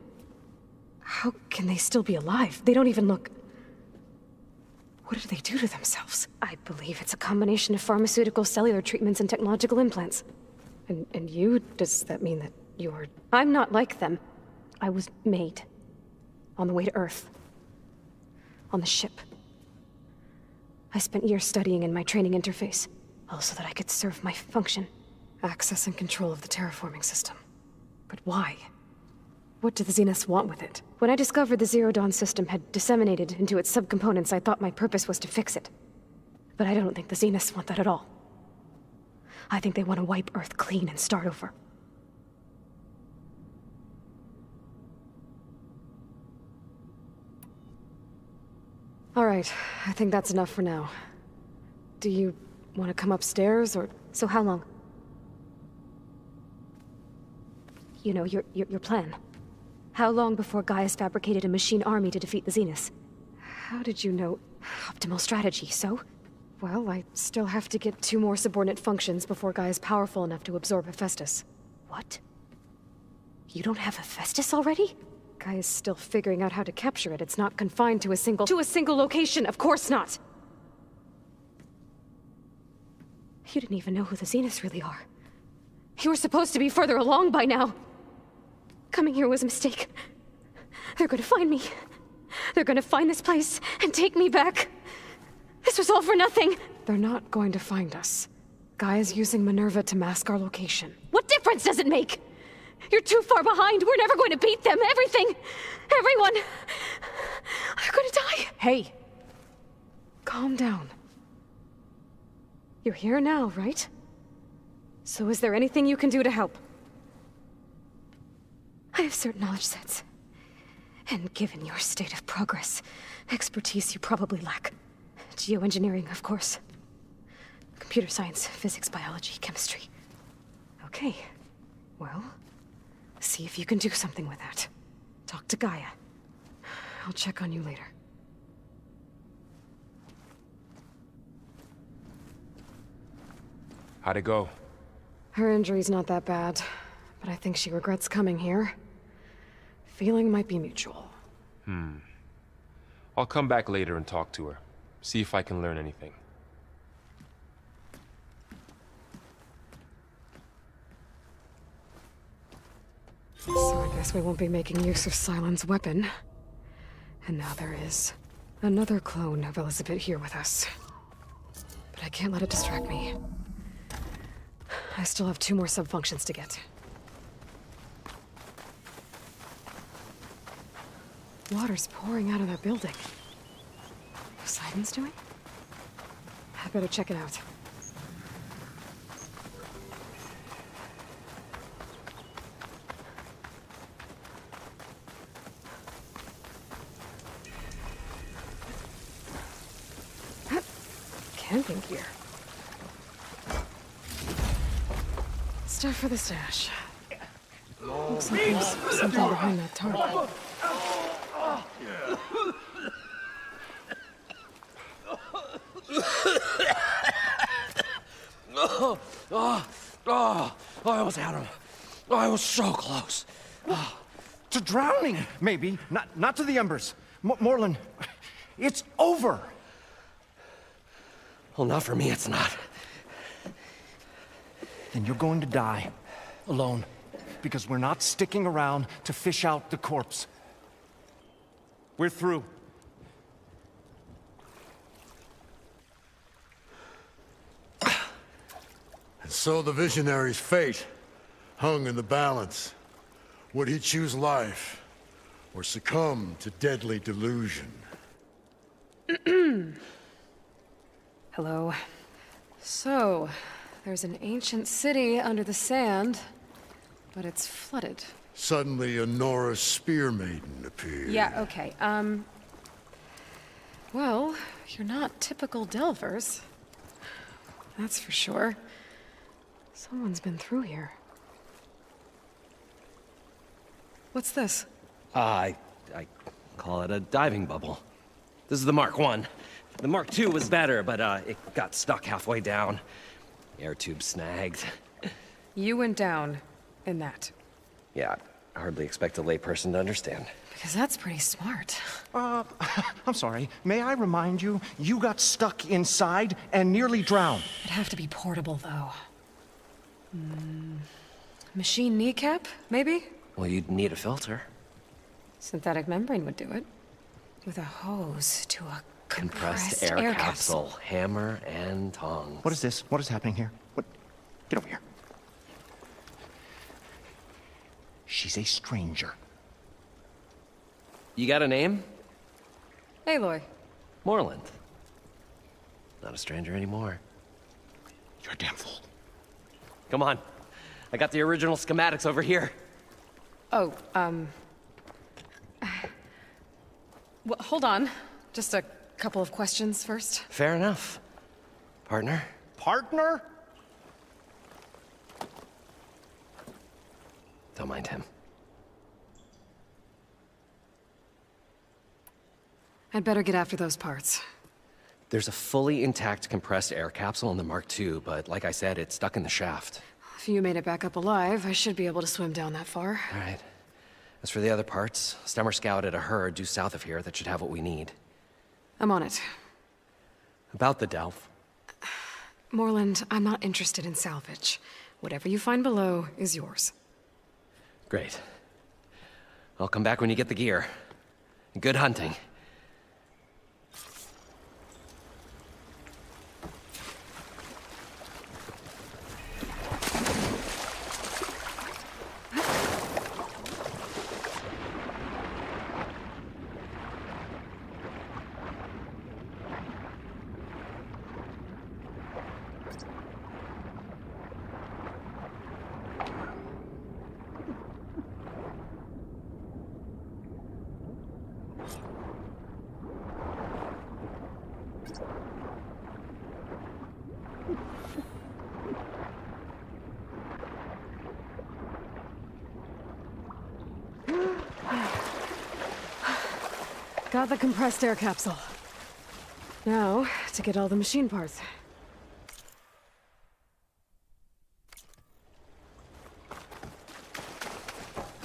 How can they still be alive? They don't even look... What did they do to themselves? I believe it's a combination of pharmaceutical, cellular treatments, and technological implants. And you? Does that mean that you're... I'm not like them. I was made. On the way to Earth. On the ship. I spent years studying in my training interface, all so that I could serve my function. Access and control of the terraforming system. But why? What do the Zeniths want with it? When I discovered the Zero Dawn system had disseminated into its subcomponents, I thought my purpose was to fix it. But I don't think the Zeniths want that at all. I think they want to wipe Earth clean and start over. All right, I think that's enough for now. Do you want to come upstairs, or... So how long? You know, your plan. How long before Gaius fabricated a machine army to defeat the Zeniths? How did you know? Optimal strategy, so? Well, I still have to get 2 more subordinate functions before Gaia's powerful enough to absorb Hephaestus. What? You don't have Hephaestus already? Gaia's still figuring out how to capture it. It's not confined to a single... To a single location! Of course not! You didn't even know who the Zeniths really are. You were supposed to be further along by now! Coming here was a mistake. They're gonna find me. They're gonna find this place and take me back. This was all for nothing! They're not going to find us. Gaia's using Minerva to mask our location. What difference does it make? You're too far behind. We're never going to beat them. Everything. Everyone. They're gonna die. Hey. Calm down. You're here now, right? So is there anything you can do to help? I have certain knowledge sets. And given your state of progress, expertise you probably lack. Geoengineering, of course. Computer science, physics, biology, chemistry. Okay. Well, see if you can do something with that. Talk to Gaia. I'll check on you later. How'd it go? Her injury's not that bad, but I think she regrets coming here. Feeling might be mutual. I'll come back later and talk to her. See if I can learn anything. So I guess we won't be making use of Sylens' weapon. And now there is another clone of Elizabeth here with us. But I can't let it distract me. I still have 2 more sub-functions to get. Water's pouring out of that building. Poseidon's doing? I better check it out. Camping gear. Stuff for the stash. Looks like there's something behind that tarp. I almost had him. I was so close. To drowning, maybe. Not to the embers. Moreland, it's over. Well, not for me, it's not. Then you're going to die. Alone. Because we're not sticking around to fish out the corpse. We're through. So the visionary's fate hung in the balance. Would he choose life, or succumb to deadly delusion? Hello. So, there's an ancient city under the sand, but it's flooded. Suddenly, a Nora spear maiden appeared. Yeah, okay. Well, you're not typical Delvers. That's for sure. Someone's been through here. What's this? I call it a diving bubble. This is the Mark I. The Mark II was better, but it got stuck halfway down. Air tube snagged. You went down in that. Yeah, I hardly expect a layperson to understand. Because that's pretty smart. I'm sorry. May I remind you, you got stuck inside and nearly drowned. It'd have to be portable, though. Machine kneecap, maybe? Well, you'd need a filter. Synthetic membrane would do it. With a hose to a Compressed air capsule. Hammer and tongs. What is this? What is happening here? What? Get over here. She's a stranger. You got a name? Aloy. Moreland. Not a stranger anymore. You're a damn fool. Come on. I got the original schematics over here. Oh, well, hold on. Just a couple of questions first. Fair enough. Partner? Partner? Don't mind him. I'd better get after those parts. There's a fully intact compressed air capsule in the Mark II, but like I said, it's stuck in the shaft. If you made it back up alive, I should be able to swim down that far. All right. As for the other parts, Stemmer scouted a herd due south of here that should have what we need. I'm on it. About the Delph. Moreland, I'm not interested in salvage. Whatever you find below is yours. Great. I'll come back when you get the gear. Good hunting. Got the compressed air capsule. Now, to get all the machine parts.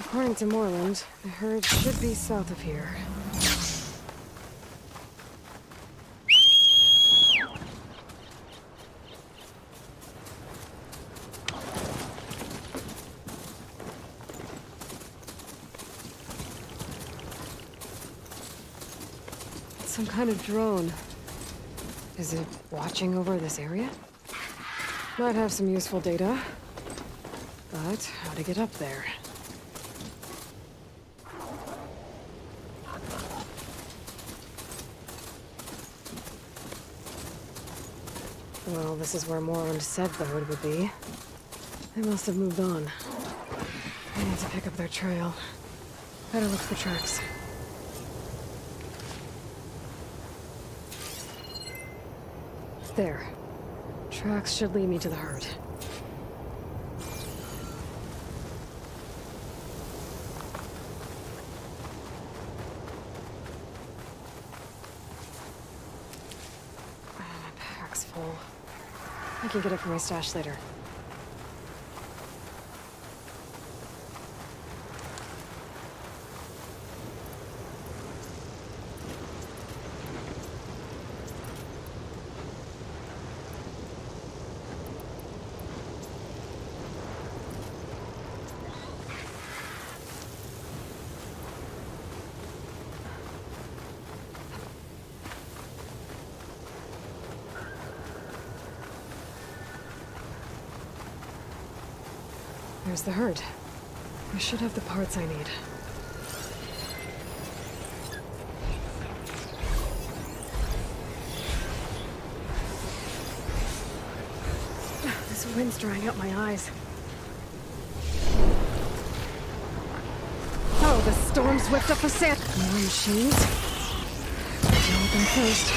According to Moreland, the herd should be south of here. Some kind of drone. Is it watching over this area? Might have some useful data. But how to get up there? Well, this is where Moreland said the herd would be. They must have moved on. I need to pick up their trail. Better look for tracks. There. Tracks should lead me to the herd. My pack's full. I can get it from my stash later. There's the herd. I should have the parts I need. This wind's drying out my eyes. Oh, the storm's whipped up a sand. More machines. Deal with them first.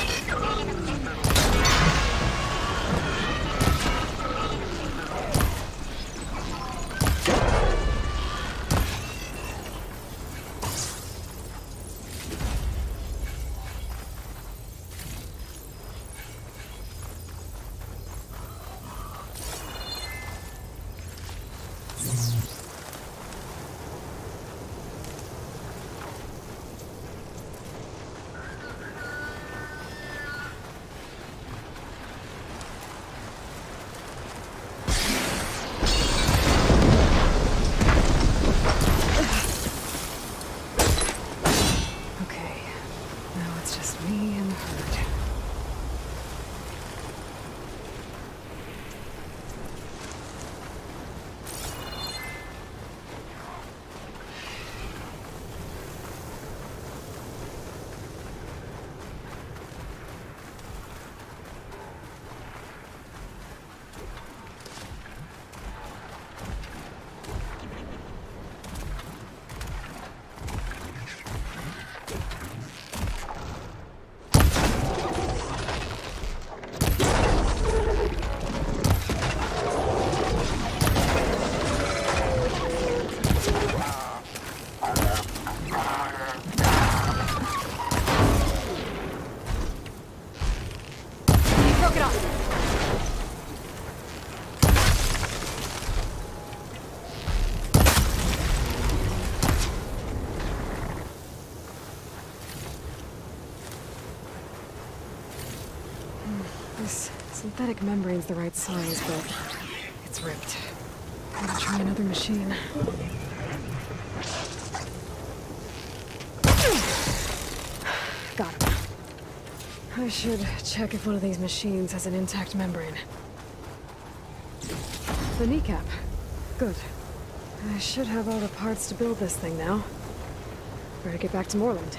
This synthetic membrane's the right size, but it's ripped. Gotta try another machine. Got him. I should check if one of these machines has an intact membrane. The kneecap. Good. I should have all the parts to build this thing now. Better get back to Moreland.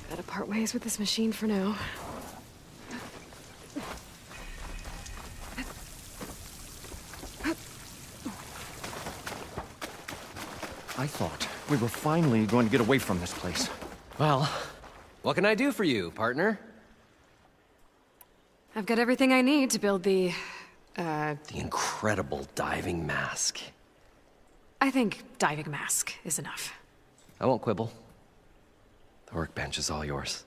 Gotta part ways with this machine for now. I thought we were finally going to get away from this place. Well, what can I do for you, partner? I've got everything I need to build the incredible diving mask. I think diving mask is enough. I won't quibble. The workbench is all yours.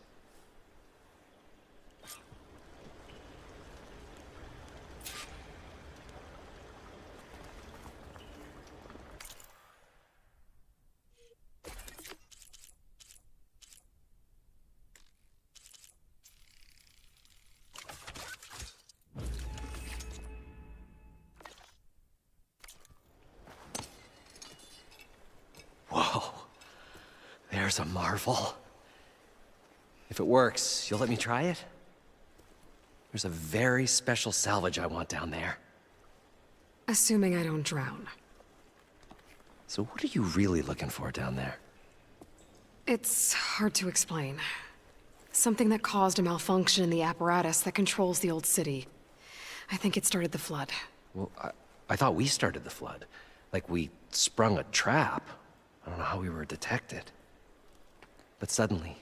Whoa. There's a marvel. If it works, you'll let me try it? There's a very special salvage I want down there. Assuming I don't drown. So what are you really looking for down there? It's hard to explain. Something that caused a malfunction in the apparatus that controls the old city. I think it started the flood. Well, I thought we started the flood. Like we sprung a trap. I don't know how we were detected. But suddenly,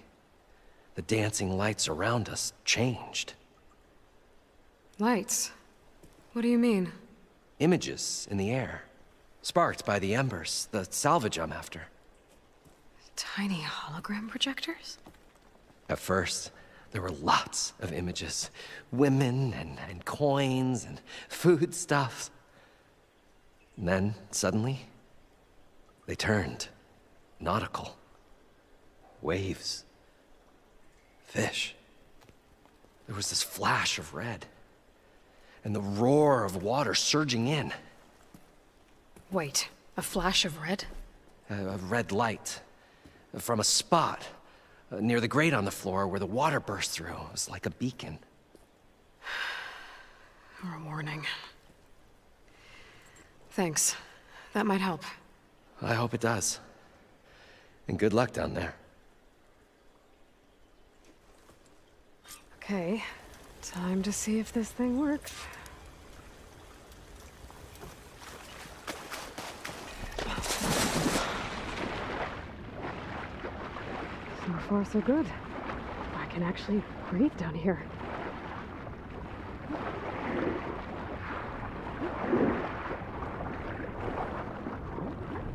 the dancing lights around us changed. Lights? What do you mean? Images in the air, sparked by the embers, the salvage I'm after. Tiny hologram projectors? At first, there were lots of images. Women and coins and foodstuffs. And then, suddenly, they turned nautical. Waves. Fish. There was this flash of red. And the roar of water surging in. Wait, a flash of red? A red light. From a spot near the grate on the floor where the water burst through. It was like a beacon. Or a warning. Thanks. That might help. I hope it does. And good luck down there. Okay, time to see if this thing works. So far, so good. I can actually breathe down here.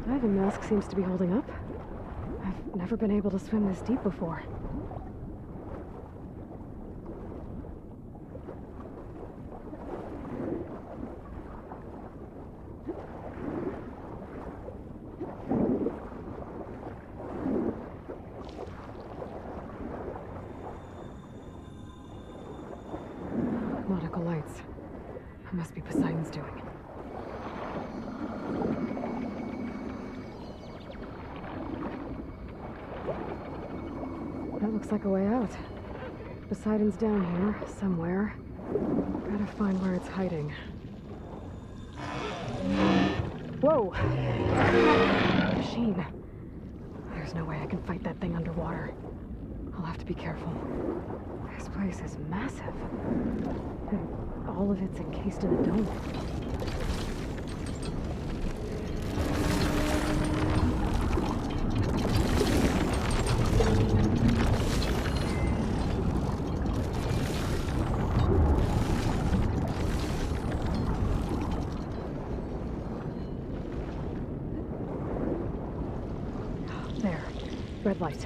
Diving mask seems to be holding up. I've never been able to swim this deep before. Nautical lights. That must be Poseidon's doing. That looks like a way out. Poseidon's down here, somewhere. Gotta find where it's hiding. Whoa! Machine. There's no way I can fight that thing underwater. I'll have to be careful. This place is massive. And all of it's encased in a dome. There. Red light.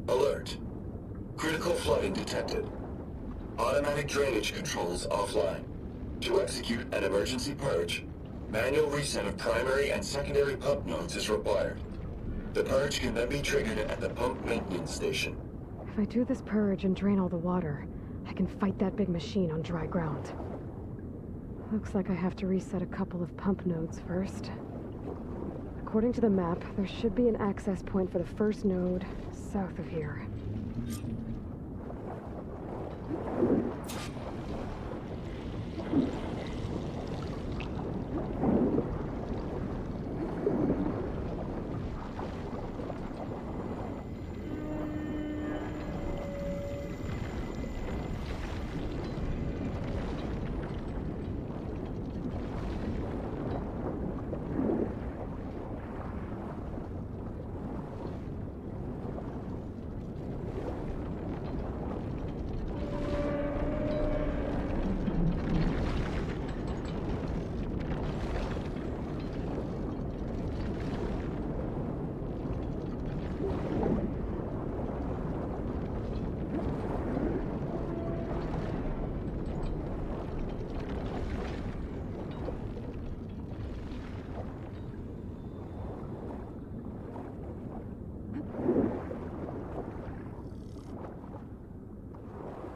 Alert. Critical flooding detected. Automatic drainage controls offline. To execute an emergency purge, manual reset of primary and secondary pump nodes is required. The purge can then be triggered at the pump maintenance station. If I do this purge and drain all the water, I can fight that big machine on dry ground. Looks like I have to reset a couple of pump nodes first. According to the map, there should be an access point for the first node south of here.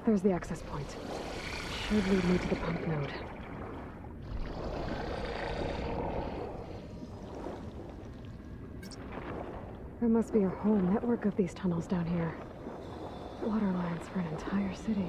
There's the access point. Should lead me to the pump node. There must be a whole network of these tunnels down here. Water lines for an entire city.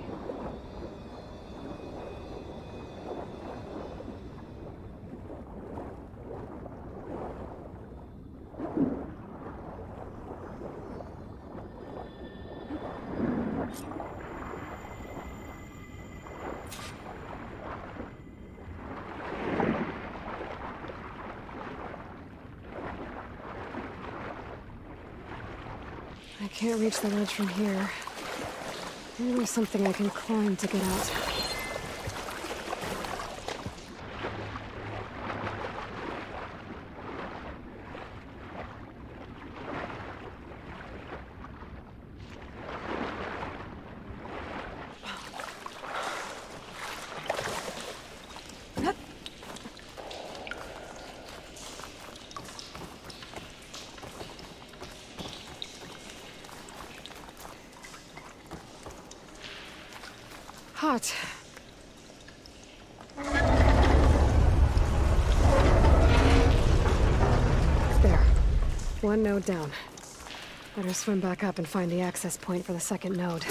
I can't reach the ledge from here. Maybe there's something I can climb to get out. Hot. There. One node down. Better swim back up and find the access point for the second node.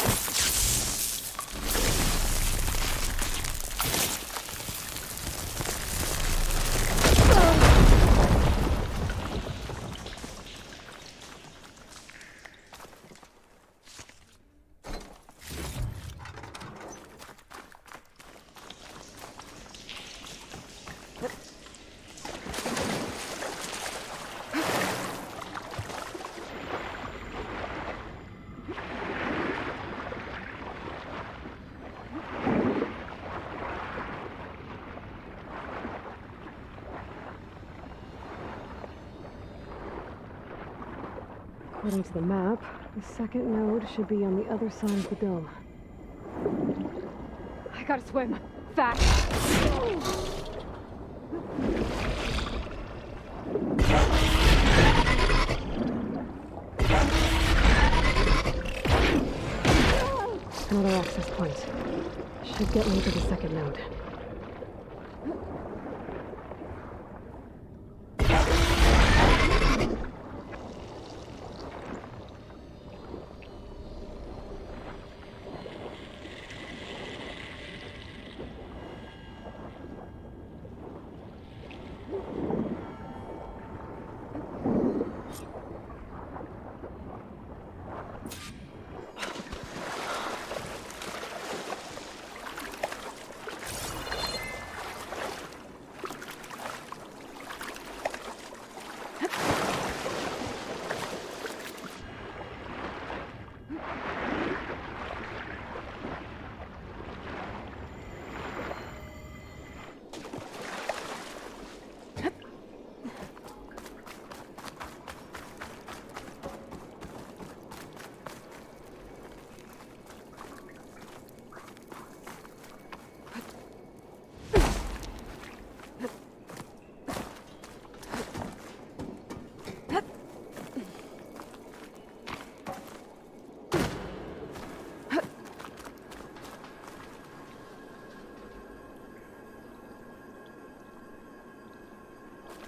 According to the map, the second node should be on the other side of the dome. I gotta swim. Fast. Another access point. Should get me to the second node.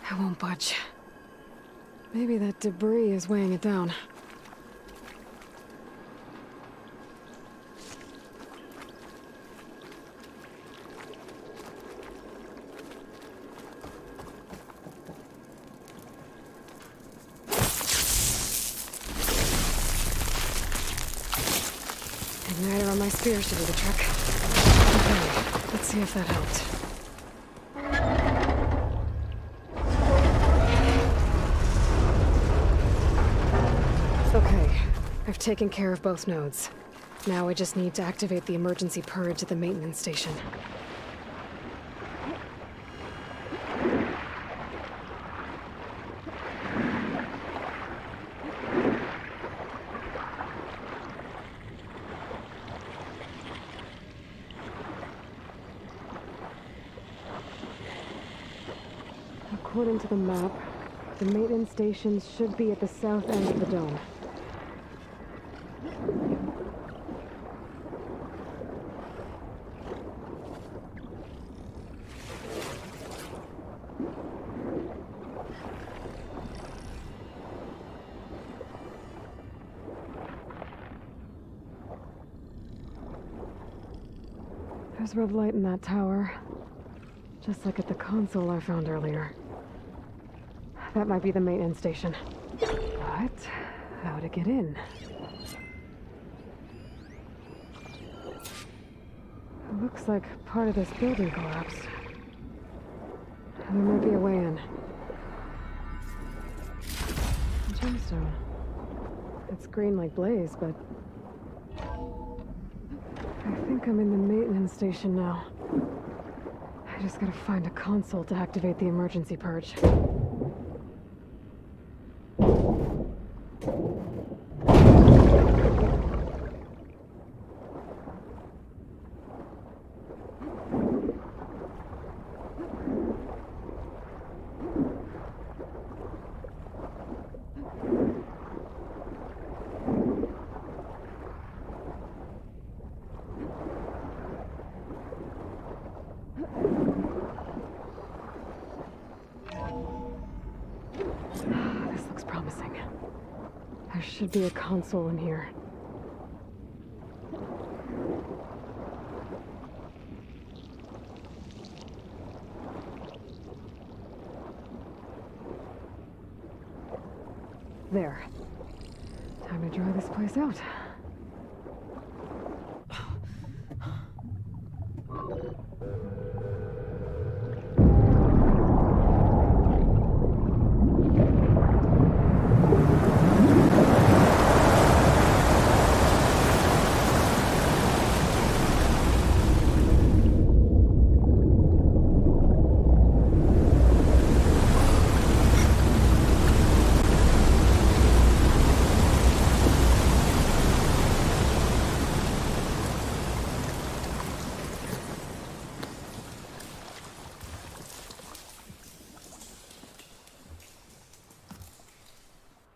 I won't budge. Maybe that debris is weighing it down. Igniter on my spear should do the trick. Okay, let's see if that helped. Okay, I've taken care of both nodes. Now I just need to activate the emergency purge at the maintenance station. According to the map, the maintenance stations should be at the south end of the dome. There's red light in that tower, just like at the console I found earlier. That might be the maintenance station. But how to get in? It looks like part of this building collapsed. There might be a way in. A gemstone. It's green like Blaze, but... I think I'm in the maintenance station now. I just gotta find a console to activate the emergency purge. This looks promising. There should be a console in here. There. Time to dry this place out.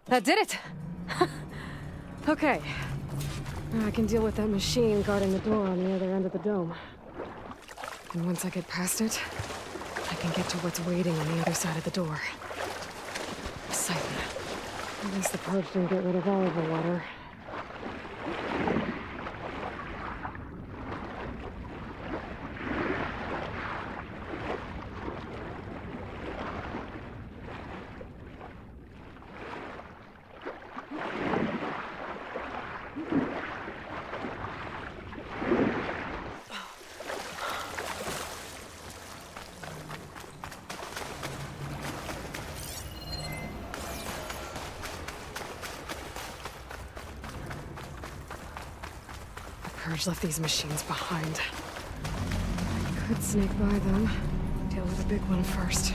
That did it! Okay. Now I can deal with that machine guarding the door on the other end of the dome. And once I get past it, I can get to what's waiting on the other side of the door. Siphon. At least the purge didn't get rid of all of the water. Purge left these machines behind. I could sneak by them. Deal with the big one first.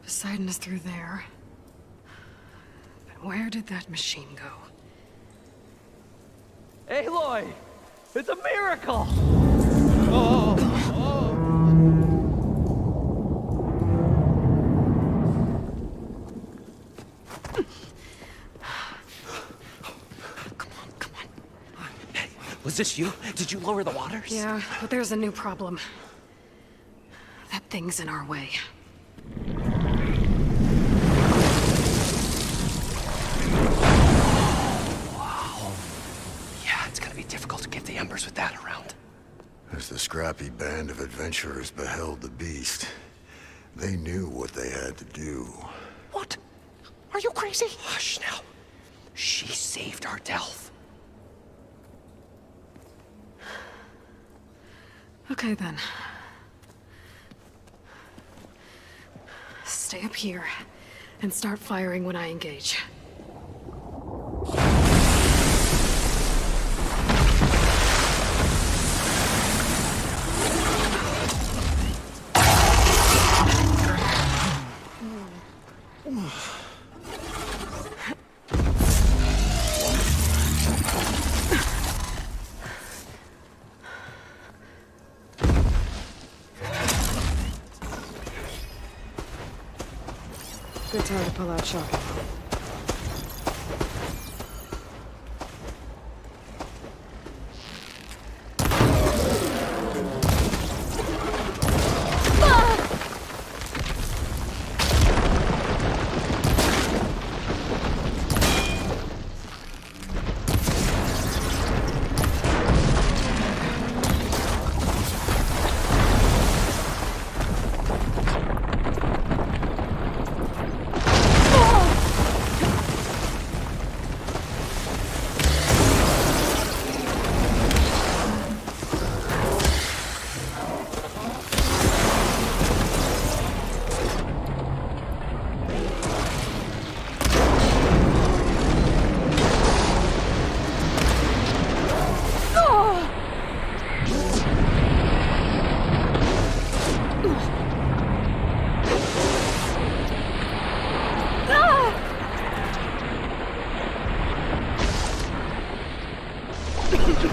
Poseidon is through there. But where did that machine go? Aloy! It's a miracle! Was this you? Did you lower the waters? Yeah, but there's a new problem. That thing's in our way. Wow. Yeah, it's gonna be difficult to get the embers with that around. As the scrappy band of adventurers beheld the beast, they knew what they had to do. What? Are you crazy? Hush now. She saved our Delph. Okay, then. Stay up here and start firing when I engage. Good time to pull out shock ammo. Down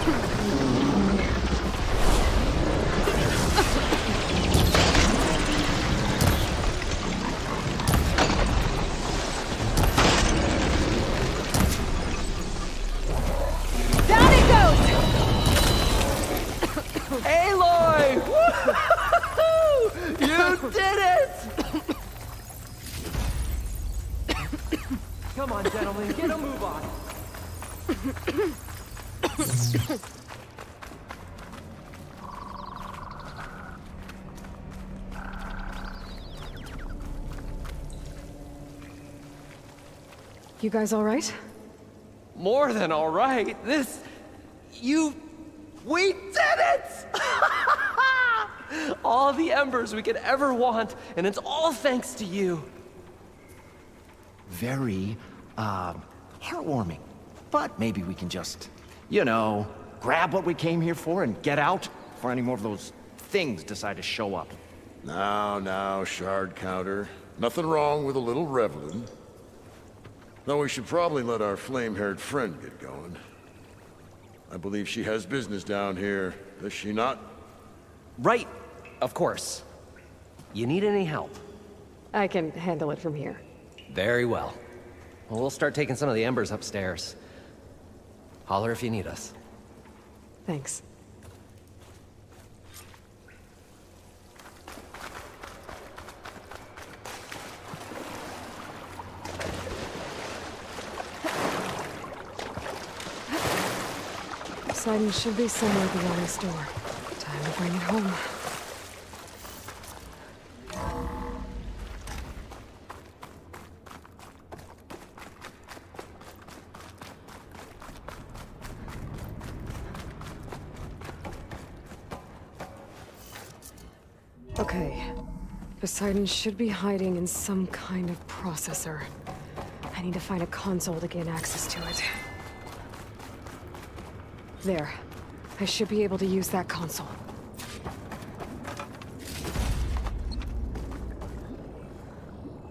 it goes! Aloy! You did it! Come on, gentlemen, get a move on. You guys all right? More than all right. We did it! All the embers we could ever want, and it's all thanks to you. Very, heartwarming. But maybe we can just, you know, grab what we came here for and get out before any more of those things decide to show up. Now, shard counter. Nothing wrong with a little reveling. Though we should probably let our flame-haired friend get going. I believe she has business down here, does she not? Right, of course. You need any help? I can handle it from here. Very well. Well, we'll start taking some of the embers upstairs. Holler if you need us. Thanks. Poseidon should be somewhere beyond this door. Time to bring it home. Okay. Poseidon should be hiding in some kind of processor. I need to find a console to gain access to it. There. I should be able to use that console.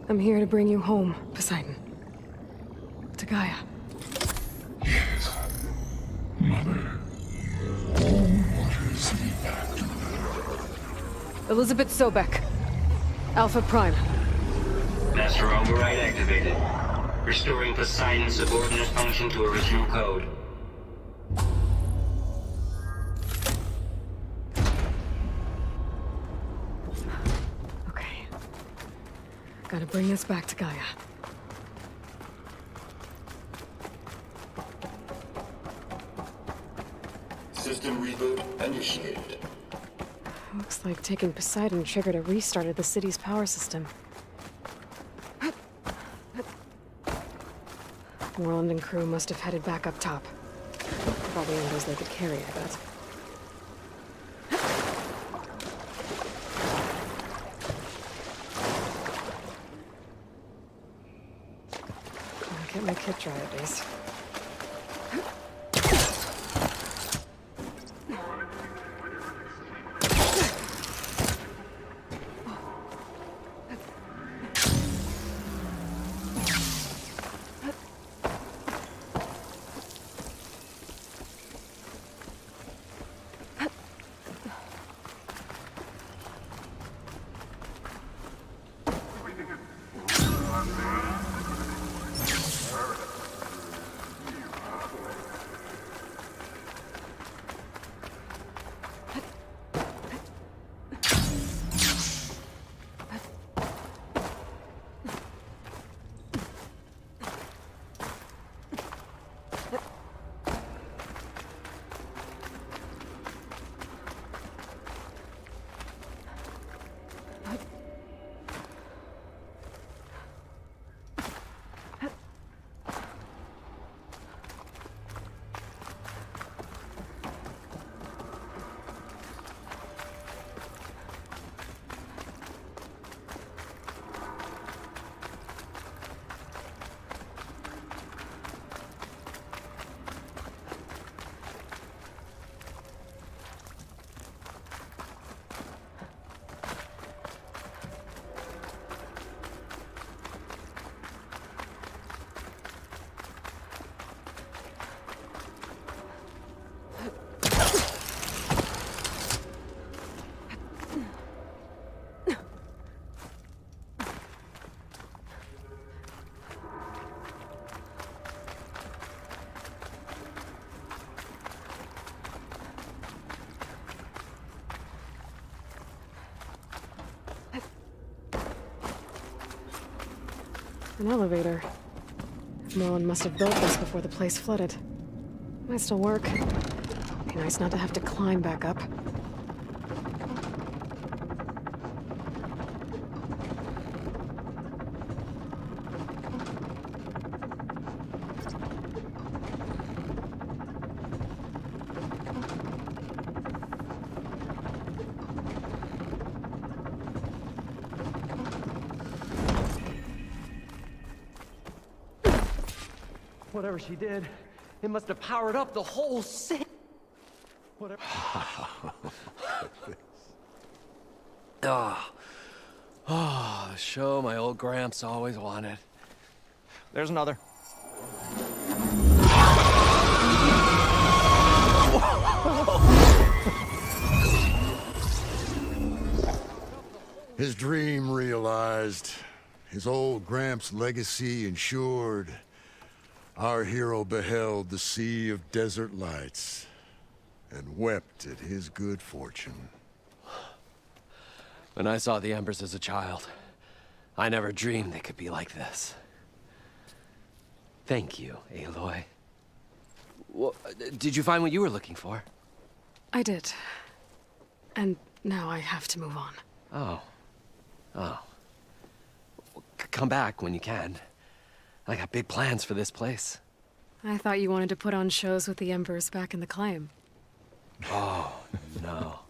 I'm here to bring you home, Poseidon. To Gaia. Yes, Mother. What is the act? Elizabeth Sobek. Alpha Prime. Master override activated. Restoring Poseidon's subordinate function to original code. Okay. Gotta bring this back to Gaia. System reboot initiated. Looks like taking Poseidon triggered a restart of the city's power system. Moreland and crew must have headed back up top. Probably embers they could carry, I bet. I'll get my kit dry at least. An elevator. Merlin must have built this before the place flooded. Might still work. Be nice not to have to climb back up. Whatever she did, it must have powered up the whole city. Whatever. The show my old Gramps always wanted. There's another. His dream realized. His old Gramps' legacy ensured. Our hero beheld the sea of desert lights and wept at his good fortune. When I saw the embers as a child, I never dreamed they could be like this. Thank you, Aloy. Did you find what you were looking for? I did. And now I have to move on. Oh. Come back when you can. I got big plans for this place. I thought you wanted to put on shows with the Embers back in the claim. Oh, no.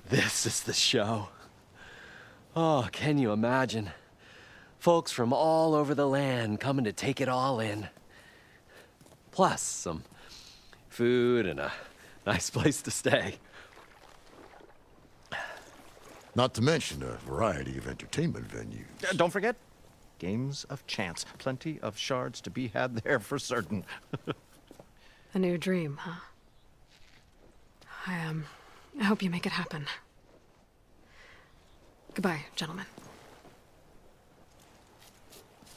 This is the show. Oh, can you imagine? Folks from all over the land coming to take it all in. Plus some food and a nice place to stay. Not to mention a variety of entertainment venues. Don't forget, games of chance. Plenty of shards to be had there for certain. A new dream, huh? I hope you make it happen. Goodbye, gentlemen.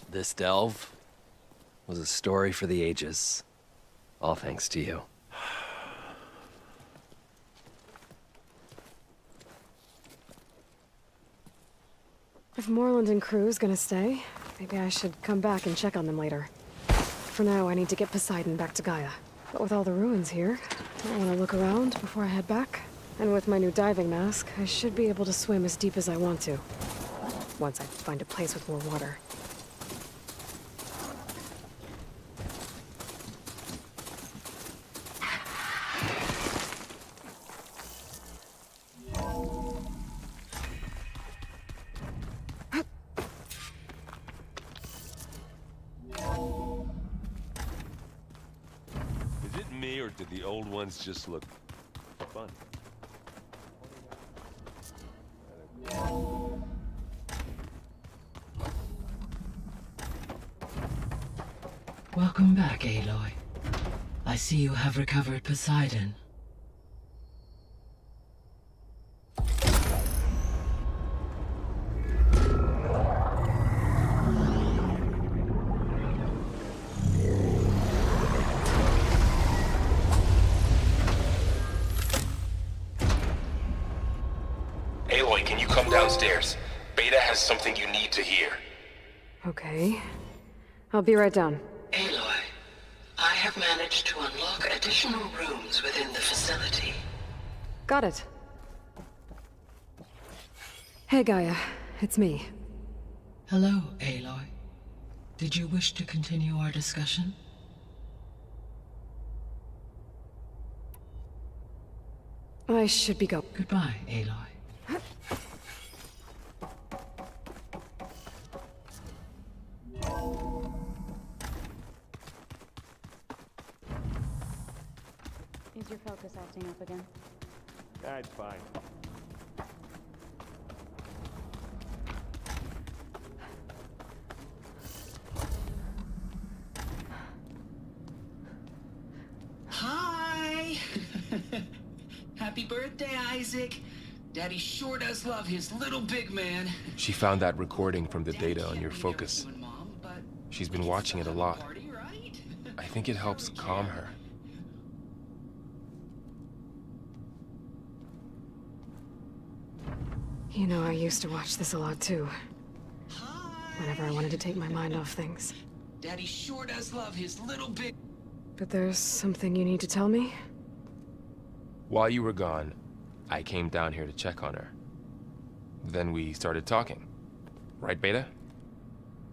This delve was a story for the ages. All thanks to you. If Moreland and crew's gonna stay, maybe I should come back and check on them later. For now, I need to get Poseidon back to Gaia. But with all the ruins here, I want to look around before I head back. And with my new diving mask, I should be able to swim as deep as I want to. Once I find a place with more water. Is it me, or did the old ones just look fun? Welcome back, Aloy. I see you have recovered Poseidon. Aloy, can you come downstairs? Beta has something you need to hear. Okay. I'll be right down. Aloy, I have managed to unlock additional rooms within the facility. Got it. Hey, Gaia. It's me. Hello, Aloy. Did you wish to continue our discussion? I should be go. Goodbye, Aloy. Is your focus acting up again? That's fine. Hi! Happy birthday, Isaac. Daddy sure does love his little big man. She found that recording from the data on your focus. She's been watching it a lot. I think it helps calm her. You know, I used to watch this a lot too. whenever I wanted to take my mind off things. Daddy sure does love his little big... But there's something you need to tell me? While you were gone, I came down here to check on her. Then we started talking. Right, Beta?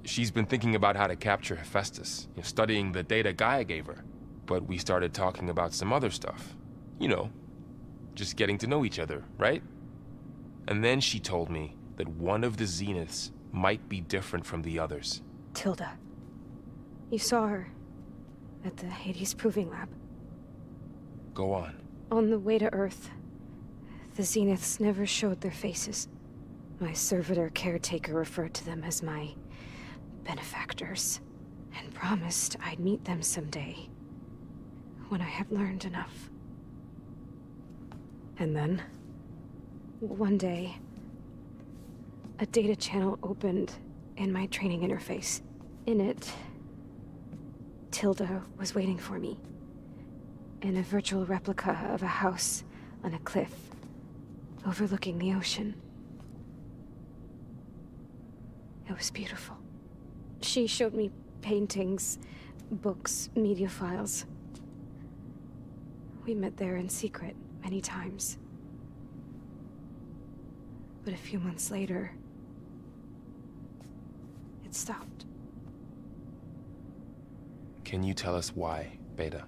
She's been thinking about how to capture Hephaestus, studying the data Gaia gave her. But we started talking about some other stuff. You know, just getting to know each other, right? And then she told me that one of the Zeniths might be different from the others. Tilda. You saw her at the Hades Proving Lab. Go on. On the way to Earth, the Zeniths never showed their faces. My servitor caretaker referred to them as my benefactors, and promised I'd meet them someday, when I had learned enough. And then, one day, a data channel opened in my training interface. In it, Tilda was waiting for me, in a virtual replica of a house on a cliff, overlooking the ocean. It was beautiful. She showed me paintings, books, media files. We met there in secret many times. But a few months later, it stopped. Can you tell us why, Beta?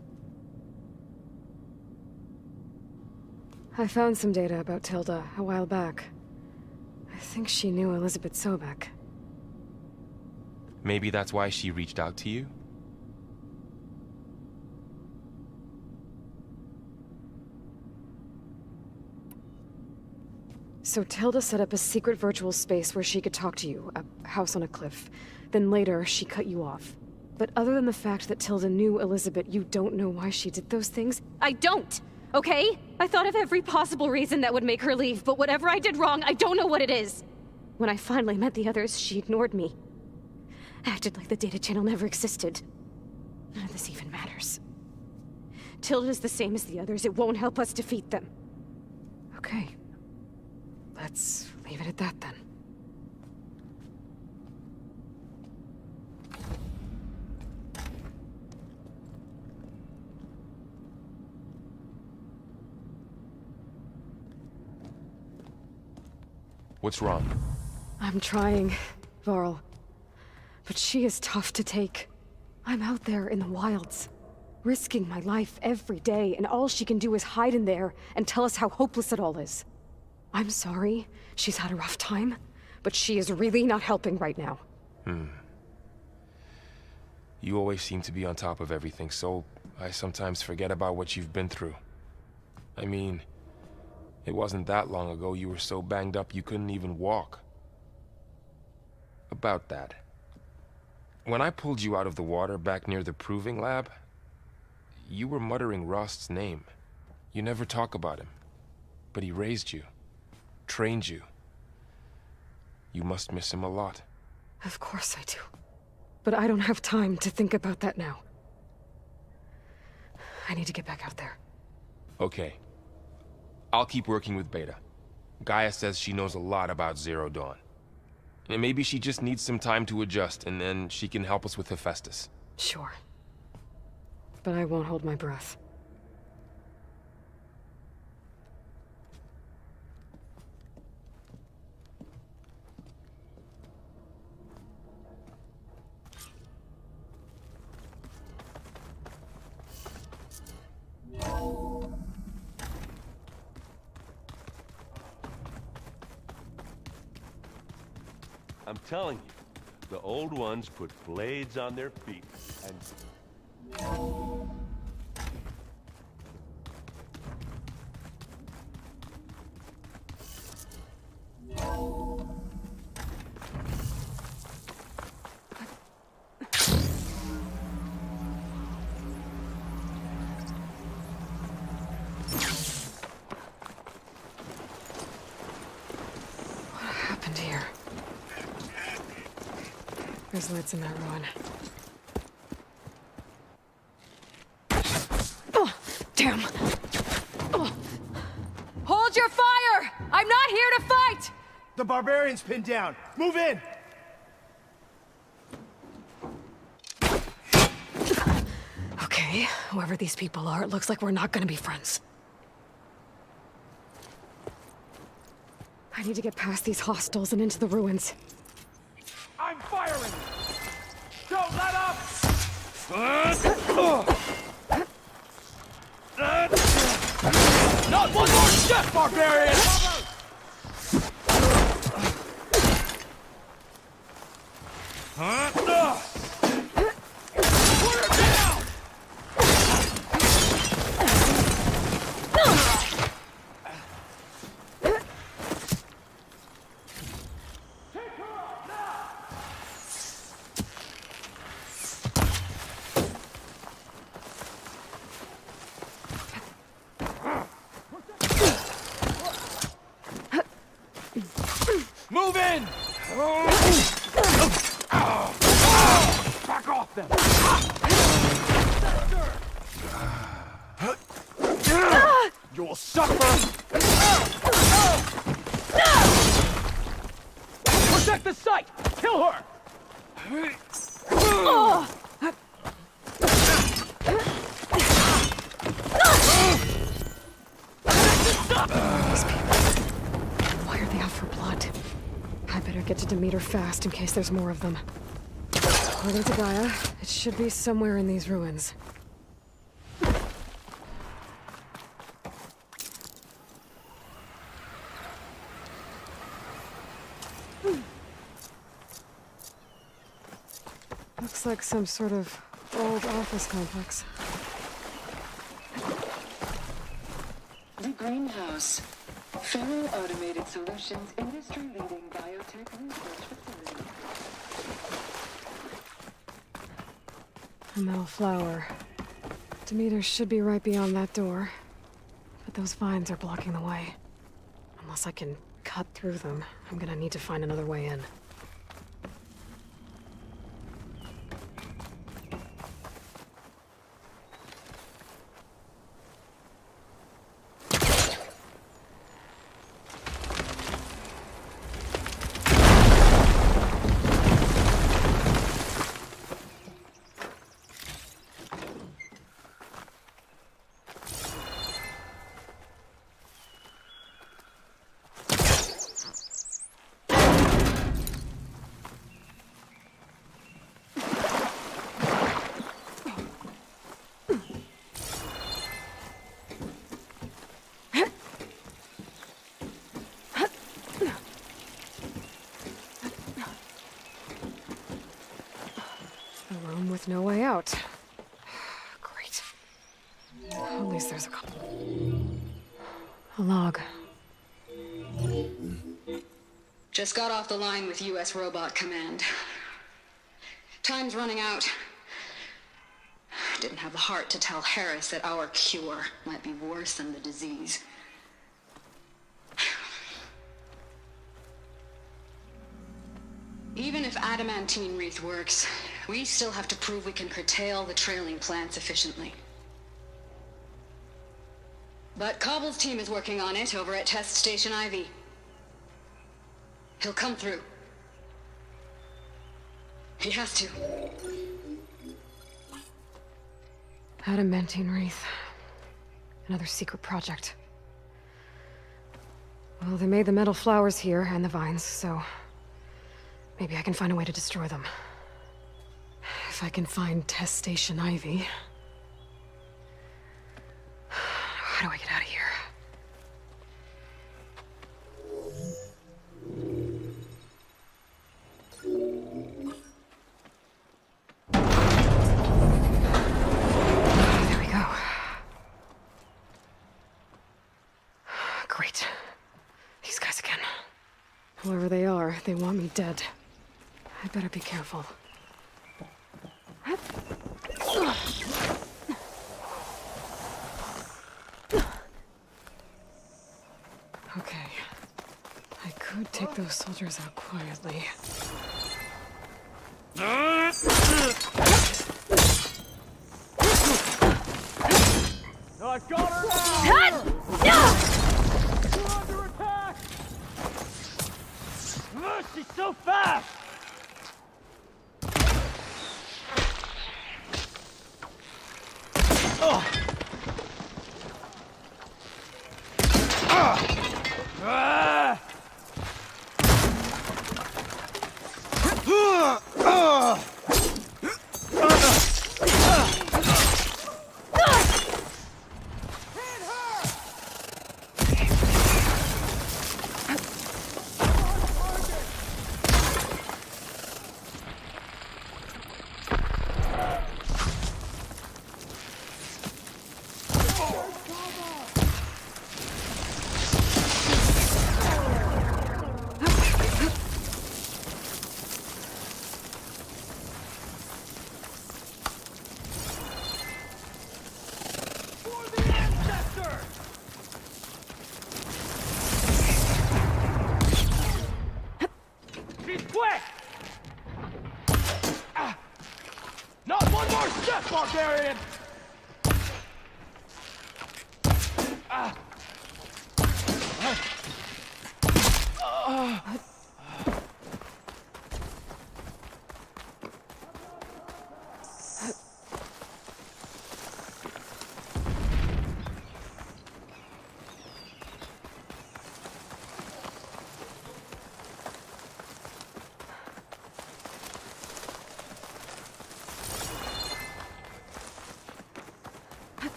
I found some data about Tilda a while back. I think she knew Elizabeth Sobek. Maybe that's why she reached out to you? So Tilda set up a secret virtual space where she could talk to you, a house on a cliff. Then later, she cut you off. But other than the fact that Tilda knew Elizabeth, you don't know why she did those things? I don't! Okay? I thought of every possible reason that would make her leave, but whatever I did wrong, I don't know what it is! When I finally met the others, she ignored me. Acted like the data channel never existed. None of this even matters. Tilda's the same as the others. It won't help us defeat them. Okay. Let's leave it at that then. What's wrong? I'm trying, Varl. But she is tough to take. I'm out there in the wilds, risking my life every day, and all she can do is hide in there and tell us how hopeless it all is. I'm sorry, she's had a rough time, but she is really not helping right now. You always seem to be on top of everything, so I sometimes forget about what you've been through. I mean, it wasn't that long ago you were so banged up you couldn't even walk. About that. When I pulled you out of the water back near the Proving Lab, you were muttering Rost's name. You never talk about him. But he raised you, trained you. You must miss him a lot. Of course I do. But I don't have time to think about that now. I need to get back out there. Okay. I'll keep working with Beta. Gaia says she knows a lot about Zero Dawn. And maybe she just needs some time to adjust, and then she can help us with Hephaestus. Sure. But I won't hold my breath. I'm telling you, the old ones put blades on their feet and... What happened here? There's lights in that ruin. Oh, damn! Oh. Hold your fire! I'm not here to fight! The barbarian's pinned down. Move in! Okay, whoever these people are, it looks like we're not gonna be friends. I need to get past these hostiles and into the ruins. I'm firing! Don't let up! Not one more step, barbarian! Put her down! Move in! Back off them! You'll suffer! Protect the site! Kill her! Why are they out for blood? I better get to Demeter fast in case there's more of them. According to Gaia, it should be somewhere in these ruins. Looks like some sort of old office complex. The greenhouse. Fellow Automated Solutions industry-leading biotech research facility. A metal flower. Demeter should be right beyond that door. But those vines are blocking the way. Unless I can cut through them, I'm gonna need to find another way in. With no way out. Great. At least there's a couple. A log. Just got off the line with U.S. Robot Command. Time's running out. Didn't have the heart to tell Harris that our cure might be worse than the disease. Even if adamantine wreath works, we still have to prove we can curtail the trailing plants efficiently. But Cobble's team is working on it over at Test Station Ivy. He'll come through. He has to. Adamantine wreath. Another secret project. Well, they made the metal flowers here and the vines, so maybe I can find a way to destroy them. If I can find Test Station Ivy. How do I get out of here? There we go. Great. These guys again. Whoever they are, they want me dead. I better be careful. Okay. I could take those soldiers out quietly. I got her now! We're under attack! She's so fast! She's quick! Not one more step, barbarian!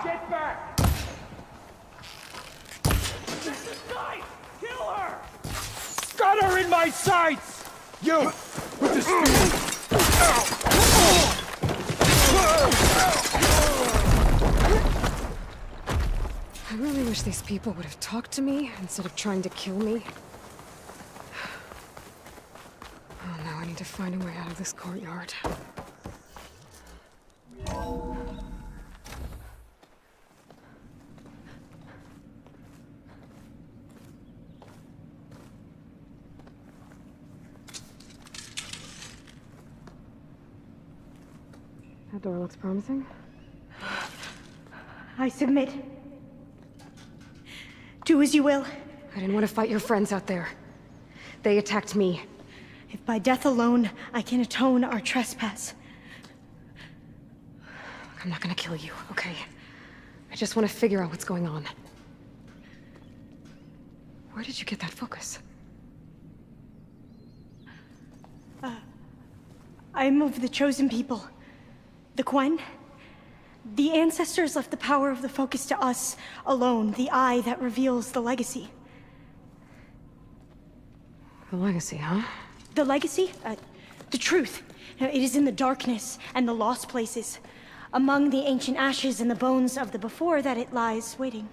Get back! Kill her! Got her in my sights! You! With the spear! I really wish these people would have talked to me instead of trying to kill me. Oh, now I need to find a way out of this courtyard. That door looks promising. I submit. Do as you will. I didn't want to fight your friends out there. They attacked me. If by death alone I can atone our trespass. I'm not gonna kill you, okay? I just want to figure out what's going on. Where did you get that focus? I'm of the chosen people. The Quen. The ancestors left the power of the focus to us alone, the eye that reveals the legacy. The legacy, huh? The legacy? The truth. It is in the darkness and the lost places, among the ancient ashes and the bones of the before that it lies waiting.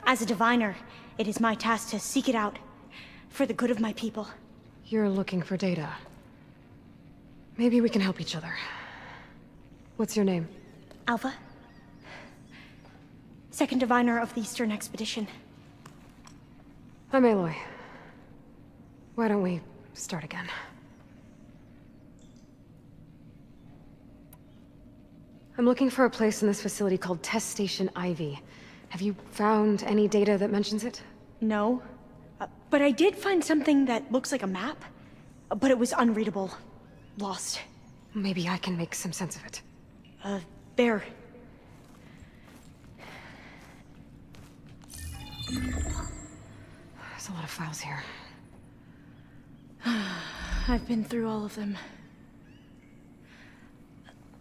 As a diviner, it is my task to seek it out, for the good of my people. You're looking for data. Maybe we can help each other. What's your name? Alpha. Second diviner of the Eastern Expedition. I'm Aloy. Why don't we start again? I'm looking for a place in this facility called Test Station Ivy. Have you found any data that mentions it? No. But I did find something that looks like a map. But it was unreadable. Lost. Maybe I can make some sense of it. There. There's a lot of files here. I've been through all of them.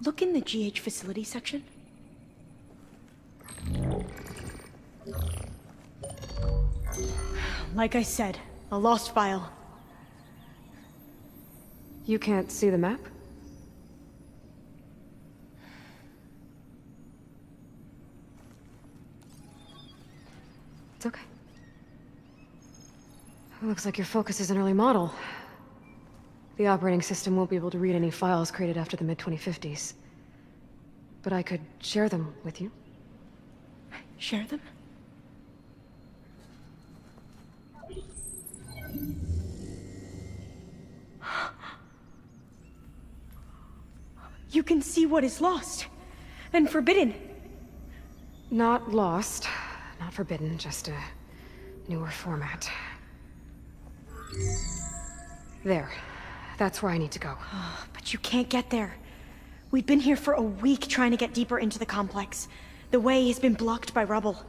Look in the GH facility section. Like I said, a lost file. You can't see the map? It's okay. It looks like your focus is an early model. The operating system won't be able to read any files created after the mid-2050s. But I could share them with you. Share them? You can see what is lost and forbidden. Not lost, not forbidden, just a newer format. There. That's where I need to go. But you can't get there. We've been here for a week trying to get deeper into the complex. The way has been blocked by rubble.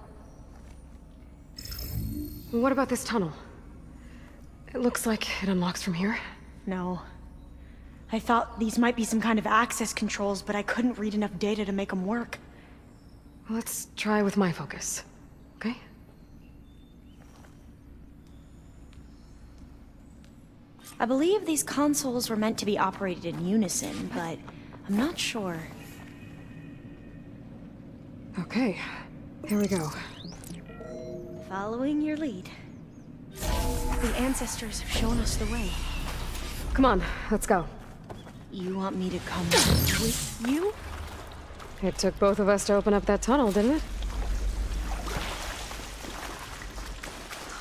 What about this tunnel? It looks like it unlocks from here. No. I thought these might be some kind of access controls, but I couldn't read enough data to make them work. Let's try with my focus, okay? I believe these consoles were meant to be operated in unison, but I'm not sure. Okay, here we go. Following your lead. The ancestors have shown us the way. Come on, let's go. You want me to come with you? It took both of us to open up that tunnel, didn't it?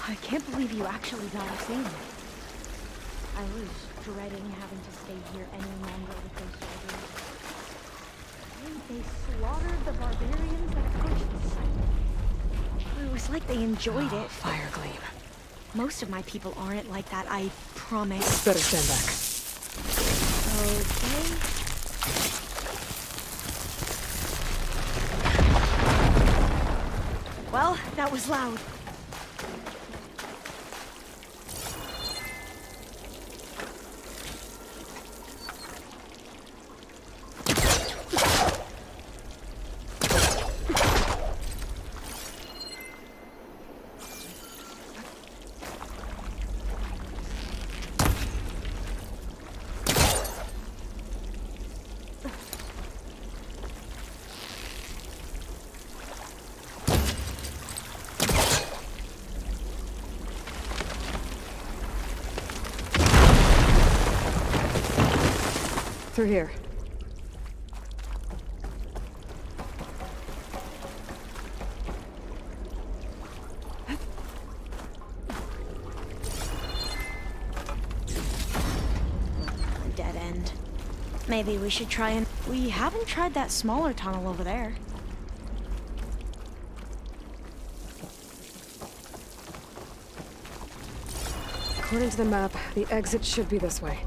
I can't believe you actually got us in. I was dreading having to stay here any longer with those soldiers. They slaughtered the barbarians that approached the site. It was like they enjoyed it. Fire gleam. Most of my people aren't like that, I promise. Better stand back. Okay. Well, that was loud. Through here. Dead end. Maybe we should try and... We haven't tried that smaller tunnel over there. According to the map, the exit should be this way.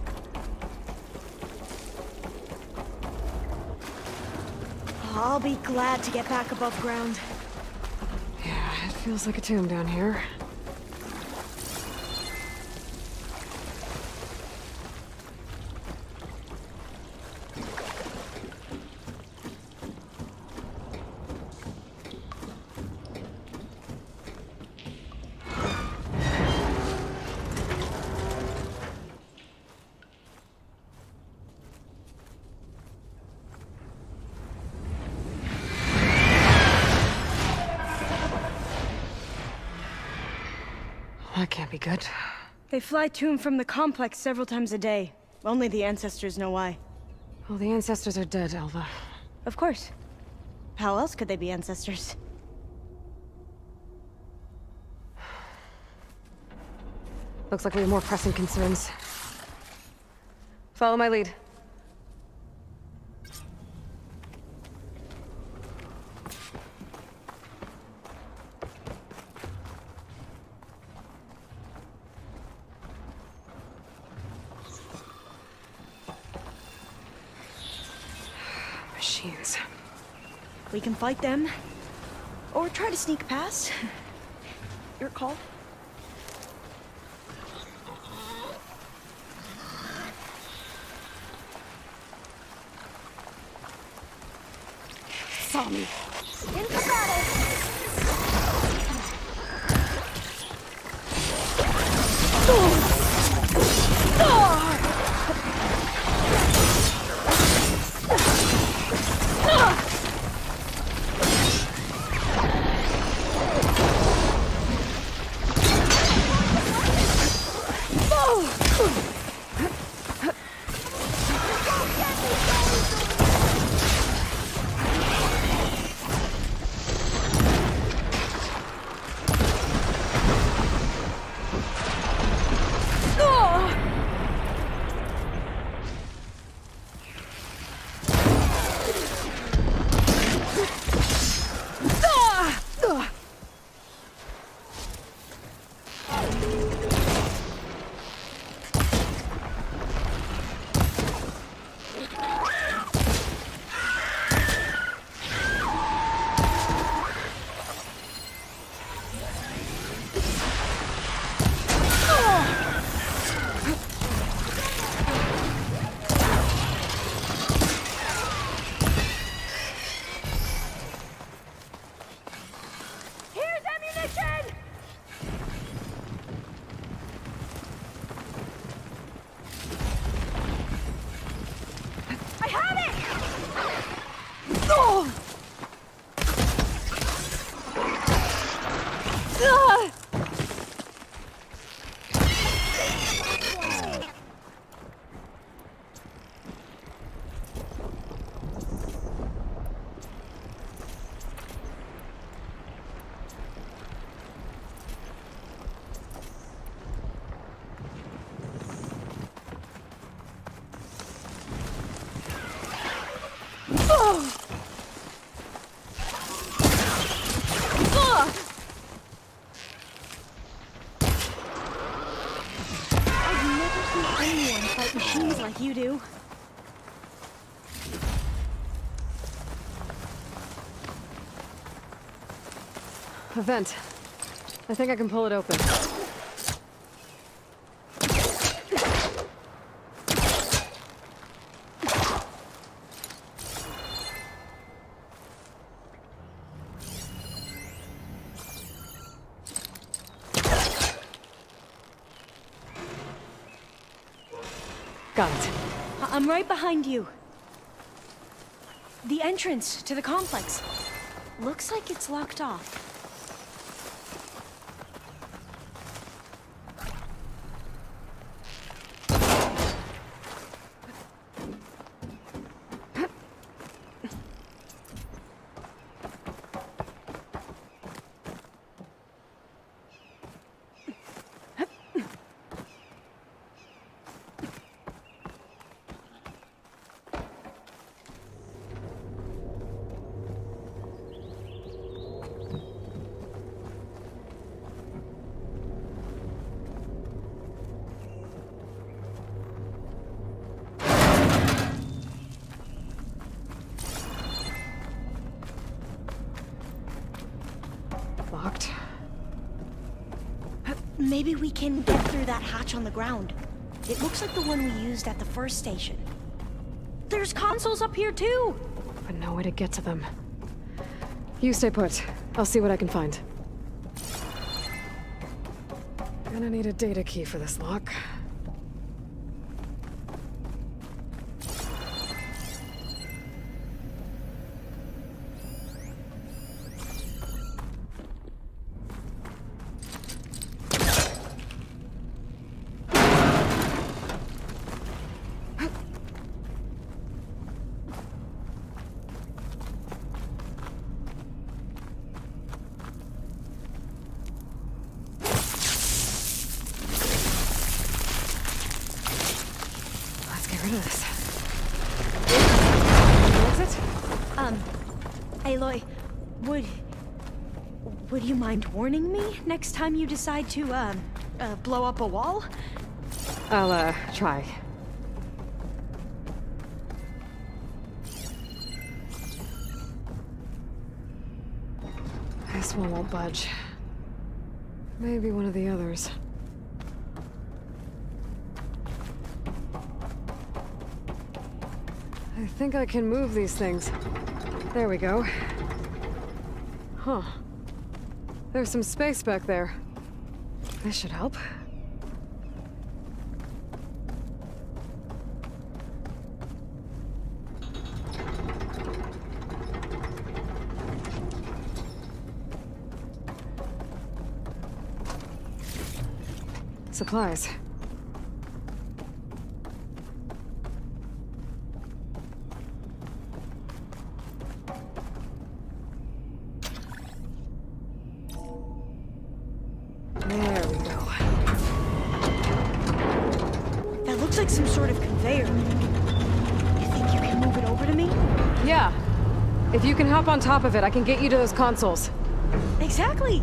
I'll be glad to get back above ground. Yeah, it feels like a tomb down here. That can't be good. They fly to and from the complex several times a day. Only the ancestors know why. Well, the ancestors are dead, Alva. Of course. How else could they be ancestors? Looks like we have more pressing concerns. Follow my lead. Machines. We can fight them, or try to sneak past. Your call. Saw me. Into battle! I've never seen anyone fight machines like you do. A vent. I think I can pull it open. Got it. I'm right behind you. The entrance to the complex. Looks like it's locked off. Locked. Maybe we can get through that hatch on the ground. It looks like the one we used at the first station. There's consoles up here too! But no way to get to them. You stay put. I'll see what I can find. Gonna need a data key for this lock. Aloy, would you mind warning me next time you decide to, blow up a wall? I'll, try. This one won't budge. Maybe one of the others. I think I can move these things. There we go. Huh. There's some space back there. This should help. Supplies. There we go. That looks like some sort of conveyor. You think you can move it over to me? Yeah. If you can hop on top of it, I can get you to those consoles. Exactly!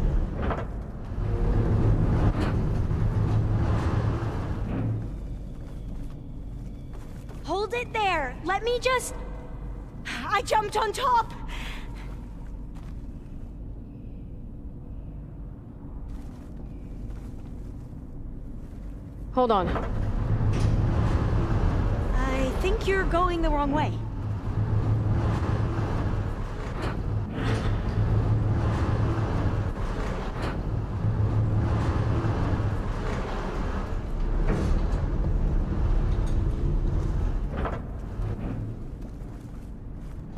Hold it there! Let me just... I jumped on top! Hold on. I think you're going the wrong way.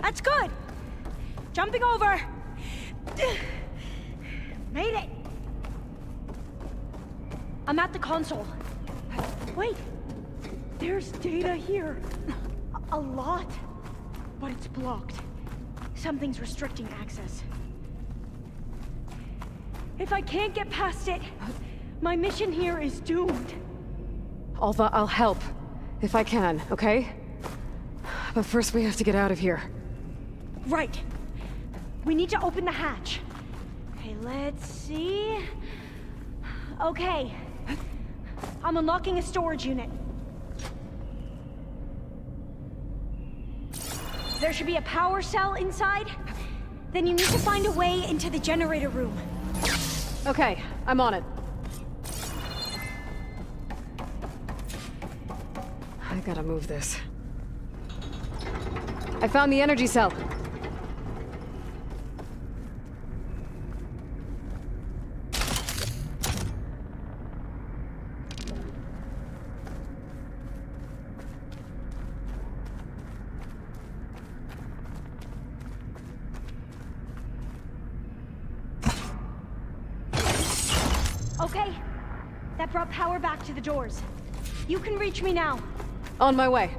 That's good! Jumping over! Made it! I'm at the console. Wait! There's data here. A lot. But it's blocked. Something's restricting access. If I can't get past it, my mission here is doomed. Alva, I'll help. If I can, okay? But first we have to get out of here. Right. We need to open the hatch. Okay, let's see. Okay. I'm unlocking a storage unit. There should be a power cell inside. Then you need to find a way into the generator room. Okay, I'm on it. I gotta move this. I found the energy cell. Okay. That brought power back to the doors. You can reach me now. On my way.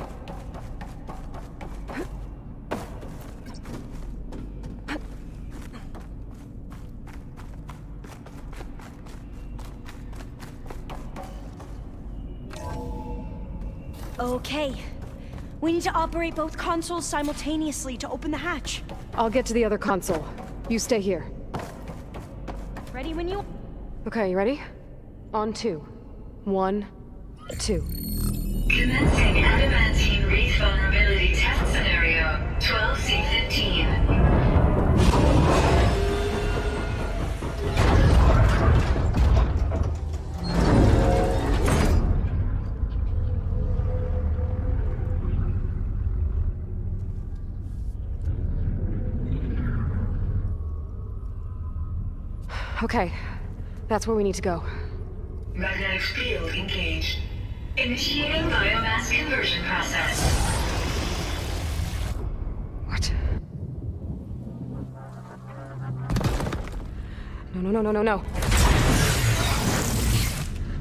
Okay. We need to operate both consoles simultaneously to open the hatch. I'll get to the other console. You stay here. Ready when you... Okay, you ready? On 2. 1, 2. Commencing adamantine wreath vulnerability test scenario 12C15. Okay, that's where we need to go. Magnetic field engaged. Initiating biomass conversion process. What? No.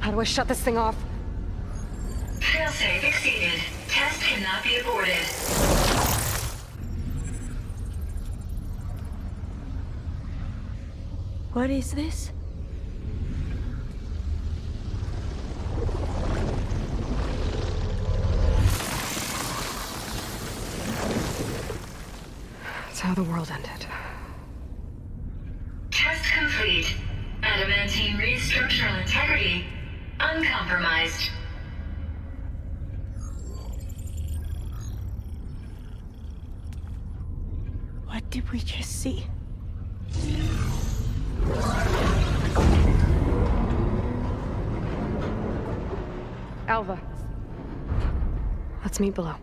How do I shut this thing off? Failsafe exceeded. Test cannot be aborted. What is this? It's how the world ended. Test complete. Adamantine wreath structural integrity uncompromised. What did we just see? Alva. Let's meet below.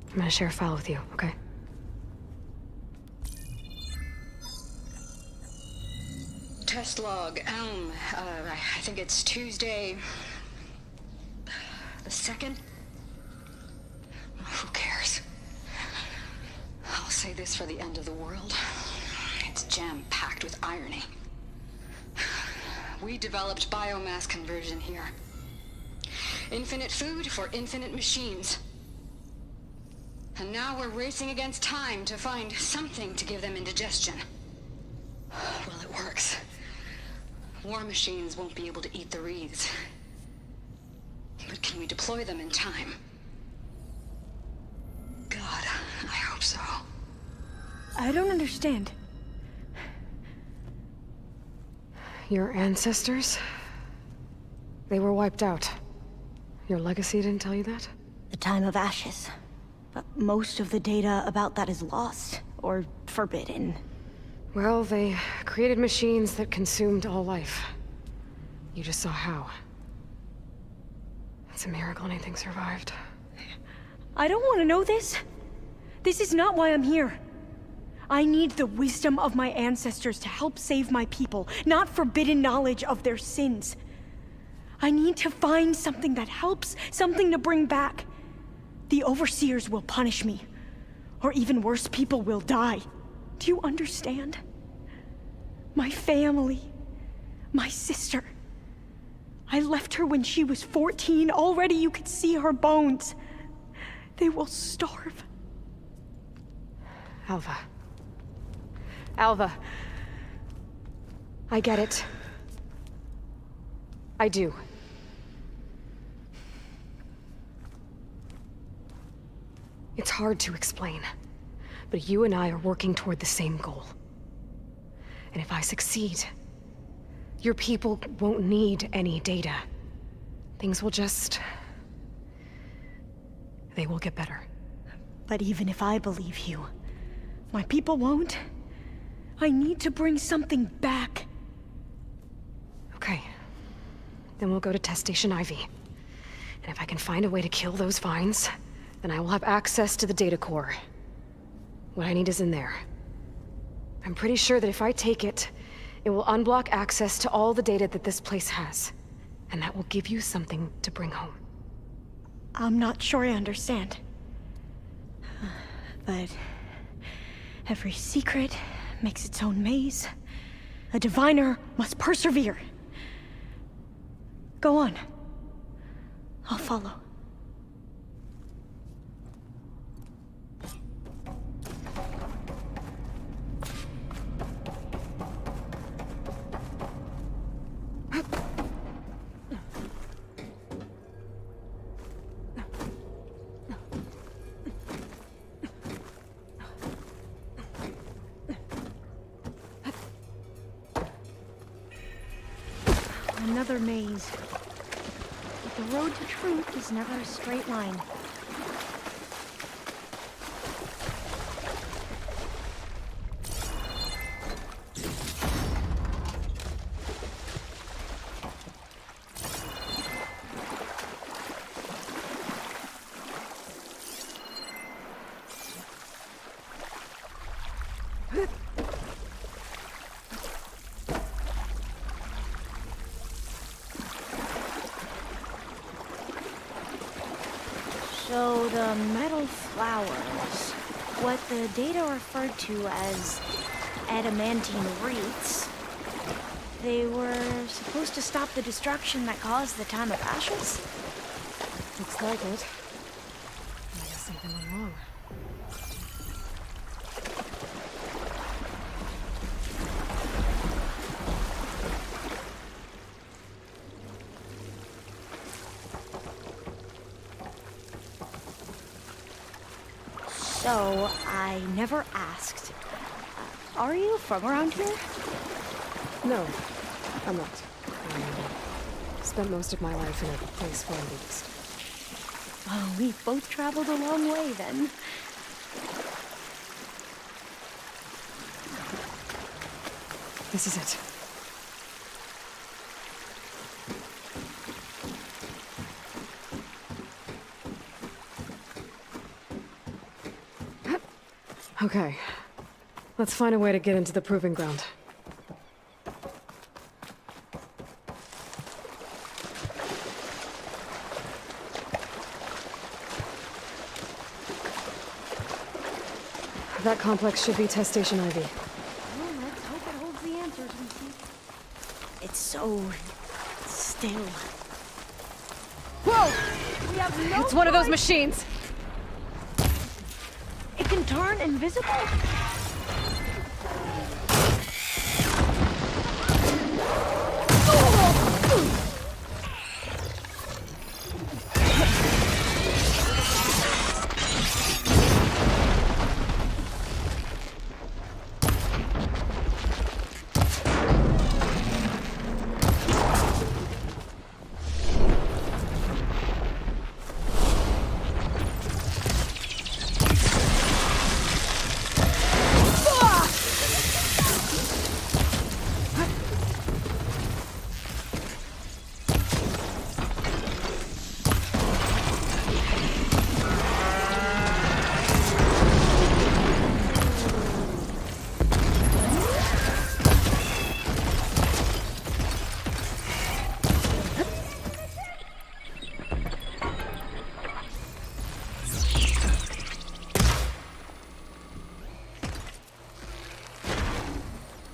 I'm gonna share a file with you, okay? Test log, I think it's Tuesday... the 2nd? Who cares? I'll say this for the end of the world. It's jam-packed with irony. We developed biomass conversion here. Infinite food for infinite machines. And now we're racing against time to find something to give them indigestion. Well, it works. War machines won't be able to eat the wreaths. But can we deploy them in time? God, I hope so. I don't understand. Your ancestors? They were wiped out. Your legacy didn't tell you that? The time of ashes. But most of the data about that is lost, or forbidden. Well, they created machines that consumed all life. You just saw how. It's a miracle anything survived. I don't want to know this. This is not why I'm here. I need the wisdom of my ancestors to help save my people, not forbidden knowledge of their sins. I need to find something that helps, something to bring back. The overseers will punish me. Or even worse, people will die. Do you understand? My family. My sister. I left her when she was 14. Already you could see her bones. They will starve. Alva. Alva. I get it. I do. It's hard to explain, but you and I are working toward the same goal. And if I succeed, your people won't need any data. Things will just... they will get better. But even if I believe you, my people won't. I need to bring something back. Okay. Then we'll go to Test Station Ivy. And if I can find a way to kill those vines, then I will have access to the data core. What I need is in there. I'm pretty sure that if I take it, it will unblock access to all the data that this place has. And that will give you something to bring home. I'm not sure I understand. But every secret makes its own maze. A diviner must persevere. Go on. I'll follow. Another maze. But the road to truth is never a straight line. So the metal flowers, what the data referred to as adamantine wreaths, they were supposed to stop the destruction that caused the Time of Ashes? Looks like it. I guess something went wrong. So, I never asked. Are you from around here? No, I'm not. I spent most of my life in a place far in the east. Oh, we've both traveled a long way then. This is it. Okay. Let's find a way to get into the proving ground. That complex should be Test Station Ivy. Well, let's hope it holds the answers we seek. It's so... still. Whoa! We have no It's one of those machines! It can turn invisible?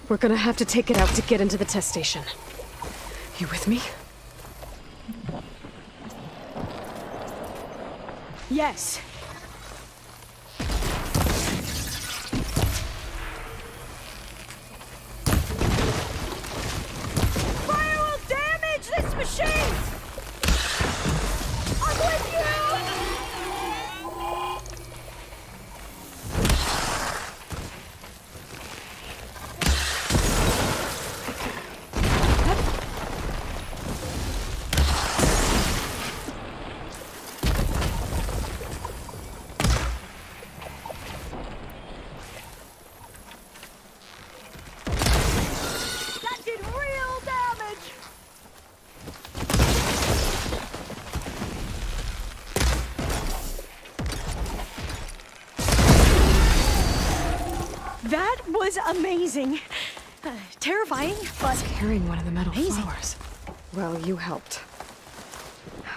We're gonna have to take it out to get into the test station. You with me? Yes. Fire will damage this machine! I'm with you! was amazing. Terrifying, but carrying one of the metal amazing. flowers. Well, you helped.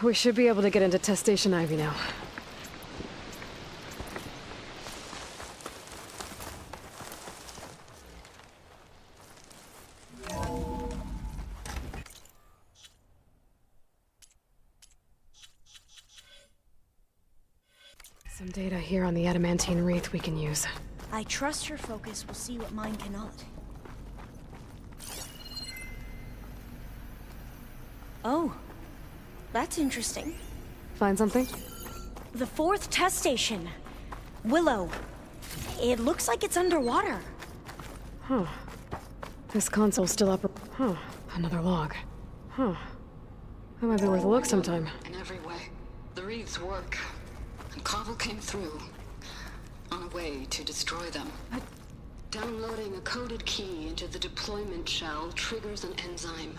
We should be able to get into Test Station Ivy now. Some data here on the adamantine wreath we can use. I trust her focus will see what mine cannot. Oh, that's interesting. Find something? The 4th test station. Willow. It looks like it's underwater. Huh. This console's still up. Huh. Another log. Huh. That might be worth a look sometime. In every way, the wreaths work. And Cobble came through, on a way to destroy them. Downloading a coded key into the deployment shell triggers an enzyme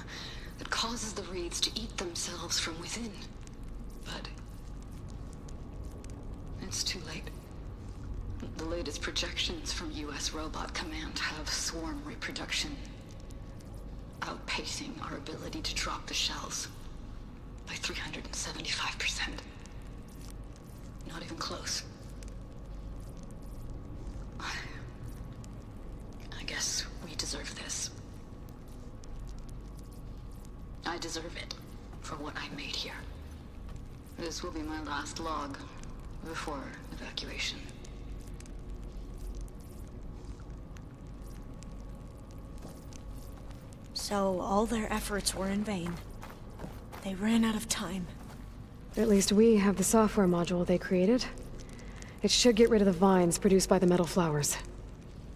that causes the wreaths to eat themselves from within. But it's too late. The latest projections from U.S. Robot Command have swarm reproduction, outpacing our ability to drop the shells by 375%. Not even close. I guess we deserve this. I deserve it for what I made here. This will be my last log before evacuation. So all their efforts were in vain. They ran out of time. At least we have the software module they created. It should get rid of the vines produced by the metal flowers.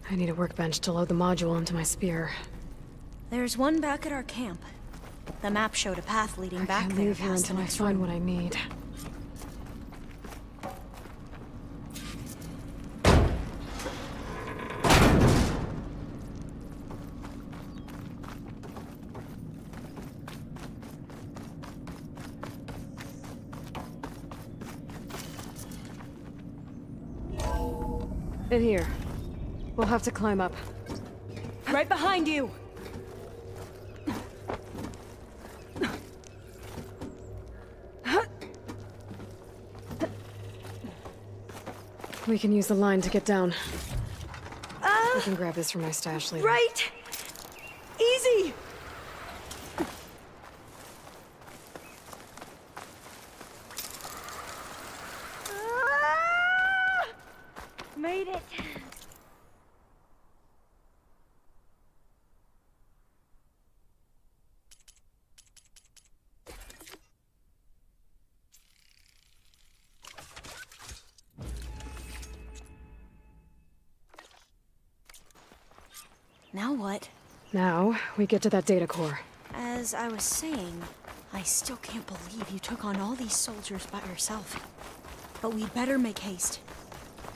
I need a workbench to load the module into my spear. There's one back at our camp. The map showed a path leading back Can't there leave here past the until I next find room. what I need. In here. We'll have to climb up. Right behind you! We can use the line to get down. I can grab this from my stash later. Right! Easy! Made it. Now what? Now, we get to that data core. As I was saying, I still can't believe you took on all these soldiers by yourself. But we'd better make haste.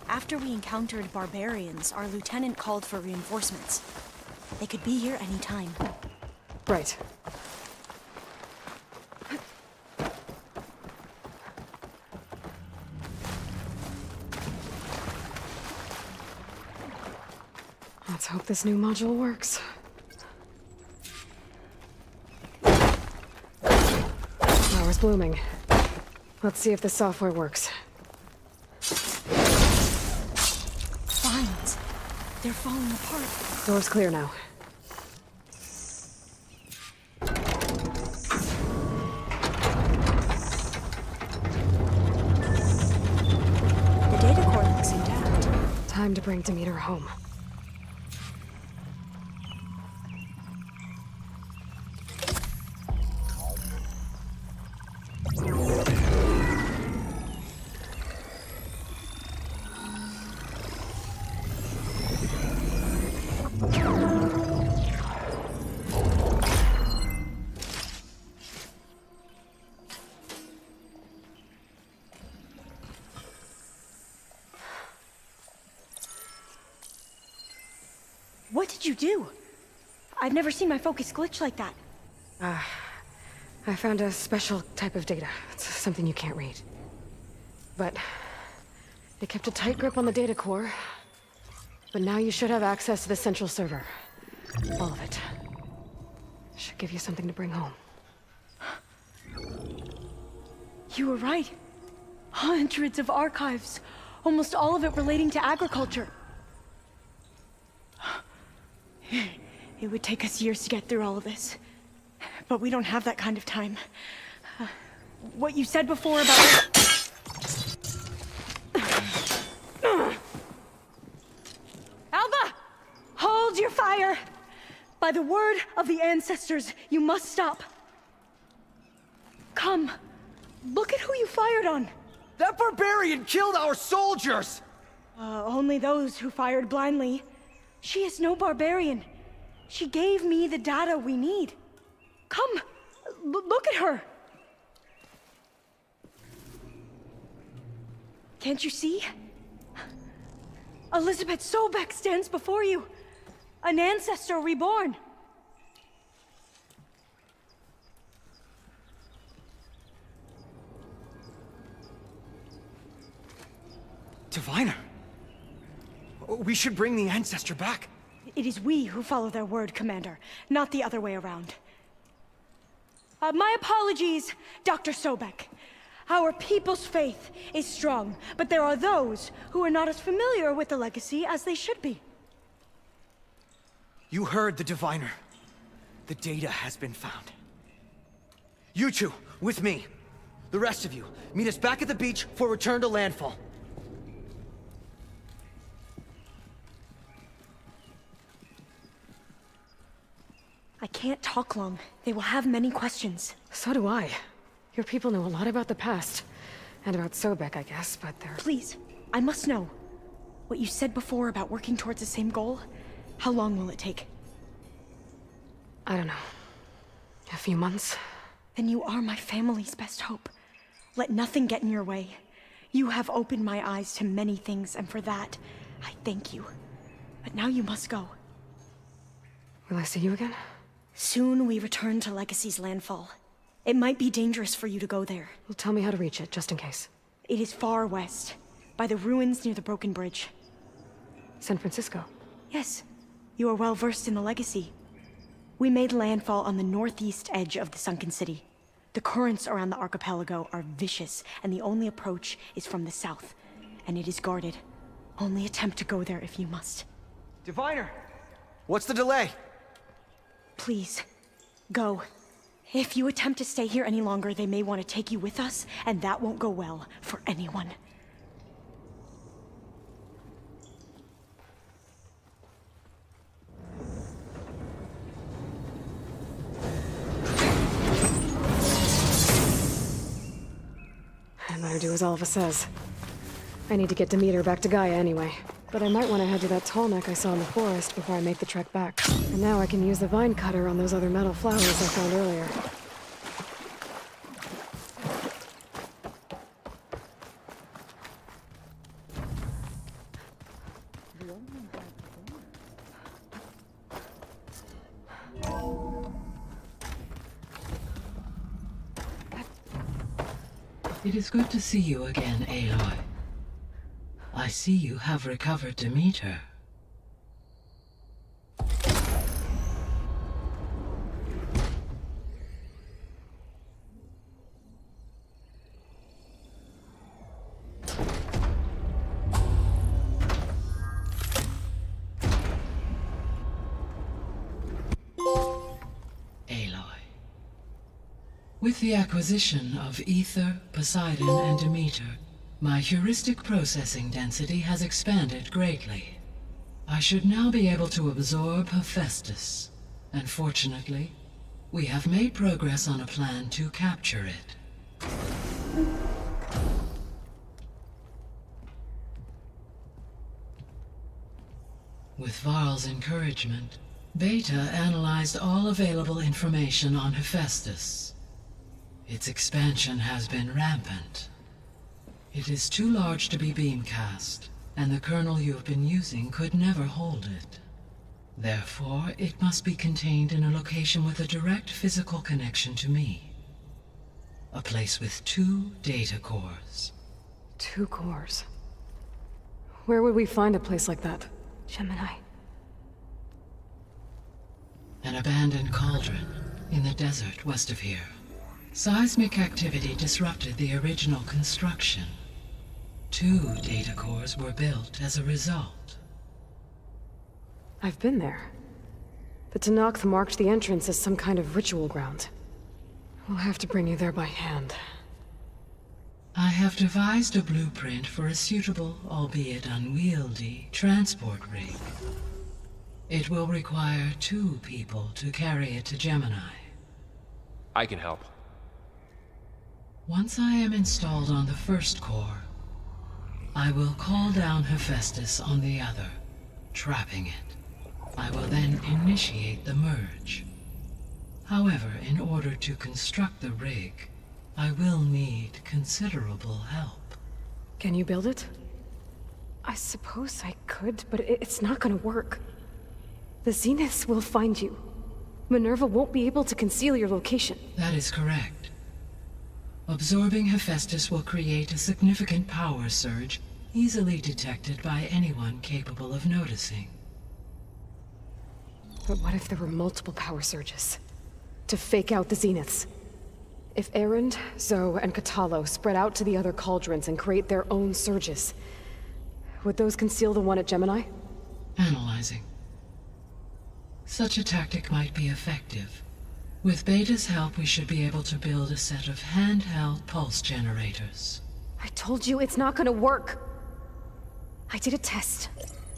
After we encountered barbarians, our lieutenant called for reinforcements. They could be here any time. Right. Let's hope this new module works. Flowers blooming. Let's see if the software works. Vines. They're falling apart. Door's clear now. The data core looks intact. Time to bring Demeter home. What did you do? I've never seen my focus glitch like that. I found a special type of data. It's something you can't read. But it kept a tight grip on the data core. But now you should have access to the central server. All of it. Should give you something to bring home. You were right. Hundreds of archives. Almost all of it relating to agriculture. It would take us years to get through all of this. But we don't have that kind of time. What you said before about... Alva! Hold your fire! By the word of the ancestors, you must stop. Come. Look at who you fired on. That barbarian killed our soldiers! Only those who fired blindly. She is no barbarian. She gave me the data we need. Come, look at her. Can't you see? Elizabeth Sobek stands before you. An ancestor reborn. Diviner. We should bring the ancestor back. It is we who follow their word, Commander, not the other way around. My apologies, Dr. Sobek. Our people's faith is strong, but there are those who are not as familiar with the legacy as they should be. You heard the diviner. The data has been found. You two, with me. The rest of you, meet us back at the beach for return to landfall. I can't talk long. They will have many questions. So do I. Your people know a lot about the past. And about Sobek, I guess, but they're... Please, I must know. What you said before about working towards the same goal, how long will it take? I don't know. A few months? Then you are my family's best hope. Let nothing get in your way. You have opened my eyes to many things, and for that, I thank you. But now you must go. Will I see you again? Soon we return to Legacy's landfall. It might be dangerous for you to go there. Well, tell me how to reach it, just in case. It is far west, by the ruins near the Broken Bridge. San Francisco? Yes. You are well versed in the Legacy. We made landfall on the northeast edge of the sunken city. The currents around the archipelago are vicious, and the only approach is from the south. And it is guarded. Only attempt to go there if you must. Diviner! What's the delay? Please, go. If you attempt to stay here any longer, they may want to take you with us, and that won't go well for anyone. I better do as Alva says. I need to get Demeter back to Gaia anyway. But I might want to head to that tall neck I saw in the forest before I make the trek back. And now I can use the vine cutter on those other metal flowers I found earlier. It is good to see you again, Aloy. I see you have recovered Demeter. With the acquisition of Ether, Poseidon, and Demeter, my heuristic processing density has expanded greatly. I should now be able to absorb Hephaestus, and fortunately, we have made progress on a plan to capture it. With Varl's encouragement, Beta analyzed all available information on Hephaestus. Its expansion has been rampant. It is too large to be beamcast, and the kernel you have been using could never hold it. Therefore, it must be contained in a location with a direct physical connection to me. A place with 2 data cores. 2 cores? Where would we find a place like that? Gemini. An abandoned cauldron in the desert west of here. Seismic activity disrupted the original construction. 2 data cores were built as a result. I've been there. The Tanakh marked the entrance as some kind of ritual ground. We'll have to bring you there by hand. I have devised a blueprint for a suitable, albeit unwieldy, transport rig. It will require 2 people to carry it to Gemini. I can help. Once I am installed on the first core, I will call down Hephaestus on the other, trapping it. I will then initiate the merge. However, in order to construct the rig, I will need considerable help. Can you build it? I suppose I could, but it's not gonna work. The Zeniths will find you. Minerva won't be able to conceal your location. That is correct. Absorbing Hephaestus will create a significant power surge, easily detected by anyone capable of noticing. But what if there were multiple power surges? To fake out the Zeniths? If Erend, Zoe, and Katalo spread out to the other cauldrons and create their own surges, would those conceal the one at Gemini? Analyzing. Such a tactic might be effective. With Beta's help, we should be able to build a set of handheld pulse generators. I told you it's not gonna work. I did a test.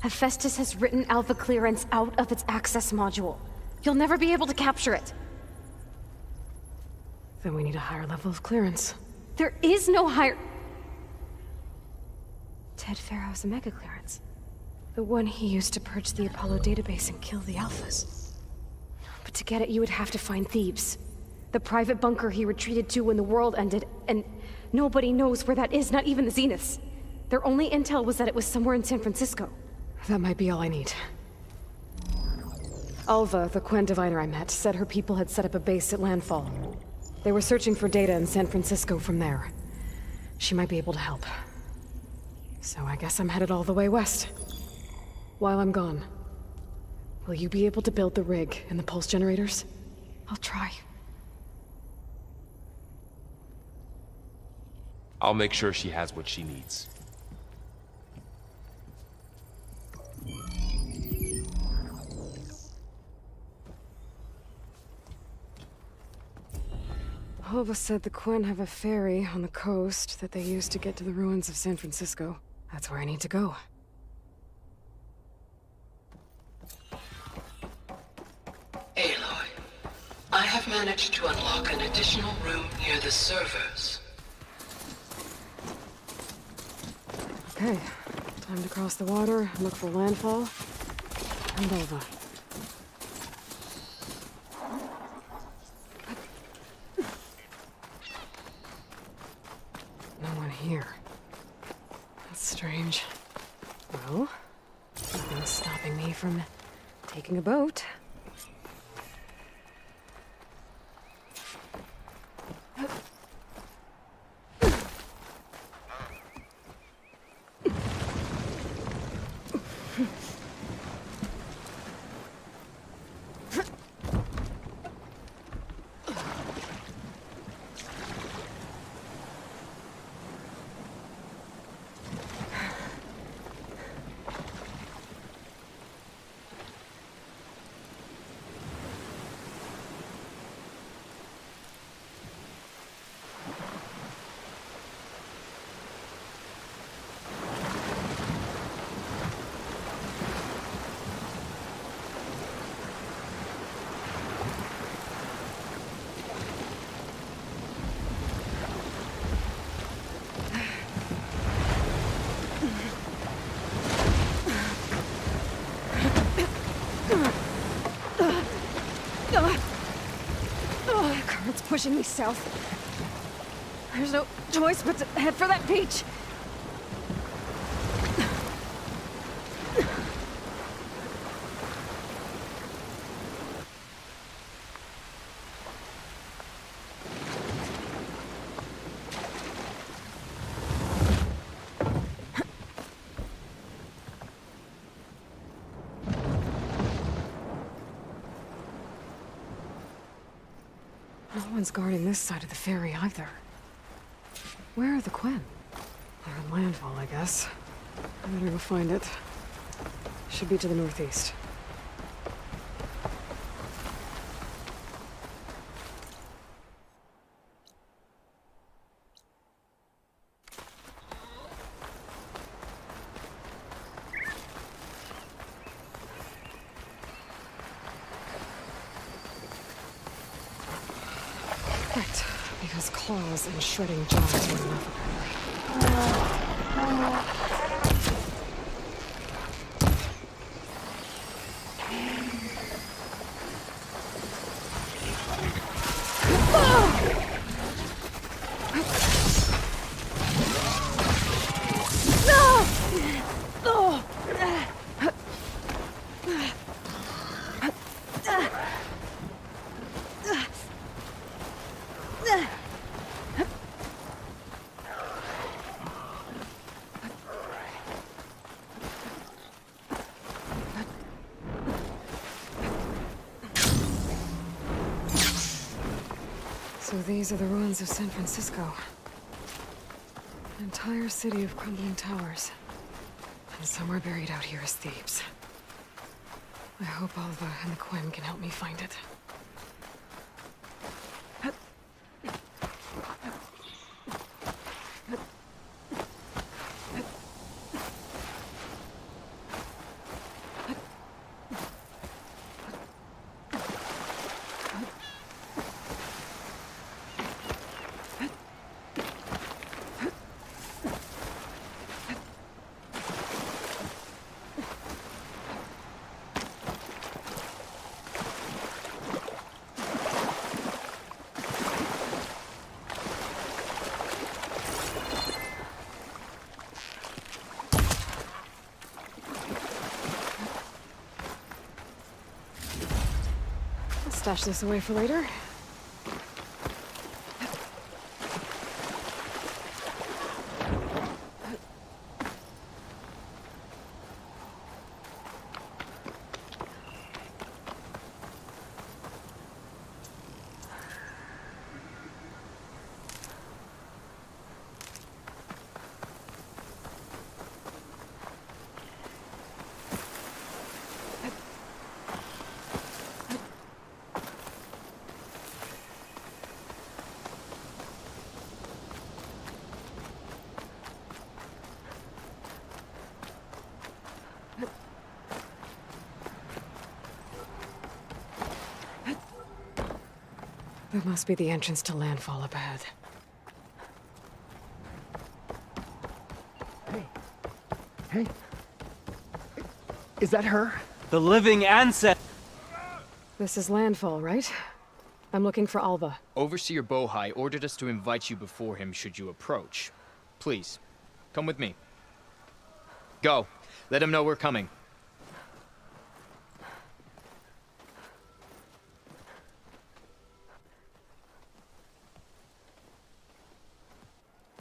Hephaestus has written Alpha clearance out of its access module. You'll never be able to capture it. Then we need a higher level of clearance. There is no higher... Ted Farrow's Omega clearance. The one he used to purge the Apollo database and kill the Alphas. But to get it, you would have to find Thebes. The private bunker he retreated to when the world ended, and nobody knows where that is, not even the Zeniths. Their only intel was that it was somewhere in San Francisco. That might be all I need. Alva, the Quen diviner I met, said her people had set up a base at Landfall. They were searching for data in San Francisco from there. She might be able to help. So I guess I'm headed all the way west. While I'm gone, will you be able to build the rig and the pulse generators? I'll try. I'll make sure she has what she needs. Alva said the Quen have a ferry on the coast that they use to get to the ruins of San Francisco. That's where I need to go. Aloy, I have managed to unlock an additional room near the servers. Okay, time to cross the water, look for Landfall, and Alva. No one here. That's strange. Well, nothing's stopping me from taking a boat. Current's pushing me south. There's no choice but to head for that beach. No one's guarding this side of the ferry either. Where are the Quen? They're in landfall, I guess. I better go find it. Should be to the northeast. Right, because claws and shredding jaws were enough, apparently. So these are the ruins of San Francisco. An entire city of crumbling towers. And somewhere buried out here is Thebes. I hope Alva and the Quen can help me find it. Stash this away for later. That must be the entrance to landfall up ahead. Hey. Is that her? The living ancestor. This is landfall, right? I'm looking for Alva. Overseer Bohai ordered us to invite you before him should you approach. Please, come with me. Go. Let him know we're coming.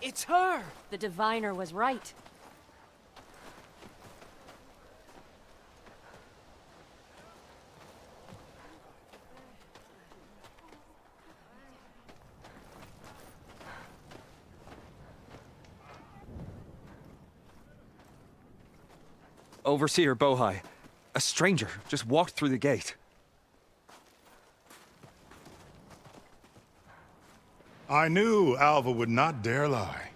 It's her! The diviner was right. Overseer Bohai. A stranger just walked through the gate. I knew Alva would not dare lie.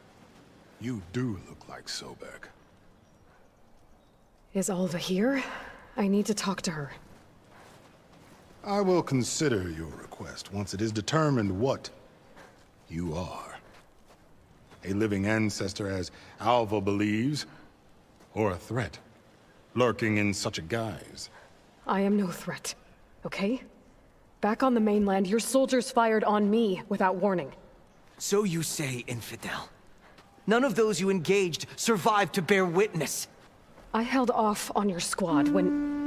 You do look like Sobek. Is Alva here? I need to talk to her. I will consider your request once it is determined what you are. A living ancestor, as Alva believes, or a threat, lurking in such a guise. I am no threat, okay? Back on the mainland, your soldiers fired on me without warning. So you say, infidel. None of those you engaged survived to bear witness. I held off on your squad when...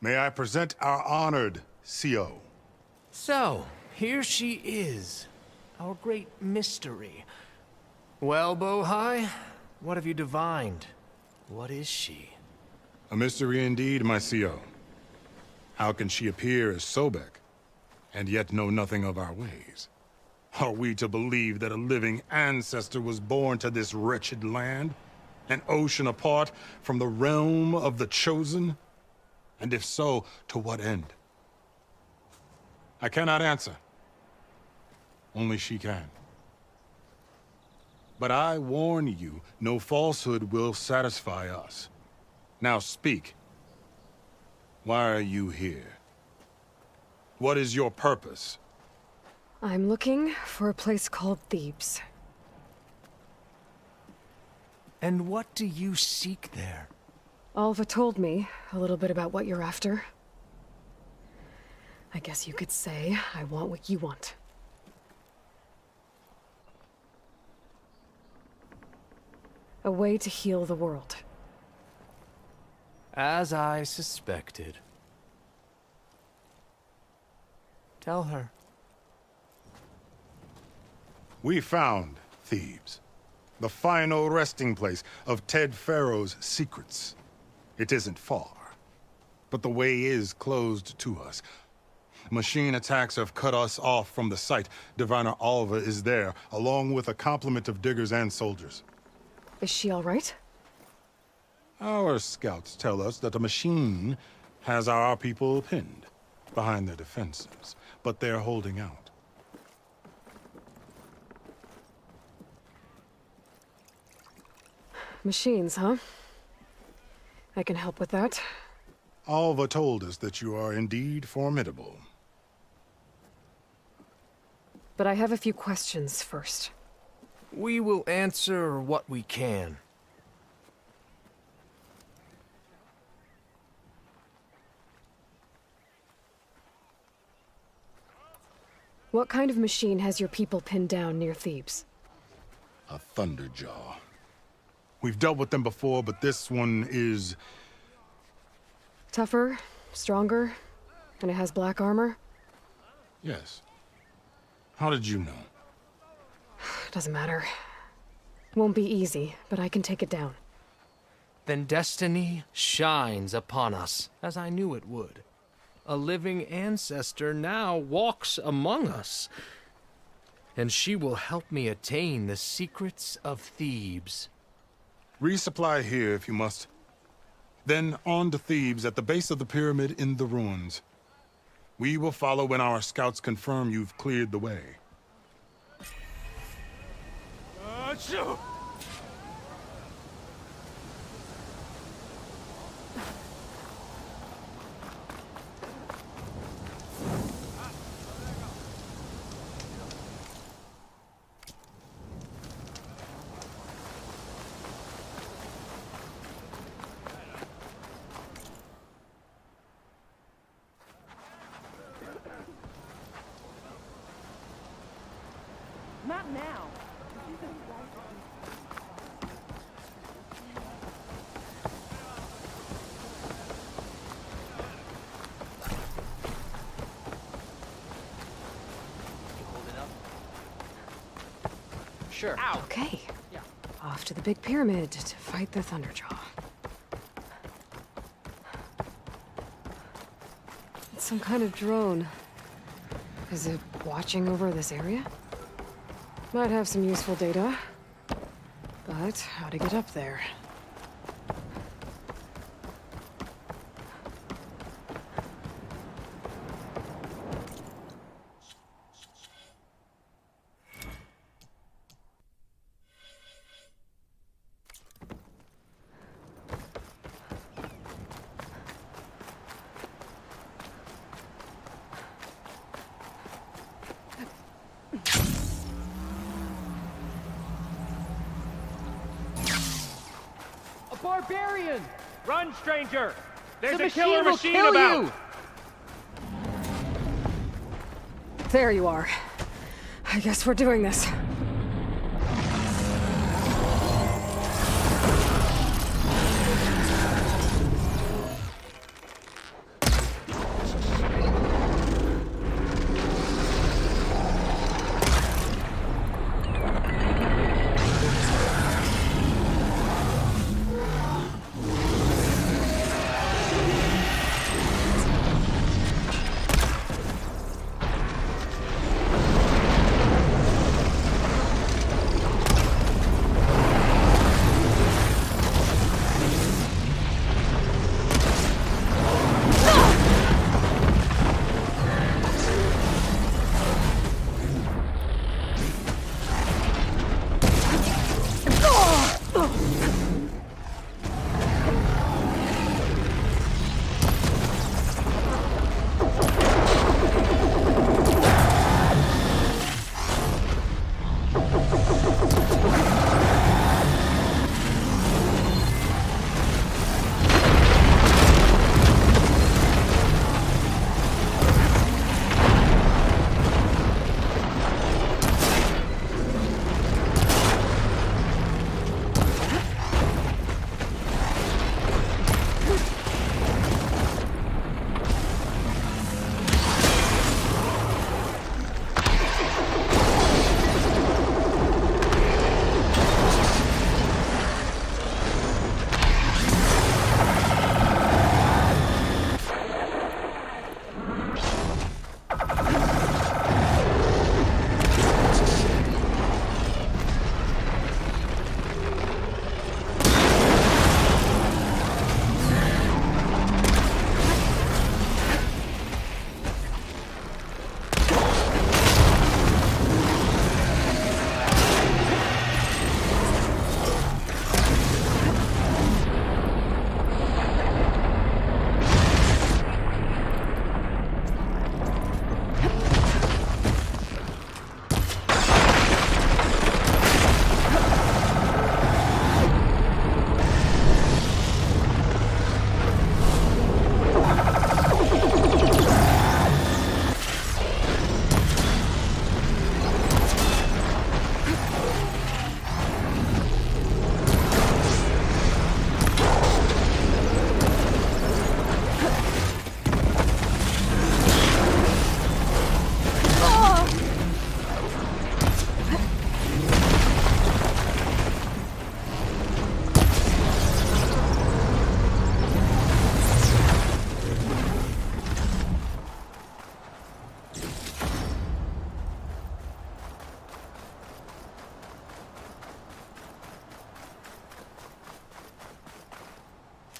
May I present our honored CO? So, here she is, our great mystery. Well, Bohai, what have you divined? What is she? A mystery indeed, my CO. How can she appear as Sobek, and yet know nothing of our ways? Are we to believe that a living ancestor was born to this wretched land? An ocean apart from the realm of the Chosen? And if so, to what end? I cannot answer. Only she can. But I warn you, no falsehood will satisfy us. Now speak. Why are you here? What is your purpose? I'm looking for a place called Thebes. And what do you seek there? Alva told me a little bit about what you're after. I guess you could say I want what you want. A way to heal the world. As I suspected. Tell her. We found Thebes, the final resting place of Ted Pharaoh's secrets. It isn't far, but the way is closed to us. Machine attacks have cut us off from the site. Diviner Alva is there, along with a complement of diggers and soldiers. Is she all right? Our scouts tell us that the machine has our people pinned behind their defenses, but they're holding out. Machines, huh? I can help with that. Alva told us that you are indeed formidable. But I have a few questions first. We will answer what we can. What kind of machine has your people pinned down near Thebes? A Thunderjaw. We've dealt with them before, but this one is... Tougher, stronger, and it has black armor? Yes. How did you know? Doesn't matter. Won't be easy, but I can take it down. Then destiny shines upon us, as I knew it would. A living ancestor now walks among us, and she will help me attain the secrets of Thebes. Resupply here if you must. Then on to Thebes at the base of the pyramid in the ruins. We will follow when our scouts confirm you've cleared the way. Achoo! Not now. Sure. Okay. Off to the big pyramid to fight the Thunderjaw. It's some kind of drone. Is it watching over this area? Might have some useful data. But how to get up there? A barbarian! Run, stranger! There's The a killer will machine kill about! you! There you are. I guess we're doing this.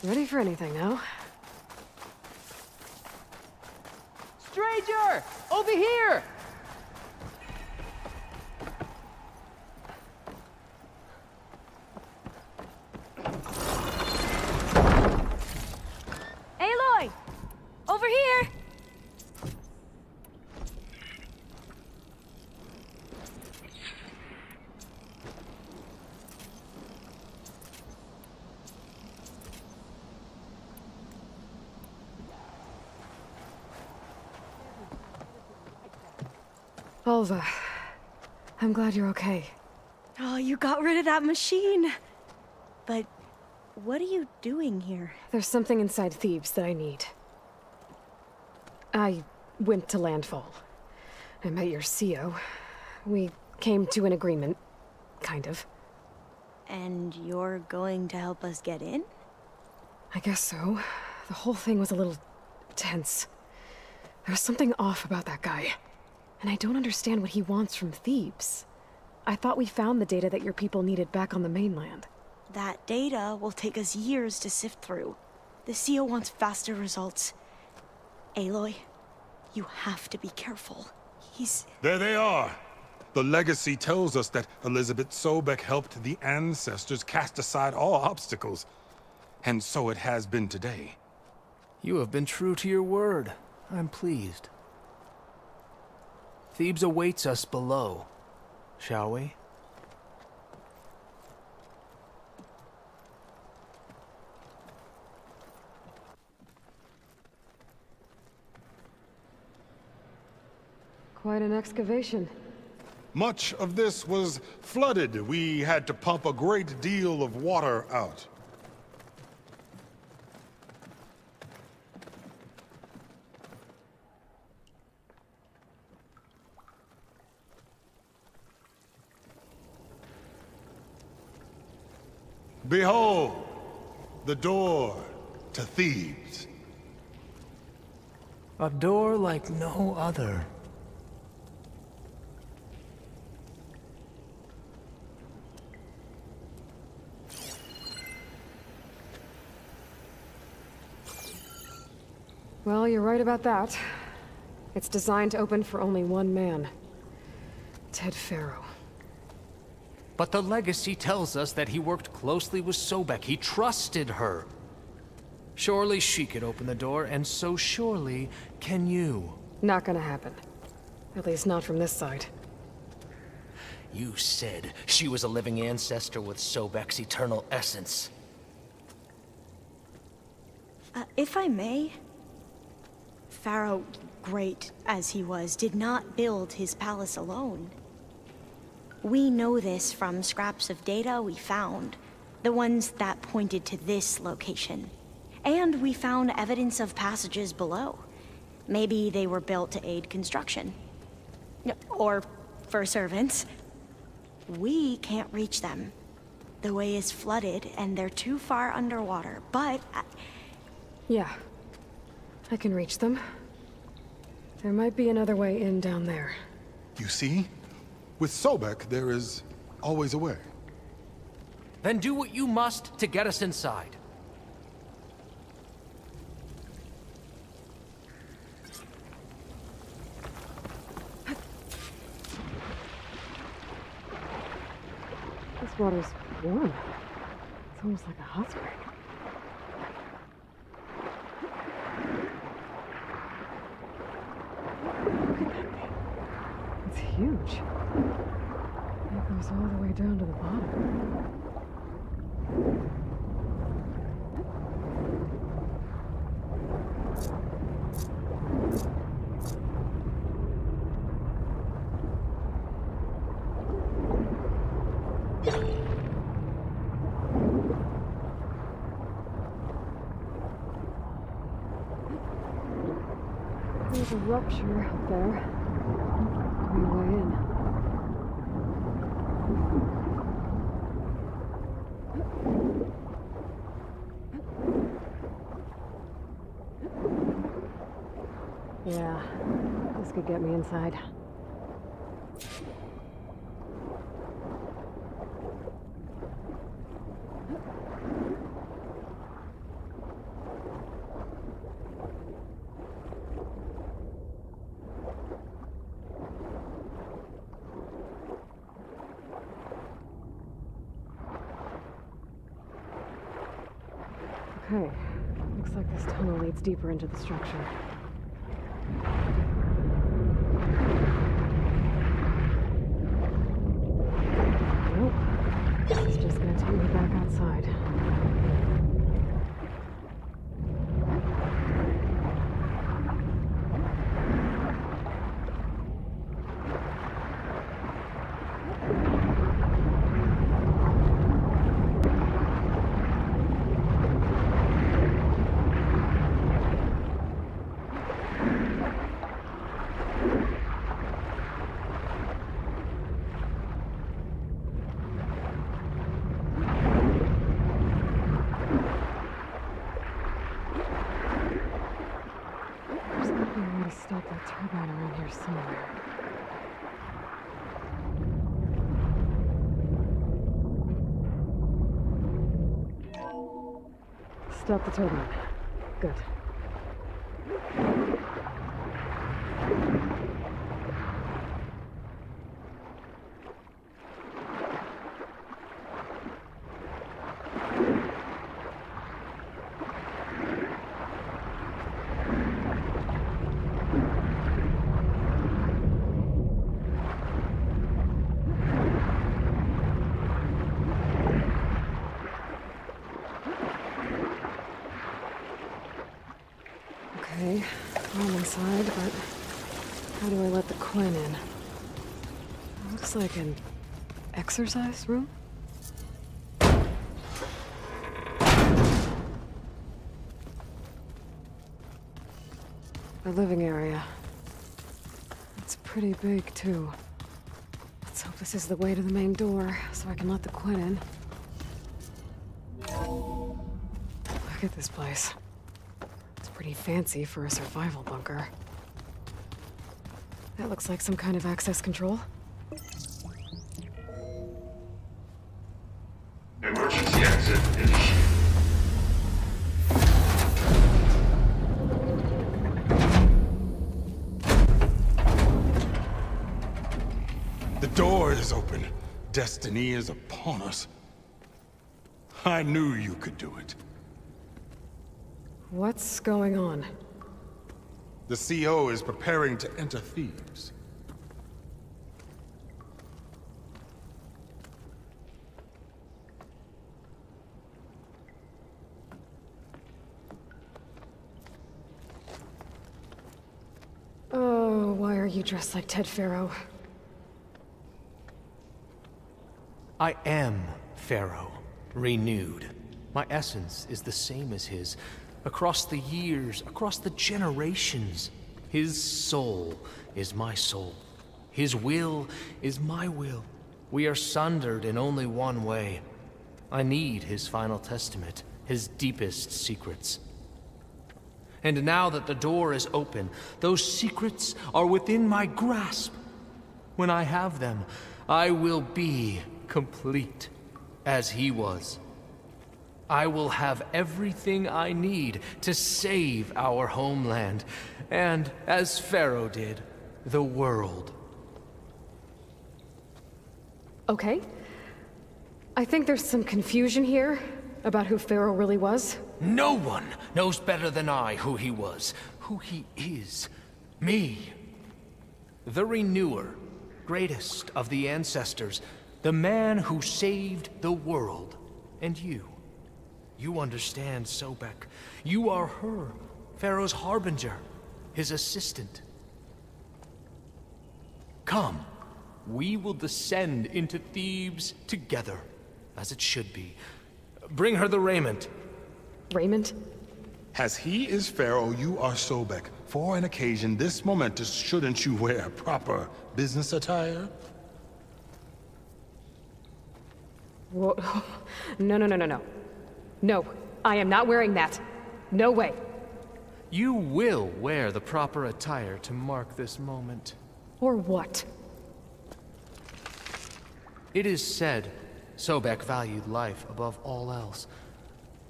Ready for anything now? Stranger! Over here! Aloy! Over here! Alva, I'm glad you're okay. Oh, you got rid of that machine. But what are you doing here? There's something inside Thebes that I need. I went to landfall. I met your CO. We came to an agreement, kind of. And you're going to help us get in? I guess so. The whole thing was a little tense. There was something off about that guy. And I don't understand what he wants from Thebes. I thought we found the data that your people needed back on the mainland. That data will take us years to sift through. The CO wants faster results. Aloy, you have to be careful. He's... There they are! The legacy tells us that Elizabeth Sobek helped the ancestors cast aside all obstacles. And so it has been today. You have been true to your word. I'm pleased. Thebes awaits us below, shall we? Quite an excavation. Much of this was flooded. We had to pump a great deal of water out. Behold, the door to Thebes. A door like no other. Well, you're right about that. It's designed to open for only one man. Ted Faro. But the legacy tells us that he worked closely with Sobek. He trusted her. Surely she could open the door, and so surely can you. Not gonna happen. At least not from this side. You said she was a living ancestor with Sobek's eternal essence. If I may, Pharaoh, great as he was, did not build his palace alone. We know this from scraps of data we found, the ones that pointed to this location. And we found evidence of passages below. Maybe they were built to aid construction. Or for servants. We can't reach them. The way is flooded and they're too far underwater, but... Yeah. I can reach them. There might be another way in down there. You see? With Sobek, there is always a way. Then do what you must to get us inside. This water's warm. It's almost like a hot spring. Look at that thing. It's huge. It goes all the way down to the bottom. There's a rupture up there. Coming way in. Yeah, this could get me inside. Okay. Looks like this tunnel leads deeper into the structure. Nope. This is just gonna take me back outside. Stop that turbine around here somewhere. Stop the turbine. Good. Okay, I'm inside, but how do I let the Quinn in? Looks like an exercise room? A living area. It's pretty big, too. Let's hope this is the way to the main door, so I can let the Quinn in. Look at this place. Pretty fancy for a survival bunker. That looks like some kind of access control. Emergency exit initiated. The door is open. Destiny is upon us. I knew you could do it. What's going on? The CO is preparing to enter Thebes. Oh, why are you dressed like Ted Pharaoh? I am Pharaoh, renewed. My essence is the same as his. Across the years, across the generations, his soul is my soul. His will is my will. We are sundered in only one way. I need his final testament, his deepest secrets. And now that the door is open, those secrets are within my grasp. When I have them, I will be complete, as he was. I will have everything I need to save our homeland, and, as Pharaoh did, the world. Okay. I think there's some confusion here about who Pharaoh really was. No one knows better than I who he was, who he is. Me. The Renewer, greatest of the ancestors, the man who saved the world, and you. You understand, Sobek. You are her, Pharaoh's harbinger, his assistant. Come, we will descend into Thebes together, as it should be. Bring her the raiment. Raiment? As he is Pharaoh, you are Sobek. For an occasion this momentous, shouldn't you wear proper business attire? Whoa. No. No, I am not wearing that. No way. You will wear the proper attire to mark this moment. Or what? It is said Sobek valued life above all else.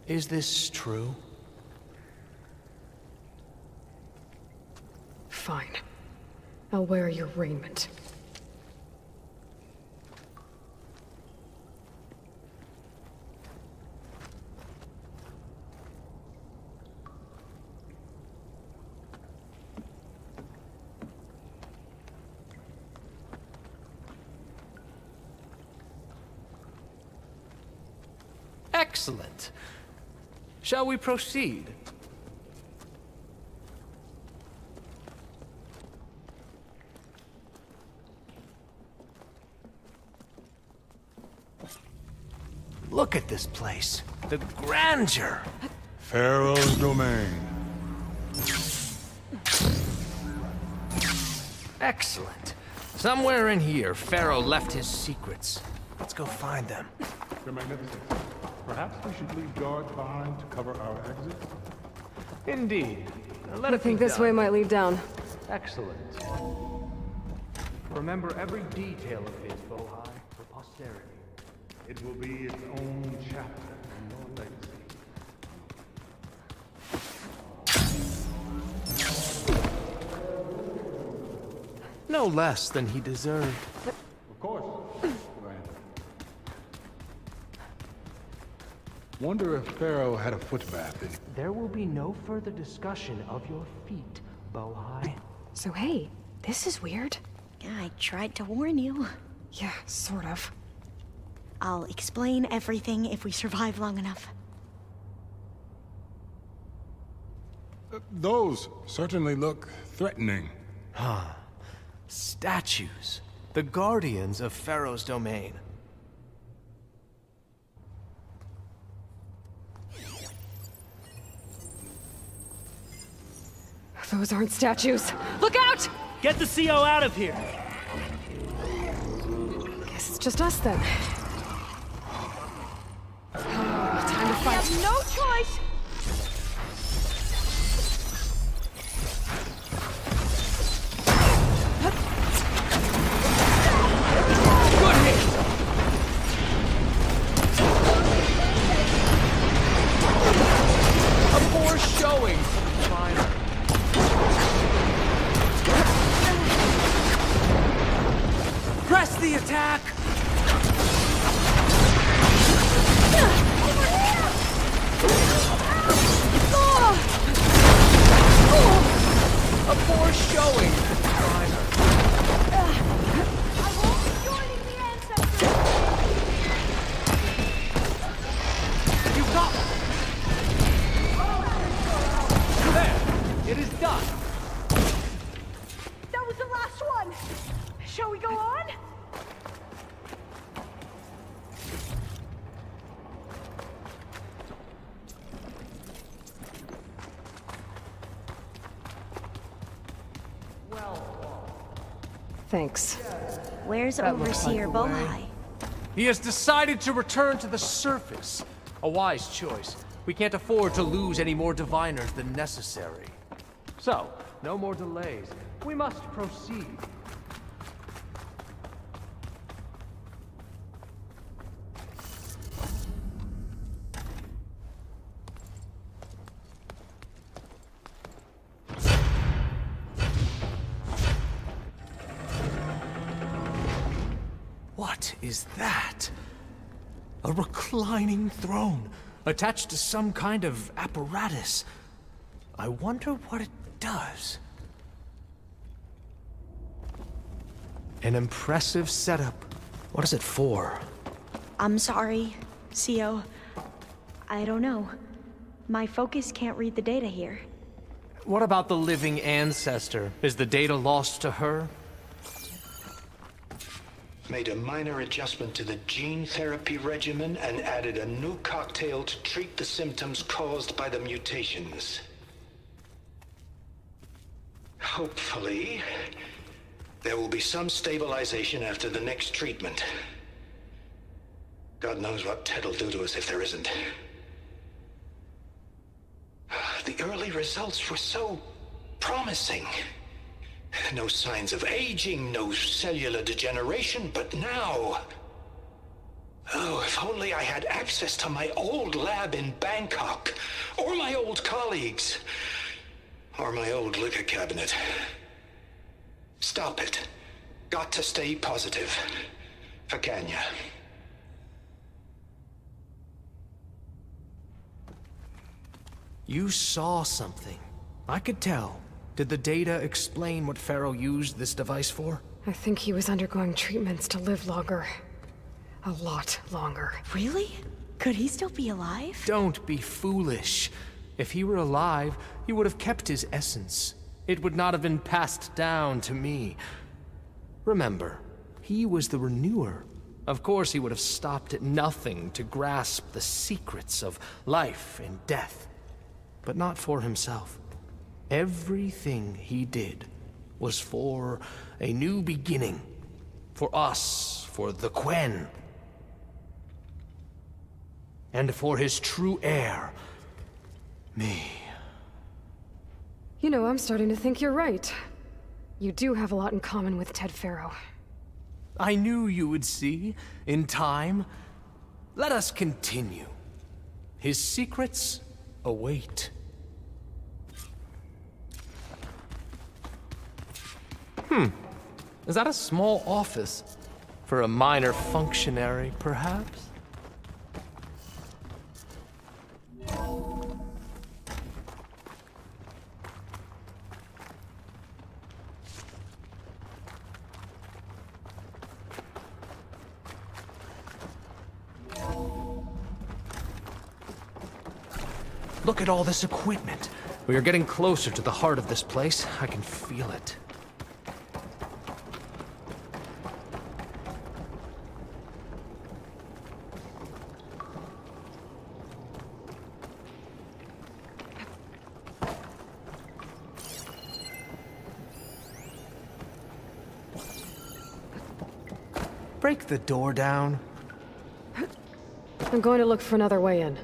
Is this true? Fine. I'll wear your raiment. Excellent. Shall we proceed? Look at this place. The grandeur. Pharaoh's domain. Excellent. Somewhere in here, Pharaoh left his secrets. Let's go find them. Your Magnificence, perhaps we should leave guards behind to cover our exits? Indeed. I think this way might lead down. Excellent. Remember every detail of his, Bohai, for posterity. It will be its own chapter in your legacy. No less than he deserved. Of course. Wonder if Pharaoh had a footbath in. There will be no further discussion of your feet, Bohai. So hey, this is weird. Yeah, I tried to warn you. Yeah, sort of. I'll explain everything if we survive long enough. Those certainly look threatening. Huh. Statues. The guardians of Pharaoh's domain. Those aren't statues. Look out! Get the CO out of here! Guess it's just us then. Time to fight. We have no choice! Good hit! A poor showing from the fighter. Press the attack! A poor showing. I won't be joining the ancestors. You got it. There. It is done. That was the last one! Shall we go on? Thanks. Where's That looks Overseer like the way. Bohai? He has decided to return to the surface. A wise choice. We can't afford to lose any more diviners than necessary. So, no more delays. We must proceed. What is that? A reclining throne, attached to some kind of apparatus. I wonder what it does. An impressive setup. What is it for? I'm sorry, CO. I don't know. My focus can't read the data here. What about the living ancestor? Is the data lost to her? Made a minor adjustment to the gene therapy regimen and added a new cocktail to treat the symptoms caused by the mutations. Hopefully, there will be some stabilization after the next treatment. God knows what Ted'll do to us if there isn't. The early results were so promising. No signs of aging, no cellular degeneration, but now... Oh, if only I had access to my old lab in Bangkok, or my old colleagues, or my old liquor cabinet. Stop it. Got to stay positive. For Kenya. You saw something. I could tell. Did the data explain what Pharaoh used this device for? I think he was undergoing treatments to live longer. A lot longer. Really? Could he still be alive? Don't be foolish. If he were alive, he would have kept his essence. It would not have been passed down to me. Remember, he was the renewer. Of course he would have stopped at nothing to grasp the secrets of life and death. But not for himself. Everything he did was for a new beginning. For us, for the Quen. And for his true heir, me. You know, I'm starting to think you're right. You do have a lot in common with Ted Faro. I knew you would see, in time. Let us continue. His secrets await. Is that a small office? For a minor functionary, perhaps? Look at all this equipment. We are getting closer to the heart of this place. I can feel it. Break the door down. I'm going to look for another way in.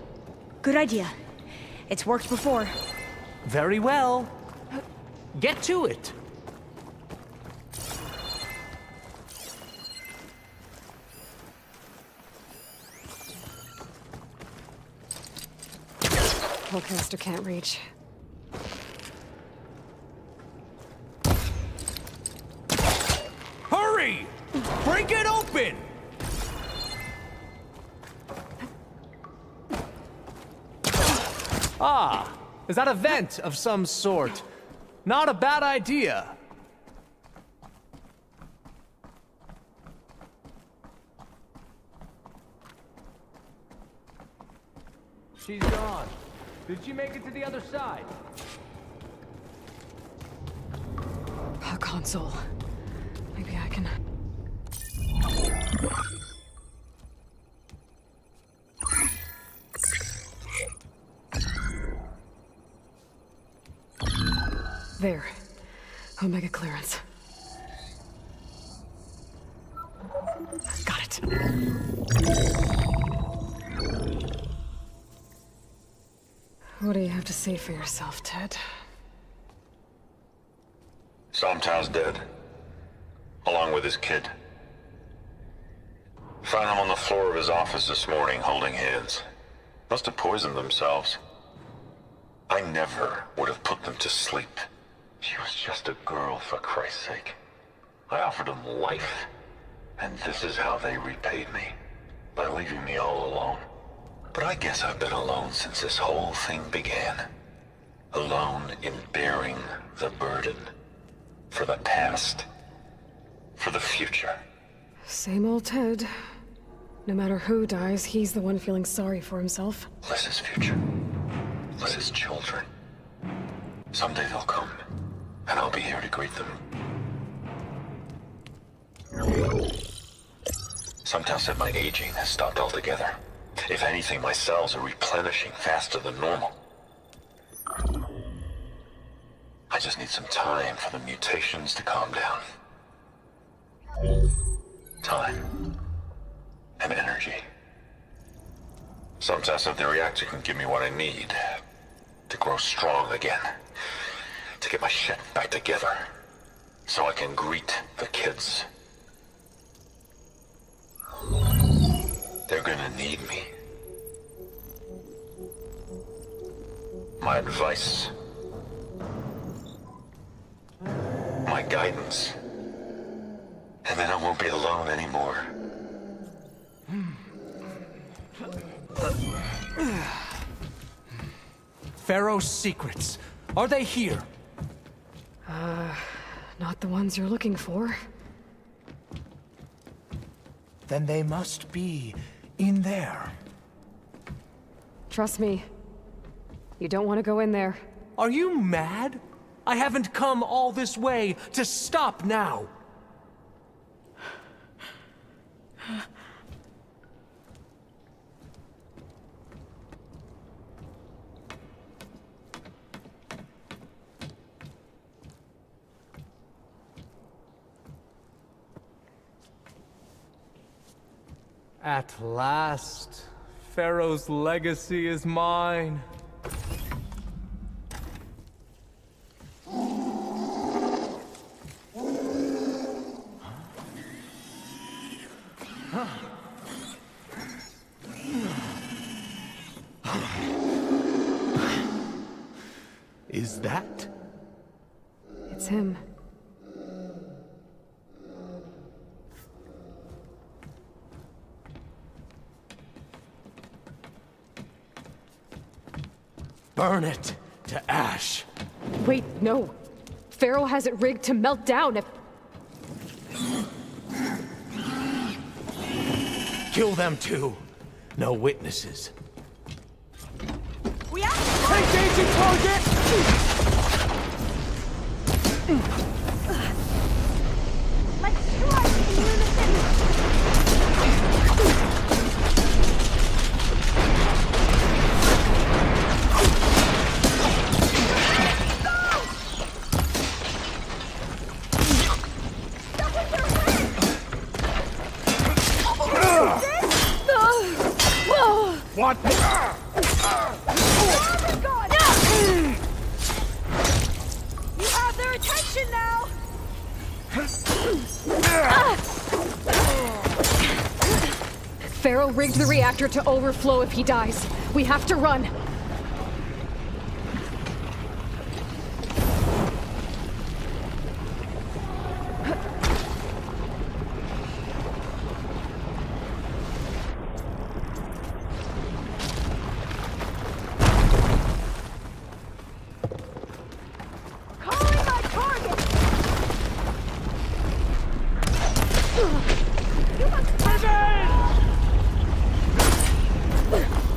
Good idea. It's worked before. Very well. Get to it. Hellcaster can't reach. Hurry! Break it open! Ah, is that a vent of some sort? Not a bad idea. She's gone. Did she make it to the other side? A console. Maybe I can... There. Omega clearance. Got it. What do you have to say for yourself, Ted? Somtow's dead. Along with his kid. Found him on the floor of his office this morning, holding hands. Must have poisoned themselves. I never would have put them to sleep. She was just a girl, for Christ's sake. I offered them life. And this is how they repaid me. By leaving me all alone. But I guess I've been alone since this whole thing began. Alone in bearing the burden. For the past. For the future. Same old Ted. No matter who dies, he's the one feeling sorry for himself. Liz's future. Liz's children. Someday they'll come. And I'll be here to greet them. Sometimes said my aging has stopped altogether. If anything, my cells are replenishing faster than normal. I just need some time for the mutations to calm down. Time. And energy. Sometimes said the reactor can give me what I need. To grow strong again. To get my shit back together. So I can greet the kids. They're gonna need me. My advice. My guidance. And then I won't be alone anymore. Pharaoh's secrets. Are they here? Not the ones you're looking for. Then they must be in there. Trust me. You don't want to go in there. Are you mad? I haven't come all this way to stop now. At last, Pharaoh's legacy is mine. Is that? It's him. Burn it to ash. Wait, no. Pharaoh has it rigged to melt down if... Kill them too. No witnesses. We have to engaging target! Let's strike in unison! What? You have their attention now! Pharaoh rigged the reactor to overflow if he dies. We have to run. Calling my target! You must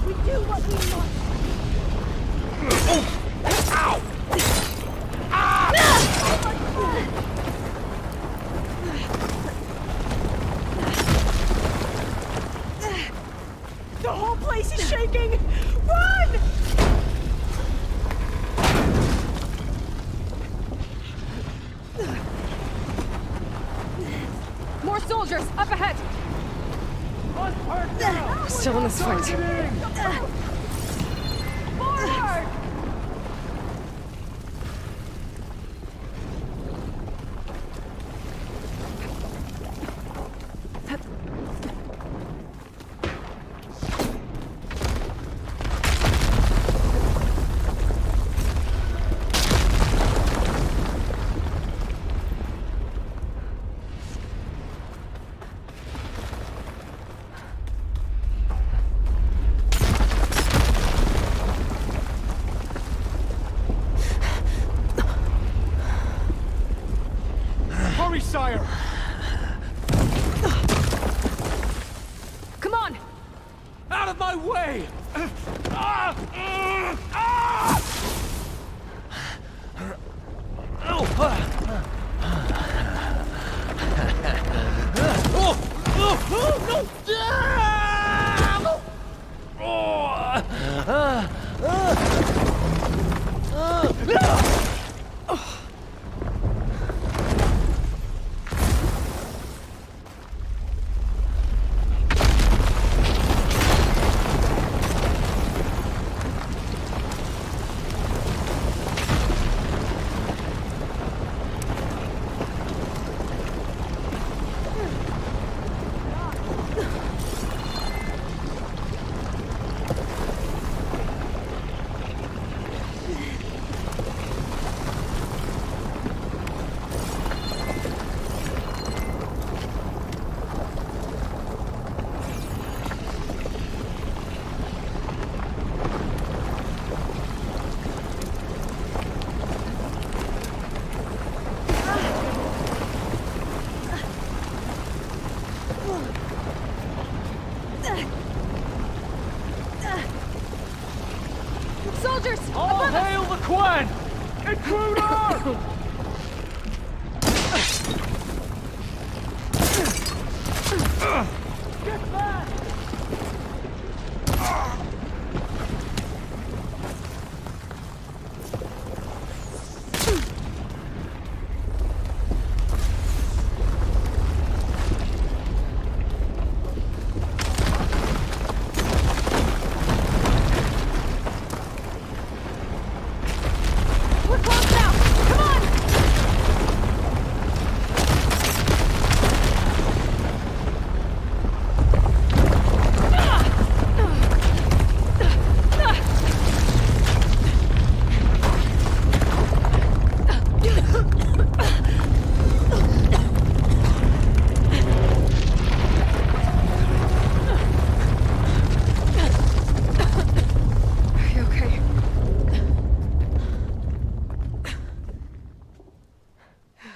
we do what we must! Ow! The whole place is shaking! Run! More soldiers, up ahead! Still in this fight. Forward! Hurry, sire! Come on! Out of my way!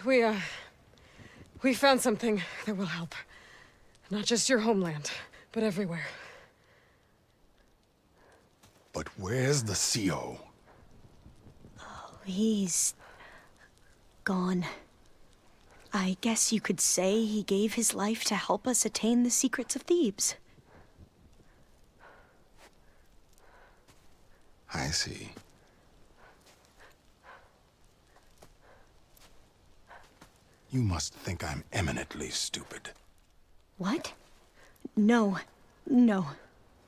We found something that will help. Not just your homeland, but everywhere. But where's the CO? Oh, he's... gone. I guess you could say he gave his life to help us attain the secrets of Thebes. I see. You must think I'm eminently stupid. What? No. No.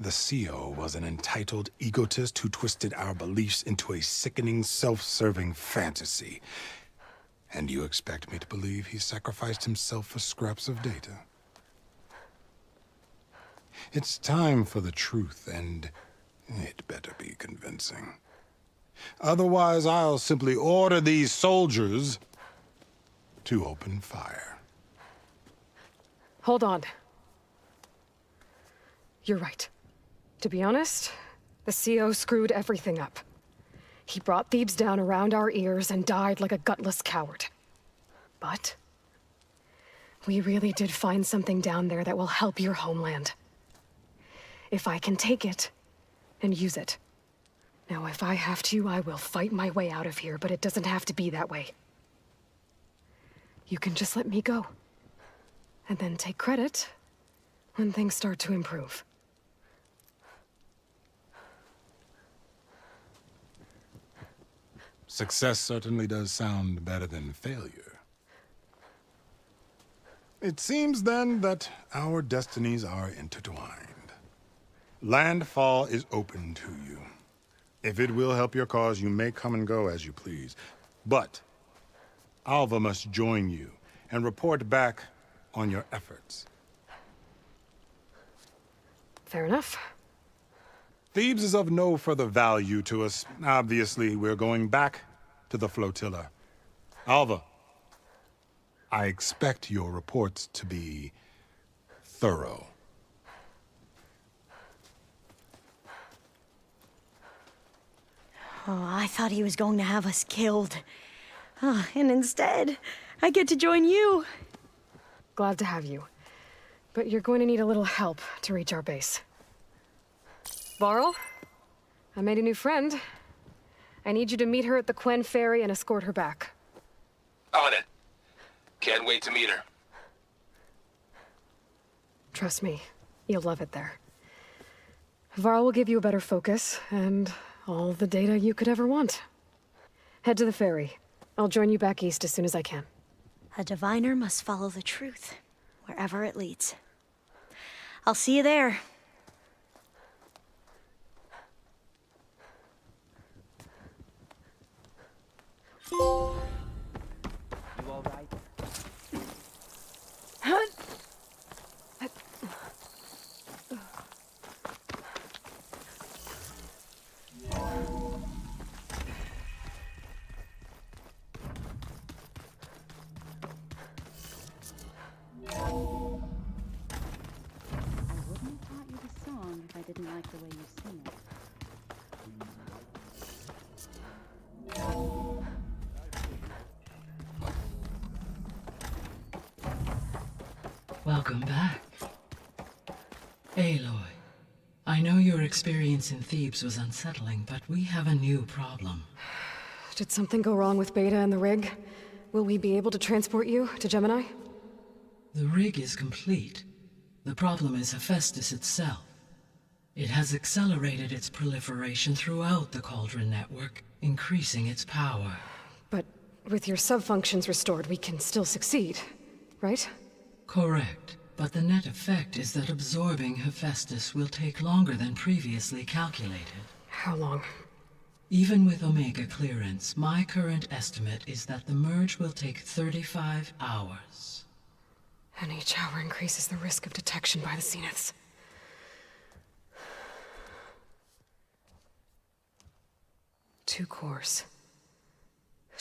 The CO was an entitled egotist who twisted our beliefs into a sickening, self-serving fantasy. And you expect me to believe he sacrificed himself for scraps of data? It's time for the truth, and it better be convincing. Otherwise, I'll simply order these soldiers to open fire. Hold on. You're right. To be honest, the CO screwed everything up. He brought Thebes down around our ears and died like a gutless coward. But we really did find something down there that will help your homeland. If I can take it and use it. Now, if I have to, I will fight my way out of here, but it doesn't have to be that way. You can just let me go. And then take credit when things start to improve. Success certainly does sound better than failure. It seems then that our destinies are intertwined. Landfall is open to you. If it will help your cause, you may come and go as you please. But Alva must join you and report back on your efforts. Fair enough. Thebes is of no further value to us. Obviously, we're going back to the flotilla. Alva, I expect your reports to be thorough. Oh, I thought he was going to have us killed. Oh, and instead, I get to join you. Glad to have you. But you're going to need a little help to reach our base. Varl, I made a new friend. I need you to meet her at the Quen Ferry and escort her back. On it. Can't wait to meet her. Trust me, you'll love it there. Varl will give you a better focus, and all the data you could ever want. Head to the ferry. I'll join you back east as soon as I can. A diviner must follow the truth, wherever it leads. I'll see you there. You all right? If I didn't like the way you sing it. Welcome back. Aloy, I know your experience in Thebes was unsettling, but we have a new problem. Did something go wrong with Beta and the rig? Will we be able to transport you to Gemini? The rig is complete. The problem is Hephaestus itself. It has accelerated its proliferation throughout the Cauldron network, increasing its power. But with your sub-functions restored, we can still succeed, right? Correct. But the net effect is that absorbing Hephaestus will take longer than previously calculated. How long? Even with Omega clearance, my current estimate is that the merge will take 35 hours. And each hour increases the risk of detection by the Zeniths. Two cores.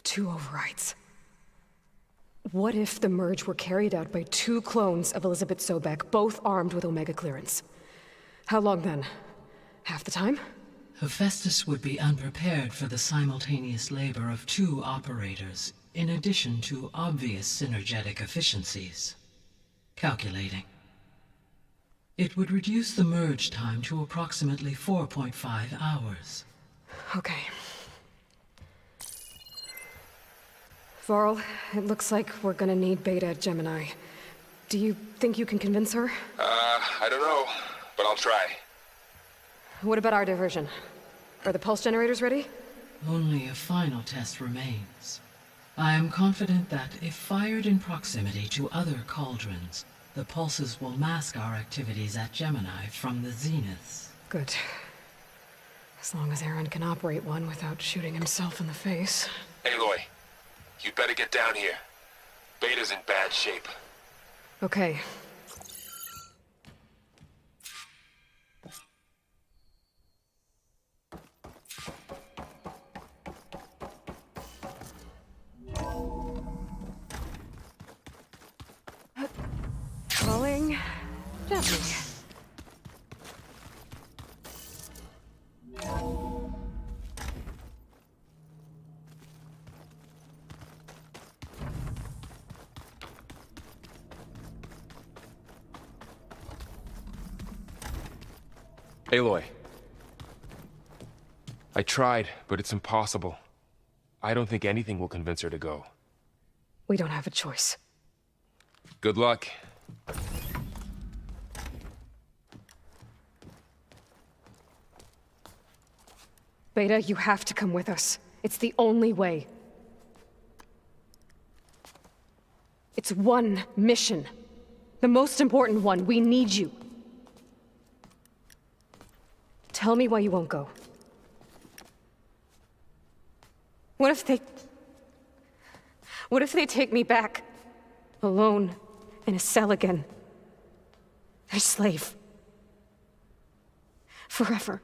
Two overrides. What if the merge were carried out by two clones of Elizabeth Sobek, both armed with Omega clearance? How long then? Half the time? Hephaestus would be unprepared for the simultaneous labor of two operators, in addition to obvious synergetic efficiencies. Calculating. It would reduce the merge time to approximately 4.5 hours. Okay. Varl, it looks like we're gonna need Beta at Gemini. Do you think you can convince her? I don't know, but I'll try. What about our diversion? Are the pulse generators ready? Only a final test remains. I am confident that if fired in proximity to other cauldrons, the pulses will mask our activities at Gemini from the zeniths. Good. As long as Aaron can operate one without shooting himself in the face. Aloy, you better get down here. Beta's in bad shape. Okay. Rolling gently. Aloy. I tried, but it's impossible. I don't think anything will convince her to go. We don't have a choice. Good luck. Beta, you have to come with us. It's the only way. It's one mission. The most important one. We need you. Tell me why you won't go. What if they take me back? Alone, in a cell again. Their slave. Forever.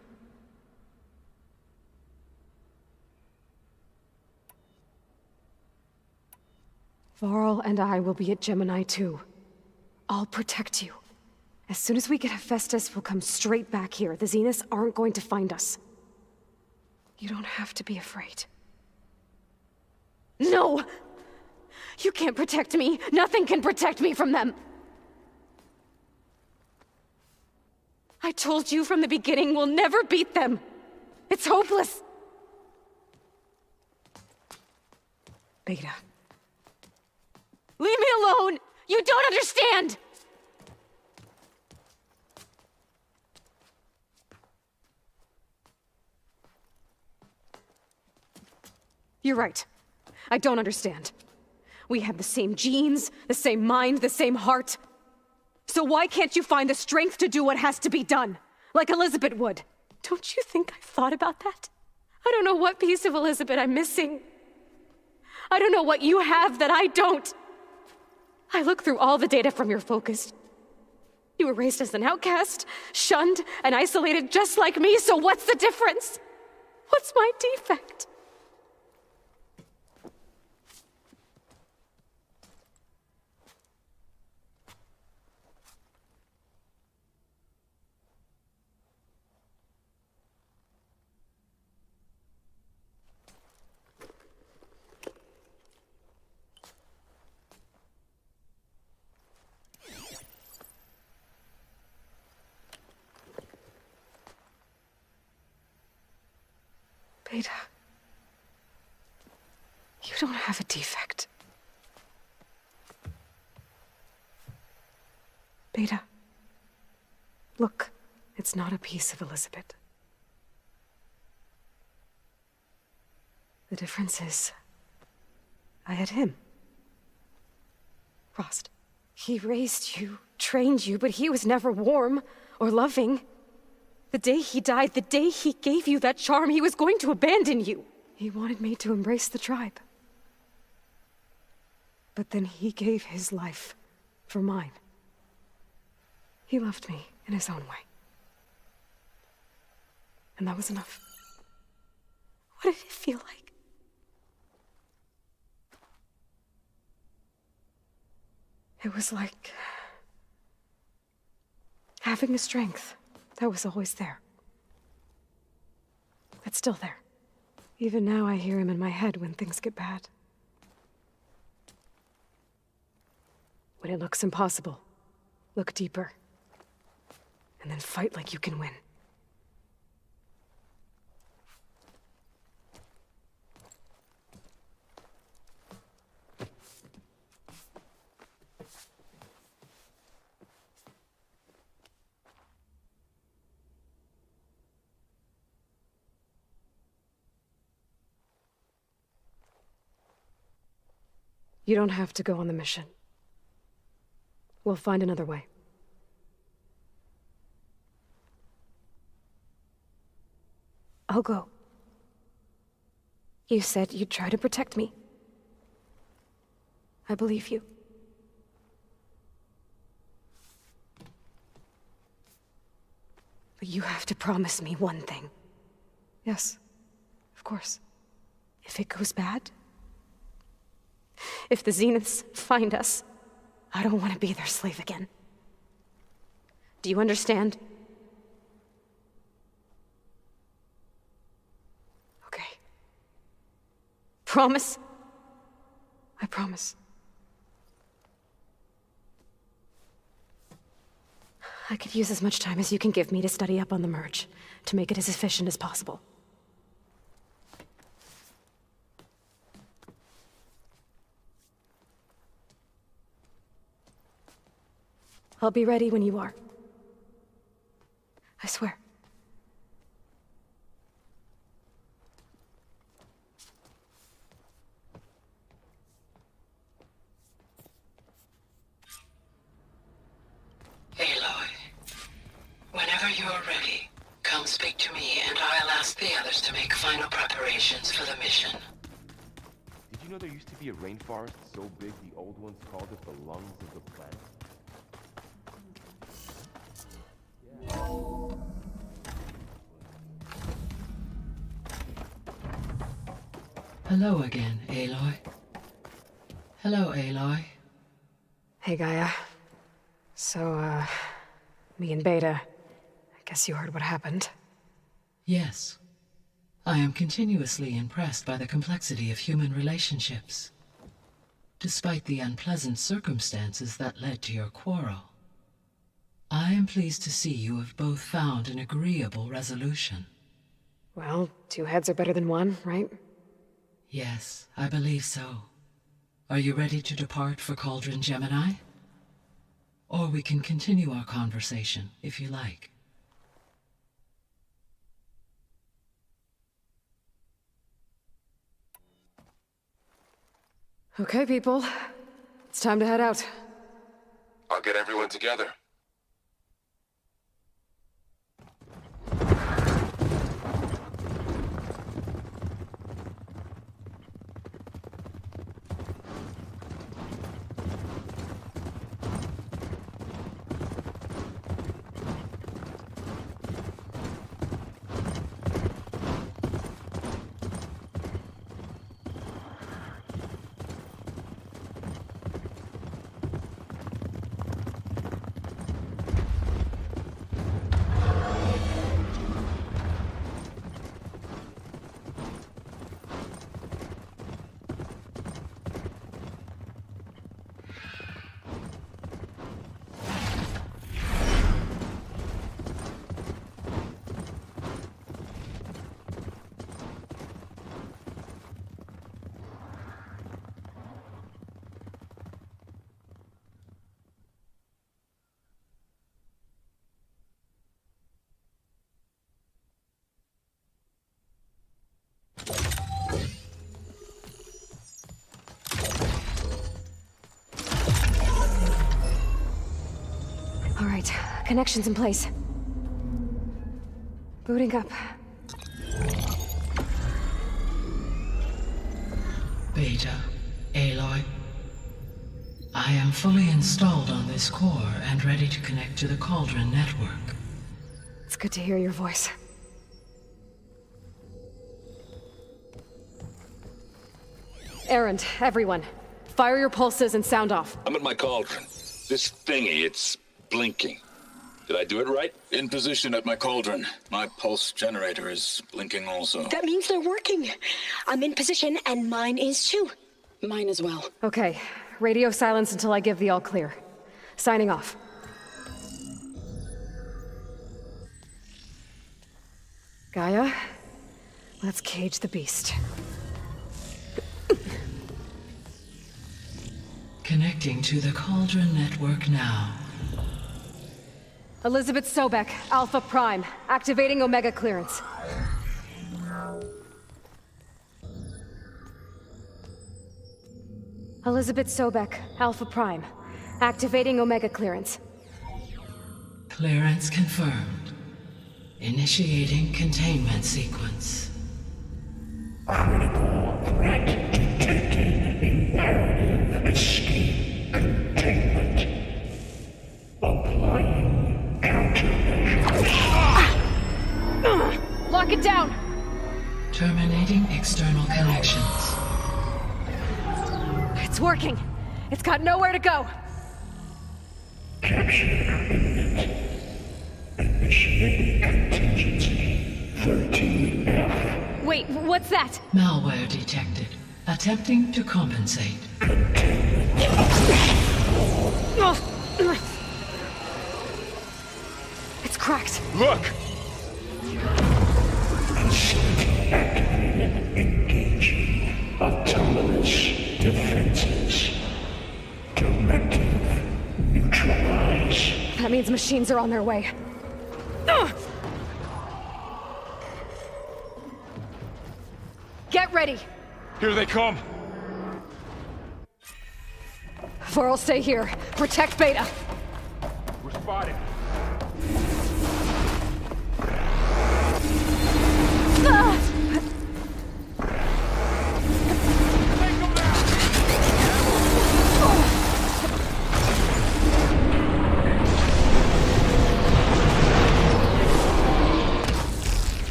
Varl and I will be at Gemini too. I'll protect you. As soon as we get Hephaestus, we'll come straight back here. The Zeniths aren't going to find us. You don't have to be afraid. No! You can't protect me. Nothing can protect me from them. I told you from the beginning, we'll never beat them. It's hopeless. Beta. Leave me alone! You don't understand! You're right. I don't understand. We have the same genes, the same mind, the same heart. So why can't you find the strength to do what has to be done? Like Elizabeth would. Don't you think I've thought about that? I don't know what piece of Elizabeth I'm missing. I don't know what you have that I don't. I look through all the data from your focus. You were raised as an outcast, shunned, and isolated just like me, so what's the difference? What's my defect? Beta, you don't have a defect. Beta, look, it's not a piece of Elizabeth. The difference is, I had him. Frost. He raised you, trained you, but he was never warm or loving. The day he died, the day he gave you that charm, he was going to abandon you. He wanted me to embrace the tribe. But then he gave his life for mine. He loved me in his own way. And that was enough. What did it feel like? It was like having a strength that was always there. That's still there. Even now I hear him in my head when things get bad. When it looks impossible, look deeper. And then fight like you can win. You don't have to go on the mission. We'll find another way. I'll go. You said you'd try to protect me. I believe you. But you have to promise me one thing. Yes, of course. If it goes bad, if the Zeniths find us, I don't want to be their slave again. Do you understand? Okay. Promise? I promise. I could use as much time as you can give me to study up on the merge, to make it as efficient as possible. I'll be ready when you are. I swear. Aloy, whenever you're ready, come speak to me and I'll ask the others to make final preparations for the mission. Did you know there used to be a rainforest so big the old ones called it the lungs of the planet? Hello again, Aloy. Hello, Aloy. Hey, Gaia. So, me and Beta, I guess you heard what happened. Yes. I am continuously impressed by the complexity of human relationships. Despite the unpleasant circumstances that led to your quarrel, I am pleased to see you have both found an agreeable resolution. Well, two heads are better than one, right? Yes, I believe so. Are you ready to depart for Cauldron Gemini? Or we can continue our conversation, if you like. Okay, people. It's time to head out. I'll get everyone together. All right, connections in place. Booting up. Beta, Aloy. I am fully installed on this core and ready to connect to the Cauldron network. It's good to hear your voice. Errand, everyone. Fire your pulses and sound off. I'm at my cauldron. This thingy, it's blinking. Did I do it right? In position at my cauldron. My pulse generator is blinking also. That means they're working. I'm in position and mine is too. Mine as well. Okay. Radio silence until I give the all clear. Signing off. Gaia, let's cage the beast. Connecting to the Cauldron network now. Elizabeth Sobek, Alpha Prime, activating Omega clearance. Elizabeth Sobek, Alpha Prime, activating Omega clearance. Clearance confirmed. Initiating containment sequence. Critical threat detected. Imperative escape containment. Applying countermeasures. Lock it down! Terminating external connections. It's working! It's got nowhere to go! Capture imminent. Initiating contingency 13F. Wait, what's that? Malware detected. Attempting to compensate. It's cracked. Look! Facility activated. Engaging autonomous defenses. Directive neutralize. That means machines are on their way. Get ready! Here they come! Vorl, stay here. Protect Beta. We're spotted.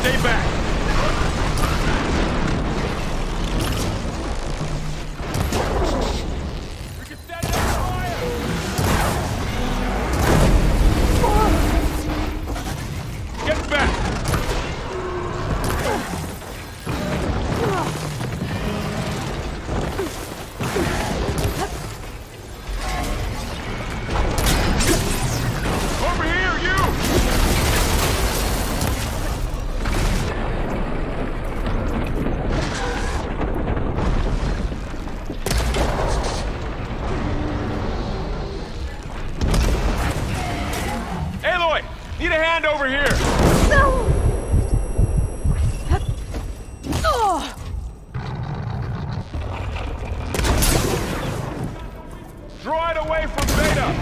Stay back! Get back! Over here, you! Aloy! Need a hand over here! Draw it away from Beta!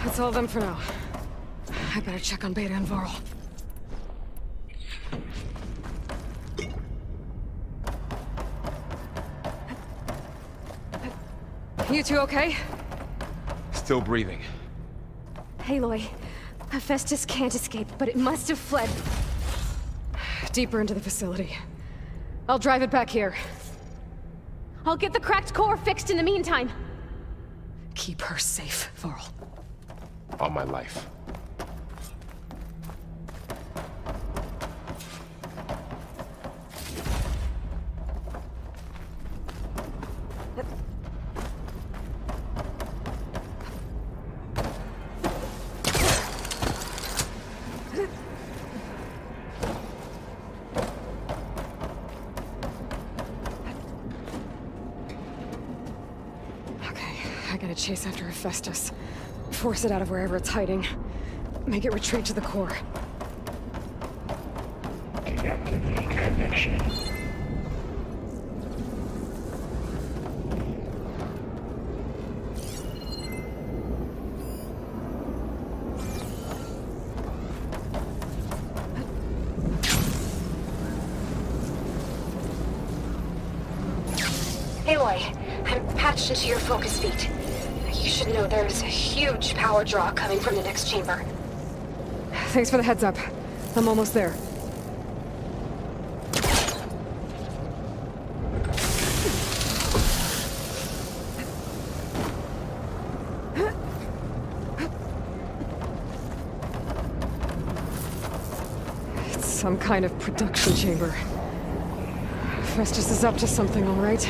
That's all done for now. I better check on Beta and Vorl. You two okay? Still breathing. Aloy, Hephaestus can't escape, but it must have fled deeper into the facility. I'll drive it back here. I'll get the cracked core fixed in the meantime. Keep her safe, Vorl. On my life. Okay, I gotta chase after Hephaestus. Force it out of wherever it's hiding. Make it retreat to the core. Deactivate connection. Aloy, I'm patched into your focus feed. You should know there's a huge power draw coming from the next chamber. Thanks for the heads up. I'm almost there. Some kind of production chamber. Festus is up to something, all right?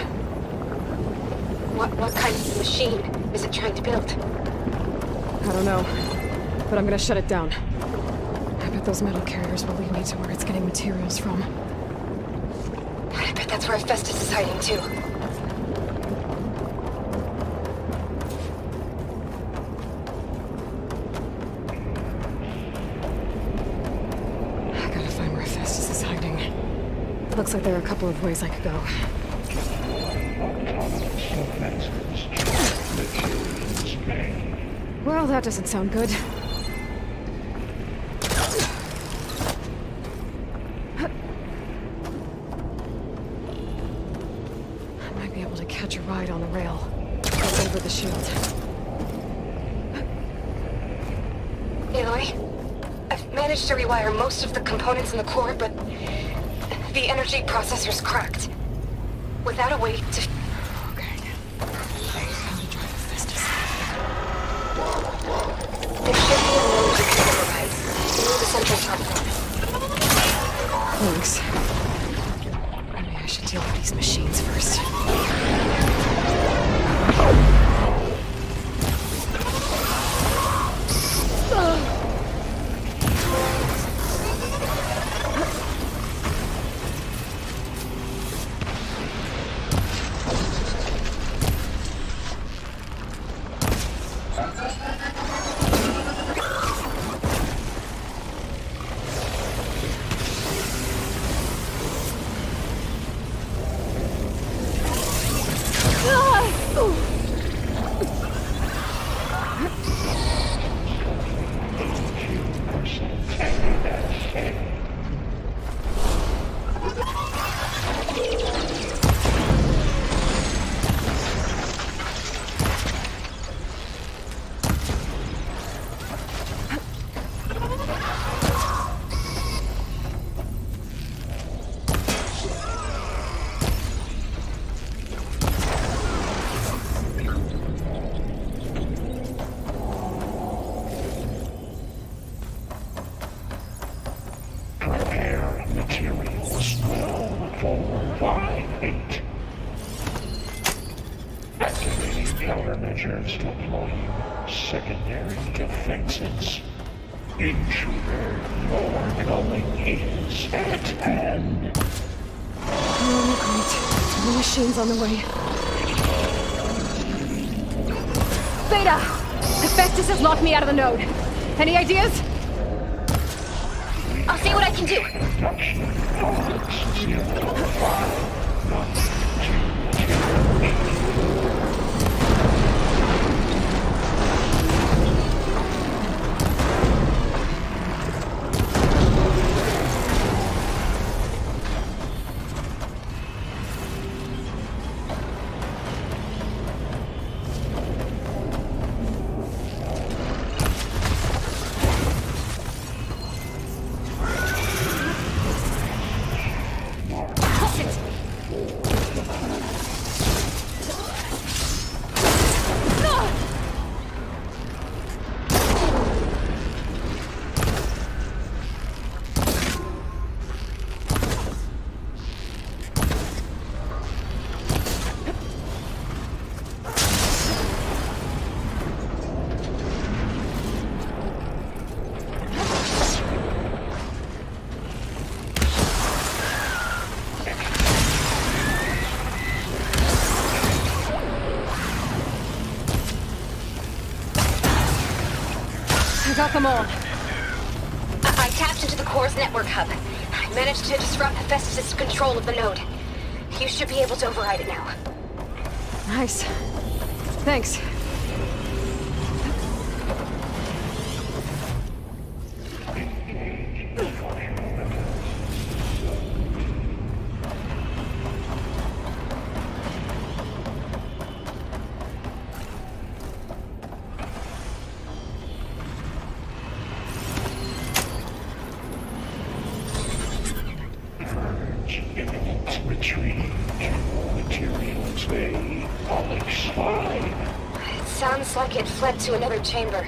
What kind of machine is it trying to build? I don't know, but I'm gonna shut it down. I bet those metal carriers will lead me to where it's getting materials from. I bet that's where Festus is hiding, too. I gotta find where Festus is hiding. Looks like there are a couple of ways I could go. Well, that doesn't sound good. I might be able to catch a ride on the rail. Go over the shield. Aloy, I've managed to rewire most of the components in the core, but the energy processor's cracked. Without a way to... There should be a node you can override. Near the central platform. Thanks. Maybe I should deal with these machines first. Countermeasures deploying secondary defenses. Intruder, your going is at hand. Oh, great. More machines on the way. Beta! Festus has locked me out of the node. Any ideas? I'll see what I can do. Production costs 0 to 5. 1, 2, 2. I got them all. I tapped into the core's network hub. I managed to disrupt Hephaestus' control of the node. You should be able to override it now. Nice. Thanks. Retreating to materials they all expire. It sounds like it fled to another chamber.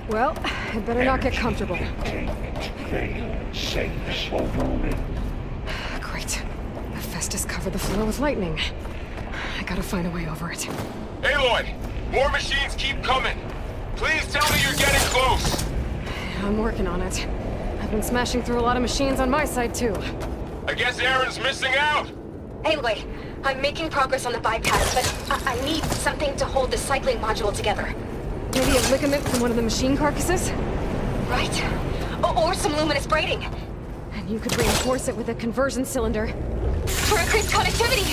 Well, I better not get comfortable. Containment Fail-safes overwritten. Great. Hephaestus covered the floor with lightning. I gotta find a way over it. Aloy! More machines keep coming! Please tell me you're getting close! I'm working on it. I've been smashing through a lot of machines on my side, too. I guess Aaron's missing out! Aloy, I'm making progress on the bypass, but I need something to hold the cycling module together. Maybe a ligament from one of the machine carcasses? Right. Or some luminous braiding. And you could reinforce it with a conversion cylinder. For increased connectivity!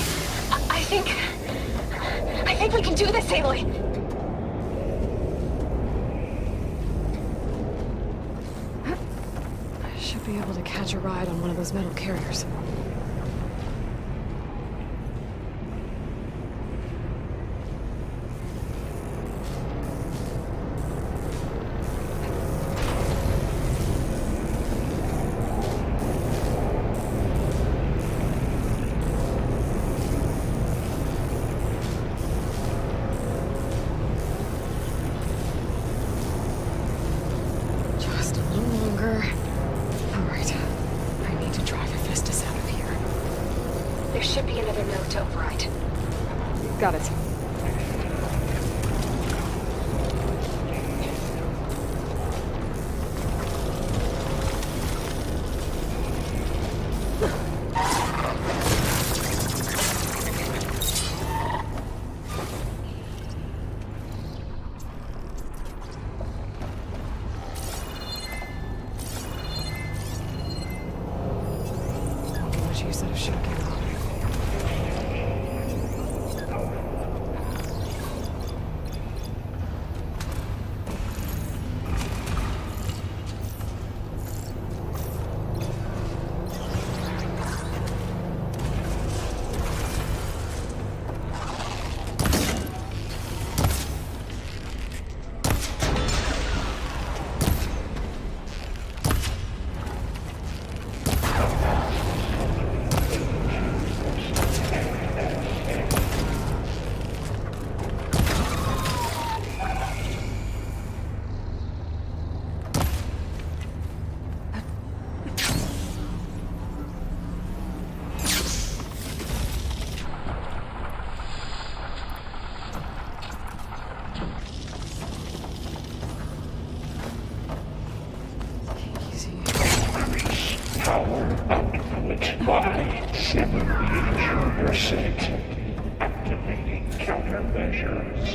I think we can do this, Aloy! I should be able to catch a ride on one of those metal carriers. Just a little longer. All right. I need to drive Hephaestus out of here. There should be another node to override. Got it. Much use out of shotgun. Power output by 70%. Activating countermeasures.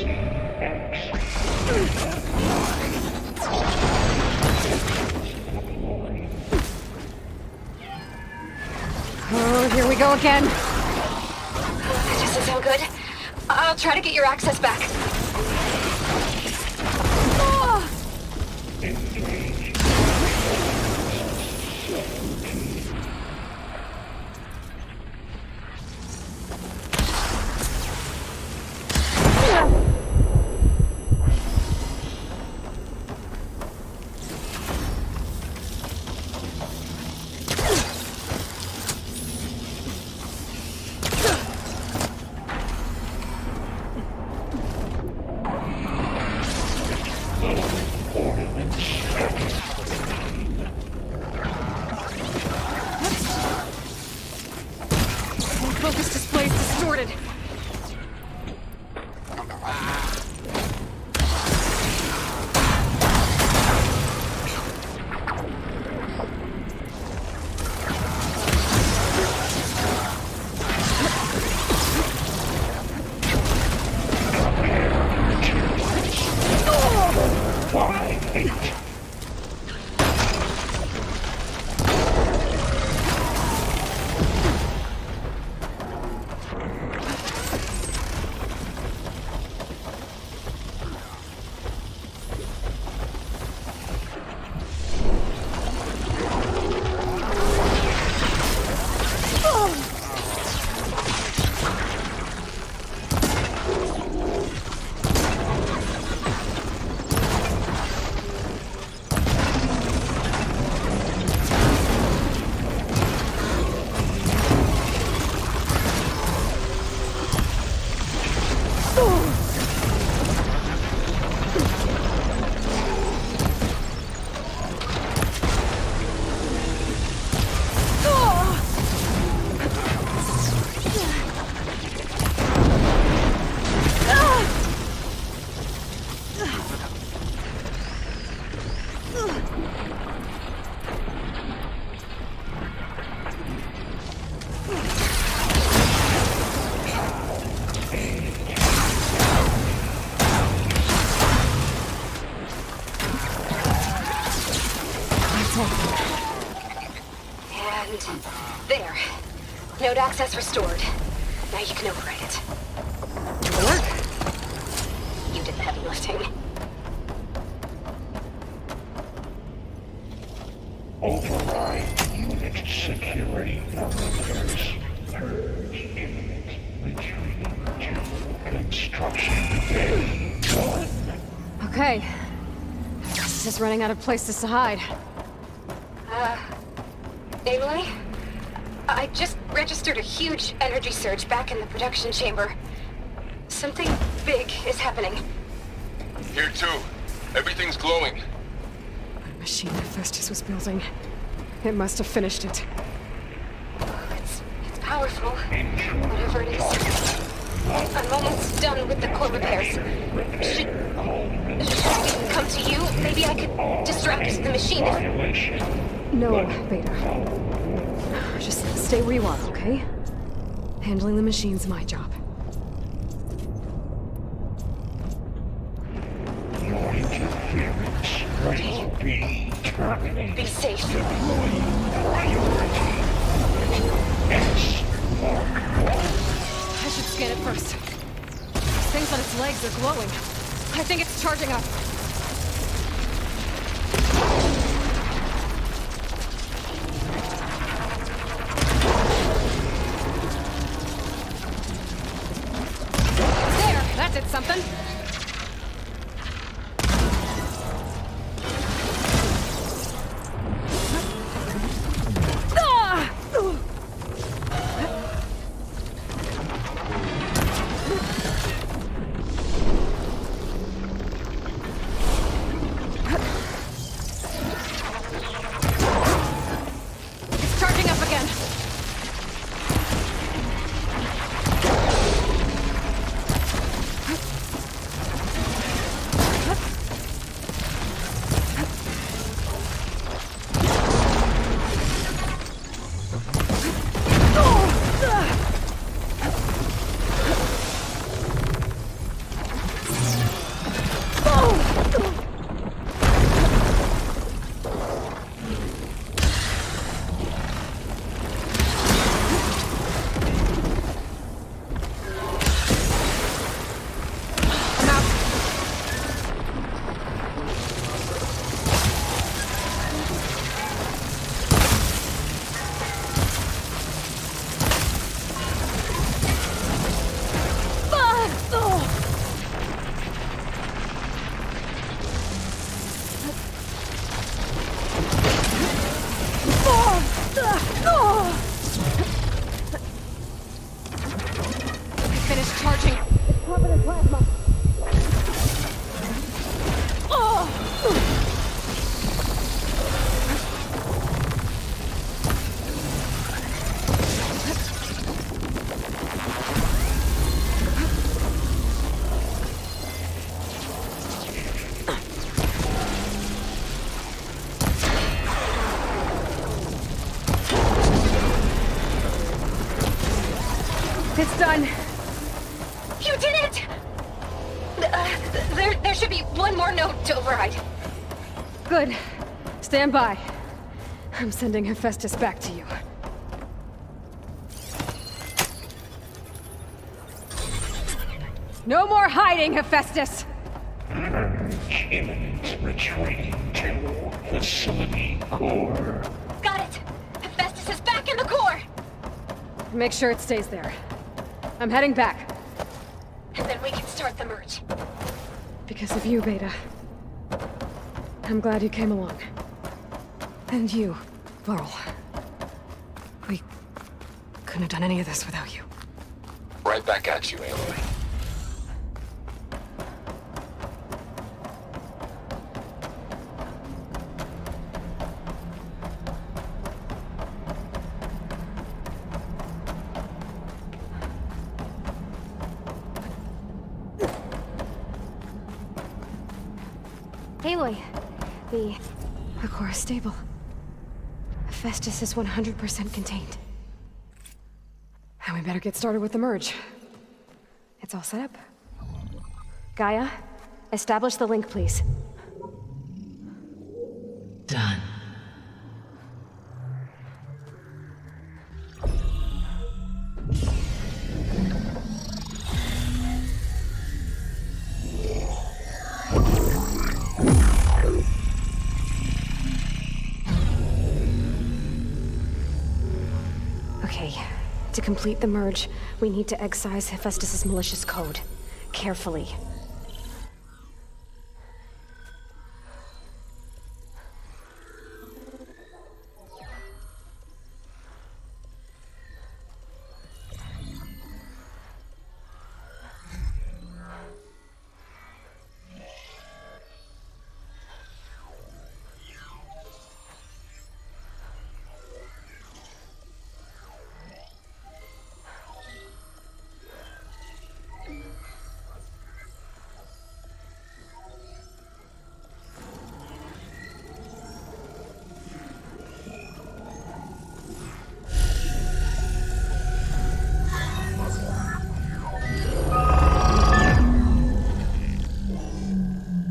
X. Oh, here we go again. That doesn't sound good. I'll try to get your access back. Ah! Focus display is distorted. Node access restored. Now you can override it. Did it work? You did the heavy lifting. Override unit security parameters. Purge imminent. Retreating to construction bay 1. Okay. This is running out of places to hide. Aloy? I just registered a huge energy surge back in the production chamber. Something big is happening. Here too. Everything's glowing. The machine Hephaestus was building. It must have finished it. It's powerful. Whatever it is. I'm almost done with the core repairs. Should we come to you? Maybe I could distract the machine if... No, Beta. Just stay where you are, okay? Handling the machine's my job. Your interference will be terminated. Be safe. Deploying priority. S Mark 1. I should scan it first. These things on its legs are glowing. I think it's charging up. There! That did something! It's done. You did it! There should be one more node to override. Good. Stand by. I'm sending Hephaestus back to you. No more hiding, Hephaestus! Purge imminent. Retreating to facility core. Got it! Hephaestus is back in the core! Make sure it stays there. I'm heading back. And then we can start the merge. Because of you, Beta. I'm glad you came along. And you, Laurel. We couldn't have done any of this without you. Right back at you, Aloy. Aloy, the core is stable. Hephaestus is 100% contained. And we better get started with the merge. It's all set up. Gaia, establish the link, please. Done. To complete the merge, we need to excise Hephaestus' malicious code. Carefully.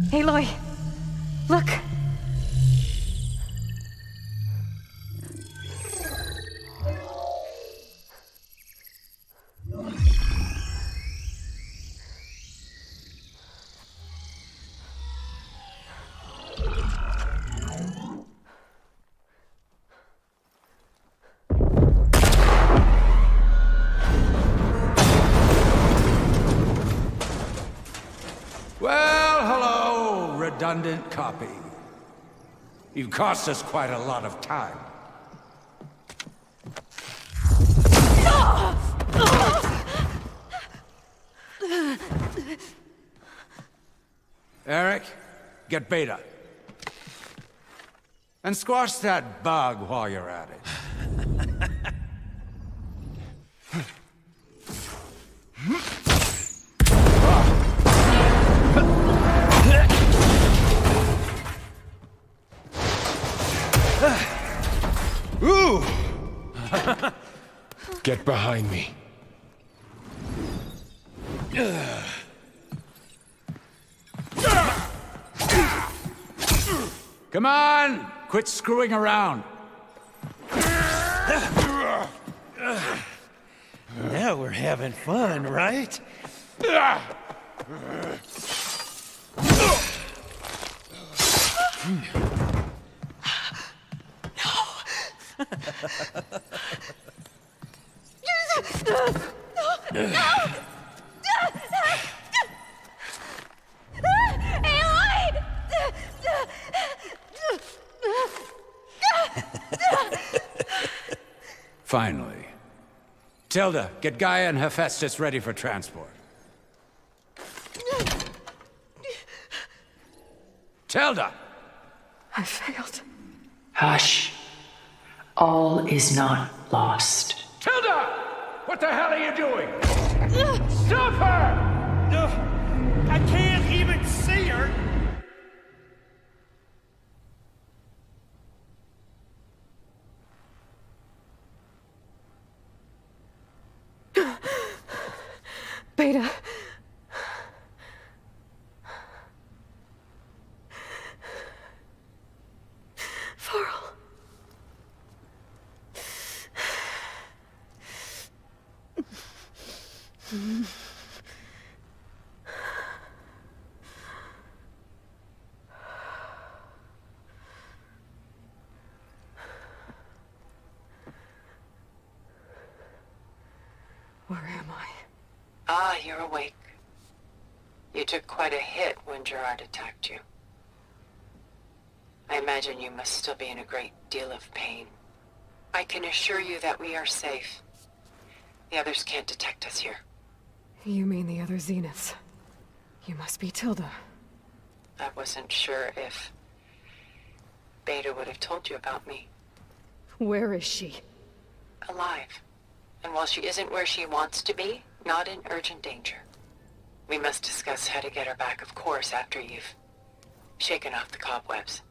Aloy! Look! Well, hello, redundant copy. You've cost us quite a lot of time. Eric, get Beta. And squash that bug while you're at it. Ooh! Get behind me. Come on! Quit screwing around. Now we're having fun, right? Finally. Tilda, get Gaia and Hephaestus ready for transport. Tilda! I failed. Hush. All is not lost. Tilda! What the hell are you doing? Stop her! I can't even see her! Beta. Varl. Where am I? Ah, you're awake. You took quite a hit when Gerard attacked you. I imagine you must still be in a great deal of pain. I can assure you that we are safe. The others can't detect us here. You mean the other Zeniths? You must be Tilda. I wasn't sure if Beta would have told you about me. Where is she? Alive. And while she isn't where she wants to be, not in urgent danger. We must discuss how to get her back, of course, after you've shaken off the cobwebs.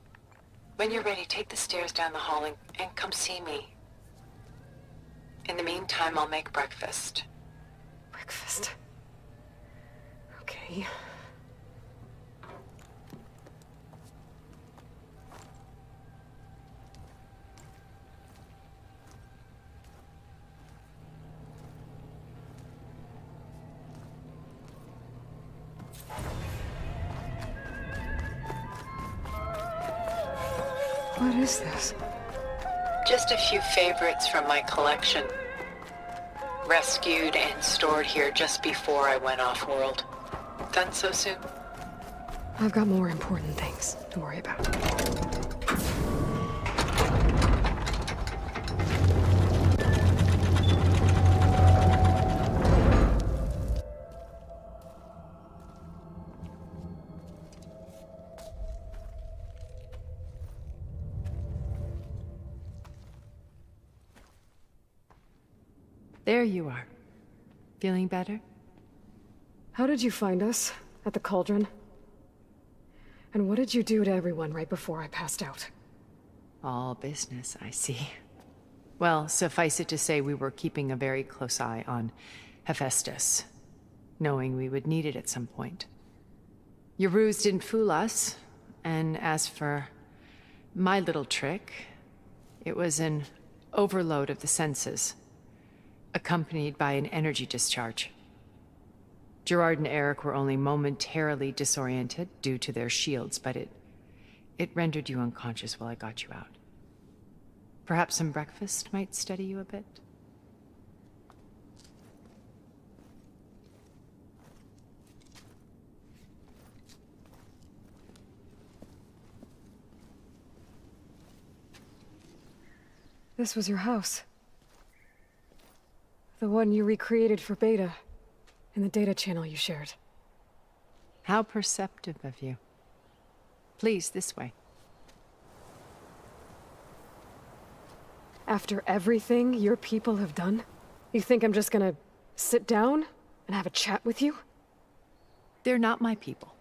When you're ready, take the stairs down the hall and come see me. In the meantime, I'll make breakfast. Breakfast? Okay. What is this? Just a few favorites from my collection. rescued and stored here just before I went off-world. Done so soon? I've got more important things to worry about. There you are. Feeling better? How did you find us? At the cauldron? And what did you do to everyone right before I passed out? All business, I see. Well, suffice it to say we were keeping a very close eye on Hephaestus, knowing we would need it at some point. Your ruse didn't fool us, and as for my little trick, it was an overload of the senses, accompanied by an energy discharge. Gerard and Eric were only momentarily disoriented due to their shields, but it rendered you unconscious while I got you out. Perhaps some breakfast might steady you a bit? This was your house. The one you recreated for Beta, in the data channel you shared. How perceptive of you. Please, this way. After everything your people have done, you think I'm just gonna sit down and have a chat with you? They're not my people.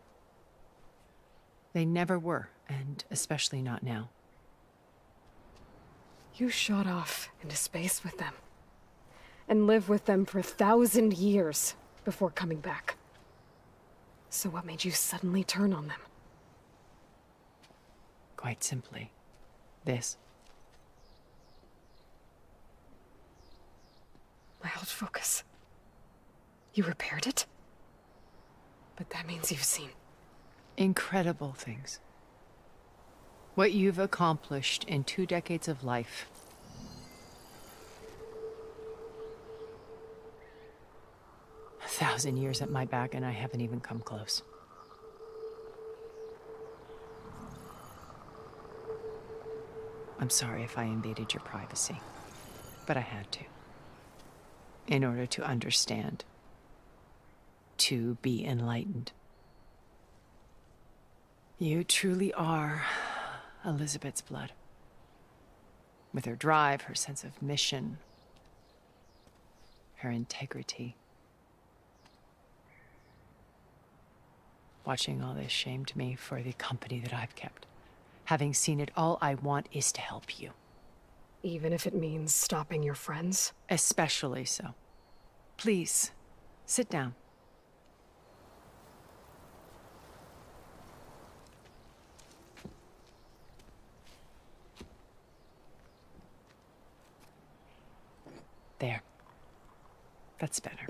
They never were, and especially not now. You shot off into space with them, and lived with them for 1,000 years before coming back. So what made you suddenly turn on them? Quite simply, this. My old focus. You repaired it? But that means you've seen incredible things. What you've accomplished in 2 decades of life. A 1,000 years at my back, and I haven't even come close. I'm sorry if I invaded your privacy, but I had to. In order to understand. To be enlightened. You truly are Elizabeth's blood. With her drive, her sense of mission, her integrity. Watching all this shamed me for the company that I've kept. Having seen it, all I want is to help you. Even if it means stopping your friends? Especially so. Please, sit down. There. That's better.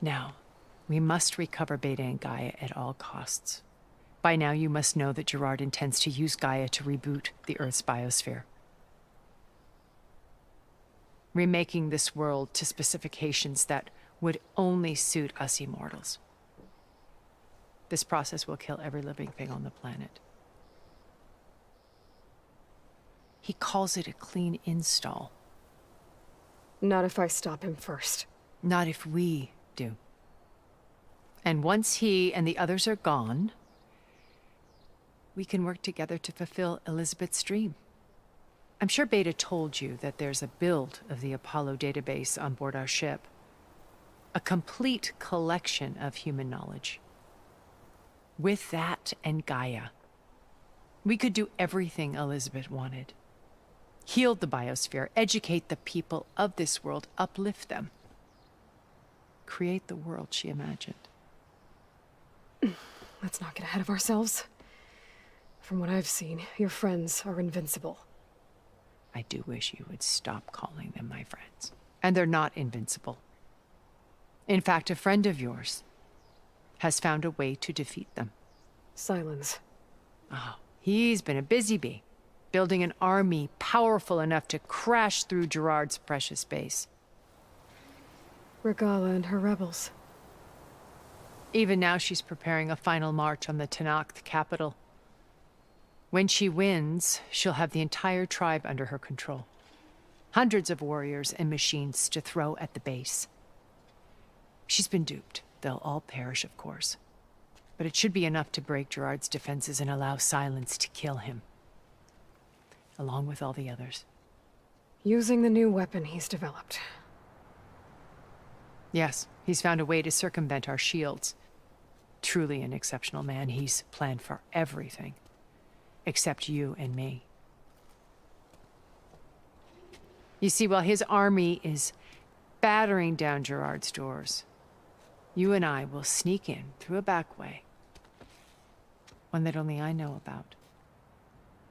Now, we must recover Beta and Gaia at all costs. By now, you must know that Gerard intends to use Gaia to reboot the Earth's biosphere. Remaking this world to specifications that would only suit us immortals. This process will kill every living thing on the planet. He calls it a clean install. Not if I stop him first. Not if we do. And once he and the others are gone, we can work together to fulfill Elizabeth's dream. I'm sure Beta told you that there's a build of the Apollo database on board our ship. A complete collection of human knowledge. With that and Gaia, we could do everything Elizabeth wanted. Heal the biosphere, educate the people of this world, uplift them. Create the world she imagined. Let's not get ahead of ourselves. From what I've seen, your friends are invincible. I do wish you would stop calling them my friends. And they're not invincible. In fact, a friend of yours has found a way to defeat them. Silence. Oh, he's been a busy bee, building an army powerful enough to crash through Gerard's precious base. Regala and her rebels. Even now she's preparing a final march on the Tenakth capital. When she wins, she'll have the entire tribe under her control. Hundreds of warriors and machines to throw at the base. She's been duped. They'll all perish, of course. But it should be enough to break Gerard's defenses and allow Silence to kill him. Along with all the others. Using the new weapon he's developed. Yes, he's found a way to circumvent our shields. Truly an exceptional man. He's planned for everything. Except you and me. You see, while his army is battering down Gerard's doors, you and I will sneak in through a back way. One that only I know about.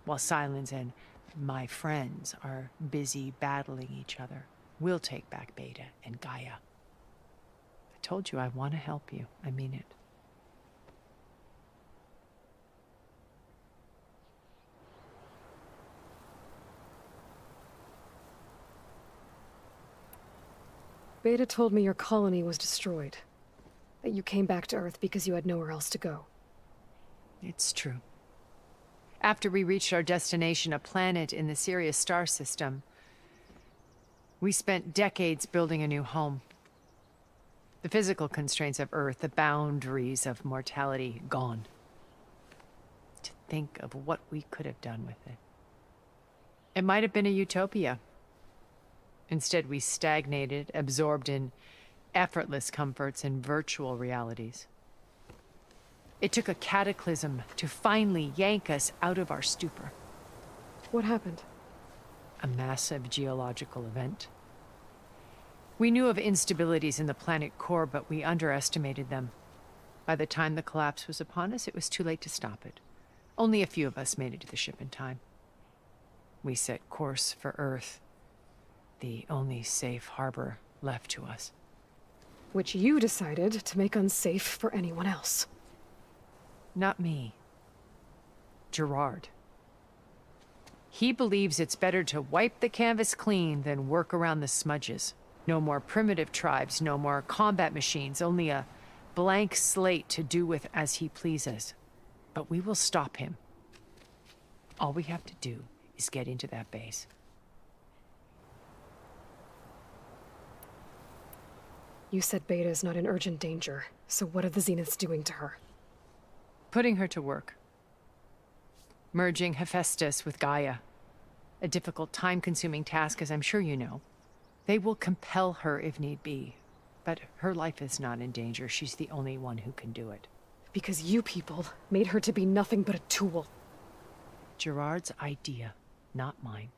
While Silence and my friends are busy battling each other, we'll take back Beta and Gaia. I told you I want to help you. I mean it. Beta told me your colony was destroyed. That you came back to Earth because you had nowhere else to go. It's true. After we reached our destination, a planet in the Sirius star system, we spent decades building a new home. The physical constraints of Earth, the boundaries of mortality, gone. To think of what we could have done with it. It might have been a utopia. Instead, we stagnated, absorbed in effortless comforts and virtual realities. It took a cataclysm to finally yank us out of our stupor. What happened? A massive geological event. We knew of instabilities in the planet core, but we underestimated them. By the time the collapse was upon us, it was too late to stop it. Only a few of us made it to the ship in time. We set course for Earth, the only safe harbor left to us. Which you decided to make unsafe for anyone else. Not me. Gerard. He believes it's better to wipe the canvas clean than work around the smudges. No more primitive tribes, no more combat machines, only a blank slate to do with as he pleases. But we will stop him. All we have to do is get into that base. You said Beta is not in urgent danger, so what are the Zeniths doing to her? Putting her to work. Merging Hephaestus with Gaia. A difficult, time-consuming task, as I'm sure you know. They will compel her if need be. But her life is not in danger. She's the only one who can do it. Because you people made her to be nothing but a tool. Gerard's idea, not mine.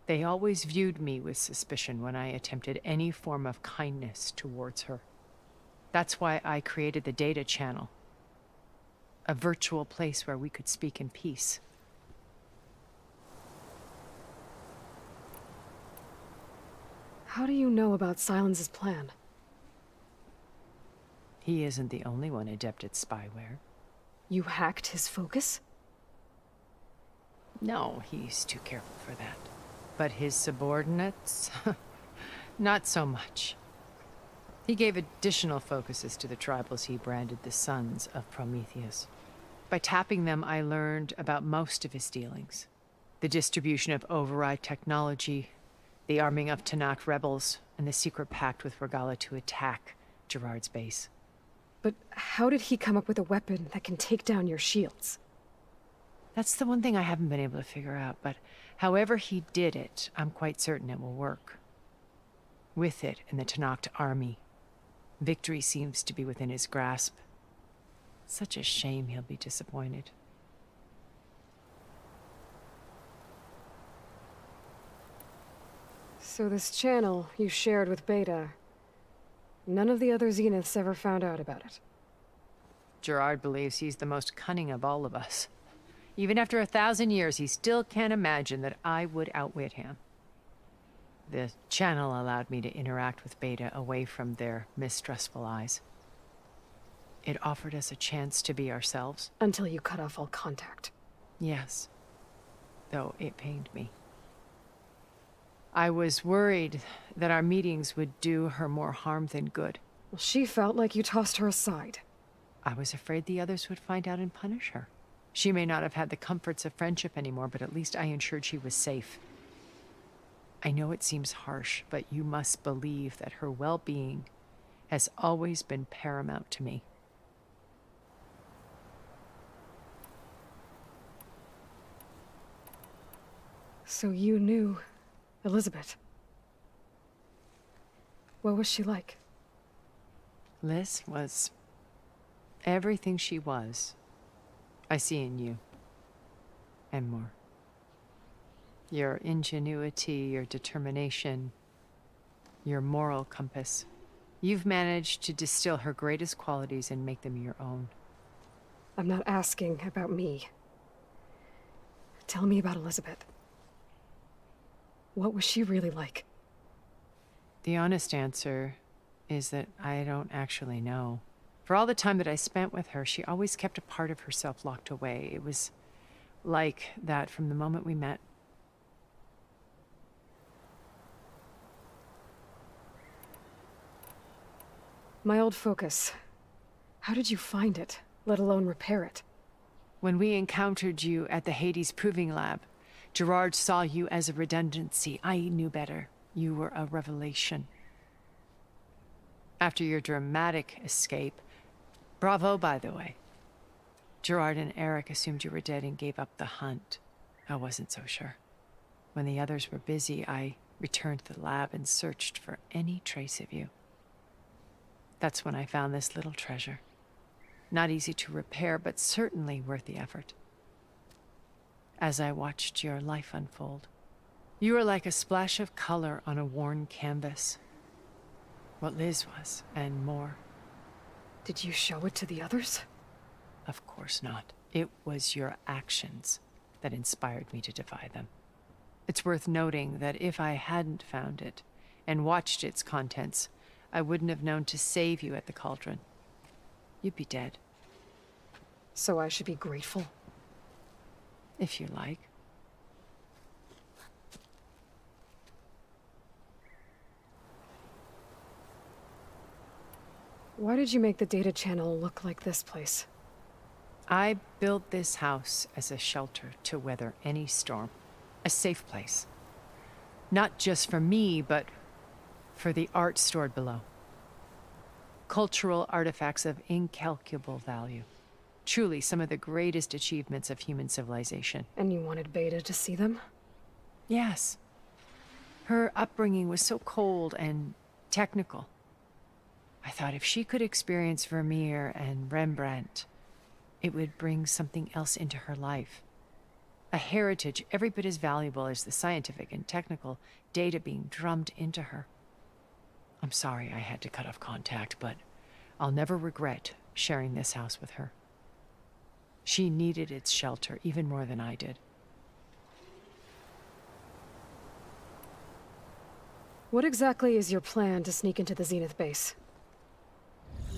They always viewed me with suspicion when I attempted any form of kindness towards her. That's why I created the data channel. A virtual place where we could speak in peace. How do you know about Silence's plan? He isn't the only one adept at spyware. You hacked his focus? No, he's too careful for that. But his subordinates? Not so much. He gave additional focuses to the tribals he branded the Sons of Prometheus. By tapping them, I learned about most of his dealings. The distribution of override technology, the arming of Tenakth rebels, and the secret pact with Regala to attack Gerard's base. But how did he come up with a weapon that can take down your shields? That's the one thing I haven't been able to figure out, but however he did it, I'm quite certain it will work. With it and the Tenakth army, victory seems to be within his grasp. Such a shame he'll be disappointed. So this channel you shared with Beta, none of the other Zeniths ever found out about it? Gerard believes he's the most cunning of all of us. Even after 1,000 years, he still can't imagine that I would outwit him. The channel allowed me to interact with Beta away from their mistrustful eyes. It offered us a chance to be ourselves. Until you cut off all contact. Yes. Though it pained me. I was worried that our meetings would do her more harm than good. Well, she felt like you tossed her aside. I was afraid the others would find out and punish her. She may not have had the comforts of friendship anymore, but at least I ensured she was safe. I know it seems harsh, but you must believe that her well-being has always been paramount to me. So you knew Elizabeth. What was she like? Liz was everything she was. I see in you. And more. Your ingenuity, your determination, your moral compass. You've managed to distill her greatest qualities and make them your own. I'm not asking about me. Tell me about Elizabeth. What was she really like? The honest answer is that I don't actually know. For all the time that I spent with her, she always kept a part of herself locked away. It was like that from the moment we met. My old focus. How did you find it, let alone repair it? When we encountered you at the Hades Proving Lab, Gerard saw you as a redundancy. I knew better. You were a revelation. After your dramatic escape, bravo, by the way. Gerard and Eric assumed you were dead and gave up the hunt. I wasn't so sure. When the others were busy, I returned to the lab and searched for any trace of you. That's when I found this little treasure. Not easy to repair, but certainly worth the effort. As I watched your life unfold, you were like a splash of color on a worn canvas. What Liz was, and more. Did you show it to the others? Of course not. It was your actions that inspired me to defy them. It's worth noting that if I hadn't found it and watched its contents, I wouldn't have known to save you at the cauldron. You'd be dead. So I should be grateful? If you like. Why did you make the data channel look like this place? I built this house as a shelter to weather any storm. A safe place. Not just for me, but for the art stored below. Cultural artifacts of incalculable value. Truly some of the greatest achievements of human civilization. And you wanted Beta to see them? Yes. Her upbringing was so cold and technical. I thought if she could experience Vermeer and Rembrandt, it would bring something else into her life. A heritage every bit as valuable as the scientific and technical data being drummed into her. I'm sorry I had to cut off contact, but I'll never regret sharing this house with her. She needed its shelter even more than I did. What exactly is your plan to sneak into the Zenith base?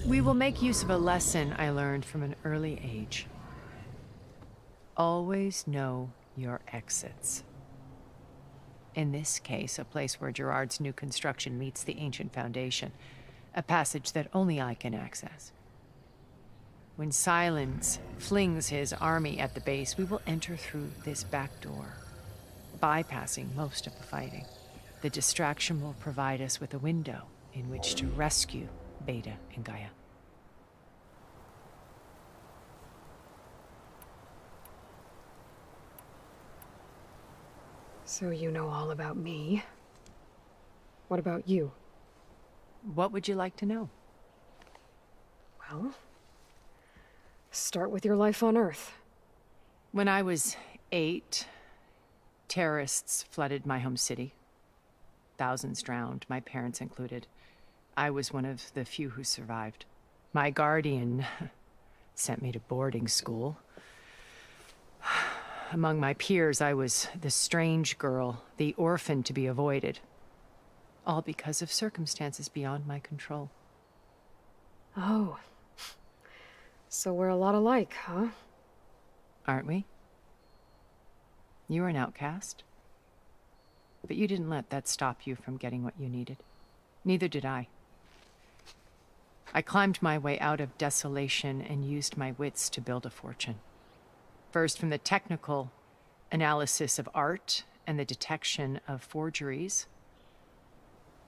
We will make use of a lesson I learned from an early age. Always know your exits. In this case, a place where Gerard's new construction meets the ancient foundation, a passage that only I can access. When Silence flings his army at the base, we will enter through this back door, bypassing most of the fighting. The distraction will provide us with a window in which to rescue Beta and Gaia. So you know all about me. What about you? What would you like to know? Well, start with your life on Earth. When I was 8, terrorists flooded my home city. Thousands drowned, my parents included. I was one of the few who survived. My guardian sent me to boarding school. Among my peers, I was the strange girl, the orphan to be avoided. All because of circumstances beyond my control. Oh. So we're a lot alike, huh? Aren't we? You're an outcast. But you didn't let that stop you from getting what you needed. Neither did I. I climbed my way out of desolation and used my wits to build a fortune. First, from the technical analysis of art and the detection of forgeries.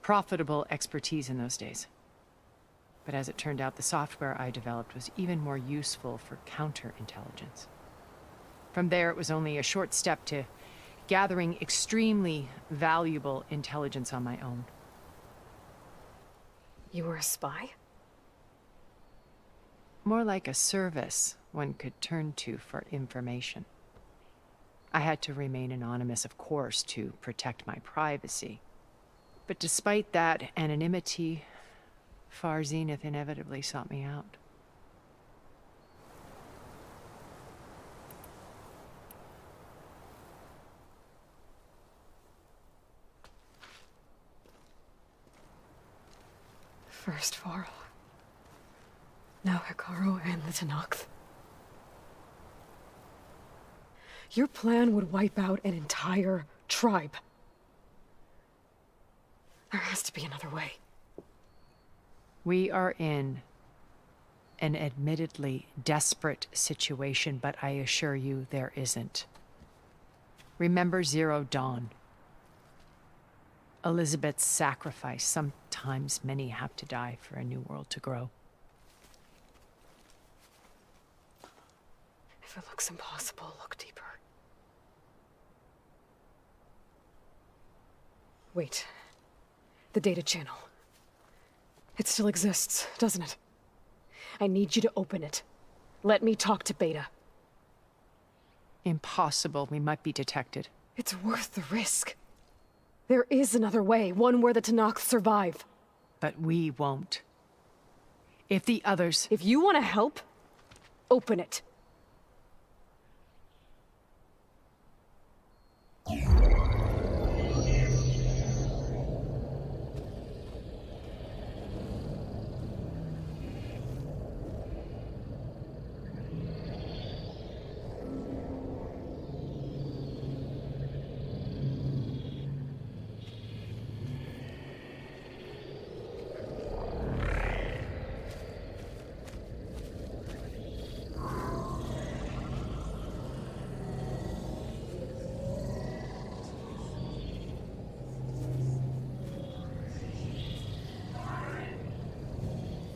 Profitable expertise in those days. But as it turned out, the software I developed was even more useful for counterintelligence. From there, it was only a short step to gathering extremely valuable intelligence on my own. You were a spy? More like a service one could turn to for information. I had to remain anonymous, of course, to protect my privacy. But despite that anonymity, Far Zenith inevitably sought me out. First Varl. Now Hikaru and the Tenakth. Your plan would wipe out an entire tribe. There has to be another way. We are in an admittedly desperate situation, but I assure you there isn't. Remember Zero Dawn. Elizabeth's sacrifice. Sometimes many have to die for a new world to grow. If it looks impossible, look deeper. Wait. The data channel. It still exists, doesn't it? I need you to open it. Let me talk to Beta. Impossible. We might be detected. It's worth the risk. There is another way, one where the Tenakth survive. But we won't. If the others... If you want to help, open it.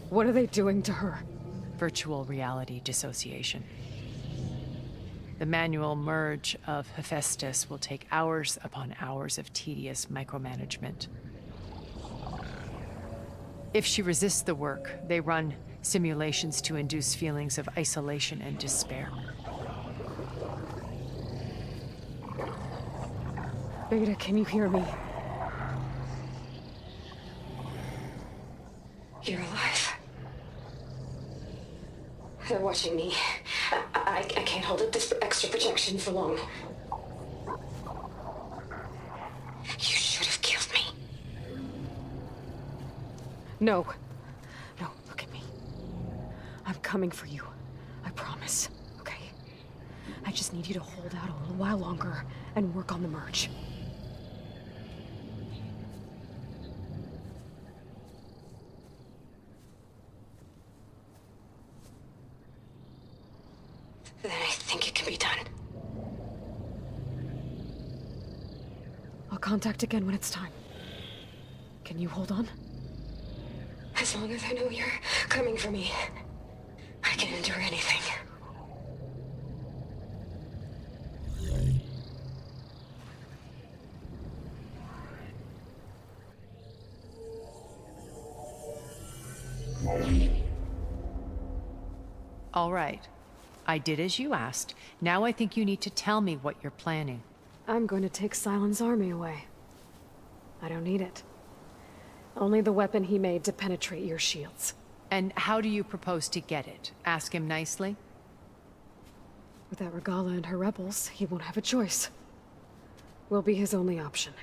What are they doing to her? Virtual reality dissociation. The manual merge of Hephaestus will take hours upon hours of tedious micromanagement. If she resists the work, they run simulations to induce feelings of isolation and despair. Beta, can you hear me? You're alive. They're watching me. I can't hold up this extra projection for long. You should have killed me. No. No, look at me. I'm coming for you. I promise, okay? I just need you to hold out a little while longer and work on the merge. Then I think it can be done. I'll contact again when it's time. Can you hold on? As long as I know you're coming for me, I can endure anything. All right. I did as you asked. Now I think you need to tell me what you're planning. I'm going to take Sylens' army away. I don't need it. Only the weapon he made to penetrate your shields. And how do you propose to get it? Ask him nicely? Without Regala and her rebels, he won't have a choice. We'll be his only option.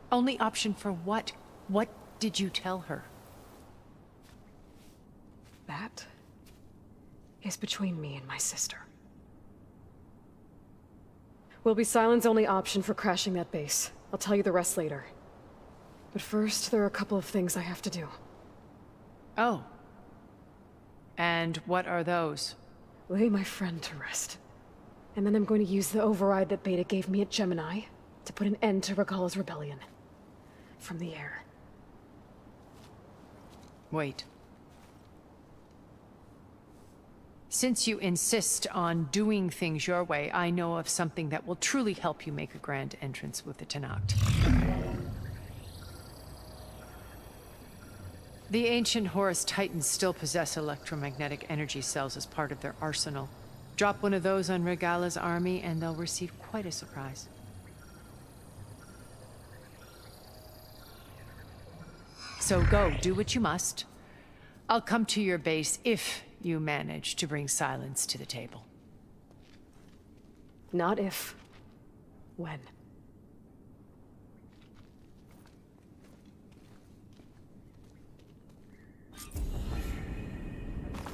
Only option for what? What did you tell her? That is between me and my sister. will be Sylens' only option for crashing that base. I'll tell you the rest later. But first, there are a couple of things I have to do. Oh. And what are those? Lay my friend to rest. And then I'm going to use the override that Beta gave me at Gemini to put an end to Regalla's rebellion. From the air. Wait. Since you insist on doing things your way, I know of something that will truly help you make a grand entrance with the Tenakth. The ancient Horus Titans still possess electromagnetic energy cells as part of their arsenal. Drop one of those on Regalla's army and they'll receive quite a surprise. So go, do what you must. I'll come to your base if you manage to bring Sylens to the table. Not if. When.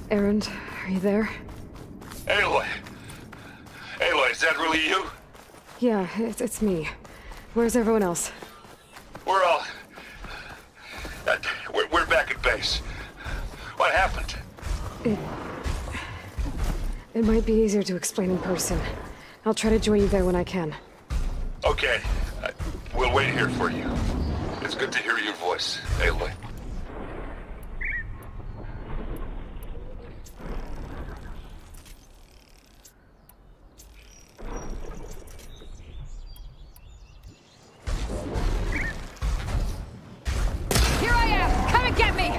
Erend, are you there? Aloy! Aloy, is that really you? Yeah, it's me. Where's everyone else? We're all... we're back at base. What happened? It might be easier to explain in person. I'll try to join you there when I can. Okay. We'll wait here for you. It's good to hear your voice, Aloy. Here I am! Come and get me!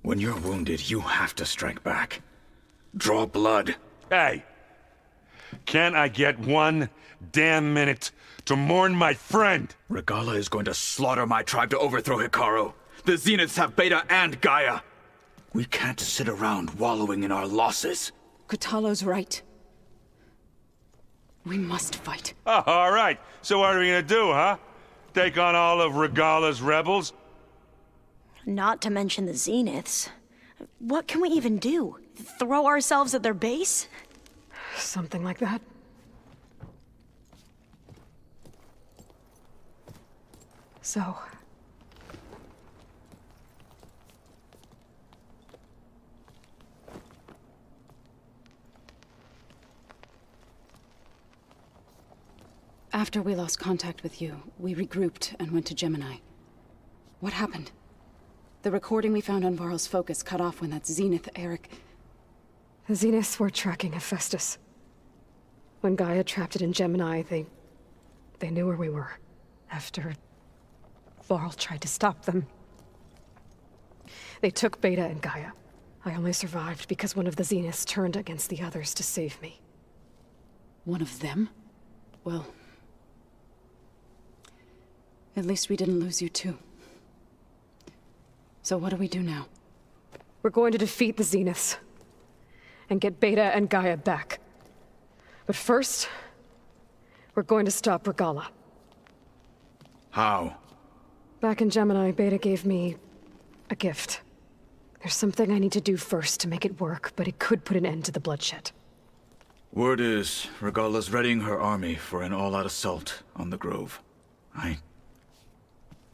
When you're wounded, you have to strike back. Draw blood. Hey! Can't I get one damn minute to mourn my friend? Regalla is going to slaughter my tribe to overthrow Hikaru. The Zeniths have Beta and Gaia. We can't sit around wallowing in our losses. Kotallo's right. We must fight. Oh, all right. So what are we gonna do, huh? Take on all of Regalla's rebels? Not to mention the Zeniths. What can we even do? Throw ourselves at their base? Something like that. So... After we lost contact with you, we regrouped and went to Gemini. What happened? The recording we found on Varl's focus cut off when that Zenith Eric... The Zeniths were tracking Hephaestus. When Gaia trapped it in Gemini, they knew where we were. After Varl tried to stop them. They took Beta and Gaia. I only survived because one of the Zeniths turned against the others to save me. One of them? Well... At least we didn't lose you too. So what do we do now? We're going to defeat the Zeniths. And get Beta and Gaia back. But first, we're going to stop Regalla. How? Back in Gemini, Beta gave me a gift. There's something I need to do first to make it work, but it could put an end to the bloodshed. Word is, Regalla's readying her army for an all-out assault on the Grove. I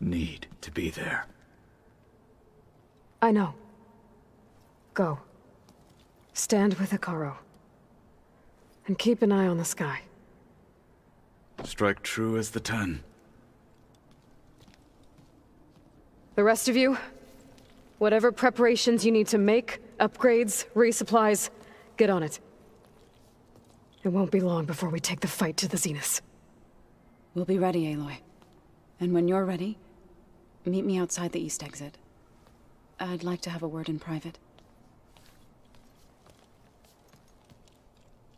need to be there. I know. Go. Stand with Hikaru. And keep an eye on the sky. Strike true as the 10. The rest of you, Whatever preparations you need to make, upgrades, resupplies, get on it. It won't be long before we take the fight to the Zenith. We'll be ready, Aloy. And when you're ready, meet me outside the east exit. I'd like to have a word in private.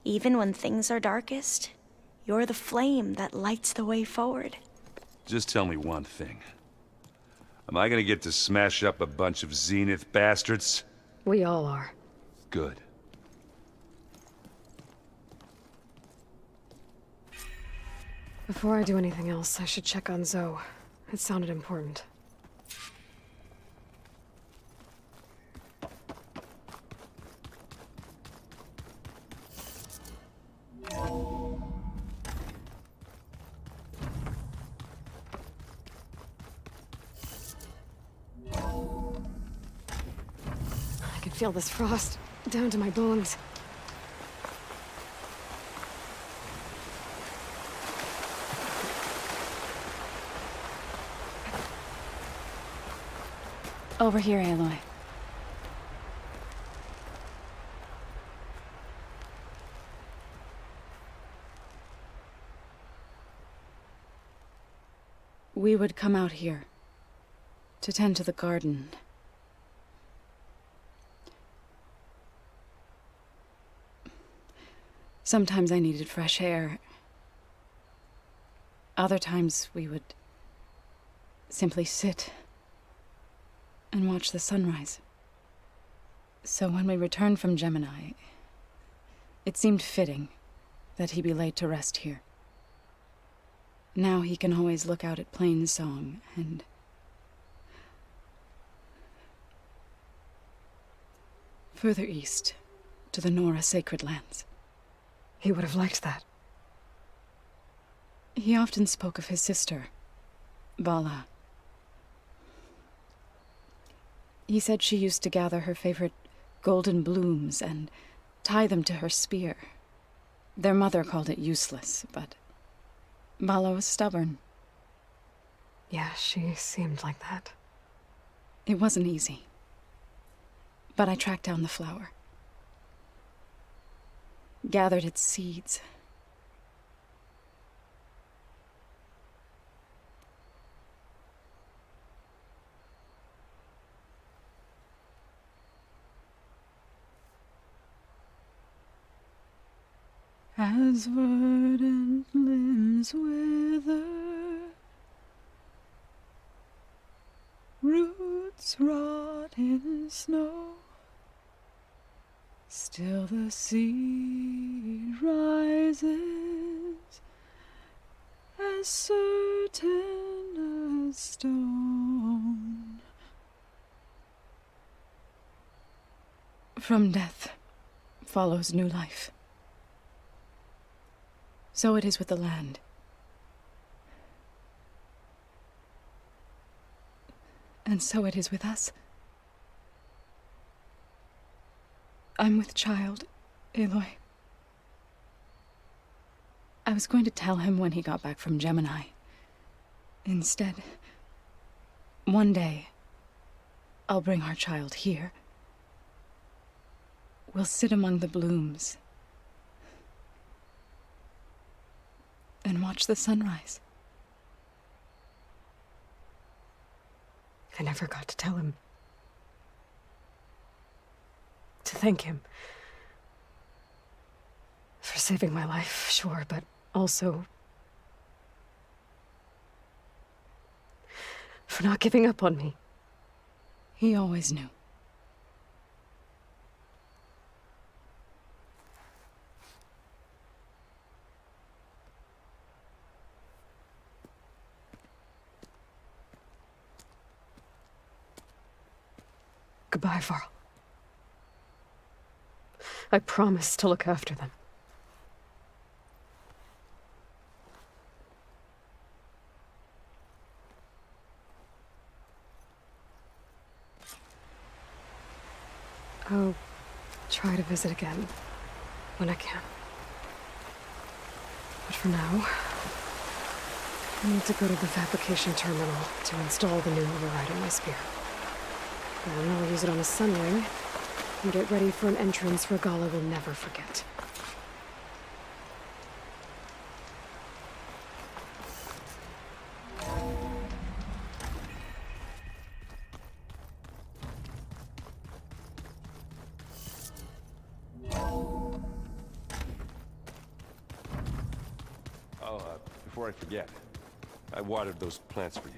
Even when things are darkest, you're the flame that lights the way forward. Just tell me one thing. Am I gonna get to smash up a bunch of Zenith bastards? We all are. Good. Before I do anything else, I should check on Zoe. It sounded important. I can feel this frost down to my bones. Over here, Aloy. We would come out here to tend to the garden. Sometimes I needed fresh air. Other times we would simply sit and watch the sunrise. So when we returned from Gemini, it seemed fitting that he be laid to rest here. Now he can always look out at Plainsong and further east to the Nora sacred lands. He would have liked that. He often spoke of his sister, Vala. He said she used to gather her favorite golden blooms and tie them to her spear. Their mother called it useless, but Vala was stubborn. Yeah, she seemed like that. It wasn't easy. But I tracked down the flower. Gathered its seeds. As verdant limbs wither, roots rot in snow, still the seed rises, as certain as stone. From death follows new life. So it is with the land. And so it is with us. I'm with child, Aloy. I was going to tell him when he got back from Gemini. Instead, one day, I'll bring our child here. We'll sit among the blooms and watch the sunrise. I never got to tell him. To thank him. For saving my life, sure, but also for not giving up on me. He always knew. Goodbye, Varl. I promise to look after them. I'll try to visit again when I can. But for now, I need to go to the fabrication terminal to install the new override on my spear. And I'll use it on the Sunwing and get ready for an entrance Regala will never forget. Before I forget, I watered those plants for you.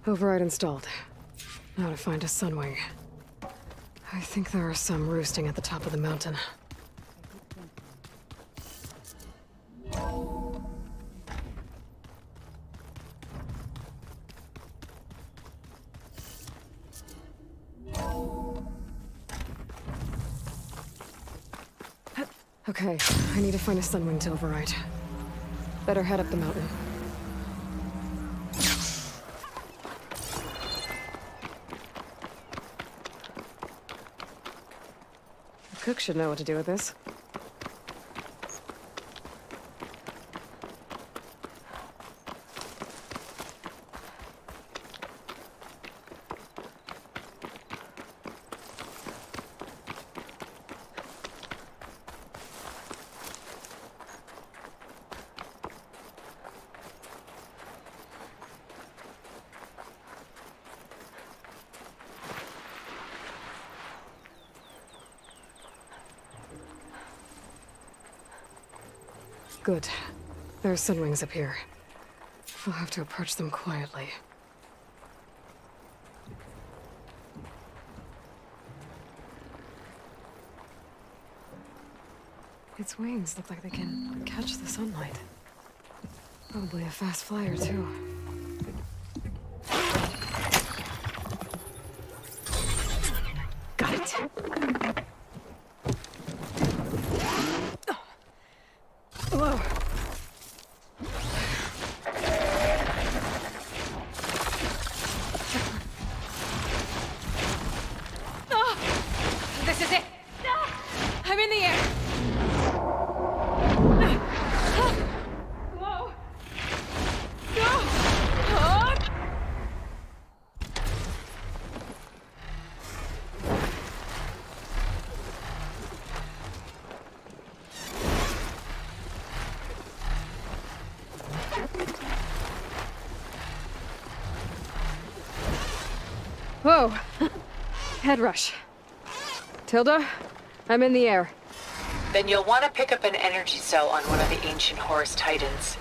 Override installed. Now to find a Sunwing. I think there are some roosting at the top of the mountain. Okay, I need to find a Sunwing to override. Better head up the mountain. The cook should know what to do with this. Good. There are Sunwings up here. I'll have to approach them quietly. Its wings look like they can catch the sunlight. Probably a fast flyer, too. Got it. Hello. Oh, this is it. I'm in the air. Whoa. No. Oh. Whoa! Head rush. Tilda, I'm in the air. Then you'll want to pick up an energy cell on one of the ancient Horus Titans.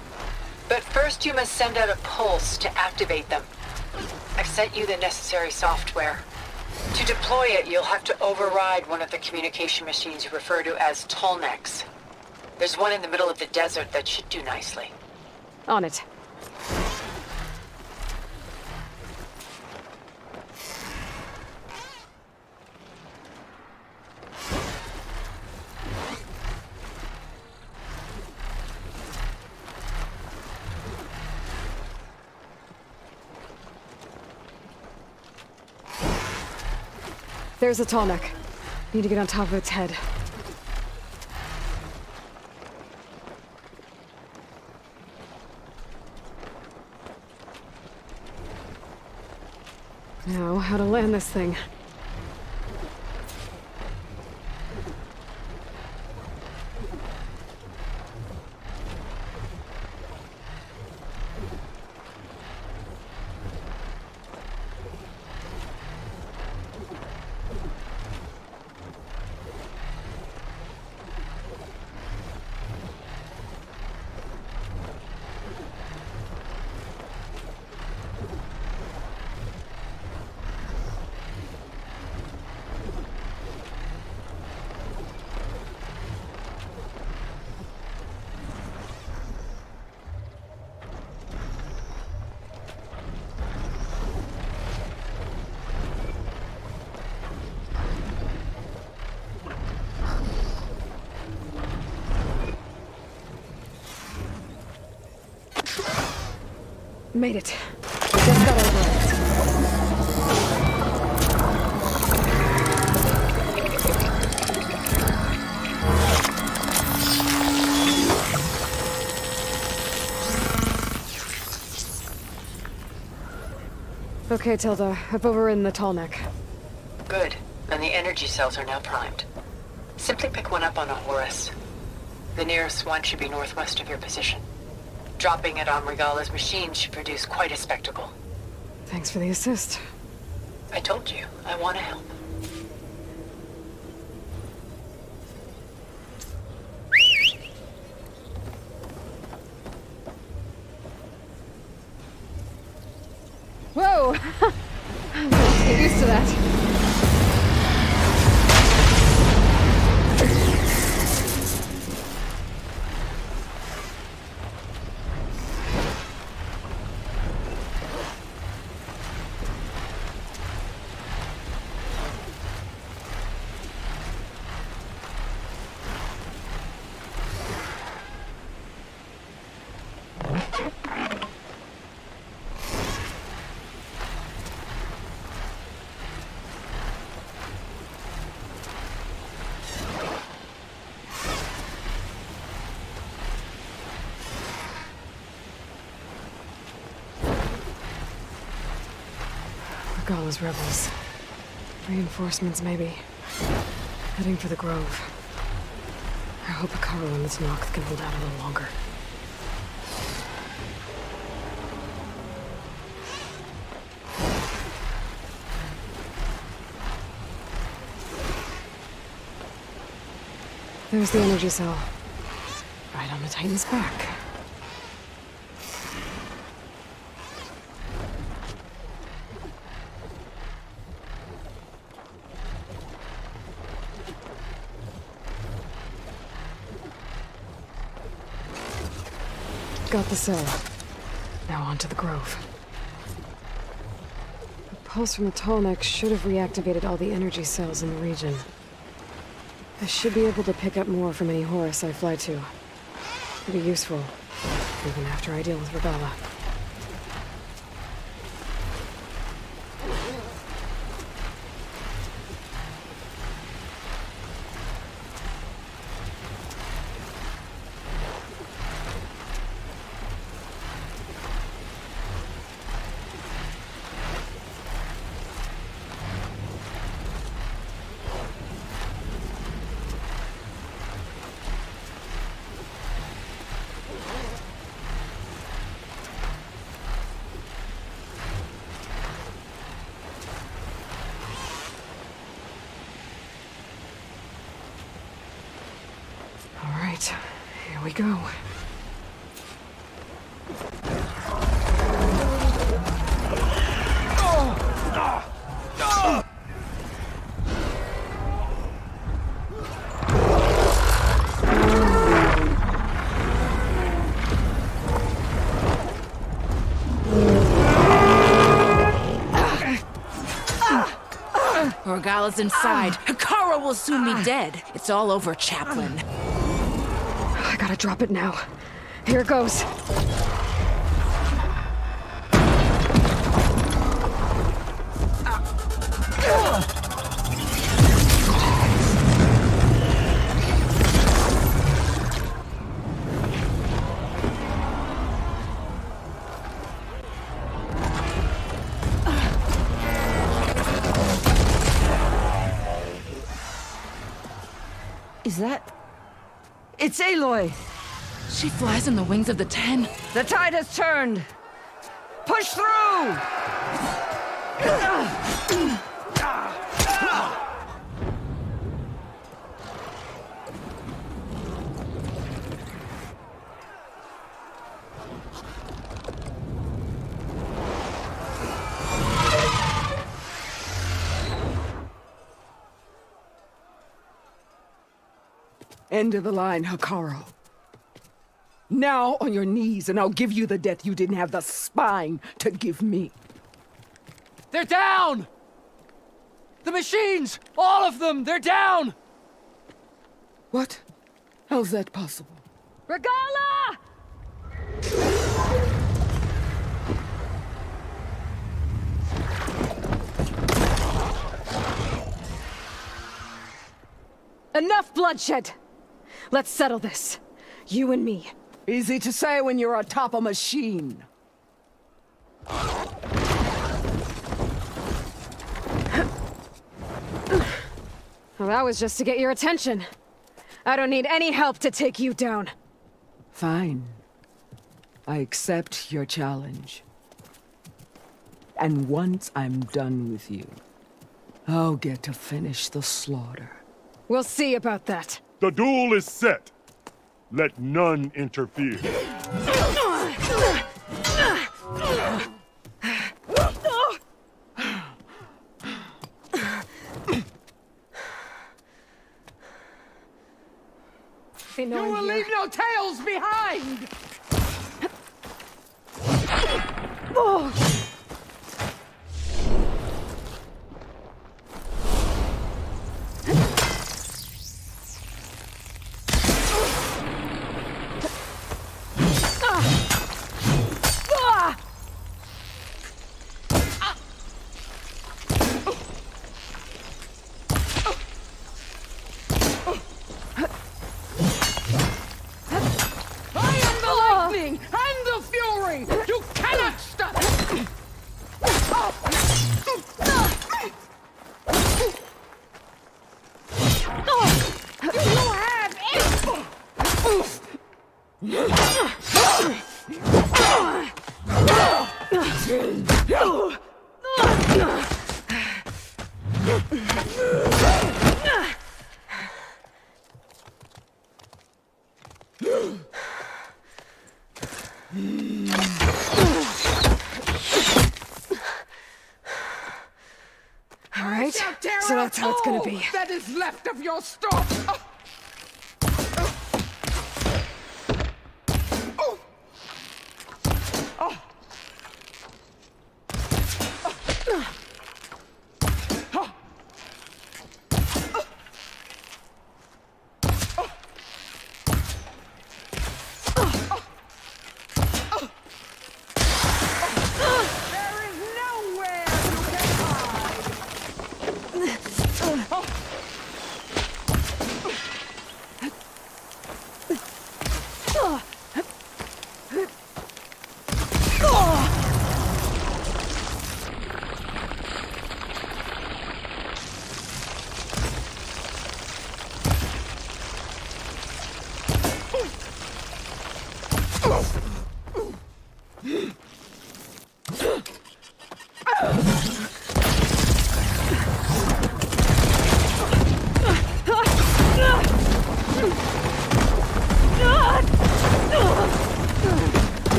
But first you must send out a pulse to activate them. I've sent you the necessary software. To deploy it, you'll have to override one of the communication machines you refer to as Tolnecs. There's one in the middle of the desert that should do nicely. On it. There's a Tolnec. Need to get on top of its head. Now, how to land this thing. Made it. got our brains. Okay, Tilda. I've overridden the tall neck. Good. And the energy cells are now primed. Simply pick one up on a Horus. The nearest one should be northwest of your position. Dropping it on Regala's machine should produce quite a spectacle. Thanks for the assist. I told you, I want to help. Whoa! Get used to that. Regala's rebels. Reinforcements, maybe. Heading for the Grove. I hope Hikaru and this Noct can hold out a little longer. There's the energy cell. Right on the Titan's back. Got the cell. Now on to the Grove. The pulse from the tall neck should have reactivated all the energy cells in the region. I should be able to pick up more from any Horus I fly to. It'll be useful, even after I deal with Regala. Here we go. Regala's inside. Hikaru will soon be dead. It's all over, Chaplain. I gotta drop it now. Here it goes. Is that... It's Aloy! She flies in the wings of the Ten. The tide has turned! Push through! End of the line, Hikaru. Now on your knees, and I'll give you the death you didn't have the spine to give me. They're down! The machines! All of them! They're down! What? How's that possible? Regala! Enough bloodshed! Let's settle this. You and me. Easy to say when you're atop a machine. Well, that was just to get your attention. I don't need any help to take you down. Fine. I accept your challenge. And once I'm done with you, I'll get to finish the slaughter. We'll see about that. The duel is set. Let none interfere. You will leave no tales behind! All right, so that's how it's gonna be. That is left of your stock!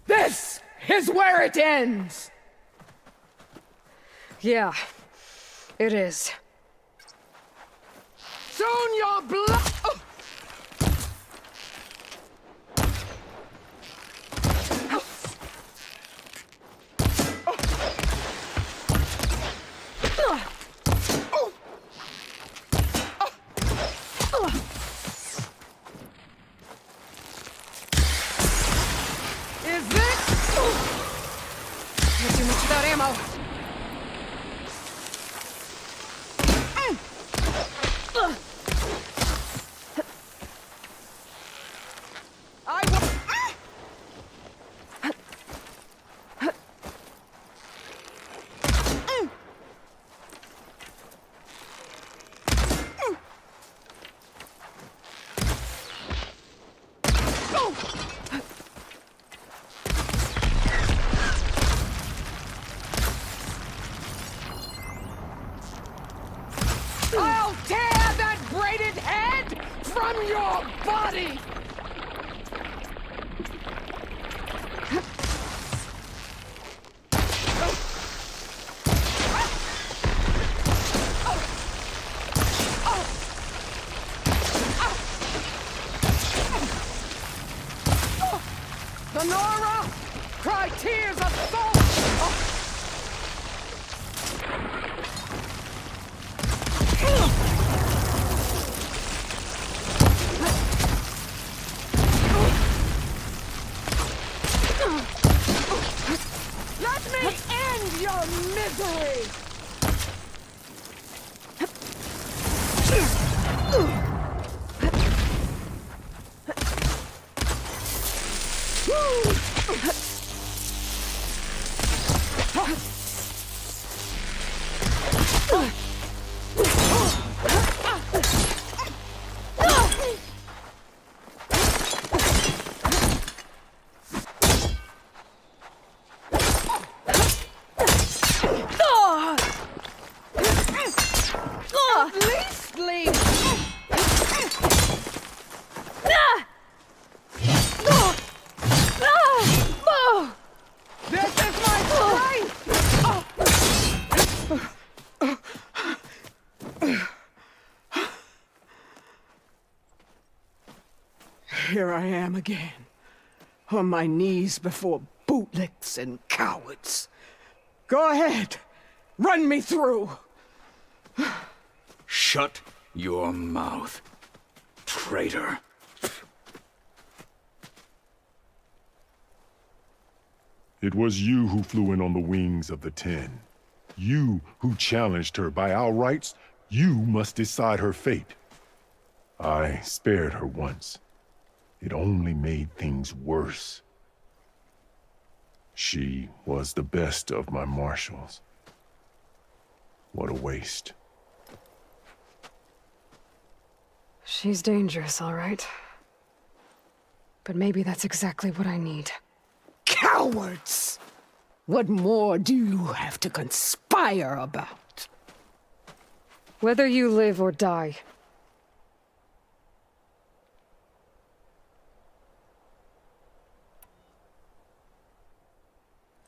This is where it ends! Yeah, it is. Soon your blood... Is this? Can't do much without ammo. I'll tear that braided head from your body! The Nora! Cry tears of salt! Let me end your misery! At least leave. This is my strength! Here I am again, on my knees before bootlicks and cowards. Go ahead, run me through. Shut your mouth, traitor. It was you who flew in on the wings of the 10. You who challenged her. By our rights, you must decide her fate. I spared her once. It only made things worse. She was the best of my marshals. What a waste. She's dangerous, all right. But maybe that's exactly what I need. Cowards! What more do you have to conspire about? Whether you live or die.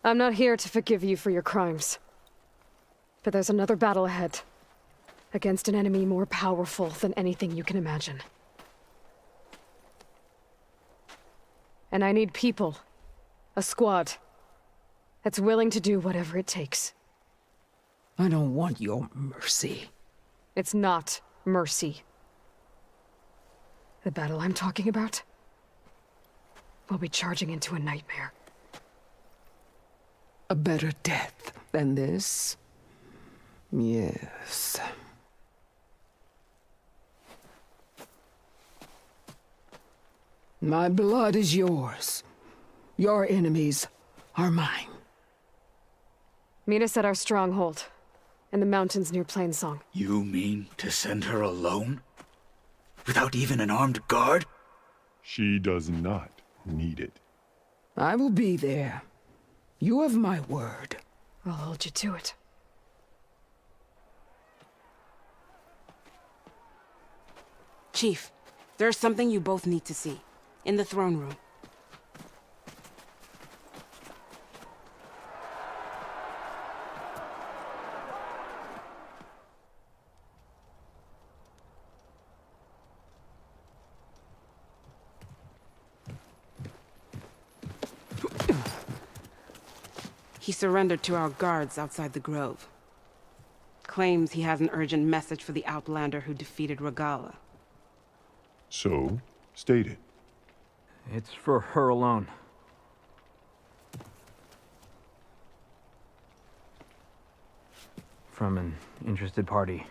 I'm not here to forgive you for your crimes. But there's another battle ahead. Against an enemy more powerful than anything you can imagine. And I need people. A squad. That's willing to do whatever it takes. I don't want your mercy. It's not mercy. The battle I'm talking about will be charging into a nightmare. A better death than this? Yes. My blood is yours. Your enemies are mine. Meet us at our stronghold, in the mountains near Plainsong. You mean to send her alone? Without even an armed guard? She does not need it. I will be there. You have my word. I'll hold you to it. Chief, there's something you both need to see. In the throne room. He surrendered to our guards outside the grove. Claims he has an urgent message for the Outlander who defeated Regala. So, state it. It's for her alone. From an interested party.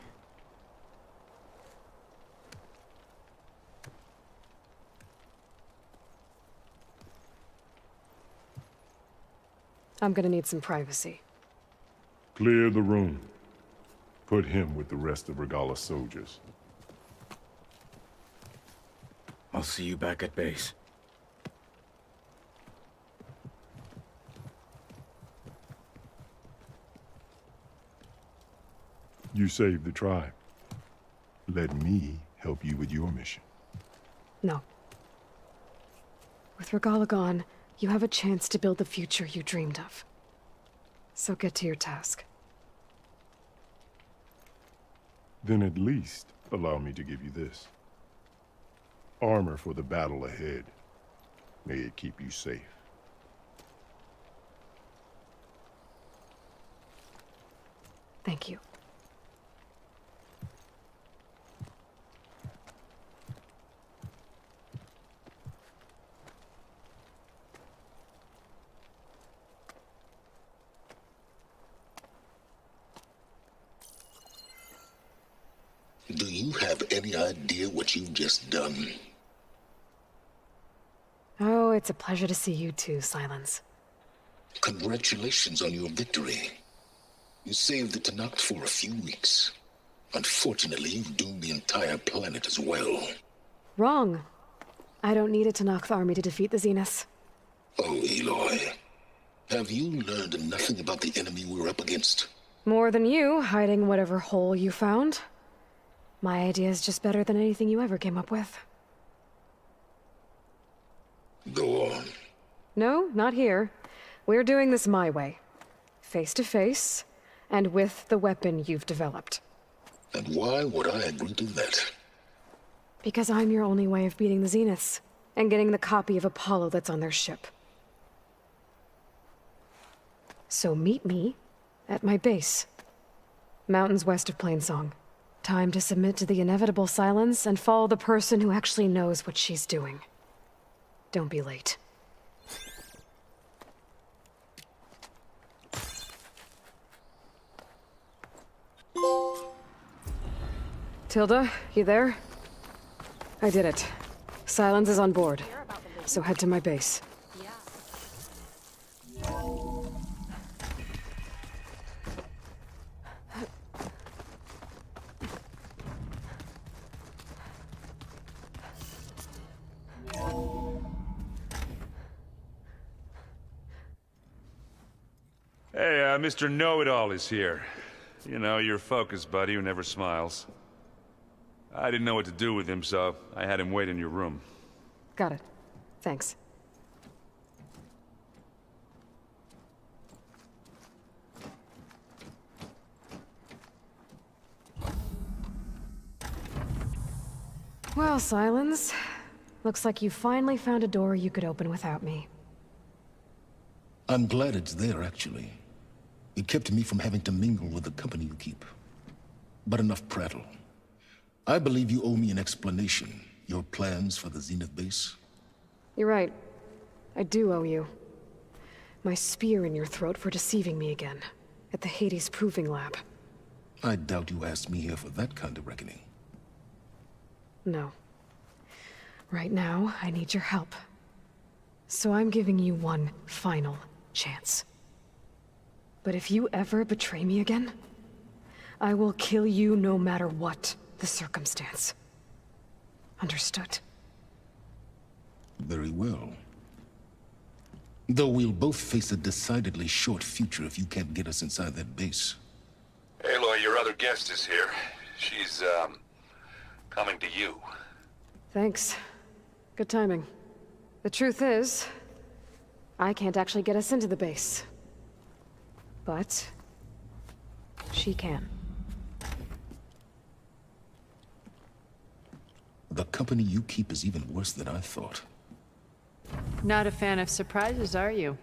I'm gonna need some privacy. Clear the room. Put him with the rest of Regala's soldiers. I'll see you back at base. You saved the tribe. Let me help you with your mission. No. With Regala gone, you have a chance to build the future you dreamed of. So get to your task. Then at least allow me to give you this. Armor for the battle ahead. May it keep you safe. Thank you. have any idea what you've just done? Oh, it's a pleasure to see you too, Silence. Congratulations on your victory. You saved the Tenakth for a few weeks. Unfortunately, you've doomed the entire planet as well. Wrong. I don't need a Tenakth army to defeat the Zeniths. Oh, Aloy. Have you learned nothing about the enemy we're up against? More than you, hiding whatever hole you found. My idea is just better than anything you ever came up with. Go on. No, not here. We're doing this my way. Face to face, and with the weapon you've developed. And why would I agree to that? Because I'm your only way of beating the Zeniths, and getting the copy of Apollo that's on their ship. So meet me at my base. Mountains west of Plainsong. Time to submit to the inevitable silence and follow the person who actually knows what she's doing. Don't be late. Tilda, you there? I did it. Silence is on board, so head to my base. Hey, Mr. Know-It-All is here. You know, your focus buddy who never smiles. I didn't know what to do with him, so I had him wait in your room. Got it. Thanks. Well, Silence. Looks like you finally found a door you could open without me. I'm glad it's there, actually. It kept me from having to mingle with the company you keep. But enough prattle. I believe you owe me an explanation. Your plans for the Zenith base? You're right. I do owe you. My spear in your throat for deceiving me again. At the Hades Proving Lab. I doubt you asked me here for that kind of reckoning. No. Right now, I need your help. So I'm giving you one final chance. But if you ever betray me again, I will kill you no matter what the circumstance. Understood? Very well. Though we'll both face a decidedly short future if you can't get us inside that base. Aloy, your other guest is here. She's, coming to you. Thanks. Good timing. The truth is, I can't actually get us into the base. But she can. The company you keep is even worse than I thought. Not a fan of surprises, are you?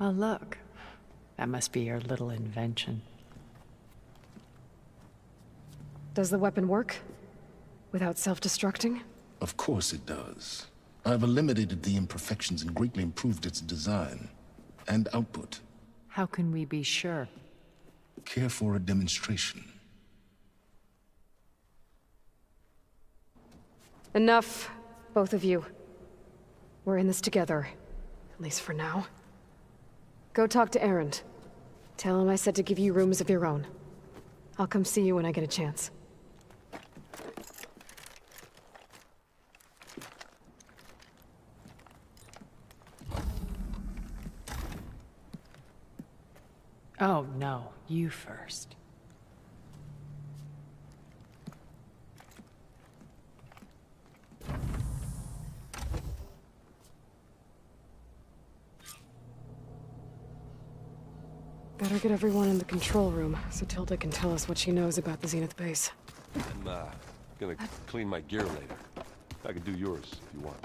Oh, look. That must be your little invention. Does the weapon work? Without self-destructing? Of course it does. I've eliminated the imperfections and greatly improved its design and output. How can we be sure? Care for a demonstration? Enough, both of you. We're in this together, at least for now. Go talk to Erend. Tell him I said to give you rooms of your own. I'll come see you when I get a chance. Oh, no. You first. Better get everyone in the control room, so Tilda can tell us what she knows about the Zenith base. I'm, gonna clean my gear later. I can do yours if you want.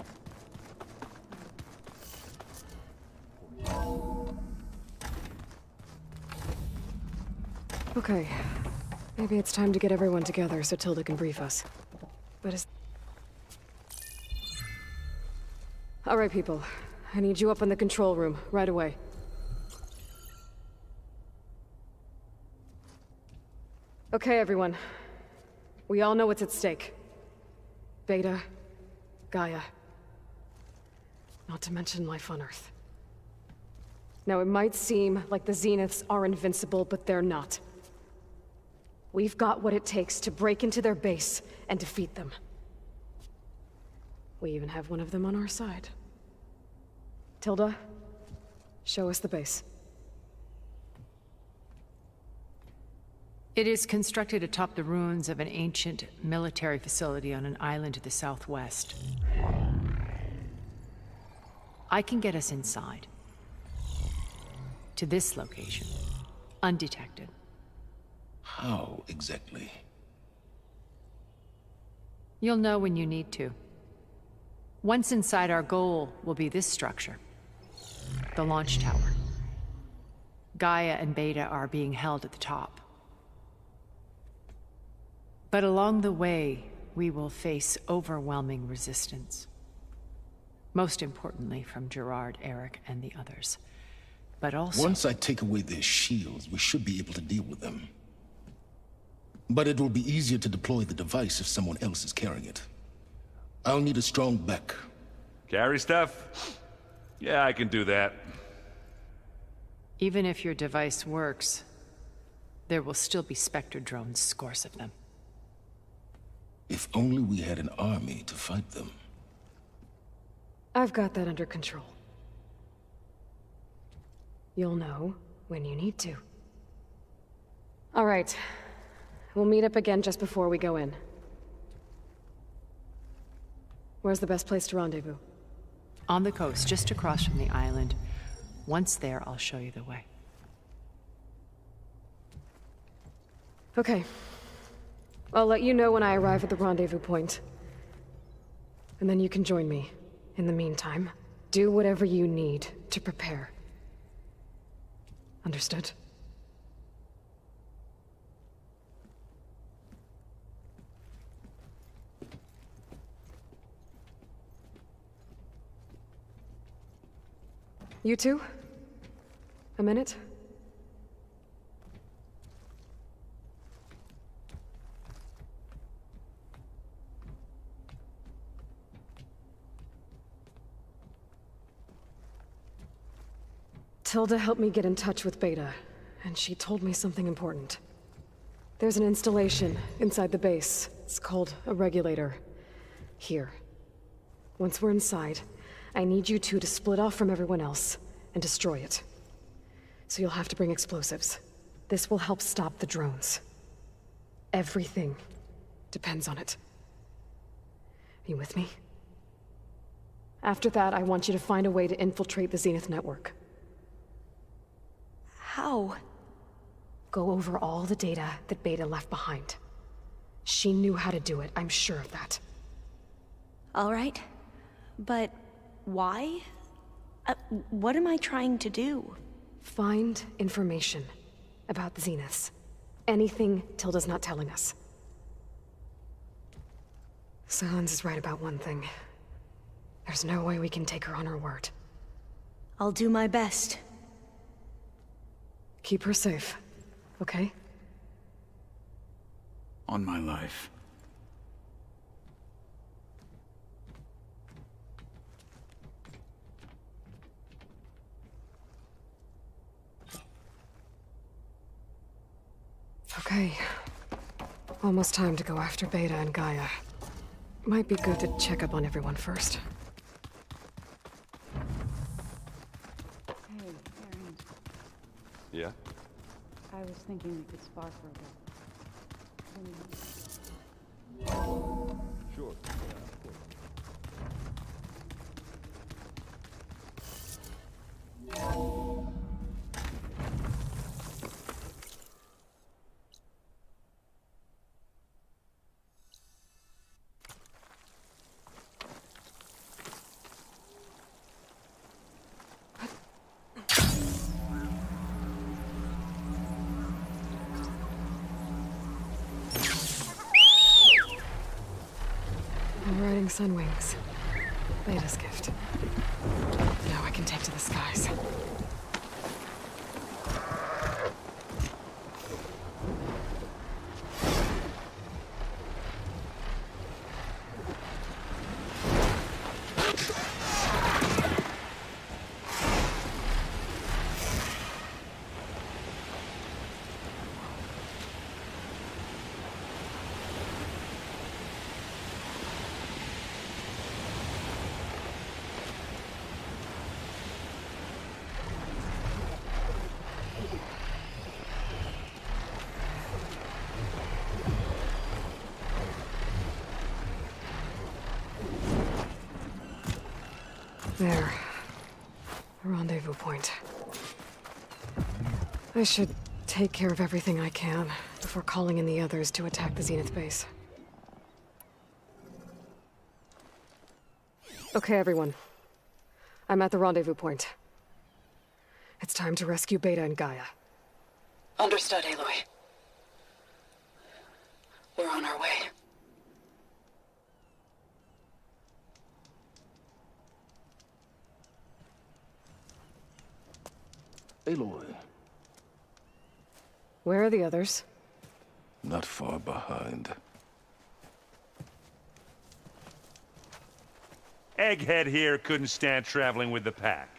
Okay. Maybe it's time to get everyone together so Tilda can brief us. But is... All right, people. I need you up in the control room, right away. Okay, everyone. We all know what's at stake. Beta, Gaia. Not to mention life on Earth. Now, it might seem like the Zeniths are invincible, but they're not. We've got what it takes to break into their base and defeat them. We even have one of them on our side. Tilda, show us the base. It is constructed atop the ruins of an ancient military facility on an island to the southwest. I can get us inside. To this location, undetected. How exactly? You'll know when you need to. Once inside, our goal will be this structure. The launch tower. Gaia and Beta are being held at the top. But along the way, we will face overwhelming resistance. Most importantly from Gerard, Eric, and the others. But also... Once I take away their shields, we should be able to deal with them. But it will be easier to deploy the device if someone else is carrying it. I'll need a strong back. Carry stuff? Yeah, I can do that. Even if your device works, there will still be Spectre drones, scores of them. If only we had an army to fight them. I've got that under control. You'll know when you need to. All right. We'll meet up again just before we go in. Where's the best place to rendezvous? On the coast, just across from the island. Once there, I'll show you the way. Okay. I'll let you know when I arrive at the rendezvous point. And then you can join me. In the meantime, do whatever you need to prepare. Understood? You two? A minute? Tilda helped me get in touch with Beta, and she told me something important. There's an installation inside the base. It's called a regulator. Here. Once we're inside, I need you two to split off from everyone else and destroy it. So you'll have to bring explosives. This will help stop the drones. Everything depends on it. Are you with me? After that, I want you to find a way to infiltrate the Zenith network. How? Go over all the data that Beta left behind. She knew how to do it, I'm sure of that. All right. But why? What am I trying to do? Find information about the Zeniths. Anything Tilda's not telling us. Sans is right about one thing. There's no way we can take her on her word. I'll do my best. Keep her safe, okay? On my life. Okay. Almost time to go after Beta and Gaia. Might be good to check up on everyone first. Hey, Aaron. Yeah? I was thinking we could spar for a bit. Sure. I'm riding Sunwings. Beta's gift. Now I can take to the skies. There. The rendezvous point. I should take care of everything I can before calling in the others to attack the Zenith base. Okay, everyone. I'm at the rendezvous point. It's time to rescue Beta and Gaia. Understood, Aloy. We're on our way. Aloy, Where are the others? not far behind. Egghead here couldn't stand traveling with the pack.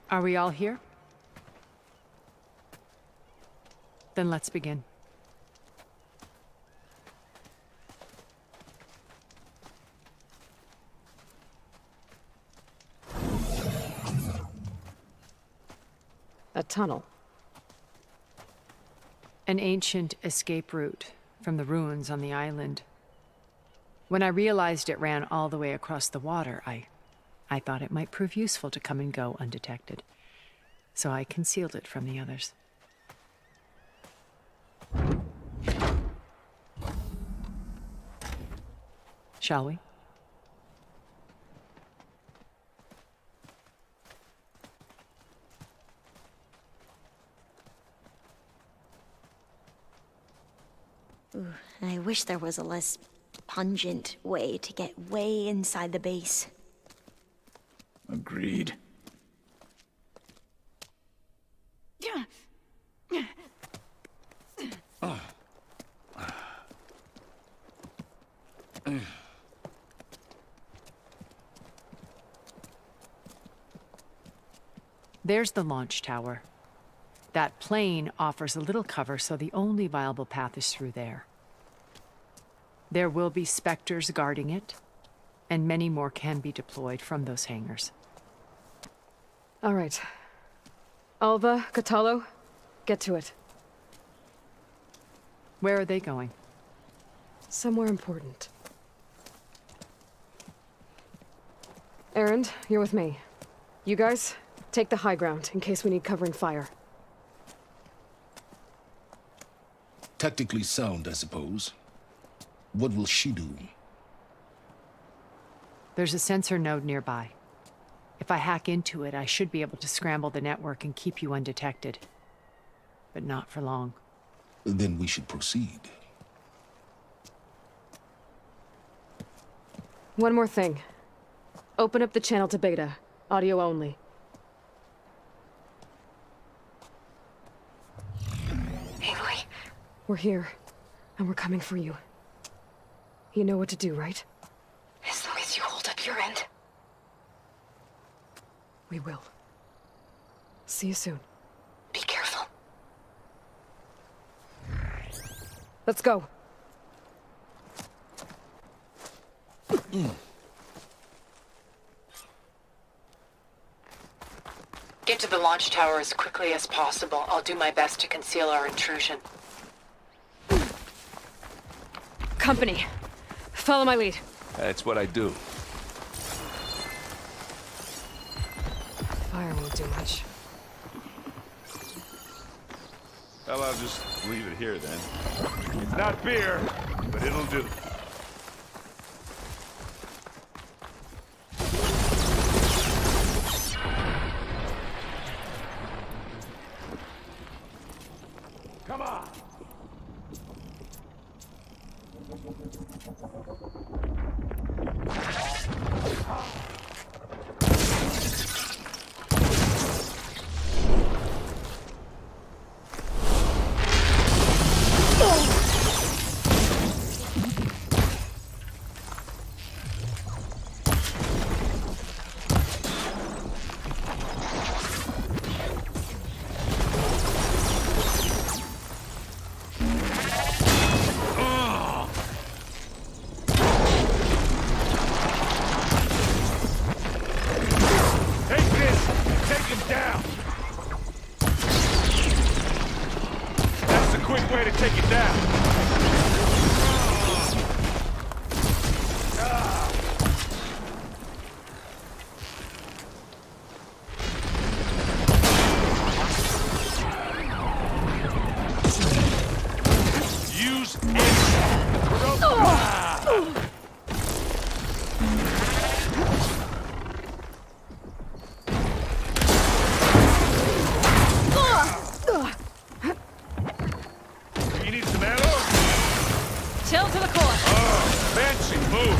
Are we all here? Then let's begin. A tunnel. An ancient escape route from the ruins on the island. When I realized it ran all the way across the water, I thought it might prove useful to come and go undetected. So I concealed it from the others. Shall we? Ooh, I wish there was a less pungent way to get way inside the base. Agreed. There's the launch tower. That plane offers a little cover, so the only viable path is through there. There will be Spectres guarding it, and many more can be deployed from those hangars. All right. Alva, Catalo, get to it. Where are they going? Somewhere important. Erend, you're with me. You guys, take the high ground in case we need covering fire. Tactically sound, I suppose. What will she do? There's a sensor node nearby. If I hack into it, I should be able to scramble the network and keep you undetected. But not for long. Then we should proceed. One more thing. Open up the channel to Beta. Audio only. Aloy. We're here, and we're coming for you. You know what to do, right? As long as you hold up your end. We will. See you soon. Be careful. Let's go. Get to the launch tower as quickly as possible. I'll do my best to conceal our intrusion. Company. Follow my lead. That's what I do. Fire won't do much. Well, I'll just leave it here then. It's not beer, but it'll do. Come on! Banshee, move!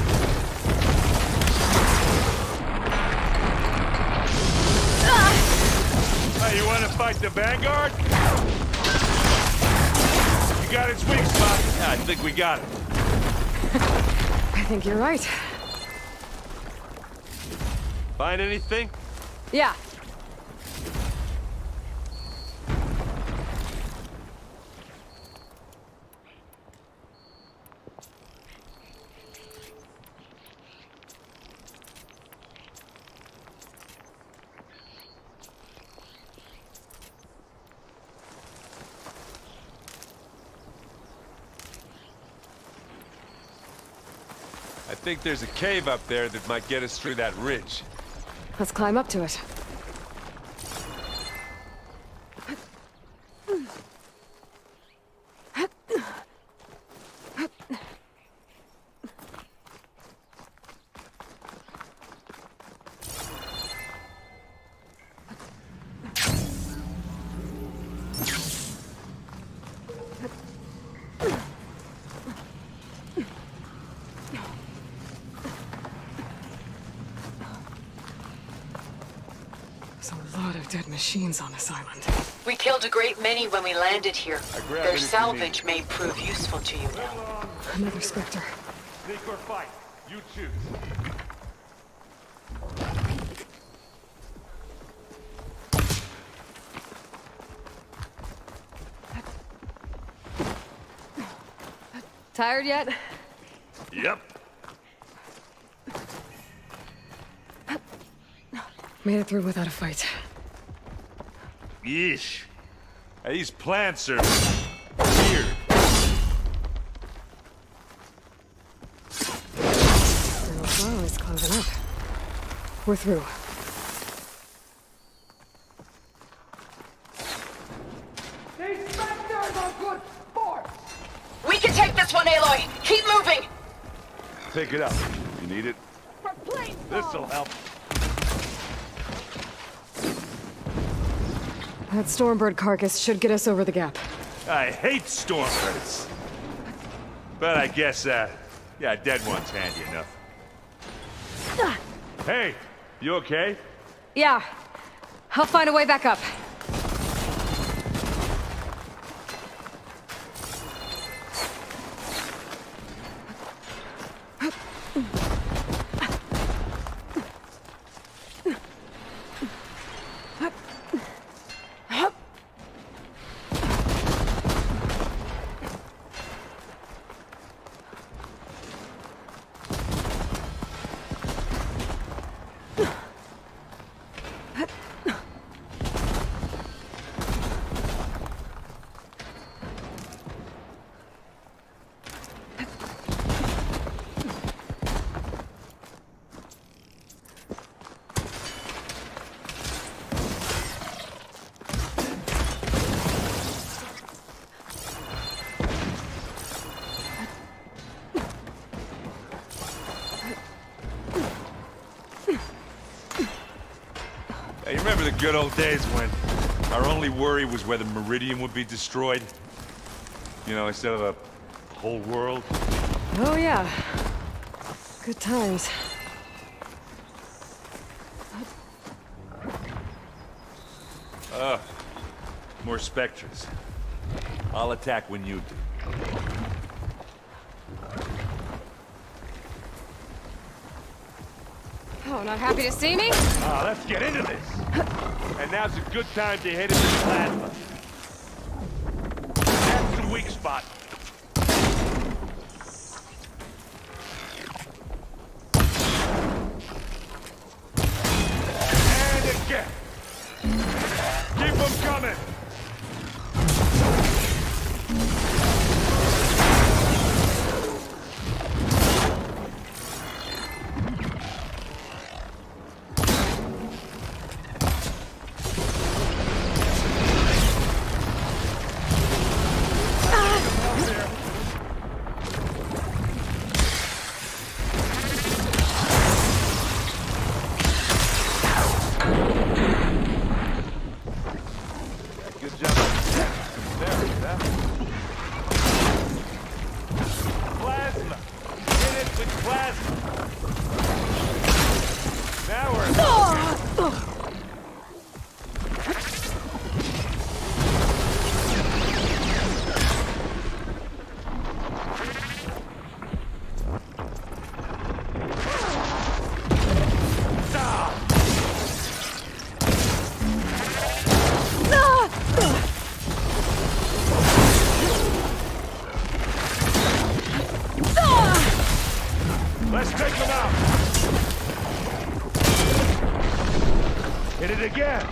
Hey, you want to fight the Vanguard? You got its weak spot. Yeah, I think we got it. I think you're right. Find anything? Yeah. I think there's a cave up there that might get us through that ridge. Let's climb up to it. There's a lot of dead machines on this island. We killed a great many when we landed here. grab Their it if you salvage may prove useful to you now. Another Spectre. Sneak or fight, you choose. Tired yet? Yep. Made it through without a fight. Yeesh. These plants are weird. Colonel Flow is closing up. We're through. These Spectres are good sport! We can take this one, Aloy! Keep moving! Pick it up. You need it? This'll help. That Stormbird carcass should get us over the gap. I hate Stormbirds. But I guess, yeah, dead one's handy enough. Hey, you okay? Yeah. I'll find a way back up. Hey, you remember the good old days when our only worry was whether Meridian would be destroyed? You know, instead of the whole world? Oh, yeah. Good times. More Spectres. I'll attack when you do. Oh, not happy to see me? Let's get into this. And now's a good time to hit it with plasma. That's the weak spot. And again. Keep them coming. Atomic plasma! Now we're... Let's take them out! Hit it again!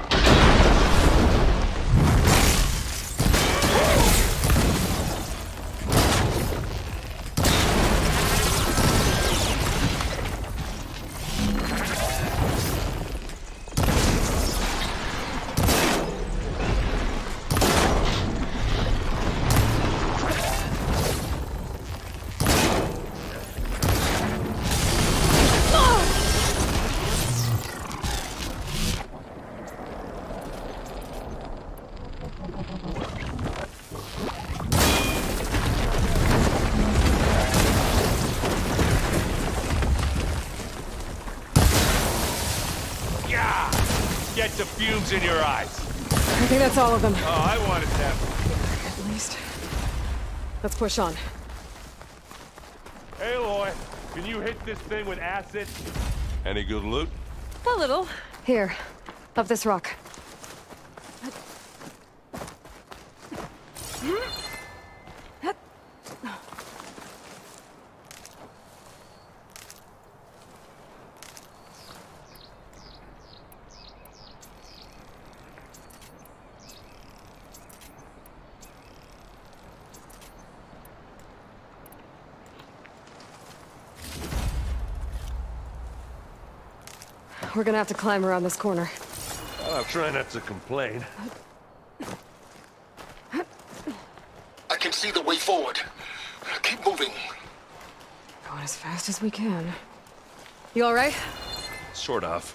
Get the fumes in your eyes. I think that's all of them. Oh, I wanted them. At least. Let's push on. Aloy, can you hit this thing with acid? Any good loot? A little. Here, up this rock. We're gonna have to climb around this corner. I'll try not to complain. I can see the way forward. Keep moving. Going as fast as we can. You all right? Sort of.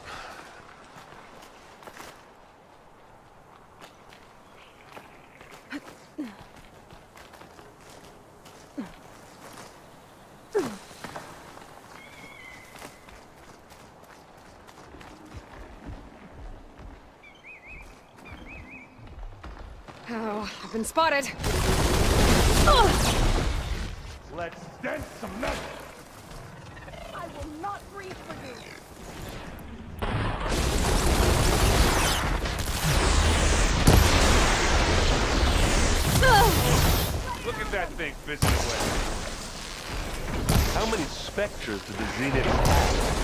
Oh, I've been spotted. Let's dent some nuts. I will not breathe for you. Look at that thing fizzing away. How many specters do the Zenith have?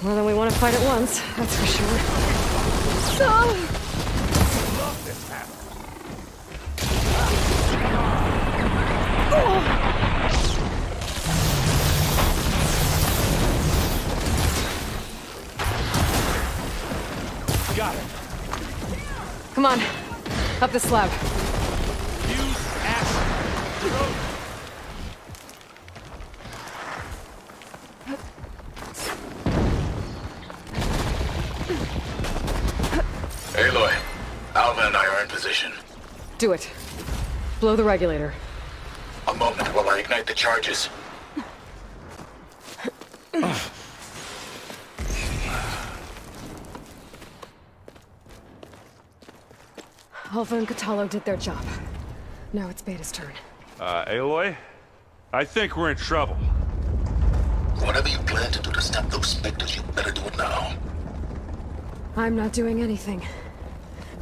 More than we want to fight at once, that's for sure. Love this map. Got it. Come on, up the slab. Use acid. Aloy, Alva and I are in position. Do it. Blow the regulator. A moment while I ignite the charges. Alpha and Catalo did their job. Now it's Beta's turn. Aloy? I think we're in trouble. Whatever you plan to do to stop those specters, you better do it now. I'm not doing anything.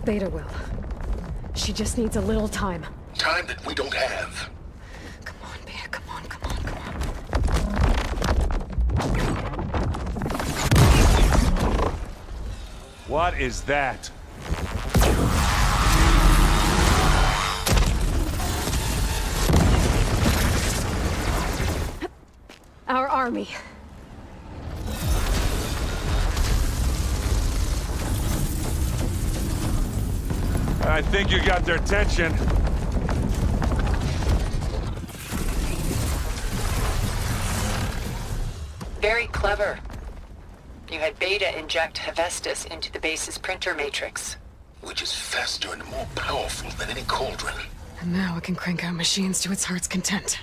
Beta will. She just needs a little time. Time that we don't have. Come on, Beta, come on, come on, come on. What is that? Our army. I think you got their attention. Very clever. You had Beta inject Hephaestus into the base's printer matrix. Which is faster and more powerful than any cauldron. And now it can crank out machines to its heart's content.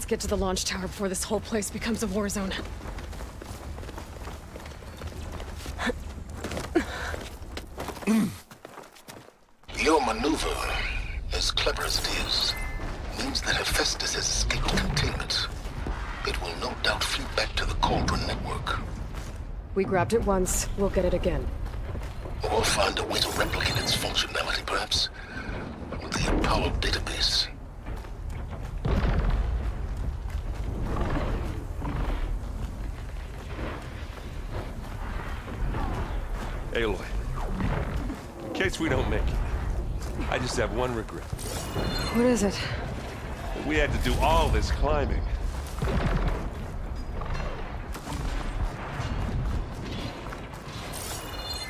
get to the launch tower before this whole place becomes a war zone. Your maneuver, as clever as it is, means that Hephaestus has escaped containment. It will no doubt flee back to the Cauldron network. We grabbed it once, we'll get it again. Or find a way to replicate its functionality, perhaps, with the Apollo database. Aloy, in case we don't make it, I just have one regret. What is it? We had to do all this climbing.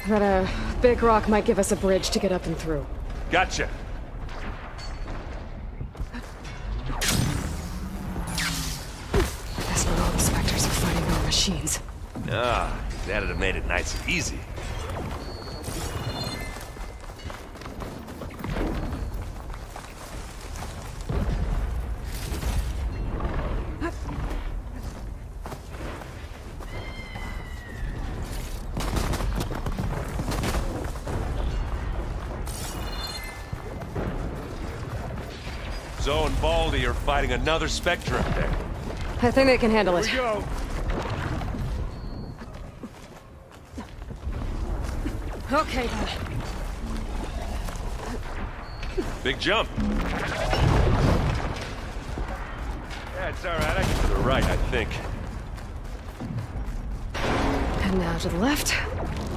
That a big rock might give us a bridge to get up and through. Gotcha. That's when all the specters are fighting our machines. Ah, that'd have made it nice and easy. Zoe and Baldy are fighting another Spectre up there. I think they can handle it. Here we go. Okay, then. Big jump. Yeah, it's all right. I get to the right, I think. And now to the left.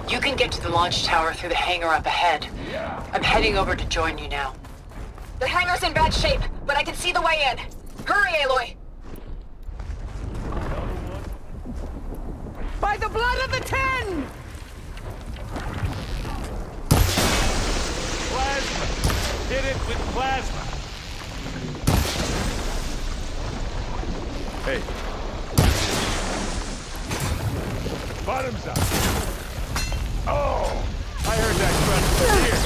You can get to the launch tower through the hangar up ahead. I'm heading over to join you now. The hangar's in bad shape, but I can see the way in. Hurry, Aloy! By the blood of the Ten! Plasma! Hit it with plasma! Hey. Bottoms up! Oh! I heard that crunch from here!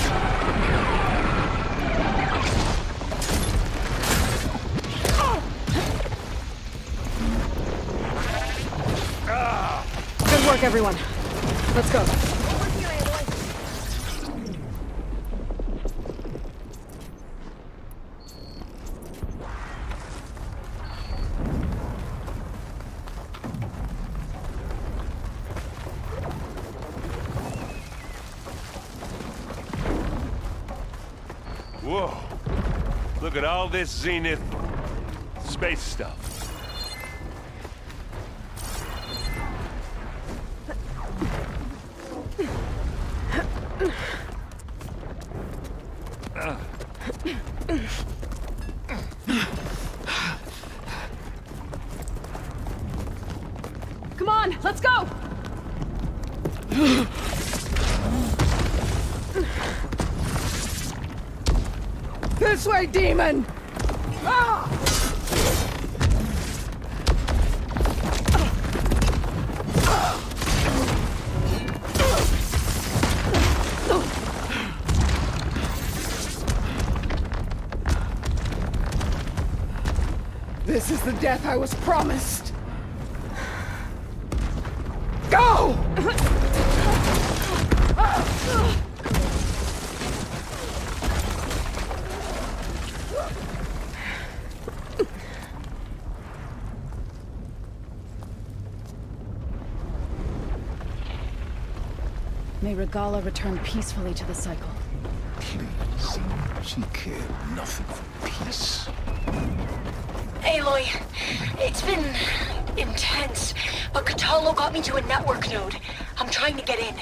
Good work, everyone. Let's go. Whoa. Look at all this Zenith space stuff. Come on, let's go! This way, demon! Ah! This is the death I was promised. Go! May Regala return peacefully to the cycle. Please. She cared nothing for peace. Aloy, it's been intense, but Catalo got me to a network node. I'm trying to get in.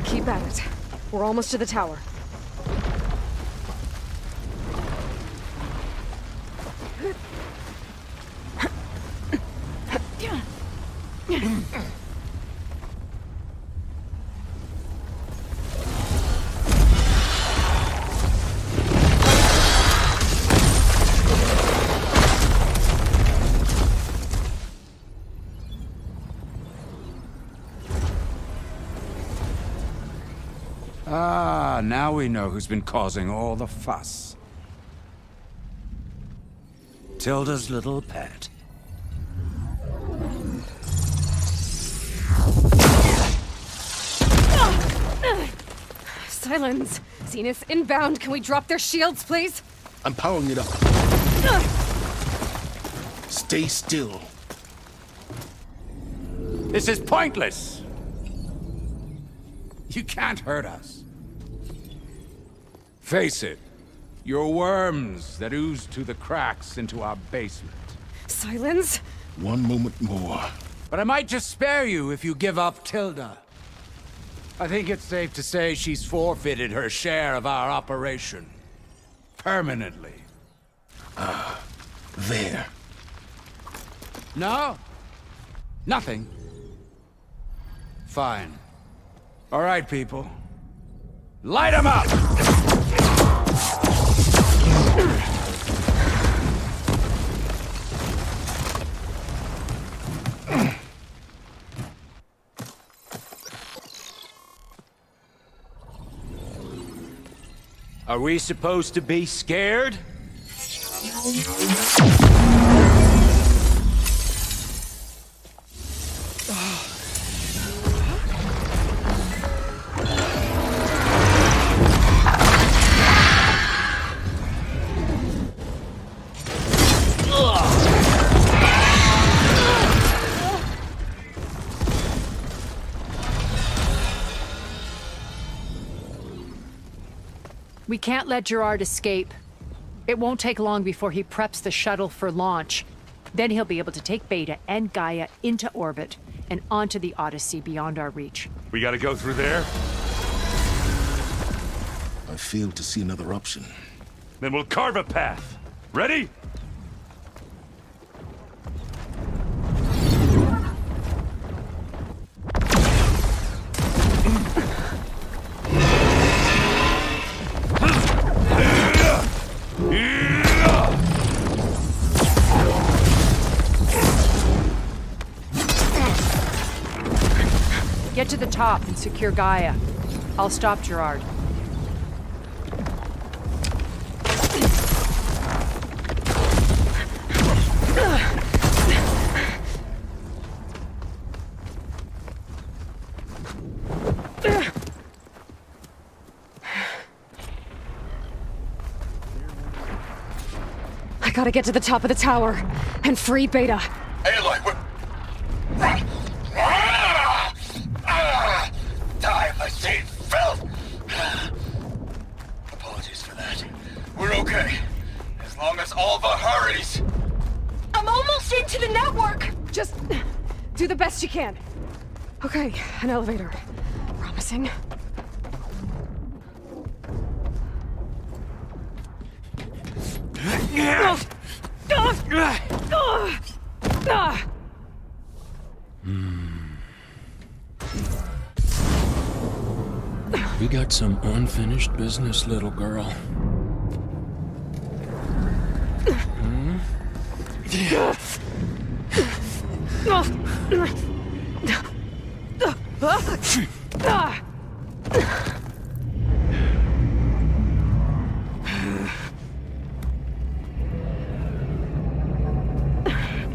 Keep at it. We're almost to the tower. Ah, now we know who's been causing all the fuss. Tilda's little pet. Silence! Zenith inbound. Can we drop their shields, please? I'm powering it up. Stay still. This is pointless. You can't hurt us. Face it. You're worms that ooze to the cracks into our basement. Silence? One moment more. But I might just spare you if you give up Tilda. I think it's safe to say she's forfeited her share of our operation. Permanently. There. No? Nothing? Fine. All right, people. Light 'em up! Are we supposed to be scared? We can't let Gerard escape. It won't take long before he preps the shuttle for launch. Then he'll be able to take Beta and Gaia into orbit and onto the Odyssey beyond our reach. We gotta go through there? I fail to see another option. Then we'll carve a path. Ready? Get to the top and secure Gaia. I'll stop Gerard. I gotta get to the top of the tower and free Beta. Aloy, what? Die, I see filth! Apologies for that. We're okay. As long as Alva hurries. I'm almost into the network! Just do the best you can. Okay, an elevator. Promising. We got some unfinished business, little girl.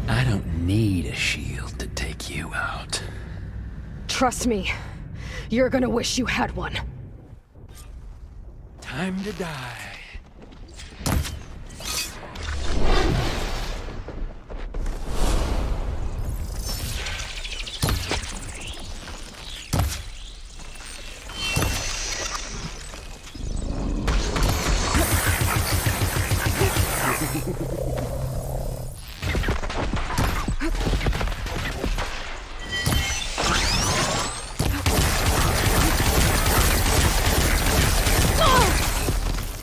I don't need a shield to take you out. Trust me, you're gonna wish you had one. Time to die.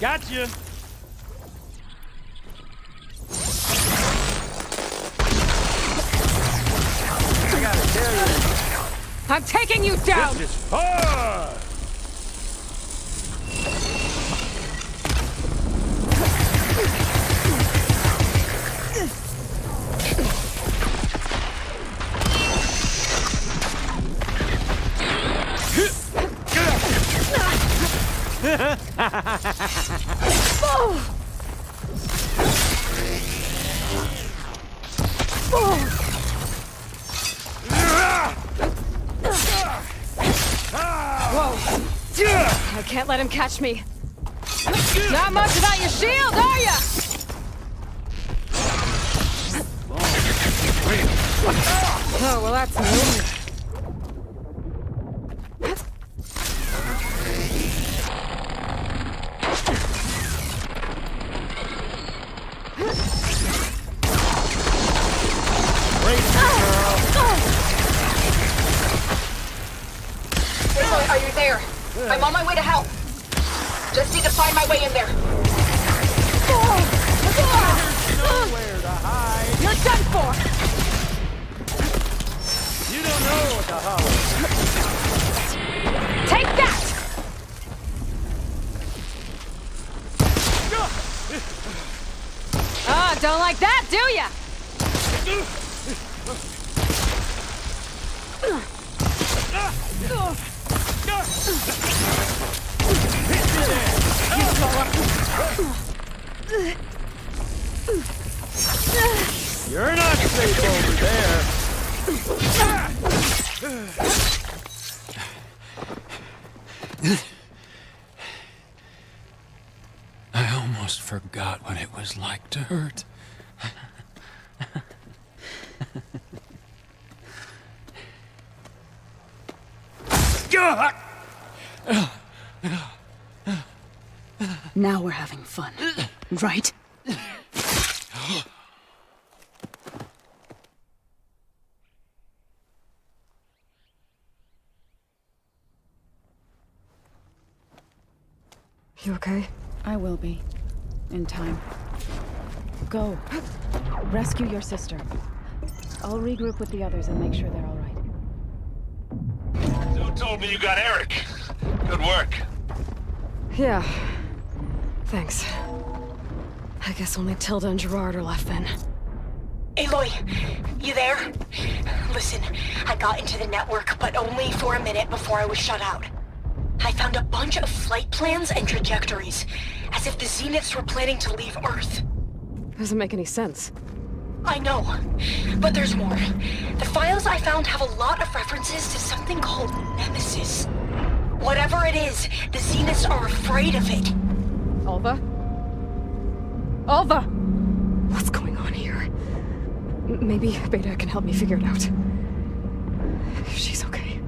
Gotcha! I gotta tell you, I'm taking you down! this is fun! Whoa! I can't let him catch me. Not much about your shield, are ya? Oh, well, that's new. Aloy, are you there? I'm on my way to help. Just need to find my way in there. Nowhere to hide. You're done for! You don't know what the hollow. Take that! Ah, don't like that, do ya? You're not safe over there. I almost forgot what it was like to hurt. Now we're having fun, right? You okay? I will be. In time. Go. Rescue your sister. I'll regroup with the others and make sure they're all right. Who told me you got Eric? Good work. Yeah. Thanks. I guess only Tilda and Gerard are left then. Aloy, you there? Listen, I got into the network, but only for a minute before I was shut out. I found a bunch of flight plans and trajectories, as if the Zeniths were planning to leave Earth. Doesn't make any sense. I know, but there's more. The files I found have a lot of references to something called Nemesis. Whatever it is, the Zeniths are afraid of it. Alva? Alva! What's going on here? Maybe Beta can help me figure it out. If she's okay.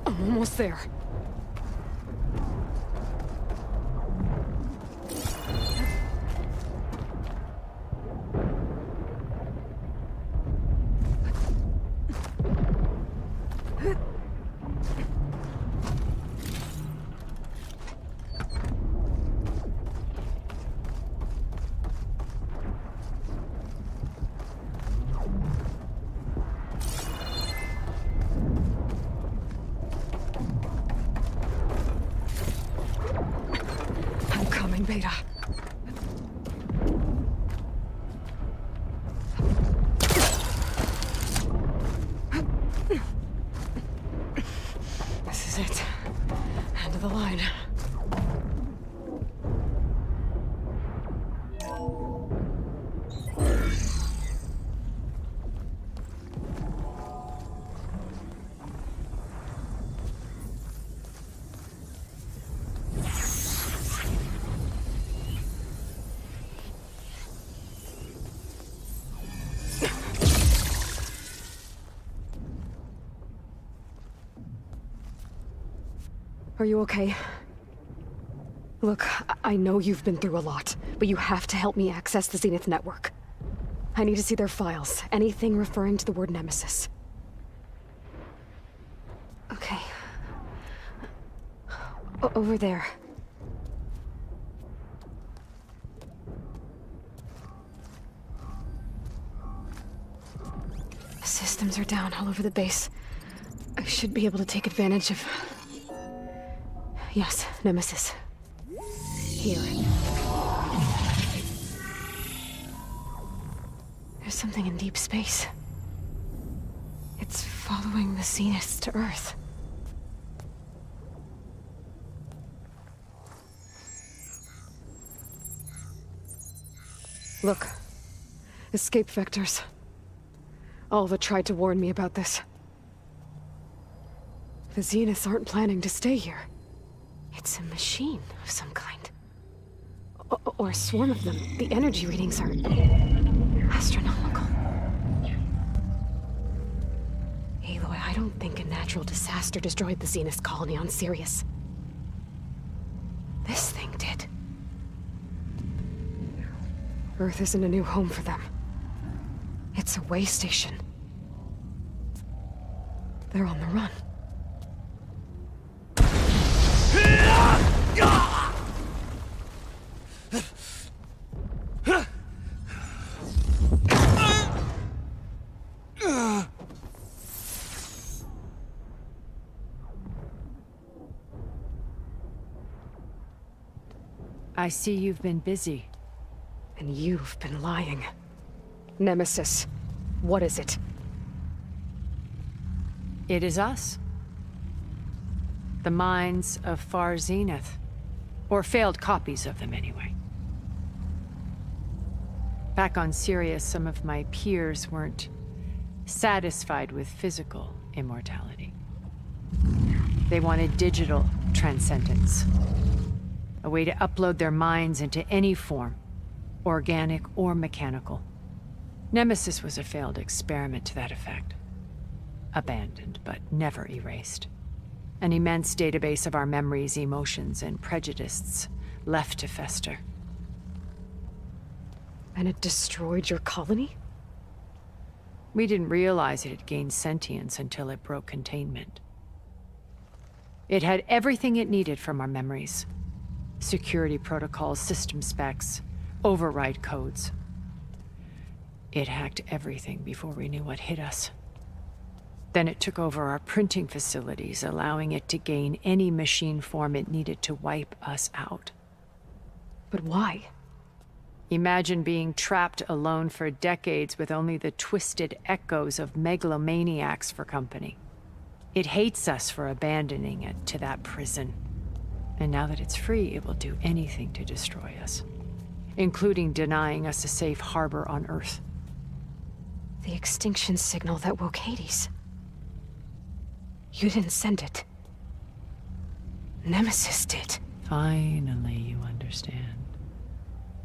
Almost there. Beta. is it. End of the line. Are you okay? Look, I know you've been through a lot, but you have to help me access the Zenith network. I need to see their files, anything referring to the word Nemesis. Okay. Over there. Systems are down all over the base. I should be able to take advantage of... Yes, Nemesis. Here. There's something in deep space. It's following the Zeniths to Earth. Look. Escape vectors. Alva tried to warn me about this. The Zeniths aren't planning to stay here. It's a machine of some kind. Or a swarm of them. The energy readings are... astronomical. Aloy, I don't think a natural disaster destroyed the Zenith colony on Sirius. This thing did. Earth isn't a new home for them. It's a way station. They're on the run. I see you've been busy. And you've been lying. Nemesis, what is it? It is us. The minds of Far Zenith. Or failed copies of them, anyway. Back on Sirius, some of my peers weren't satisfied with physical immortality. They wanted digital transcendence. A way to upload their minds into any form, organic or mechanical. Nemesis was a failed experiment to that effect. Abandoned, but never erased. An immense database of our memories, emotions, and prejudices left to fester. And it destroyed your colony? We didn't realize it had gained sentience until it broke containment. It had everything it needed from our memories. Security protocols, system specs, override codes. It hacked everything before we knew what hit us. Then it took over our printing facilities, allowing it to gain any machine form it needed to wipe us out. But why? Imagine being trapped alone for decades with only the twisted echoes of megalomaniacs for company. It hates us for abandoning it to that prison. And now that it's free, it will do anything to destroy us, including denying us a safe harbor on Earth. The extinction signal that woke Hades. You didn't send it. Nemesis did. Finally, you understand.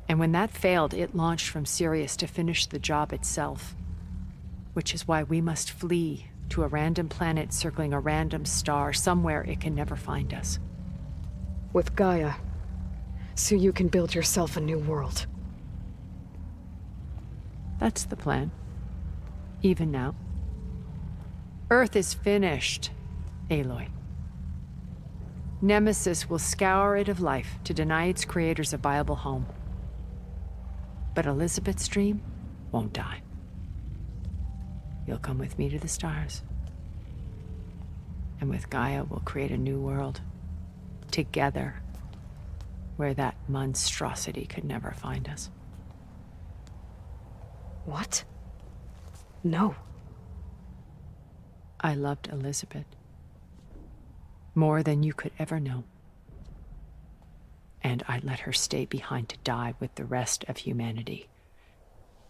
And when that failed, it launched from Sirius to finish the job itself. Which is why we must flee to a random planet circling a random star, somewhere it can never find us. With Gaia, so you can build yourself a new world. That's the plan. Even now. Earth is finished, Aloy. Nemesis will scour it of life to deny its creators a viable home. But Elizabeth's dream won't die. You'll come with me to the stars. And with Gaia, we'll create a new world. Together. Where that monstrosity could never find us. What? No. I loved Elizabeth. More than you could ever know. And I let her stay behind to die with the rest of humanity.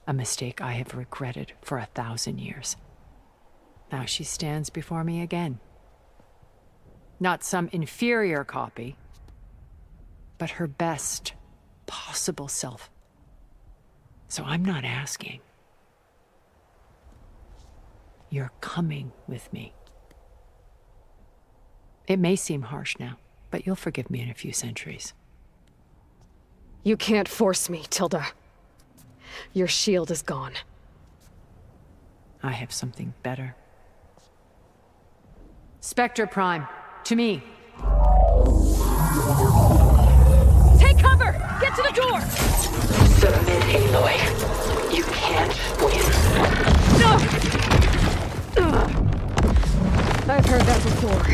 A mistake I have regretted for 1,000 years. Now she stands before me again. Not some inferior copy, but her best possible self. So I'm not asking. You're coming with me. It may seem harsh now, but you'll forgive me in a few centuries. You can't force me, Tilda. Your shield is gone. I have something better. Spectre Prime, to me. Take cover! Get to the door! Submit, Aloy. You can't win. No! I've heard that before.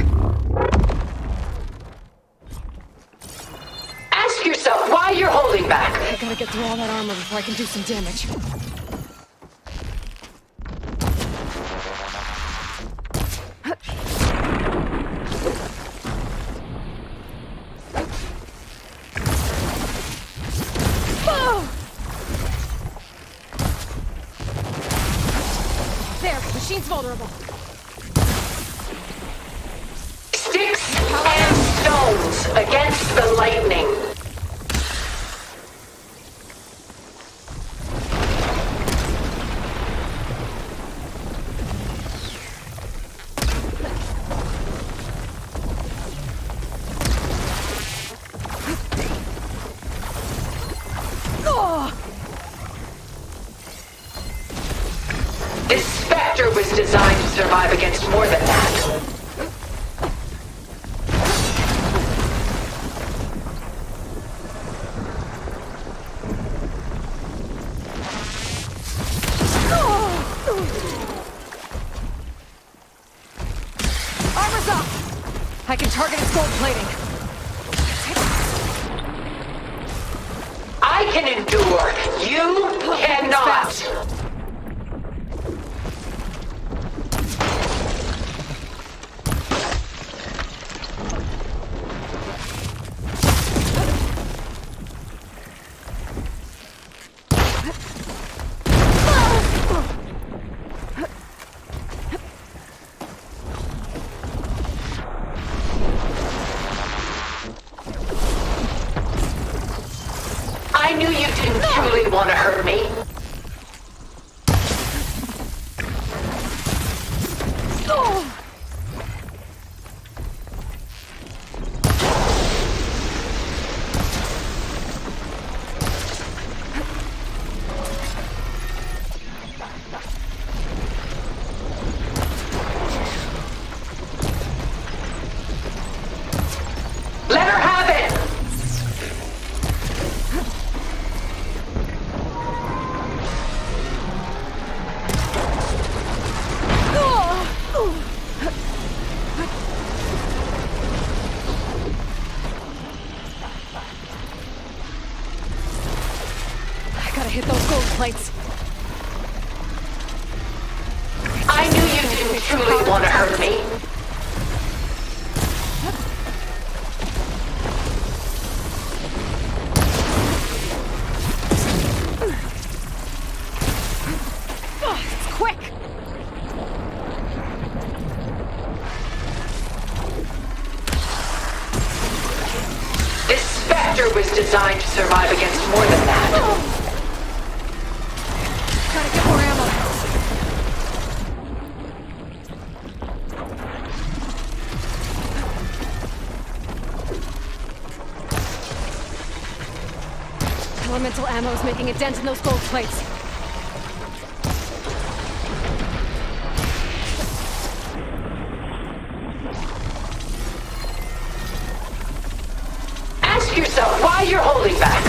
Ask yourself why you're holding back. I gotta get through all that armor before I can do some damage. There, machine's vulnerable. Sticks and stones against the lightning. This Spectre was designed to survive against more than that. Armor's up! I can target its gold plating. I can endure. You cannot. I knew you didn't truly want to hurt me. Let her have it! I gotta hit those gold plates. I knew you didn't truly want to hurt me. It's quick! This Spectre was designed to survive against more than that. Gotta get more ammo. Elemental ammo is making a dent in those gold plates. Ask yourself why you're holding back.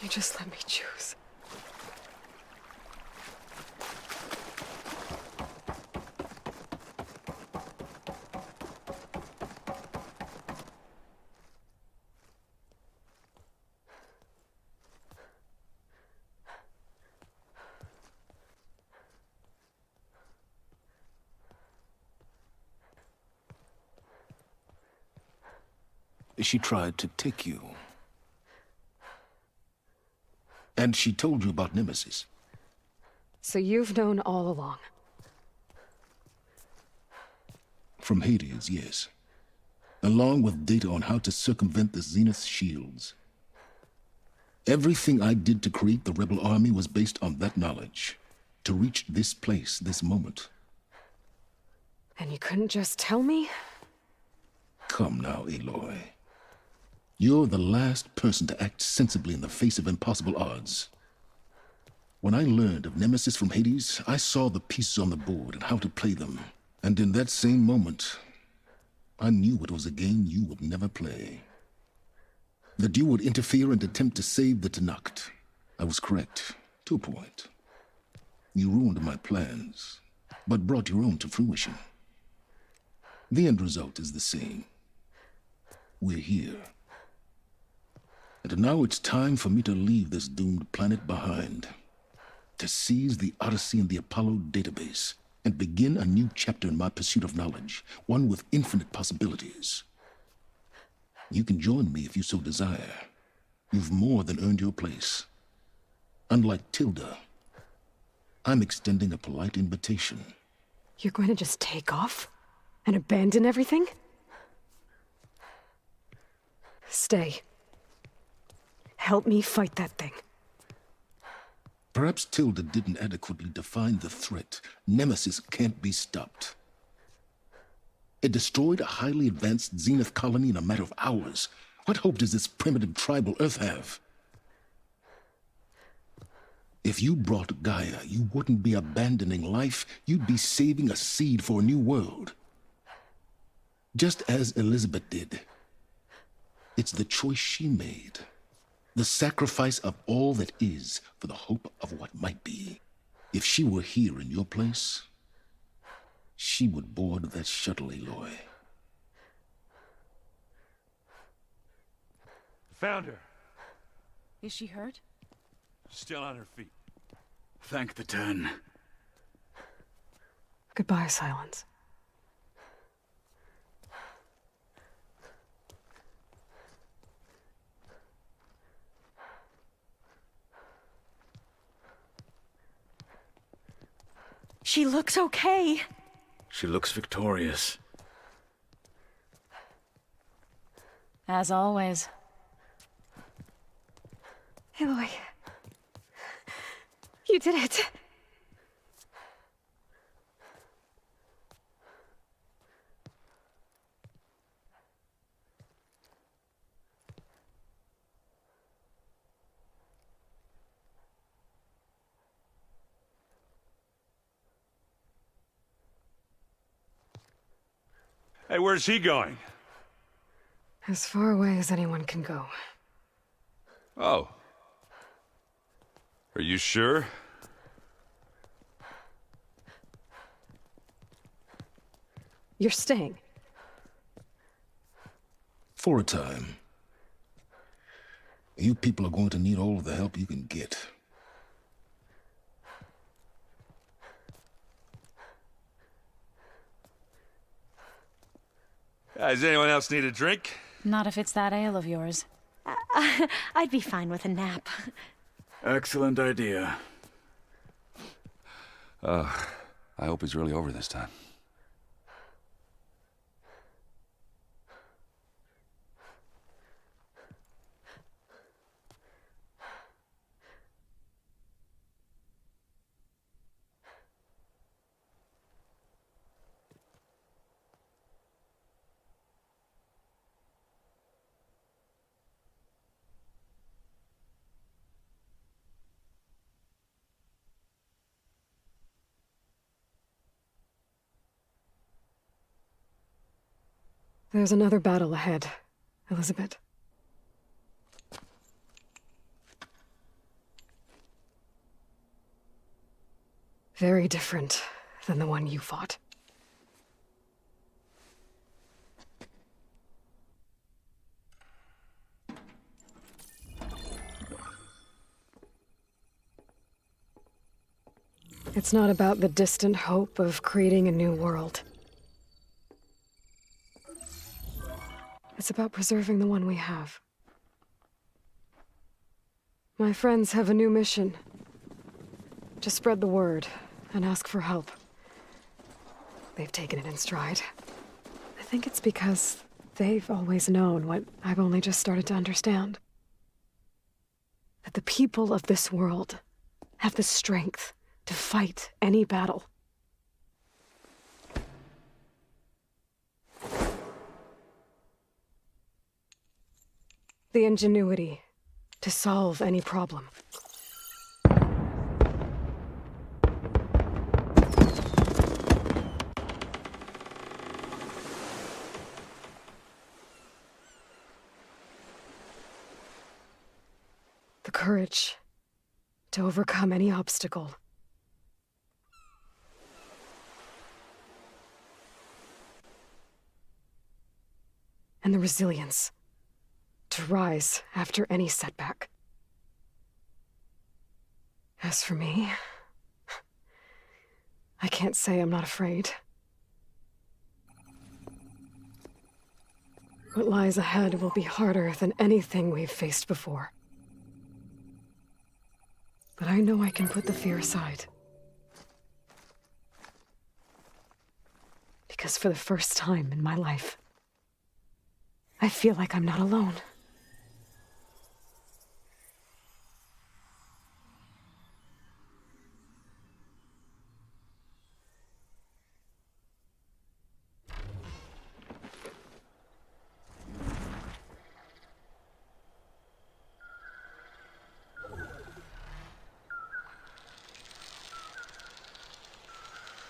you just let me choose? She tried to take you. And she told you about Nemesis. So you've known all along? From Hades, yes. Along with data on how to circumvent the Zenith shields. Everything I did to create the rebel army was based on that knowledge. To reach this place, this moment. And you couldn't just tell me? Come now, Aloy. You're the last person to act sensibly in the face of impossible odds. When I learned of Nemesis from Hades, I saw the pieces on the board and how to play them. And in that same moment, I knew it was a game you would never play. That you would interfere and attempt to save the Tenakth. I was correct, to a point. You ruined my plans, but brought your own to fruition. The end result is the same. We're here. And now it's time for me to leave this doomed planet behind. To seize the Odyssey and the Apollo database, and begin a new chapter in my pursuit of knowledge, one with infinite possibilities. You can join me if you so desire. You've more than earned your place. Unlike Tilda, I'm extending a polite invitation. You're going to just take off? And abandon everything? Stay. Help me fight that thing. Perhaps Tilda didn't adequately define the threat. Nemesis can't be stopped. It destroyed a highly advanced Zenith colony in a matter of hours. What hope does this primitive tribal Earth have? If you brought Gaia, you wouldn't be abandoning life. You'd be saving a seed for a new world. Just as Elizabeth did. It's the choice she made. The sacrifice of all that is for the hope of what might be. If she were here in your place, she would board that shuttle, Aloy. Found her. Is she hurt? Still on her feet. Thank the 10. Goodbye, Silence. She looks okay. She looks victorious. As always. Aloy. You did it. Hey, where's he going? As far away as anyone can go. Oh. Are you sure? You're staying. For a time. You people are going to need all of the help you can get. Does anyone else need a drink? Not if it's that ale of yours. I'd be fine with a nap. Excellent idea. I hope it's really over this time. There's another battle ahead, Elizabeth. Very different than the one you fought. It's not about the distant hope of creating a new world. It's about preserving the one we have. My friends have a new mission. To spread the word and ask for help. They've taken it in stride. I think it's because they've always known what I've only just started to understand. That the people of this world have the strength to fight any battle. The ingenuity to solve any problem. The courage to overcome any obstacle. And the resilience to rise after any setback. As for me, I can't say I'm not afraid. What lies ahead will be harder than anything we've faced before. But I know I can put the fear aside. Because for the first time in my life, I feel like I'm not alone.